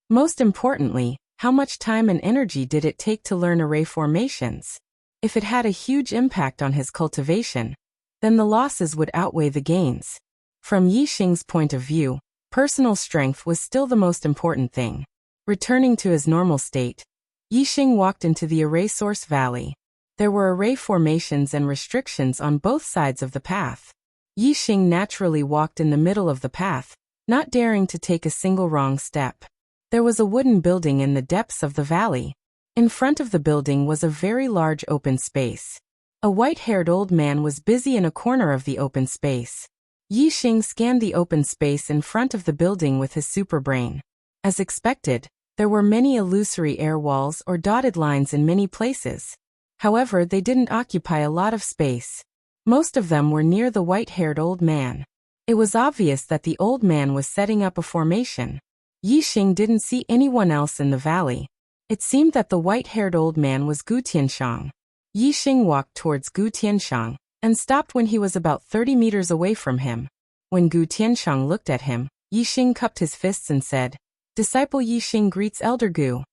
Most importantly, how much time and energy did it take to learn array formations? If it had a huge impact on his cultivation, then the losses would outweigh the gains. From Yixing's point of view, personal strength was still the most important thing. Returning to his normal state, Yixing walked into the array source valley. There were array formations and restrictions on both sides of the path. Yixing naturally walked in the middle of the path, not daring to take a single wrong step. There was a wooden building in the depths of the valley. In front of the building was a very large open space. A white-haired old man was busy in a corner of the open space. Yixing scanned the open space in front of the building with his superbrain. As expected, there were many illusory air walls or dotted lines in many places. However, they didn't occupy a lot of space. Most of them were near the white-haired old man. It was obvious that the old man was setting up a formation. Yixing didn't see anyone else in the valley. It seemed that the white-haired old man was Gu Tianshang. Yixing walked towards Gu Tianshang and stopped when he was about 30 meters away from him. When Gu Tianshang looked at him, Yixing cupped his fists and said, "Disciple Yixing greets Elder Gu."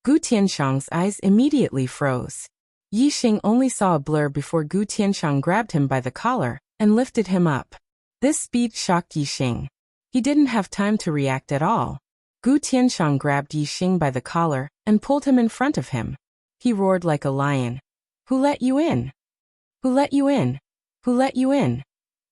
Gu Tianshang's eyes immediately froze. Yixing only saw a blur before Gu Tianshang grabbed him by the collar and lifted him up. This speed shocked Yixing. He didn't have time to react at all. Gu Tianshang grabbed Yixing by the collar and pulled him in front of him. He roared like a lion. "Who let you in? Who let you in? Who let you in?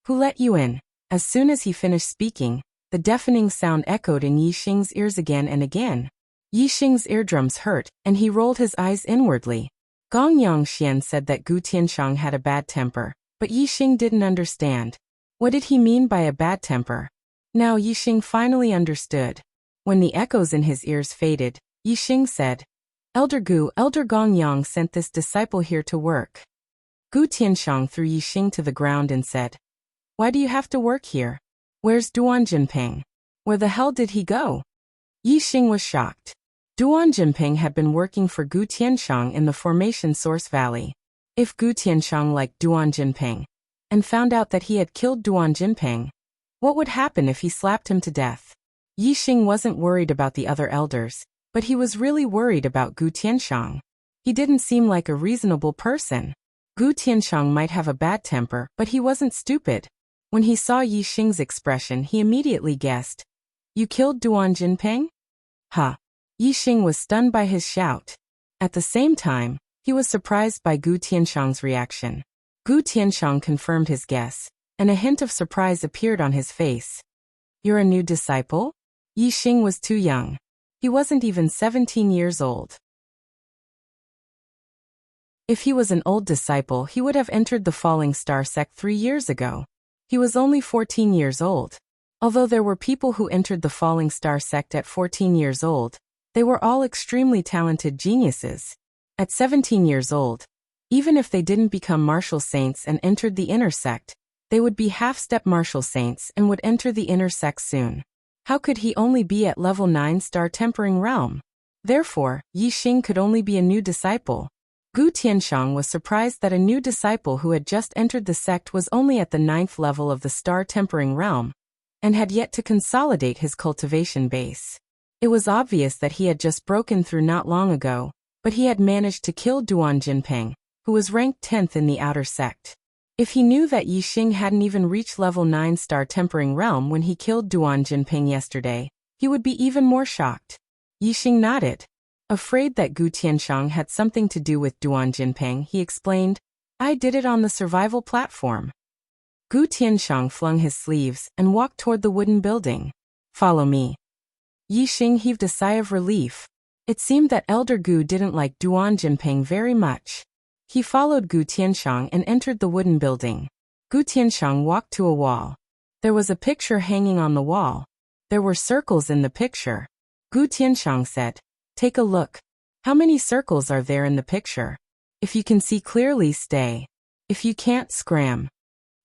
Who let you in?" As soon as he finished speaking, the deafening sound echoed in Yixing's ears again and again. Yixing's eardrums hurt, and he rolled his eyes inwardly. Gong Yongxian said that Gu Tianshang had a bad temper, but Yixing didn't understand. What did he mean by a bad temper? Now Yixing finally understood. When the echoes in his ears faded, Yixing said, "Elder Gu, Elder Gong Yang sent this disciple here to work." Gu Tianshang threw Yixing to the ground and said, "Why do you have to work here? Where's Duan Jinping? Where the hell did he go?" Yixing was shocked. Duan Jinping had been working for Gu Tianshang in the Formation Source Valley. If Gu Tianshang liked Duan Jinping and found out that he had killed Duan Jinping, what would happen if he slapped him to death? Yixing wasn't worried about the other elders, but he was really worried about Gu Tianshang. He didn't seem like a reasonable person. Gu Tianshang might have a bad temper, but he wasn't stupid. When he saw Yixing's expression, he immediately guessed, "You killed Duan Jinping?" Ha! Yixing was stunned by his shout. At the same time, he was surprised by Gu Tianshang's reaction. Gu Tianshang confirmed his guess, and a hint of surprise appeared on his face. "You're a new disciple?" Yixing was too young. He wasn't even 17 years old. If he was an old disciple, he would have entered the Falling Star sect 3 years ago. He was only 14 years old. Although there were people who entered the Falling Star sect at 14 years old, they were all extremely talented geniuses. At 17 years old, even if they didn't become martial saints and entered the inner sect, they would be half-step martial saints and would enter the inner sect soon. How could he only be at level 9 star tempering realm? Therefore, Yixing could only be a new disciple. Gu Tianshang was surprised that a new disciple who had just entered the sect was only at the 9th level of the star tempering realm, and had yet to consolidate his cultivation base. It was obvious that he had just broken through not long ago, but he had managed to kill Duan Jinping, who was ranked 10th in the outer sect. If he knew that Yi Xing hadn't even reached level 9 star tempering realm when he killed Duan Jinping yesterday, he would be even more shocked. Yi Xing nodded. Afraid that Gu Tianxiang had something to do with Duan Jinping, he explained, I did it on the survival platform. Gu Tianxiang flung his sleeves and walked toward the wooden building. Follow me. Yi Xing heaved a sigh of relief. It seemed that Elder Gu didn't like Duan Jinping very much. He followed Gu Tianxiang and entered the wooden building. Gu Tianxiang walked to a wall. There was a picture hanging on the wall. There were circles in the picture. Gu Tianxiang said, Take a look. How many circles are there in the picture? If you can see clearly, stay. If you can't, scram.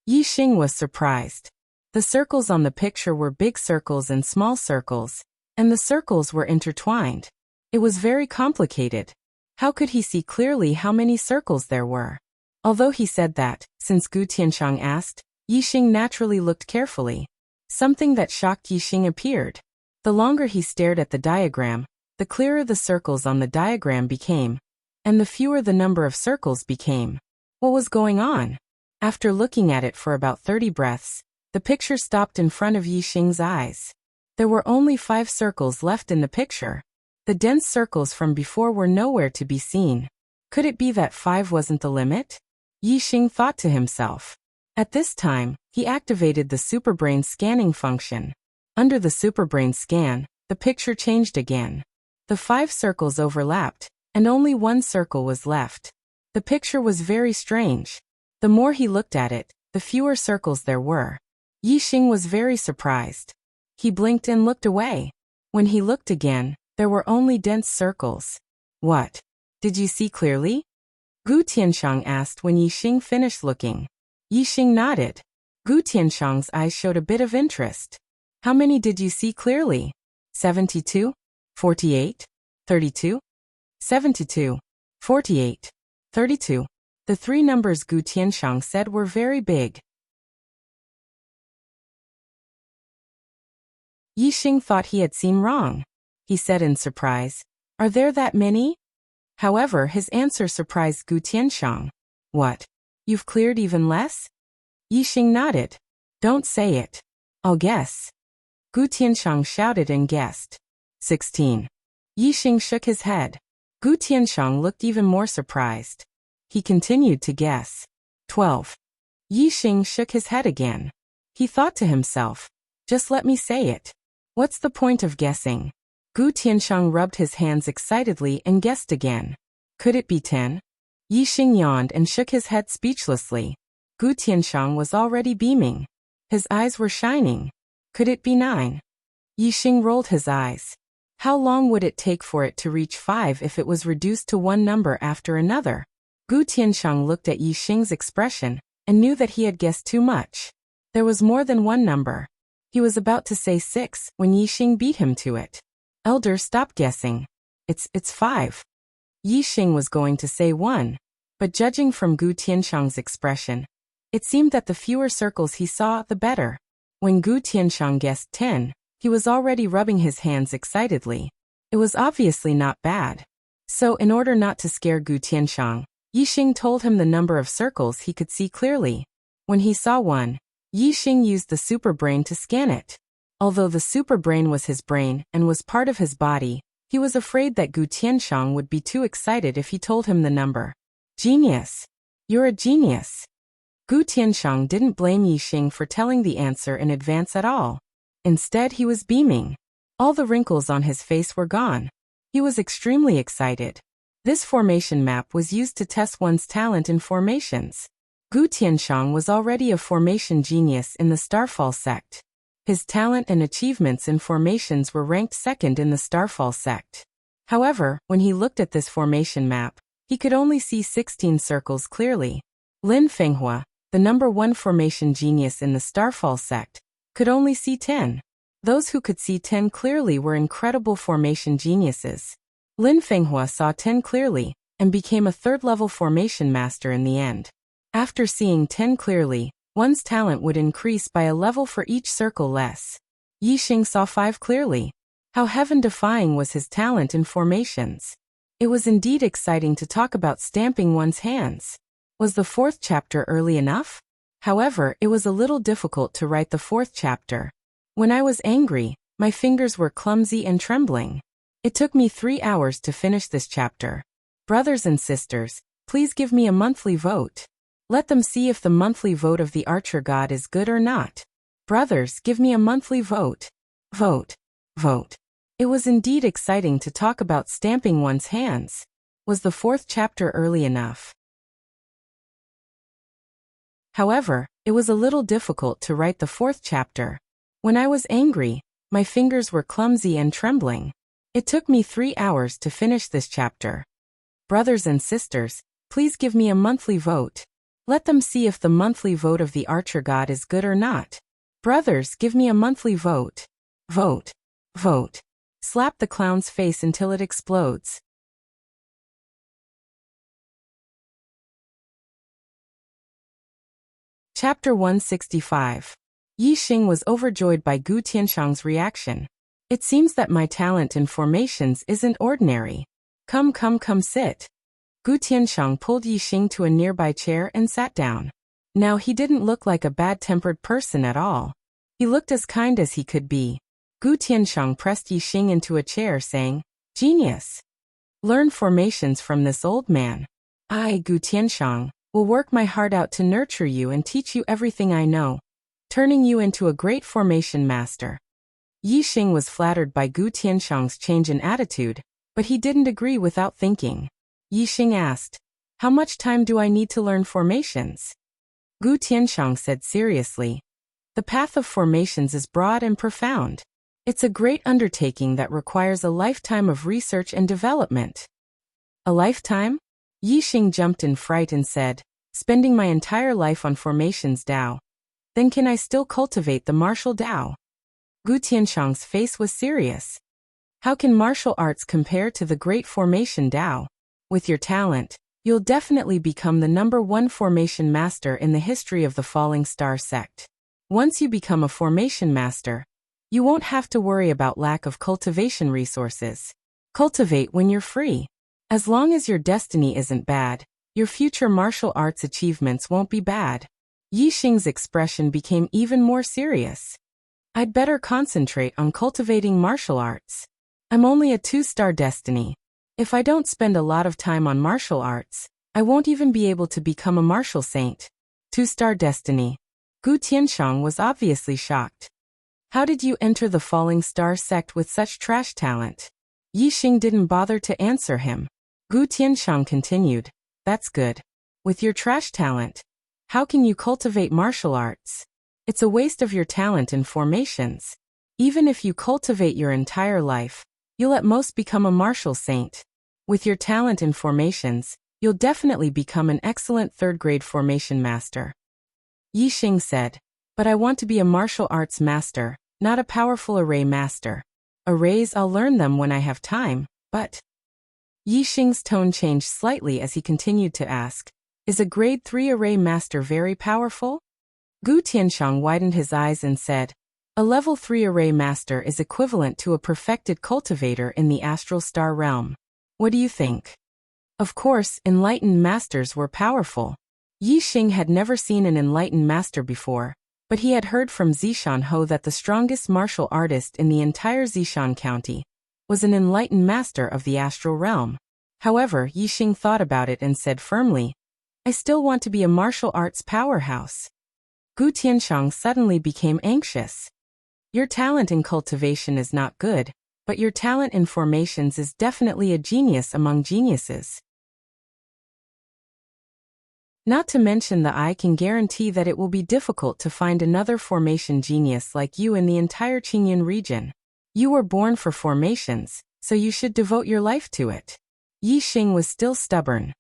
Yi Xing was surprised. The circles on the picture were big circles and small circles, and the circles were intertwined. It was very complicated. How could he see clearly how many circles there were? Although he said that, since Gu Tianxiang asked, Yi Xing naturally looked carefully. Something that shocked Yi Xing appeared. The longer he stared at the diagram, the clearer the circles on the diagram became, and the fewer the number of circles became. What was going on? After looking at it for about 30 breaths, the picture stopped in front of Yi Xing's eyes. There were only 5 circles left in the picture. The dense circles from before were nowhere to be seen. Could it be that 5 wasn't the limit? Yi Xing thought to himself. At this time, he activated the superbrain scanning function. Under the superbrain scan, the picture changed again. The 5 circles overlapped, and only 1 circle was left. The picture was very strange. The more he looked at it, the fewer circles there were. Yi Xing was very surprised. He blinked and looked away. When he looked again, there were only dense circles. What? Did you see clearly? Gu Tianxiang asked when Yi Xing finished looking. Yi Xing nodded. Gu Tianxiang's eyes showed a bit of interest. How many did you see clearly? 72? 48? 32? 72. 48. 32. The 3 numbers Gu Tianxiang said were very big. Yi Xing thought he had seen wrong. He said in surprise, Are there that many? However, his answer surprised Gu Tianxiang. What? You've cleared even less? Yi Xing nodded. Don't say it. I'll guess. Gu Tianxiang shouted and guessed. 16. Yi Xing shook his head. Gu Tianxiang looked even more surprised. He continued to guess. 12. Yi Xing shook his head again. He thought to himself, Just let me say it. What's the point of guessing? Gu Tianxiang rubbed his hands excitedly and guessed again. Could it be 10? Yi Xing yawned and shook his head speechlessly. Gu Tianxiang was already beaming. His eyes were shining. Could it be 9? Yi Xing rolled his eyes. How long would it take for it to reach 5 if it was reduced to one number after another? Gu Tianxiang looked at Yi Xing's expression and knew that he had guessed too much. There was more than one number. He was about to say 6 when Yi Xing beat him to it. Elder, stop guessing. It's 5. Yi Xing was going to say 1, but judging from Gu Tianxiang's expression, it seemed that the fewer circles he saw, the better. When Gu Tianxiang guessed 10, he was already rubbing his hands excitedly. It was obviously not bad. So in order not to scare Gu Tianxiang, Yi Xing told him the number of circles he could see clearly. When he saw 1, Yi Xing used the superbrain to scan it. Although the superbrain was his brain and was part of his body, he was afraid that Gu Tianxiang would be too excited if he told him the number. Genius! You're a genius! Gu Tianxiang didn't blame Yi Xing for telling the answer in advance at all. Instead, he was beaming. All the wrinkles on his face were gone. He was extremely excited. This formation map was used to test one's talent in formations. Gu Tianxiang was already a formation genius in the Starfall sect. His talent and achievements in formations were ranked second in the Starfall sect. However, when he looked at this formation map, he could only see 16 circles clearly. Lin Fenghua, the number 1 formation genius in the Starfall sect, could only see 10. Those who could see 10 clearly were incredible formation geniuses. Lin Fenghua saw 10 clearly, and became a 3rd-level formation master in the end. After seeing 10 clearly, one's talent would increase by a level for each circle less. Yi Xing saw 5 clearly. How heaven-defying was his talent in formations. It was indeed exciting to talk about stamping one's hands. Was the fourth chapter early enough? However, it was a little difficult to write the fourth chapter. When I was angry, my fingers were clumsy and trembling. It took me 3 hours to finish this chapter. Brothers and sisters, please give me a monthly vote. Let them see if the monthly vote of the archer god is good or not. Brothers, give me a monthly vote. Vote. Vote. It was indeed exciting to talk about stamping one's hands. Was the fourth chapter early enough? However, it was a little difficult to write the fourth chapter. When I was angry, my fingers were clumsy and trembling. It took me 3 hours to finish this chapter. Brothers and sisters, please give me a monthly vote. Let them see if the monthly vote of the archer god is good or not. Brothers, give me a monthly vote. Vote. Vote. Slap the clown's face until it explodes. Chapter 165. Yi Xing was overjoyed by Gu Tianshang's reaction. It seems that my talent in formations isn't ordinary. Come sit. Gu Tianshang pulled Yi Xing to a nearby chair and sat down. Now he didn't look like a bad-tempered person at all. He looked as kind as he could be. Gu Tianshang pressed Yi Xing into a chair saying, "Genius. Learn formations from this old man. I, Gu Tianshang, will work my heart out to nurture you and teach you everything I know, turning you into a great formation master." Yi Xing was flattered by Gu Tianshang's change in attitude, but he didn't agree without thinking. Yi Xing asked, "How much time do I need to learn formations?" Gu Tianshang said seriously, "The path of formations is broad and profound. It's a great undertaking that requires a lifetime of research and development." "A lifetime?" Yi Xing jumped in fright and said, "Spending my entire life on formations Dao. Then can I still cultivate the martial Dao?" Gu Tianshang's face was serious. "How can martial arts compare to the great formation Dao? With your talent, you'll definitely become the #1 formation master in the history of the Falling Star sect. Once you become a formation master, you won't have to worry about lack of cultivation resources. Cultivate when you're free. As long as your destiny isn't bad, your future martial arts achievements won't be bad." Yi Xing's expression became even more serious. "I'd better concentrate on cultivating martial arts. I'm only a 2-star destiny. If I don't spend a lot of time on martial arts, I won't even be able to become a martial saint." 2-star destiny. Gu Tianshang was obviously shocked. "How did you enter the Falling Star sect with such trash talent?" Yi Xing didn't bother to answer him. Gu Tianshang continued, "That's good. With your trash talent, how can you cultivate martial arts? It's a waste of your talent in formations. Even if you cultivate your entire life, you'll at most become a martial saint. With your talent in formations, you'll definitely become an excellent 3rd-grade formation master." Yi Xing said, "But I want to be a martial arts master, not a powerful array master. Arrays, I'll learn them when I have time, but..." Yi Xing's tone changed slightly as he continued to ask, "Is a grade 3 array master very powerful?" Gu Tianshang widened his eyes and said, "A level 3 array master is equivalent to a perfected cultivator in the astral star realm. What do you think?" Of course, enlightened masters were powerful. Yi Xing had never seen an enlightened master before, but he had heard from Zishan Ho that the strongest martial artist in the entire Zishan County was an enlightened master of the astral realm. However, Yi Xing thought about it and said firmly, "I still want to be a martial arts powerhouse." Gu Tianshang suddenly became anxious. "Your talent in cultivation is not good, but your talent in formations is definitely a genius among geniuses. Not to mention that I can guarantee that it will be difficult to find another formation genius like you in the entire Qingyun region. You were born for formations, so you should devote your life to it." Yi Xing was still stubborn.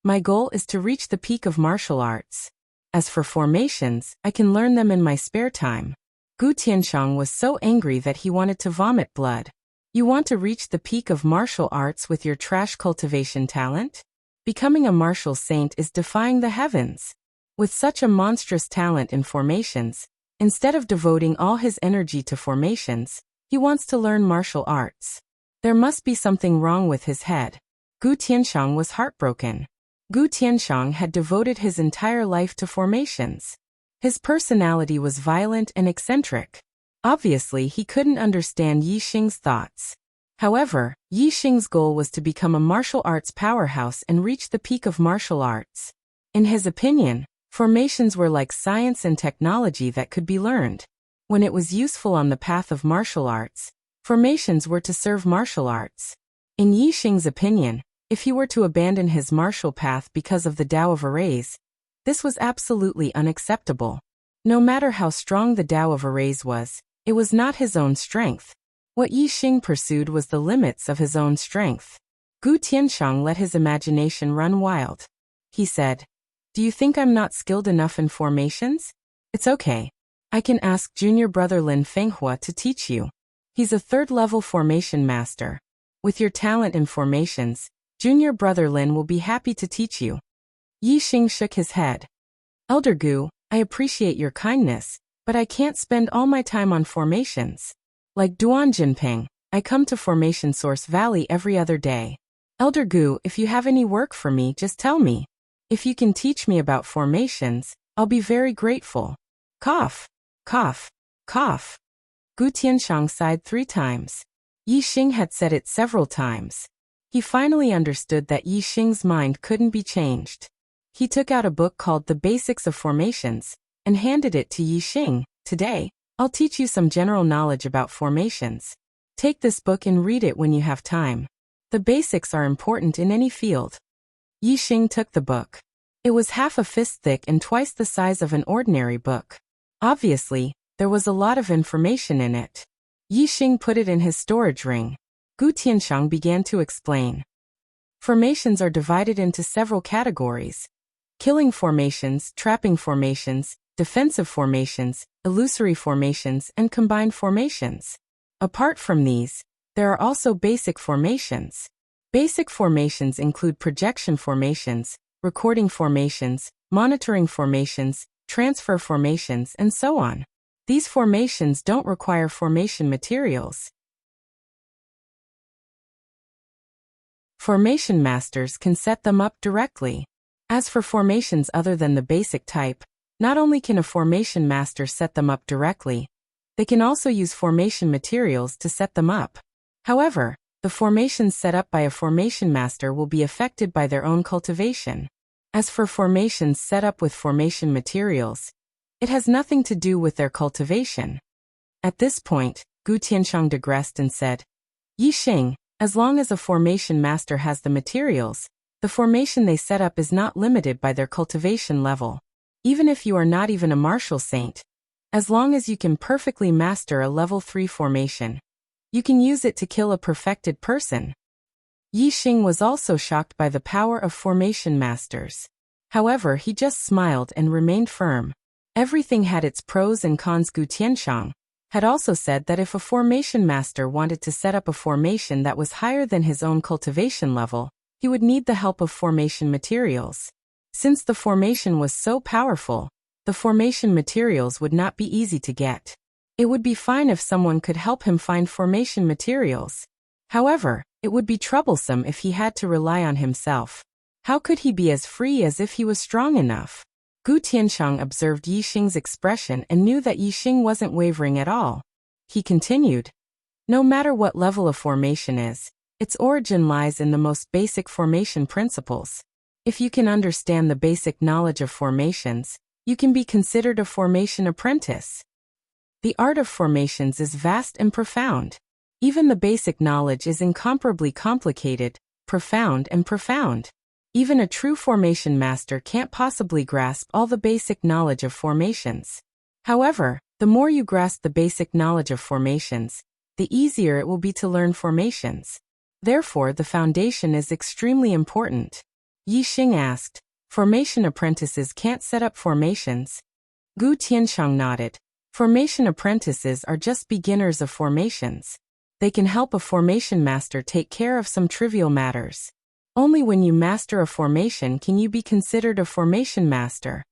"My goal is to reach the peak of martial arts. As for formations, I can learn them in my spare time." Gu Tianshang was so angry that he wanted to vomit blood. "You want to reach the peak of martial arts with your trash cultivation talent? Becoming a martial saint is defying the heavens. With such a monstrous talent in formations, instead of devoting all his energy to formations, he wants to learn martial arts. There must be something wrong with his head." Gu Tianshang was heartbroken. Gu Tianxiang had devoted his entire life to formations. His personality was violent and eccentric. Obviously, he couldn't understand Yi Xing's thoughts. However, Yi Xing's goal was to become a martial arts powerhouse and reach the peak of martial arts. In his opinion, formations were like science and technology that could be learned. When it was useful on the path of martial arts, formations were to serve martial arts. In Yi Xing's opinion, if he were to abandon his martial path because of the Tao of Arrays, this was absolutely unacceptable. No matter how strong the Tao of Arrays was, it was not his own strength. What Yi Xing pursued was the limits of his own strength. Gu Tianxiang let his imagination run wild. He said, "Do you think I'm not skilled enough in formations? It's okay. I can ask junior brother Lin Fenghua to teach you. He's a third-level formation master. With your talent in formations, junior brother Lin will be happy to teach you." Yi Xing shook his head. "Elder Gu, I appreciate your kindness, but I can't spend all my time on formations. Like Duan Jinping, I come to Formation Source Valley every other day. Elder Gu, if you have any work for me, just tell me. If you can teach me about formations, I'll be very grateful." Cough, cough, cough. Gu Tianxiang sighed 3 times. Yi Xing had said it several times. He finally understood that Yi Xing's mind couldn't be changed. He took out a book called The Basics of Formations and handed it to Yi Xing. "Today, I'll teach you some general knowledge about formations. Take this book and read it when you have time. The basics are important in any field." Yi Xing took the book. It was half a fist thick and twice the size of an ordinary book. Obviously, there was a lot of information in it. Yi Xing put it in his storage ring. Gu Tianxiang began to explain. Formations are divided into several categories: killing formations, trapping formations, defensive formations, illusory formations, and combined formations. Apart from these, there are also basic formations. Basic formations include projection formations, recording formations, monitoring formations, transfer formations, and so on. These formations don't require formation materials. Formation masters can set them up directly. As for formations other than the basic type, not only can a formation master set them up directly, they can also use formation materials to set them up. However, the formations set up by a formation master will be affected by their own cultivation. As for formations set up with formation materials, it has nothing to do with their cultivation. At this point, Gu Tianxiang digressed and said, "Yi Xing, as long as a formation master has the materials, the formation they set up is not limited by their cultivation level. Even if you are not even a martial saint, as long as you can perfectly master a level 3 formation, you can use it to kill a perfected person." Yi Xing was also shocked by the power of formation masters. However, he just smiled and remained firm. Everything had its pros and cons. Gu Tianxiang had also said that if a formation master wanted to set up a formation that was higher than his own cultivation level, he would need the help of formation materials. Since the formation was so powerful, the formation materials would not be easy to get. It would be fine if someone could help him find formation materials. However, it would be troublesome if he had to rely on himself. How could he be as free as if he was strong enough? Gu Tianxiang observed Yi Xing's expression and knew that Yi Xing wasn't wavering at all. He continued, "No matter what level a formation is, its origin lies in the most basic formation principles. If you can understand the basic knowledge of formations, you can be considered a formation apprentice. The art of formations is vast and profound. Even the basic knowledge is incomparably complicated, profound and profound. Even a true formation master can't possibly grasp all the basic knowledge of formations. However, the more you grasp the basic knowledge of formations, the easier it will be to learn formations. Therefore, the foundation is extremely important." Yi Xing asked, "Formation apprentices can't set up formations?" Gu Tianxiang nodded. "Formation apprentices are just beginners of formations. They can help a formation master take care of some trivial matters. Only when you master a formation can you be considered a formation master.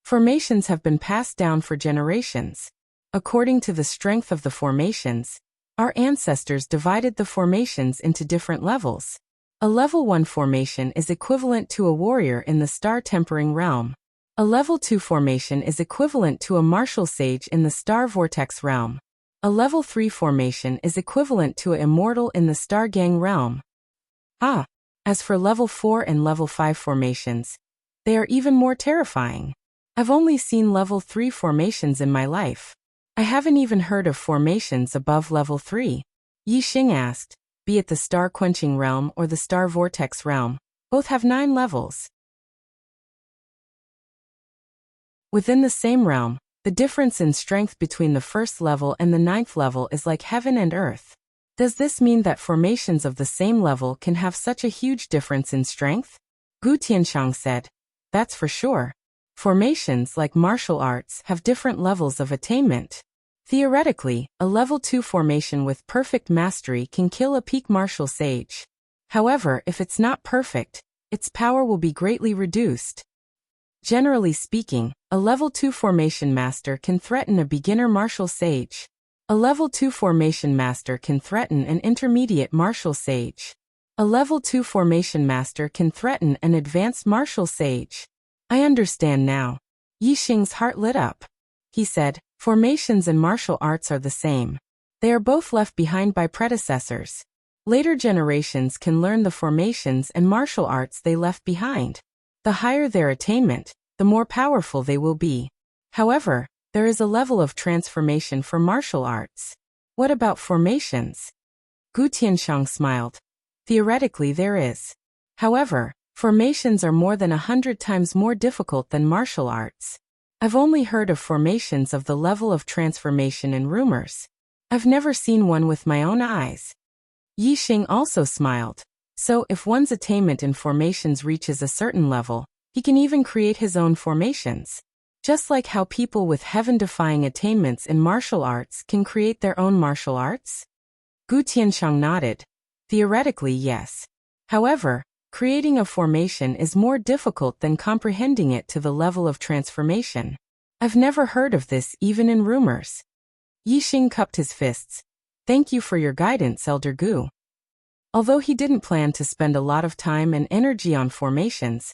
Formations have been passed down for generations. According to the strength of the formations, our ancestors divided the formations into different levels. A level 1 formation is equivalent to a warrior in the star tempering realm. A level 2 formation is equivalent to a martial sage in the star vortex realm. A level 3 formation is equivalent to an immortal in the star gang realm. As for level 4 and level 5 formations, they are even more terrifying. I've only seen level 3 formations in my life. I haven't even heard of formations above level 3. Yi Xing asked, be it the star-quenching realm or the star vortex realm, both have 9 levels. Within the same realm, the difference in strength between the first level and the 9th level is like heaven and earth. Does this mean that formations of the same level can have such a huge difference in strength? Gu Tianxiang said, that's for sure. Formations like martial arts have different levels of attainment. Theoretically, a level 2 formation with perfect mastery can kill a peak martial sage. However, if it's not perfect, its power will be greatly reduced. Generally speaking, a level 2 formation master can threaten a beginner martial sage. A level 2 formation master can threaten an intermediate martial sage. A level 2 formation master can threaten an advanced martial sage. I understand now. Yi Xing's heart lit up. He said, formations and martial arts are the same. They are both left behind by predecessors. Later generations can learn the formations and martial arts they left behind. The higher their attainment, the more powerful they will be. However, there is a level of transformation for martial arts. What about formations? Gu Tianxiang smiled. Theoretically there is. However, formations are more than 100 times more difficult than martial arts. I've only heard of formations of the level of transformation in rumors. I've never seen one with my own eyes. Yi Xing also smiled. So if one's attainment in formations reaches a certain level, he can even create his own formations. Just like how people with heaven-defying attainments in martial arts can create their own martial arts? Gu Tianxiang nodded. Theoretically, yes. However, creating a formation is more difficult than comprehending it to the level of transformation. I've never heard of this even in rumors. Yi Xing cupped his fists. Thank you for your guidance, Elder Gu. Although he didn't plan to spend a lot of time and energy on formations,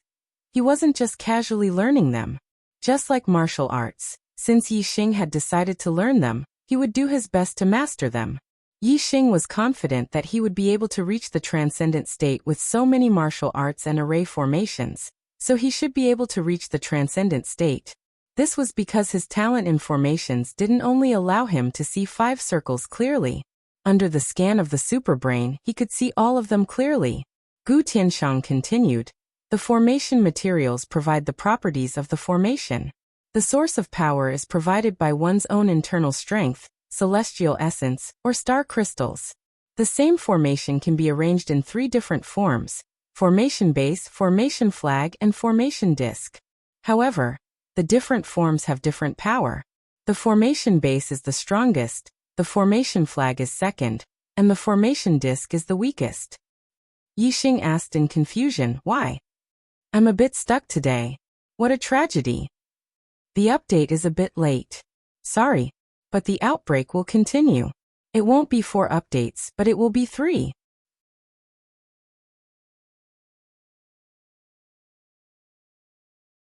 he wasn't just casually learning them. Just like martial arts, since Yi Xing had decided to learn them, he would do his best to master them. Yi Xing was confident that he would be able to reach the transcendent state with so many martial arts and array formations, so he should be able to reach the transcendent state. This was because his talent in formations didn't only allow him to see 5 circles clearly. Under the scan of the superbrain, he could see all of them clearly. Gu Tianxiang continued, the formation materials provide the properties of the formation. The source of power is provided by one's own internal strength, celestial essence, or star crystals. The same formation can be arranged in 3 different forms: formation base, formation flag, and formation disc. However, the different forms have different power. The formation base is the strongest, the formation flag is second, and the formation disc is the weakest. Yi Xing asked in confusion, why? I'm a bit stuck today. What a tragedy. The update is a bit late. Sorry. But the outbreak will continue. It won't be 4 updates, but it will be 3.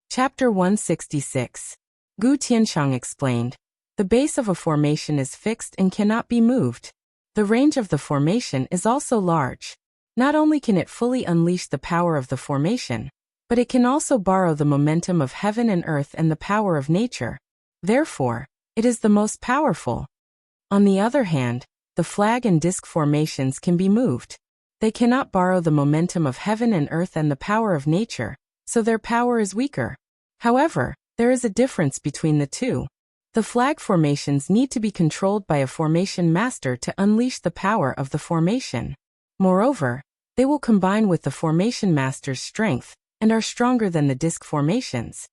Chapter 166. Gu Tianxiang explained. The base of a formation is fixed and cannot be moved. The range of the formation is also large. Not only can it fully unleash the power of the formation, but it can also borrow the momentum of heaven and earth and the power of nature. Therefore, it is the most powerful. On the other hand, the flag and disc formations can be moved. They cannot borrow the momentum of heaven and earth and the power of nature, so their power is weaker. However, there is a difference between the two. The flag formations need to be controlled by a formation master to unleash the power of the formation. Moreover, they will combine with the formation master's strength and are stronger than the disc formations.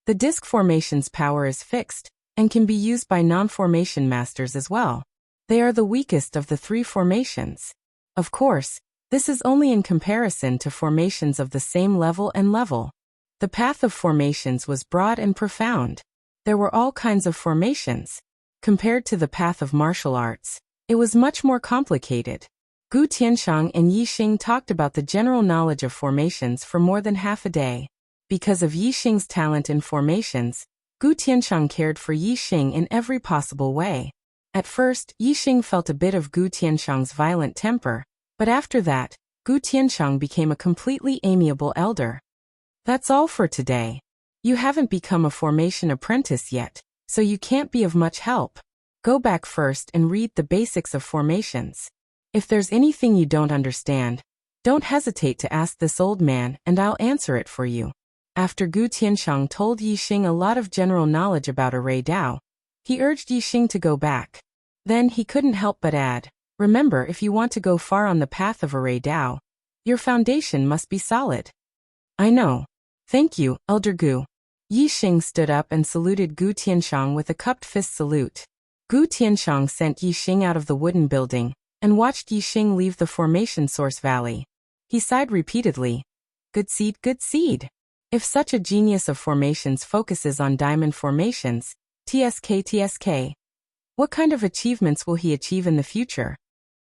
The disc formation's power is fixed and can be used by non-formation masters as well. They are the weakest of the 3 formations. Of course, this is only in comparison to formations of the same level and level. The path of formations was broad and profound. There were all kinds of formations. Compared to the path of martial arts, it was much more complicated. Gu Tianxiang and Yi Xing talked about the general knowledge of formations for more than half a day. Because of Yi Xing's talent in formations, Gu Tianxiang cared for Yi Xing in every possible way. At first, Yi Xing felt a bit of Gu Tianxiang's violent temper, but after that, Gu Tianxiang became a completely amiable elder. That's all for today. You haven't become a formation apprentice yet, so you can't be of much help. Go back first and read the basics of formations. If there's anything you don't understand, don't hesitate to ask this old man and I'll answer it for you. After Gu Tianxiang told Yi Xing a lot of general knowledge about array Dao, he urged Yi Xing to go back. Then he couldn't help but add, remember, if you want to go far on the path of array Dao, your foundation must be solid. I know. Thank you, Elder Gu. Yi Xing stood up and saluted Gu Tianxiang with a cupped fist salute. Gu Tianxiang sent Yi Xing out of the wooden building and watched Yi Xing leave the formation source valley. He sighed repeatedly. Good seed, good seed. If such a genius of formations focuses on diamond formations, TSK. What kind of achievements will he achieve in the future?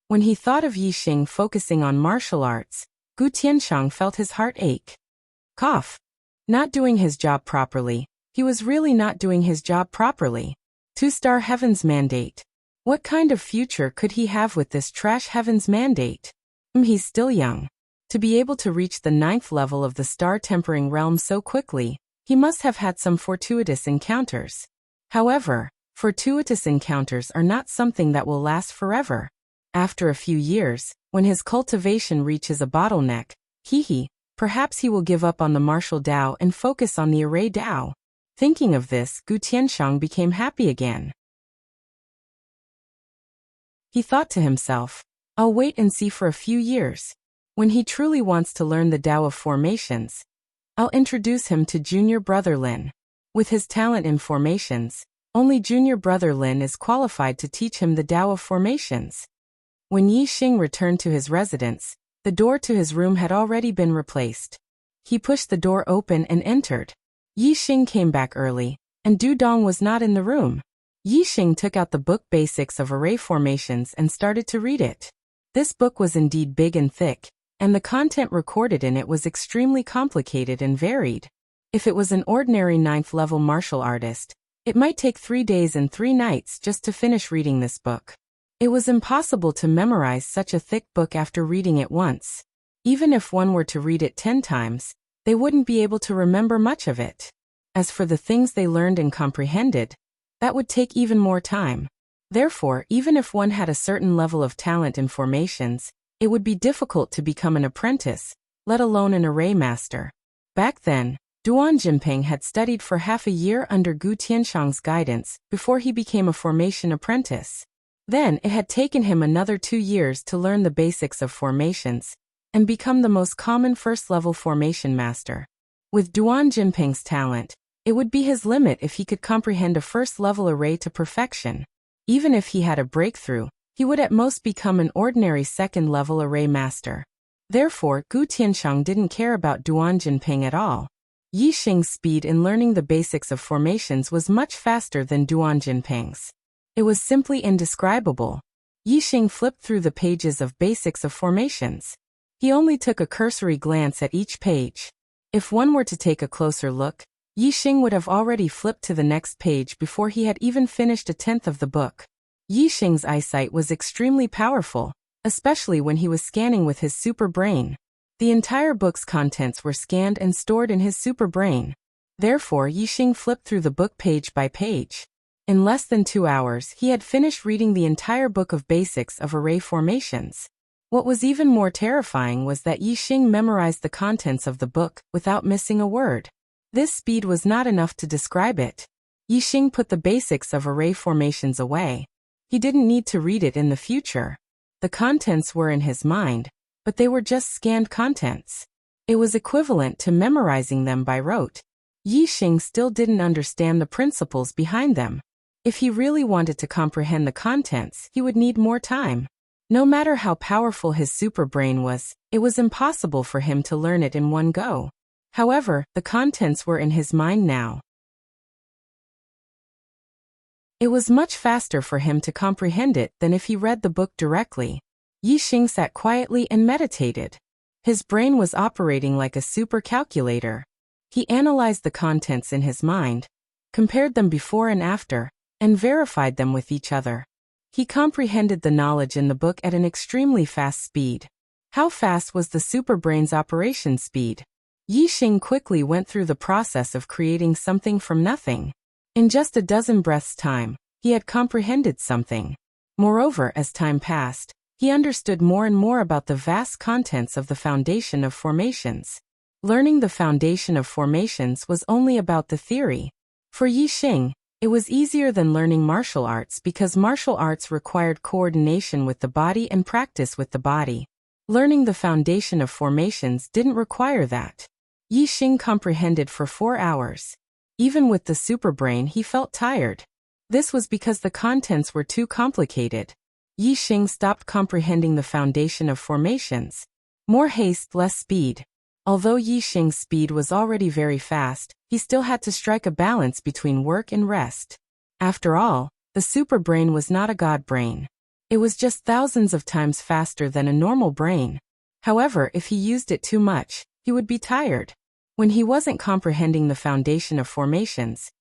When he thought of Yi Xing focusing on martial arts, Gu Tianxiang felt his heart ache. Cough. Not doing his job properly. He was really not doing his job properly. 2-star Heaven's Mandate. What kind of future could he have with this trash Heaven's Mandate? He's still young. To be able to reach the 9th level of the star-tempering realm so quickly, he must have had some fortuitous encounters. However, fortuitous encounters are not something that will last forever. After a few years, when his cultivation reaches a bottleneck, perhaps he will give up on the martial Dao and focus on the array Dao. Thinking of this, Gu Tianxiang became happy again. He thought to himself, I'll wait and see for a few years. When he truly wants to learn the Dao of formations, I'll introduce him to junior brother Lin. With his talent in formations, only junior brother Lin is qualified to teach him the Dao of formations. When Yi Xing returned to his residence, the door to his room had already been replaced. He pushed the door open and entered. Yi Xing came back early, and Du Dong was not in the room. Yi Xing took out the book Basics of Array Formations and started to read it. This book was indeed big and thick, and the content recorded in it was extremely complicated and varied. If it was an ordinary 9th-level martial artist, it might take 3 days and 3 nights just to finish reading this book. It was impossible to memorize such a thick book after reading it once. Even if one were to read it 10 times, they wouldn't be able to remember much of it. As for the things they learned and comprehended, that would take even more time. Therefore, even if one had a certain level of talent in formations, it would be difficult to become an apprentice, let alone an array master. Back then, Duan Jinping had studied for half a year under Gu Tianxiang's guidance before he became a formation apprentice. Then it had taken him another 2 years to learn the basics of formations and become the most common first-level formation master. With Duan Jinping's talent, it would be his limit if he could comprehend a first-level array to perfection. Even if he had a breakthrough, he would at most become an ordinary second-level array master. Therefore, Gu Tianxiang didn't care about Duan Jinping at all. Yi Xing's speed in learning the basics of formations was much faster than Duan Jinping's. It was simply indescribable. Yi Xing flipped through the pages of basics of formations. He only took a cursory glance at each page. If one were to take a closer look, Yi Xing would have already flipped to the next page before he had even finished a tenth of the book. Yi Xing's eyesight was extremely powerful, especially when he was scanning with his super brain. The entire book's contents were scanned and stored in his super brain. Therefore, Yi Xing flipped through the book page by page. In less than 2 hours, he had finished reading the entire book of basics of array formations. What was even more terrifying was that Yi Xing memorized the contents of the book without missing a word. This speed was not enough to describe it. Yi Xing put the basics of array formations away. He didn't need to read it in the future. The contents were in his mind, but they were just scanned contents. It was equivalent to memorizing them by rote. Yi Xing still didn't understand the principles behind them. If he really wanted to comprehend the contents, he would need more time. No matter how powerful his super brain was, it was impossible for him to learn it in one go. However, the contents were in his mind now. It was much faster for him to comprehend it than if he read the book directly. Yixing sat quietly and meditated. His brain was operating like a super calculator. He analyzed the contents in his mind, compared them before and after, and verified them with each other. He comprehended the knowledge in the book at an extremely fast speed. How fast was the superbrain's operation speed? Yixing quickly went through the process of creating something from nothing. In just a dozen breaths' time, he had comprehended something. Moreover, as time passed, he understood more and more about the vast contents of the foundation of formations. Learning the foundation of formations was only about the theory. For Yixing, it was easier than learning martial arts because martial arts required coordination with the body and practice with the body. Learning the foundation of formations didn't require that. Yixing comprehended for 4 hours. Even with the superbrain, he felt tired. This was because the contents were too complicated. Yixing stopped comprehending the foundation of formations. More haste, less speed. Although Yixing's speed was already very fast, he still had to strike a balance between work and rest. After all, the superbrain was not a god brain. It was just thousands of times faster than a normal brain. However, if he used it too much, he would be tired. When he wasn't comprehending the foundation of formations,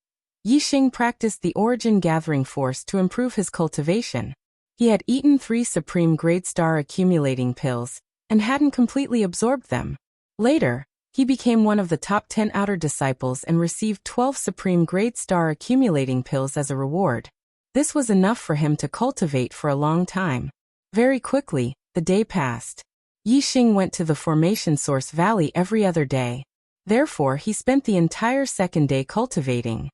Yixing practiced the origin gathering force to improve his cultivation. He had eaten 3 supreme grade star accumulating pills, and hadn't completely absorbed them. Later, he became one of the top 10 outer disciples and received 12 supreme grade star accumulating pills as a reward. This was enough for him to cultivate for a long time. Very quickly, the day passed. Yixing went to the formation source valley every other day. Therefore, he spent the entire second day cultivating.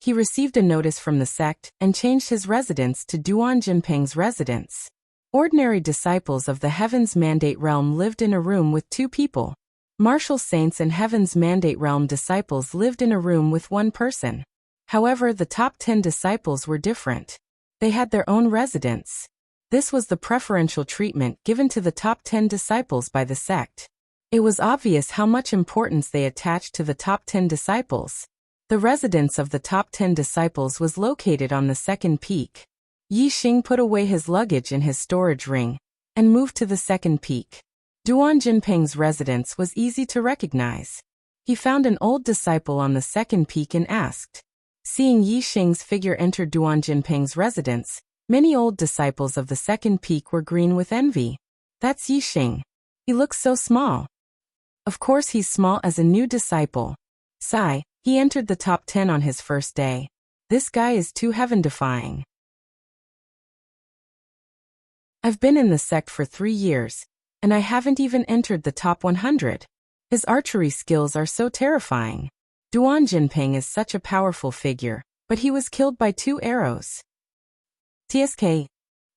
He received a notice from the sect and changed his residence to Duan Jinping's residence. Ordinary disciples of the Heaven's Mandate Realm lived in a room with 2 people. Martial saints and Heaven's Mandate Realm disciples lived in a room with 1 person. However, the top 10 disciples were different. They had their own residence. This was the preferential treatment given to the top 10 disciples by the sect. It was obvious how much importance they attached to the top 10 disciples. The residence of the top 10 disciples was located on the second peak. Yixing put away his luggage in his storage ring and moved to the second peak. Duan Jinping's residence was easy to recognize. He found an old disciple on the second peak and asked. Seeing Yixing's figure enter Duan Jinping's residence, many old disciples of the second peak were green with envy. That's Yixing. He looks so small. Of course he's small as a new disciple. Sigh, he entered the top 10 on his first day. This guy is too heaven-defying. I've been in the sect for 3 years, and I haven't even entered the top 100. His archery skills are so terrifying. Duan Jinping is such a powerful figure, but he was killed by 2 arrows. TSK.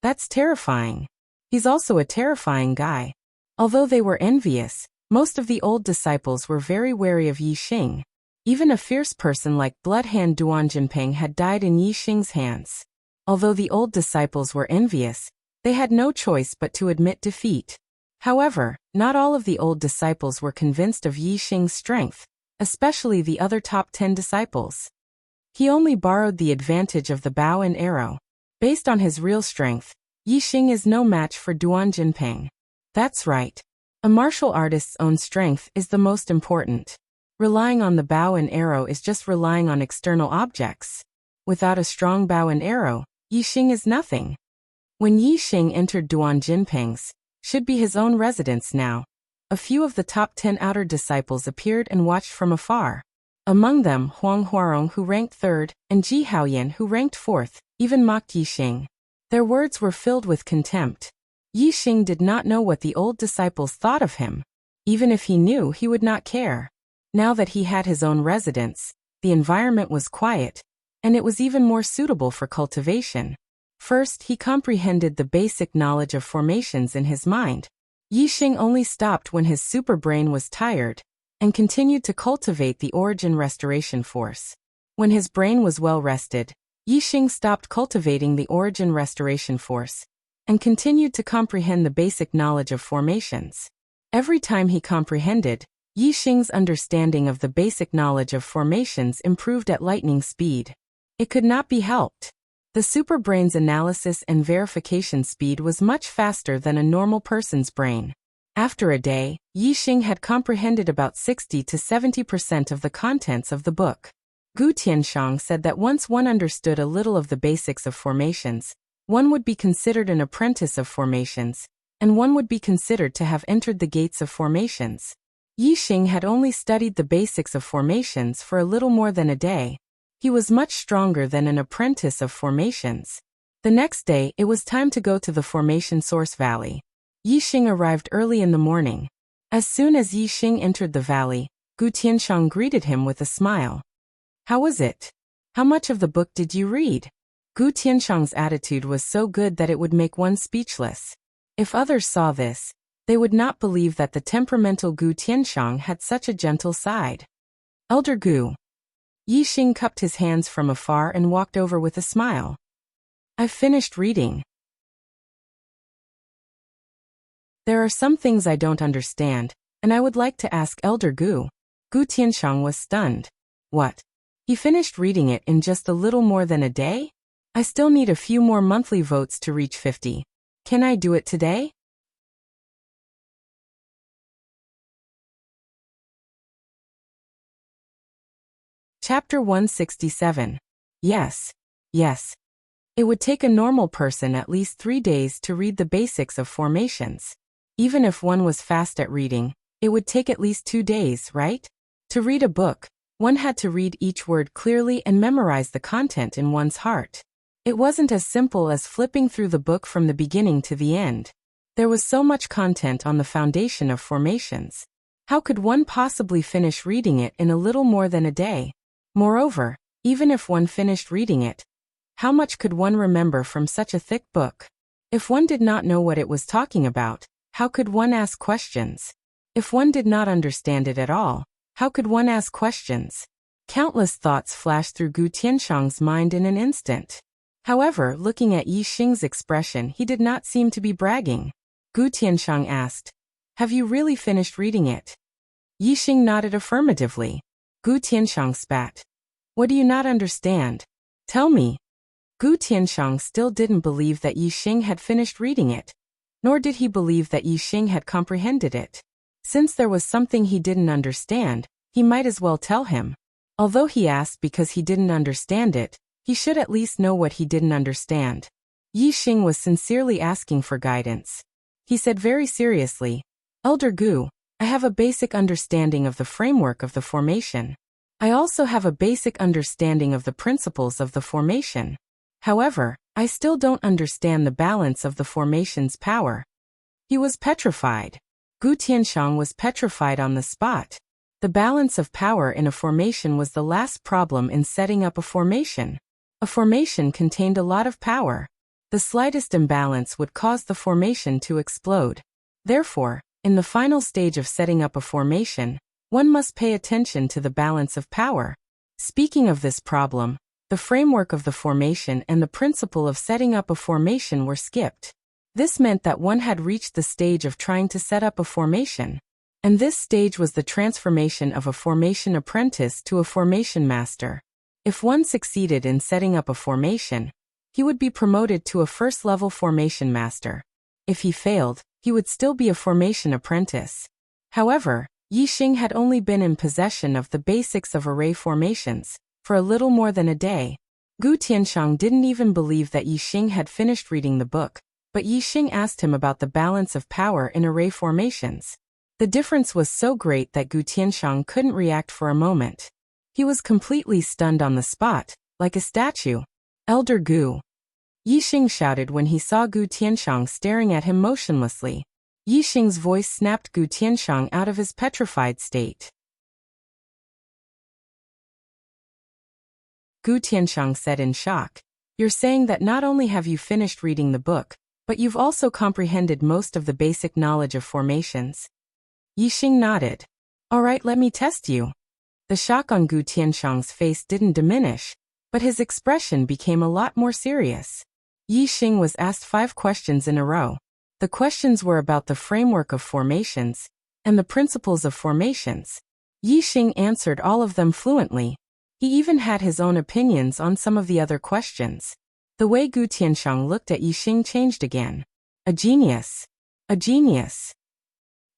That's terrifying. He's also a terrifying guy. Although they were envious, most of the old disciples were very wary of Yixing. Even a fierce person like Bloodhand Duan Jinping had died in Yixing's hands. Although the old disciples were envious, they had no choice but to admit defeat. However, not all of the old disciples were convinced of Yixing's strength, especially the other top 10 disciples. He only borrowed the advantage of the bow and arrow. Based on his real strength, Yixing is no match for Duan Jinping. That's right. A martial artist's own strength is the most important. Relying on the bow and arrow is just relying on external objects. Without a strong bow and arrow, Yixing is nothing. When Yixing entered Duan Jinping's, should be his own residence now, a few of the top 10 outer disciples appeared and watched from afar. Among them Huang Huarong, who ranked 3rd, and Ji Haoyan, who ranked 4th, even mocked Yixing. Their words were filled with contempt. Yixing did not know what the old disciples thought of him. Even if he knew, he would not care. Now that he had his own residence, the environment was quiet, and it was even more suitable for cultivation. First, he comprehended the basic knowledge of formations in his mind. Yixing only stopped when his superbrain was tired, and continued to cultivate the origin restoration force. When his brain was well rested, Yixing stopped cultivating the origin restoration force, and continued to comprehend the basic knowledge of formations. Every time he comprehended, Yixing's understanding of the basic knowledge of formations improved at lightning speed. It could not be helped. The superbrain's analysis and verification speed was much faster than a normal person's brain. After a day, Yixing had comprehended about 60 to 70% of the contents of the book. Gu Tianshang said that once one understood a little of the basics of formations, one would be considered an apprentice of formations, and one would be considered to have entered the gates of formations. Yixing had only studied the basics of formations for a little more than a day. He was much stronger than an apprentice of formations. The next day, it was time to go to the formation source valley. Yixing arrived early in the morning. As soon as Yixing entered the valley, Gu Tianshang greeted him with a smile. How was it? How much of the book did you read? Gu Tianshang's attitude was so good that it would make one speechless. If others saw this, they would not believe that the temperamental Gu Tianshang had such a gentle side. Elder Gu. Yixing cupped his hands from afar and walked over with a smile. I've finished reading. There are some things I don't understand, and I would like to ask Elder Gu. Gu Tianshang was stunned. What? He finished reading it in just a little more than a day? I still need a few more monthly votes to reach 50. Can I do it today? Chapter 167. Yes. Yes. It would take a normal person at least 3 days to read the basics of formations. Even if one was fast at reading, it would take at least 2 days, right? To read a book, one had to read each word clearly and memorize the content in one's heart. It wasn't as simple as flipping through the book from the beginning to the end. There was so much content on the foundation of formations. How could one possibly finish reading it in a little more than a day? Moreover, even if one finished reading it, how much could one remember from such a thick book? If one did not know what it was talking about, how could one ask questions? If one did not understand it at all, how could one ask questions? Countless thoughts flashed through Gu Tianshang's mind in an instant. However, looking at Yixing's expression, he did not seem to be bragging. Gu Tianshang asked, "Have you really finished reading it?" Yixing nodded affirmatively. Gu Tianshang spat. "What do you not understand? Tell me." Gu Tianshang still didn't believe that Yixing had finished reading it, nor did he believe that Yixing had comprehended it. Since there was something he didn't understand, he might as well tell him. Although he asked because he didn't understand it, he should at least know what he didn't understand. Yixing was sincerely asking for guidance. He said very seriously, "Elder Gu, I have a basic understanding of the framework of the formation. I also have a basic understanding of the principles of the formation. However, I still don't understand the balance of the formation's power." He was petrified. Gu Tianshang was petrified on the spot. The balance of power in a formation was the last problem in setting up a formation. A formation contained a lot of power. The slightest imbalance would cause the formation to explode. Therefore, in the final stage of setting up a formation, one must pay attention to the balance of power. Speaking of this problem, the framework of the formation and the principle of setting up a formation were skipped. This meant that one had reached the stage of trying to set up a formation. And this stage was the transformation of a formation apprentice to a formation master. If one succeeded in setting up a formation, he would be promoted to a first-level formation master. If he failed, he would still be a formation apprentice. However, Yixing had only been in possession of the basics of array formations for a little more than a day. Gu Tianshang didn't even believe that Yixing had finished reading the book, but Yixing asked him about the balance of power in array formations. The difference was so great that Gu Tianshang couldn't react for a moment. He was completely stunned on the spot, like a statue. "Elder Gu!" Yixing shouted when he saw Gu Tianshang staring at him motionlessly. Yixing's voice snapped Gu Tianshang out of his petrified state. Gu Tianshang said in shock, "You're saying that not only have you finished reading the book, but you've also comprehended most of the basic knowledge of formations?" Yixing nodded. "All right, let me test you." The shock on Gu Tianshang's face didn't diminish, but his expression became a lot more serious. Yixing was asked 5 questions in a row. The questions were about the framework of formations and the principles of formations. Yixing answered all of them fluently. He even had his own opinions on some of the other questions. The way Gu Tianxiang looked at Yixing changed again. A genius. A genius.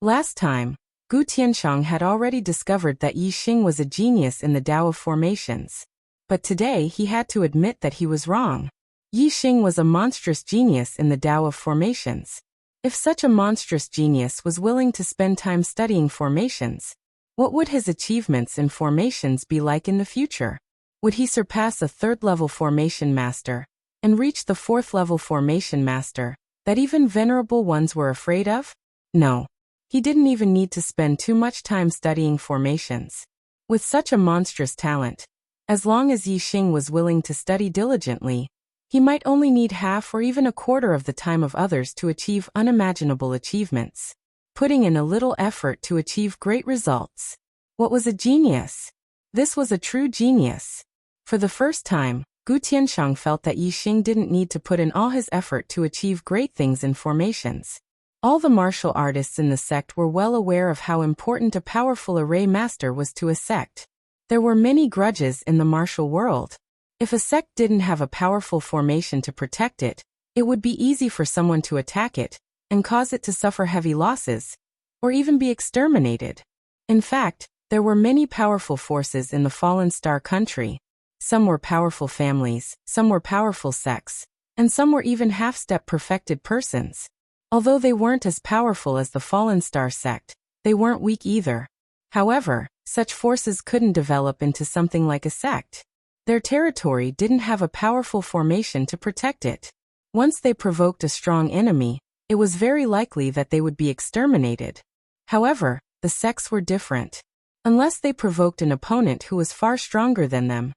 Last time, Gu Tianxiang had already discovered that Yixing was a genius in the Tao of formations. But today he had to admit that he was wrong. Yixing was a monstrous genius in the Tao of formations. If such a monstrous genius was willing to spend time studying formations, what would his achievements in formations be like in the future? Would he surpass a third-level formation master and reach the fourth-level formation master that even venerable ones were afraid of? No. He didn't even need to spend too much time studying formations. With such a monstrous talent, as long as Yixing was willing to study diligently, he might only need half or even a quarter of the time of others to achieve unimaginable achievements, putting in a little effort to achieve great results. What was a genius? This was a true genius. For the first time, Gu Tianxiang felt that Yixing didn't need to put in all his effort to achieve great things in formations. All the martial artists in the sect were well aware of how important a powerful array master was to a sect. There were many grudges in the martial world. If a sect didn't have a powerful formation to protect it, it would be easy for someone to attack it and cause it to suffer heavy losses, or even be exterminated. In fact, there were many powerful forces in the fallen star country. Some were powerful families, some were powerful sects, and some were even half-step perfected persons. Although they weren't as powerful as the fallen star sect, they weren't weak either. However, such forces couldn't develop into something like a sect. Their territory didn't have a powerful formation to protect it. Once they provoked a strong enemy, it was very likely that they would be exterminated. However, the sects were different. Unless they provoked an opponent who was far stronger than them,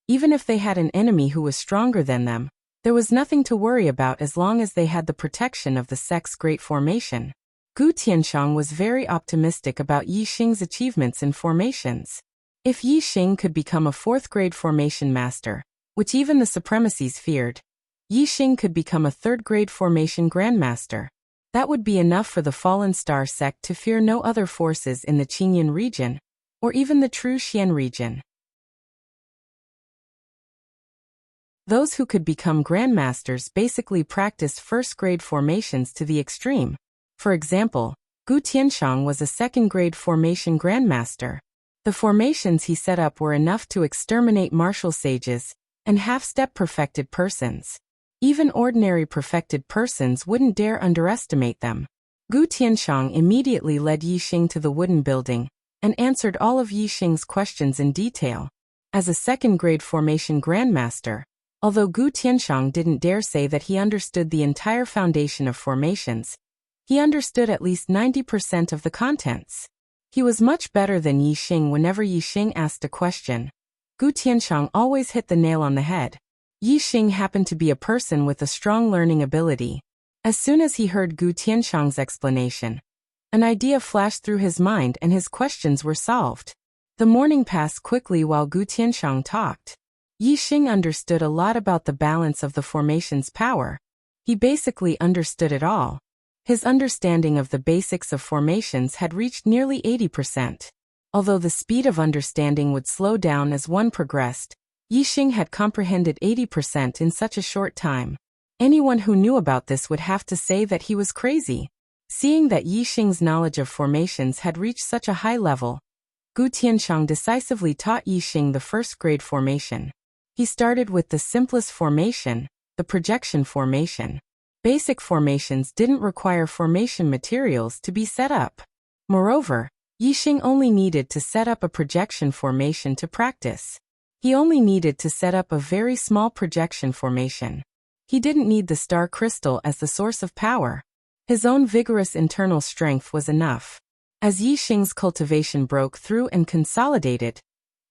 even if they had an enemy who was stronger than them, there was nothing to worry about as long as they had the protection of the sect's great formation. Gu Tianxiang was very optimistic about Yixing's achievements in formations. If Yixing could become a fourth-grade formation master, which even the supremacies feared, Yixing could become a third-grade formation grandmaster. That would be enough for the fallen star sect to fear no other forces in the Qingyan region, or even the true Xian region. Those who could become grandmasters basically practiced first-grade formations to the extreme. For example, Gu Tianxiang was a second-grade formation grandmaster. The formations he set up were enough to exterminate martial sages and half-step perfected persons. Even ordinary perfected persons wouldn't dare underestimate them. Gu Tianxiang immediately led Yixing to the wooden building and answered all of Yixing's questions in detail. As a second-grade formation grandmaster, although Gu Tianxiang didn't dare say that he understood the entire foundation of formations, he understood at least 90% of the contents. He was much better than Yixing whenever Yixing asked a question. Gu Tianxiang always hit the nail on the head. Yixing happened to be a person with a strong learning ability. As soon as he heard Gu Tianxiang's explanation, an idea flashed through his mind and his questions were solved. The morning passed quickly while Gu Tianxiang talked. Yixing understood a lot about the balance of the formation's power. He basically understood it all. His understanding of the basics of formations had reached nearly 80%. Although the speed of understanding would slow down as one progressed, Yixing had comprehended 80% in such a short time. Anyone who knew about this would have to say that he was crazy. Seeing that Yixing's knowledge of formations had reached such a high level, Gu Tianxiang decisively taught Yixing the first-grade formation. He started with the simplest formation, the projection formation. Basic formations didn't require formation materials to be set up. Moreover, Yixing only needed to set up a projection formation to practice. He only needed to set up a very small projection formation. He didn't need the star crystal as the source of power. His own vigorous internal strength was enough. As Yixing's cultivation broke through and consolidated,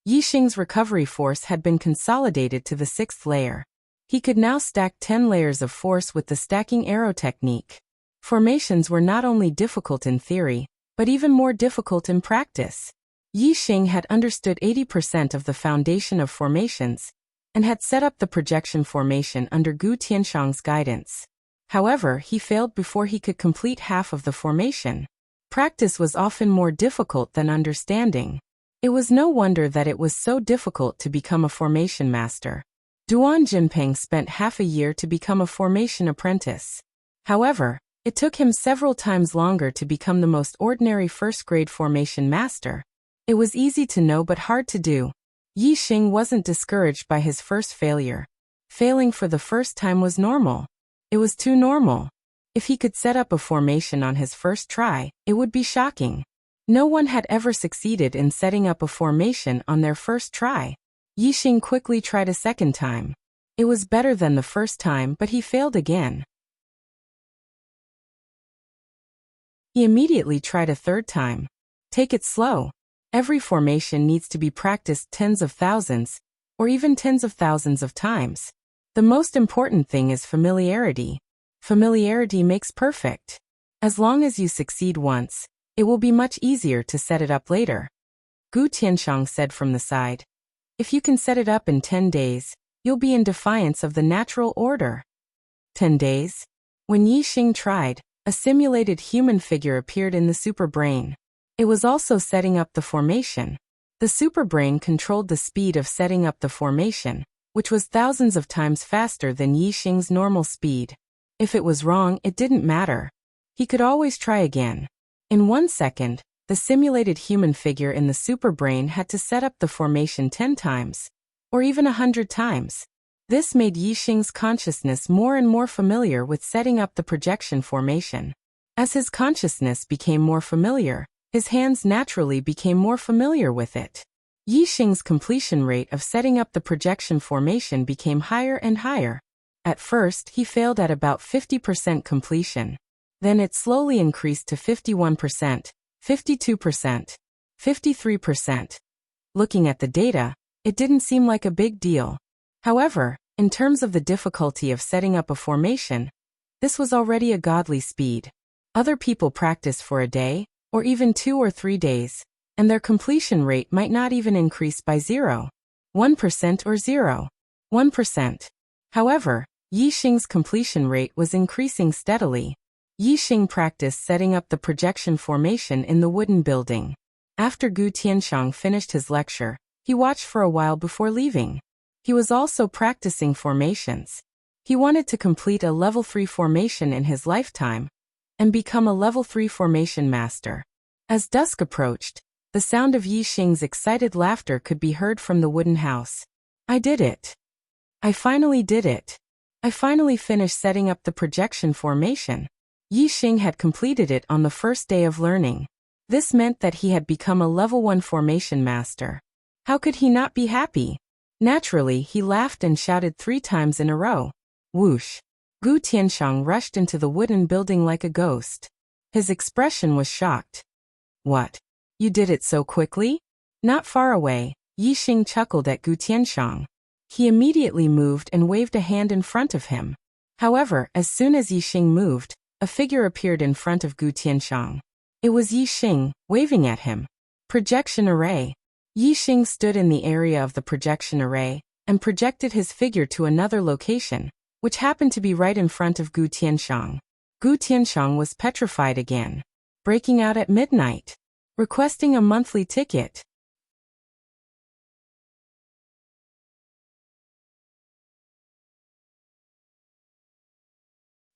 Yixing's recovery force had been consolidated to the 6th layer. He could now stack 10 layers of force with the stacking arrow technique. Formations were not only difficult in theory, but even more difficult in practice. Yixing had understood 80% of the foundation of formations, and had set up the projection formation under Gu Tianxiang's guidance. However, he failed before he could complete half of the formation. Practice was often more difficult than understanding. It was no wonder that it was so difficult to become a formation master. Duan Jinping spent half a year to become a formation apprentice. However, it took him several times longer to become the most ordinary first-grade formation master. It was easy to know but hard to do. Yi Xing wasn't discouraged by his first failure. Failing for the first time was normal. It was too normal. If he could set up a formation on his first try, it would be shocking. No one had ever succeeded in setting up a formation on their first try. Yi Xing quickly tried a second time. It was better than the first time, but he failed again. He immediately tried a third time. Take it slow. Every formation needs to be practiced tens of thousands, or even tens of thousands of times. The most important thing is familiarity. Familiarity makes perfect. As long as you succeed once, it will be much easier to set it up later. Gu Tianxiang said from the side. If you can set it up in 10 days, you'll be in defiance of the natural order. 10 days? When Yi Xing tried, a simulated human figure appeared in the superbrain. It was also setting up the formation. The superbrain controlled the speed of setting up the formation, which was thousands of times faster than Yi Xing's normal speed. If it was wrong, it didn't matter. He could always try again. In 1 second, the simulated human figure in the superbrain had to set up the formation 10 times, or even 100 times. This made Yi Xing's consciousness more and more familiar with setting up the projection formation. As his consciousness became more familiar, his hands naturally became more familiar with it. Yi Xing's completion rate of setting up the projection formation became higher and higher. At first, he failed at about 50% completion. Then it slowly increased to 51%, 52%, 53%. Looking at the data, it didn't seem like a big deal. However, in terms of the difficulty of setting up a formation, this was already a godly speed. Other people practice for a day, or even 2 or 3 days, and their completion rate might not even increase by 0.1% or 0.1%. However, Yi Xing's completion rate was increasing steadily. Yi Xing practiced setting up the projection formation in the wooden building. After Gu Tianxiang finished his lecture, he watched for a while before leaving. He was also practicing formations. He wanted to complete a level 3 formation in his lifetime and become a level 3 formation master. As dusk approached, the sound of Yi Xing's excited laughter could be heard from the wooden house. I did it. I finally did it. I finally finished setting up the projection formation. Yi Xing had completed it on the first day of learning. This meant that he had become a level 1 formation master. How could he not be happy? Naturally, he laughed and shouted 3 times in a row. Whoosh! Gu Tianxiang rushed into the wooden building like a ghost. His expression was shocked. What? You did it so quickly? Not far away, Yi Xing chuckled at Gu Tianxiang. He immediately moved and waved a hand in front of him. However, as soon as Yi Xing moved, a figure appeared in front of Gu Tianxiang. It was Yi Xing, waving at him. Projection array. Yi Xing stood in the area of the projection array and projected his figure to another location, which happened to be right in front of Gu Tianxiang. Gu Tianxiang was petrified again. Breaking out at midnight. Requesting a monthly ticket.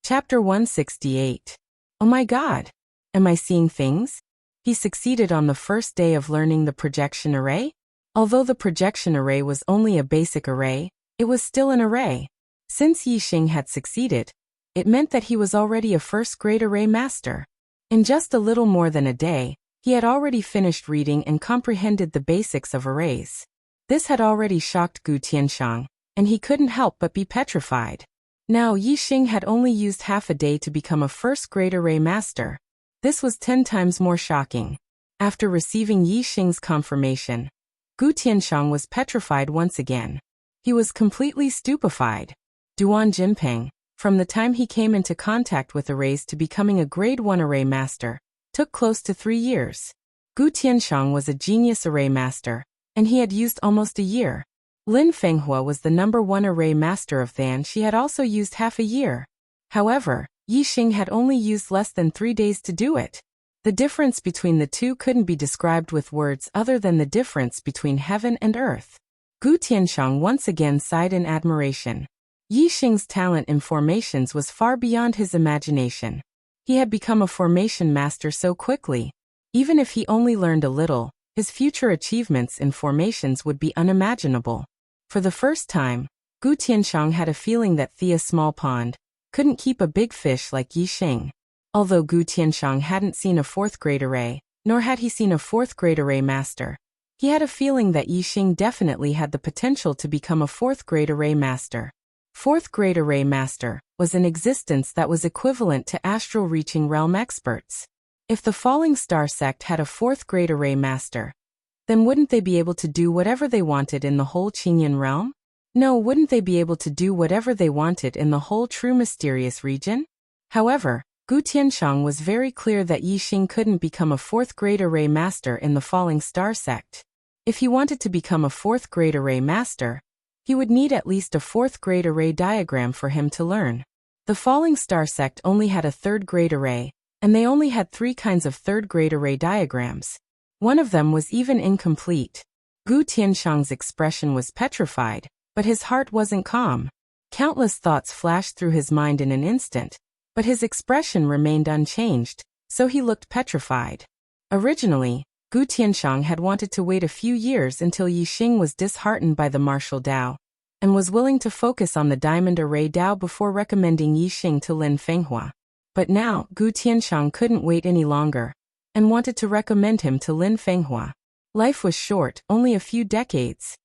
Chapter 168. Oh my God! Am I seeing things? He succeeded on the first day of learning the projection array? Although the projection array was only a basic array, it was still an array. Since Yi Xing had succeeded, it meant that he was already a first-grade array master. In just a little more than a day, he had already finished reading and comprehended the basics of arrays. This had already shocked Gu Tianxiang, and he couldn't help but be petrified. Now Yi Xing had only used half a day to become a first-grade array master. This was 10 times more shocking. After receiving Yi Xing's confirmation, Gu Tianxiang was petrified once again. He was completely stupefied. Duan Jinping, from the time he came into contact with arrays to becoming a grade 1 array master, took close to 3 years. Gu Tianxiang was a genius array master, and he had used almost a year. Lin Fenghua was the #1 array master of Than. She had also used half a year. However, Yi Xing had only used less than 3 days to do it. The difference between the two couldn't be described with words other than the difference between heaven and earth. Gu Tianxiang once again sighed in admiration. Yi Xing's talent in formations was far beyond his imagination. He had become a formation master so quickly. Even if he only learned a little, his future achievements in formations would be unimaginable. For the first time, Gu Tianxiang had a feeling that Thea Small Pond couldn't keep a big fish like Yi Xing. Although Gu Tianxiang hadn't seen a fourth-grade array, nor had he seen a fourth-grade array master, he had a feeling that Yi Xing definitely had the potential to become a fourth-grade array master. Fourth-grade array master was an existence that was equivalent to astral reaching realm experts. If the Falling Star sect had a fourth-grade array master, then wouldn't they be able to do whatever they wanted in the whole Qingyan realm? No, wouldn't they be able to do whatever they wanted in the whole true mysterious region? However, Gu Tianxiang was very clear that Yi Xing couldn't become a fourth-grade array master in the Falling Star sect. If he wanted to become a fourth-grade array master, he would need at least a fourth-grade array diagram for him to learn. The Falling Star sect only had a third-grade array, and they only had 3 kinds of third-grade array diagrams. One of them was even incomplete. Gu Tianxiang's expression was petrified, but his heart wasn't calm. Countless thoughts flashed through his mind in an instant, but his expression remained unchanged, so he looked petrified. Originally, Gu Tianxiang had wanted to wait a few years until Yi Xing was disheartened by the martial Dao, and was willing to focus on the diamond array Dao before recommending Yi Xing to Lin Fenghua. But now, Gu Tianxiang couldn't wait any longer, and wanted to recommend him to Lin Fenghua. Life was short, only a few decades.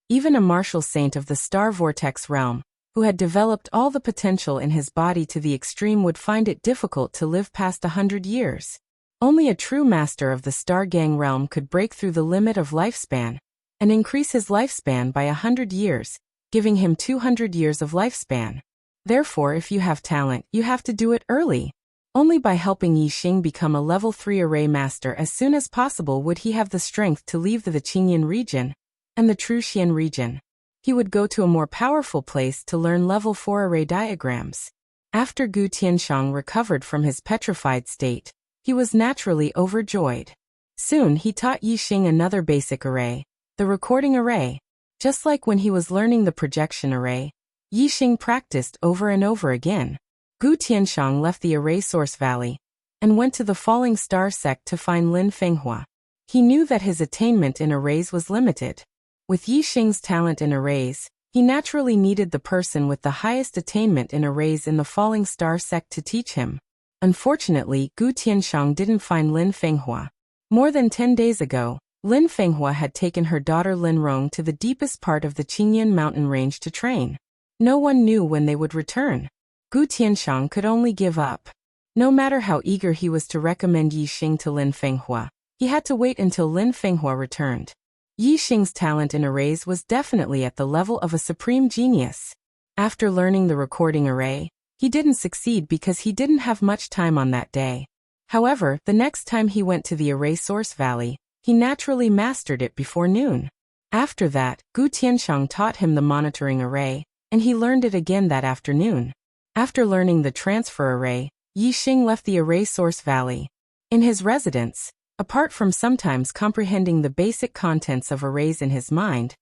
Even a martial saint of the star vortex realm, who had developed all the potential in his body to the extreme, would find it difficult to live past 100 years. Only a true master of the Star Gang realm could break through the limit of lifespan, and increase his lifespan by 100 years, giving him 200 years of lifespan. Therefore, if you have talent, you have to do it early. Only by helping Yi Xing become a level 3 array master as soon as possible would he have the strength to leave the Qingyan region and the true Xian region. He would go to a more powerful place to learn level 4 array diagrams. After Gu Tianxiang recovered from his petrified state, he was naturally overjoyed. Soon he taught Yi Xing another basic array, the recording array. Just like when he was learning the projection array, Yi Xing practiced over and over again. Gu Tianxiang left the Array Source Valley and went to the Falling Star sect to find Lin Fenghua. He knew that his attainment in arrays was limited. With Yi Xing's talent in arrays, he naturally needed the person with the highest attainment in arrays in the Falling Star sect to teach him. Unfortunately, Gu Tianxiang didn't find Lin Fenghua. More than 10 days ago, Lin Fenghua had taken her daughter Lin Rong to the deepest part of the Qingyan mountain range to train. No one knew when they would return. Gu Tianxiang could only give up. No matter how eager he was to recommend Yi Xing to Lin Fenghua, he had to wait until Lin Fenghua returned. Yi Xing's talent in arrays was definitely at the level of a supreme genius. After learning the recording array, he didn't succeed because he didn't have much time on that day. However, the next time he went to the Array Source Valley, he naturally mastered it before noon. After that, Gu Tianxiang taught him the monitoring array, and he learned it again that afternoon. After learning the transfer array, Yi Xing left the Array Source Valley. In his residence, apart from sometimes comprehending the basic contents of arrays in his mind,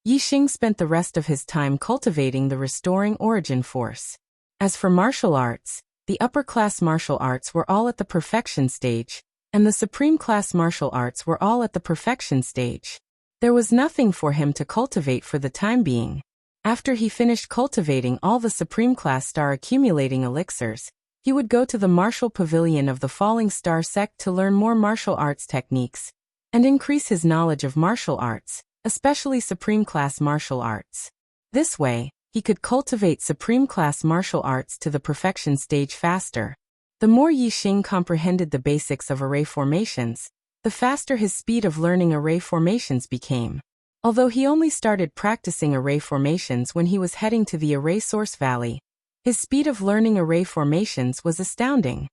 Yi Xing spent the rest of his time cultivating the restoring origin force. As for martial arts, the upper-class martial arts were all at the perfection stage, and the supreme-class martial arts were all at the perfection stage. There was nothing for him to cultivate for the time being. After he finished cultivating all the supreme-class star accumulating elixirs, he would go to the martial pavilion of the Falling Star sect to learn more martial arts techniques, and increase his knowledge of martial arts, especially supreme-class martial arts. This way, he could cultivate supreme-class martial arts to the perfection stage faster. The more Yi Xing comprehended the basics of array formations, the faster his speed of learning array formations became. Although he only started practicing array formations when he was heading to the Array Source Valley, his speed of learning array formations was astounding.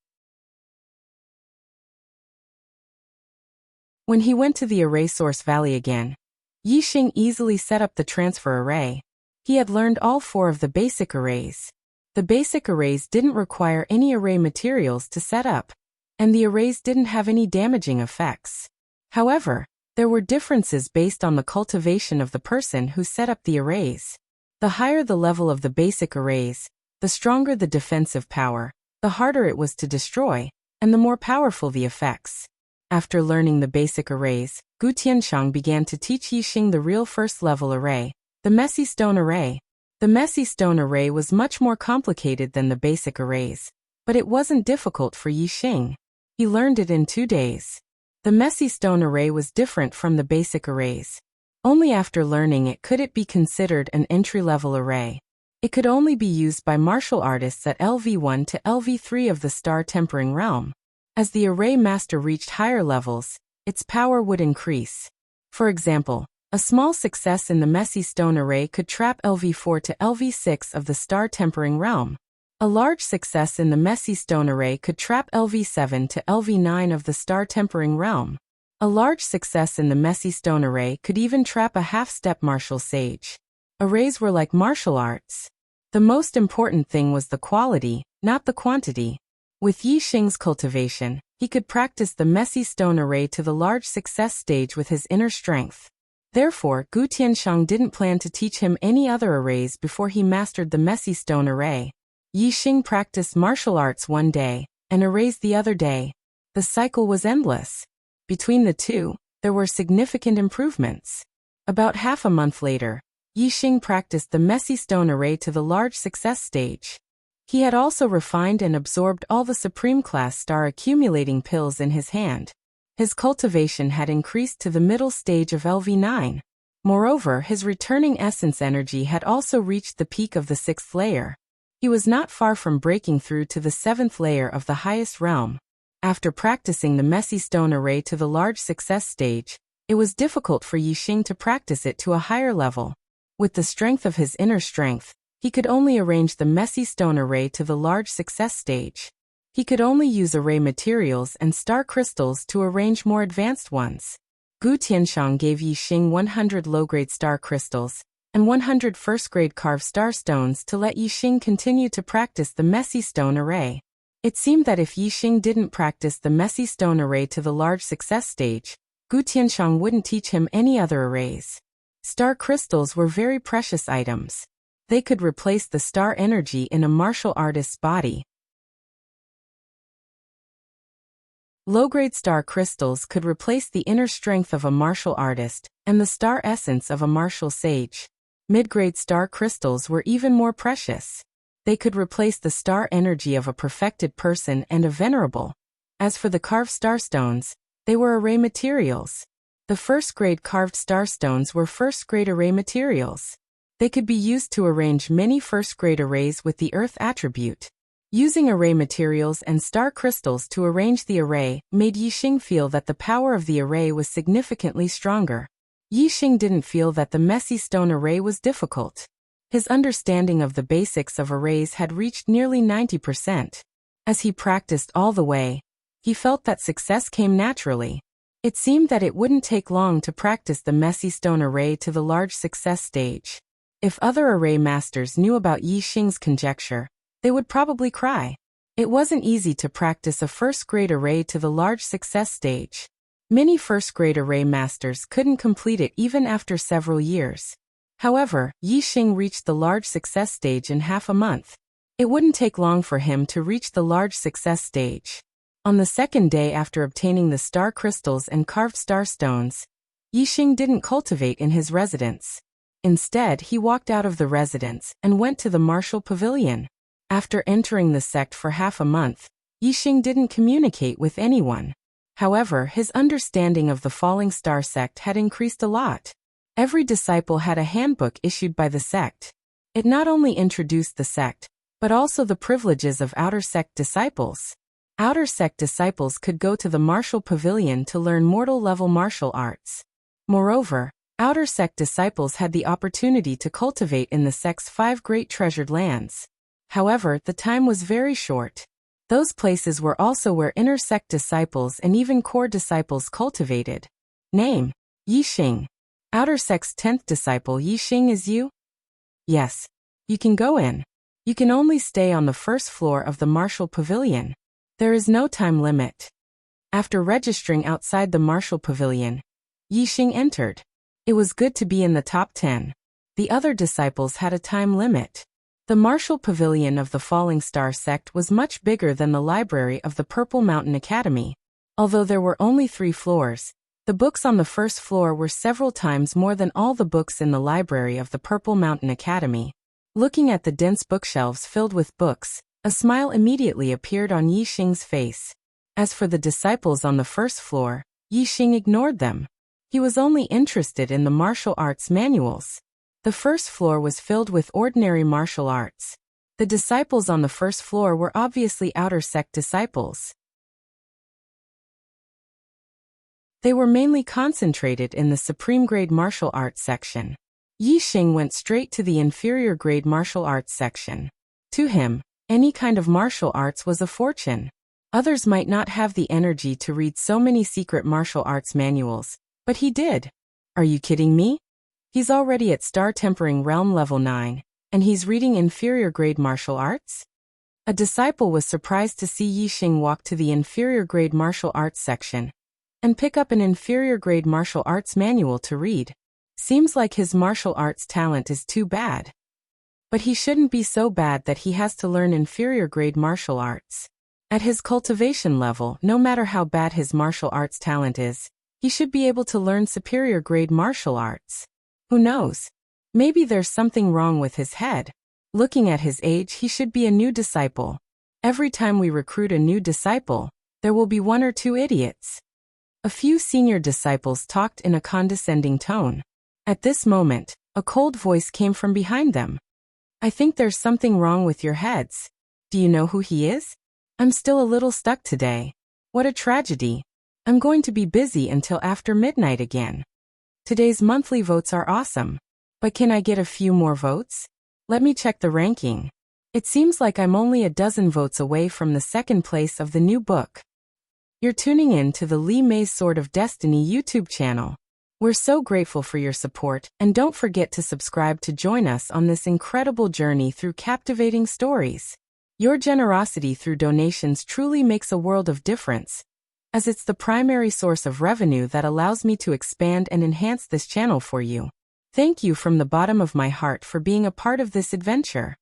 When he went to the Array Source Valley again, Yi Xing easily set up the transfer array. He had learned all 4 of the basic arrays. The basic arrays didn't require any array materials to set up, and the arrays didn't have any damaging effects. However, there were differences based on the cultivation of the person who set up the arrays. The higher the level of the basic arrays, the stronger the defensive power, the harder it was to destroy, and the more powerful the effects. After learning the basic arrays, Gu Tianxiang began to teach Yixing the real first-level array, the messy stone array. The messy stone array was much more complicated than the basic arrays, but it wasn't difficult for Yixing. He learned it in 2 days. The messy stone array was different from the basic arrays. Only after learning it could it be considered an entry-level array. It could only be used by martial artists at LV1 to LV3 of the Star Tempering realm. As the array master reached higher levels, its power would increase. For example, a small success in the messy stone array could trap LV4 to LV6 of the Star Tempering realm. A large success in the messy stone array could trap LV7 to LV9 of the Star Tempering realm. A large success in the messy stone array could even trap a half-step martial sage. Arrays were like martial arts. The most important thing was the quality, not the quantity. With Yixing's cultivation, he could practice the messy stone array to the large success stage with his inner strength. Therefore, Gu Tianxiang didn't plan to teach him any other arrays before he mastered the messy stone array. Yixing practiced martial arts one day, and arrays the other day. The cycle was endless. Between the two, there were significant improvements. About half a month later, Yixing practiced the messy stone array to the large success stage. He had also refined and absorbed all the supreme class star accumulating pills in his hand. His cultivation had increased to the middle stage of LV9. Moreover, his returning essence energy had also reached the peak of the 6th layer. He was not far from breaking through to the 7th layer of the highest realm. After practicing the messy stone array to the large success stage, it was difficult for Yixing to practice it to a higher level. With the strength of his inner strength, he could only arrange the messy stone array to the large success stage. He could only use array materials and star crystals to arrange more advanced ones. Gu Tianxiang gave Yixing 100 low-grade star crystals and 100 first-grade carved star stones to let Yixing continue to practice the messy stone array. It seemed that if Yixing didn't practice the messy stone array to the large success stage, Gu Tianxiang wouldn't teach him any other arrays. Star crystals were very precious items. They could replace the star energy in a martial artist's body. Low-grade star crystals could replace the inner strength of a martial artist and the star essence of a martial sage. Mid-grade star crystals were even more precious. They could replace the star energy of a perfected person and a venerable. As for the carved star stones, they were array materials. The first-grade carved star stones were first-grade array materials. They could be used to arrange many first-grade arrays with the earth attribute. Using array materials and star crystals to arrange the array made Yixing feel that the power of the array was significantly stronger. Yixing didn't feel that the messy stone array was difficult. His understanding of the basics of arrays had reached nearly 90%. As he practiced all the way, he felt that success came naturally. It seemed that it wouldn't take long to practice the messy stone array to the large success stage. If other array masters knew about Yixing's conjecture, they would probably cry. It wasn't easy to practice a first-grade array to the large success stage. Many first-grade array masters couldn't complete it even after several years. However, Yixing reached the large success stage in half a month. It wouldn't take long for him to reach the large success stage. On the second day after obtaining the star crystals and carved star stones, Yixing didn't cultivate in his residence. Instead, he walked out of the residence and went to the martial pavilion. After entering the sect for half a month, Yixing didn't communicate with anyone. However, his understanding of the falling star sect had increased a lot. Every disciple had a handbook issued by the sect. It not only introduced the sect, but also the privileges of outer sect disciples. Outer sect disciples could go to the martial pavilion to learn mortal-level martial arts. Moreover, outer sect disciples had the opportunity to cultivate in the sect's 5 great treasured lands. However, the time was very short. Those places were also where inner sect disciples and even core disciples cultivated. Name: Yixing. Outer sect's 10th disciple Yixing is you? Yes. You can go in. You can only stay on the first floor of the martial pavilion. There is no time limit. After registering outside the Marshall Pavilion, Yixing entered. It was good to be in the top 10. The other disciples had a time limit. The Marshall Pavilion of the Falling Star sect was much bigger than the library of the Purple Mountain Academy. Although there were only 3 floors, the books on the first floor were several times more than all the books in the library of the Purple Mountain Academy. Looking at the dense bookshelves filled with books, a smile immediately appeared on Yixing's face. As for the disciples on the first floor, Yixing ignored them. He was only interested in the martial arts manuals. The first floor was filled with ordinary martial arts. The disciples on the first floor were obviously outer sect disciples. They were mainly concentrated in the supreme grade martial arts section. Yixing went straight to the inferior grade martial arts section. To him, any kind of martial arts was a fortune. Others might not have the energy to read so many secret martial arts manuals, but he did. Are you kidding me? He's already at Star Tempering Realm level 9, and he's reading inferior grade martial arts? A disciple was surprised to see Yixing walk to the inferior grade martial arts section and pick up an inferior grade martial arts manual to read. Seems like his martial arts talent is too bad. But he shouldn't be so bad that he has to learn inferior grade martial arts. At his cultivation level, no matter how bad his martial arts talent is, he should be able to learn superior grade martial arts. Who knows? Maybe there's something wrong with his head. Looking at his age, he should be a new disciple. Every time we recruit a new disciple, there will be 1 or 2 idiots. A few senior disciples talked in a condescending tone. At this moment, a cold voice came from behind them. I think there's something wrong with your heads. Do you know who he is? I'm still a little stuck today. What a tragedy. I'm going to be busy until after midnight again. Today's monthly votes are awesome. But can I get a few more votes? Let me check the ranking. It seems like I'm only a dozen votes away from the second place of the new book. You're tuning in to the Li Mei's Sword of Destiny YouTube channel. We're so grateful for your support, and don't forget to subscribe to join us on this incredible journey through captivating stories. Your generosity through donations truly makes a world of difference, as it's the primary source of revenue that allows me to expand and enhance this channel for you. Thank you from the bottom of my heart for being a part of this adventure.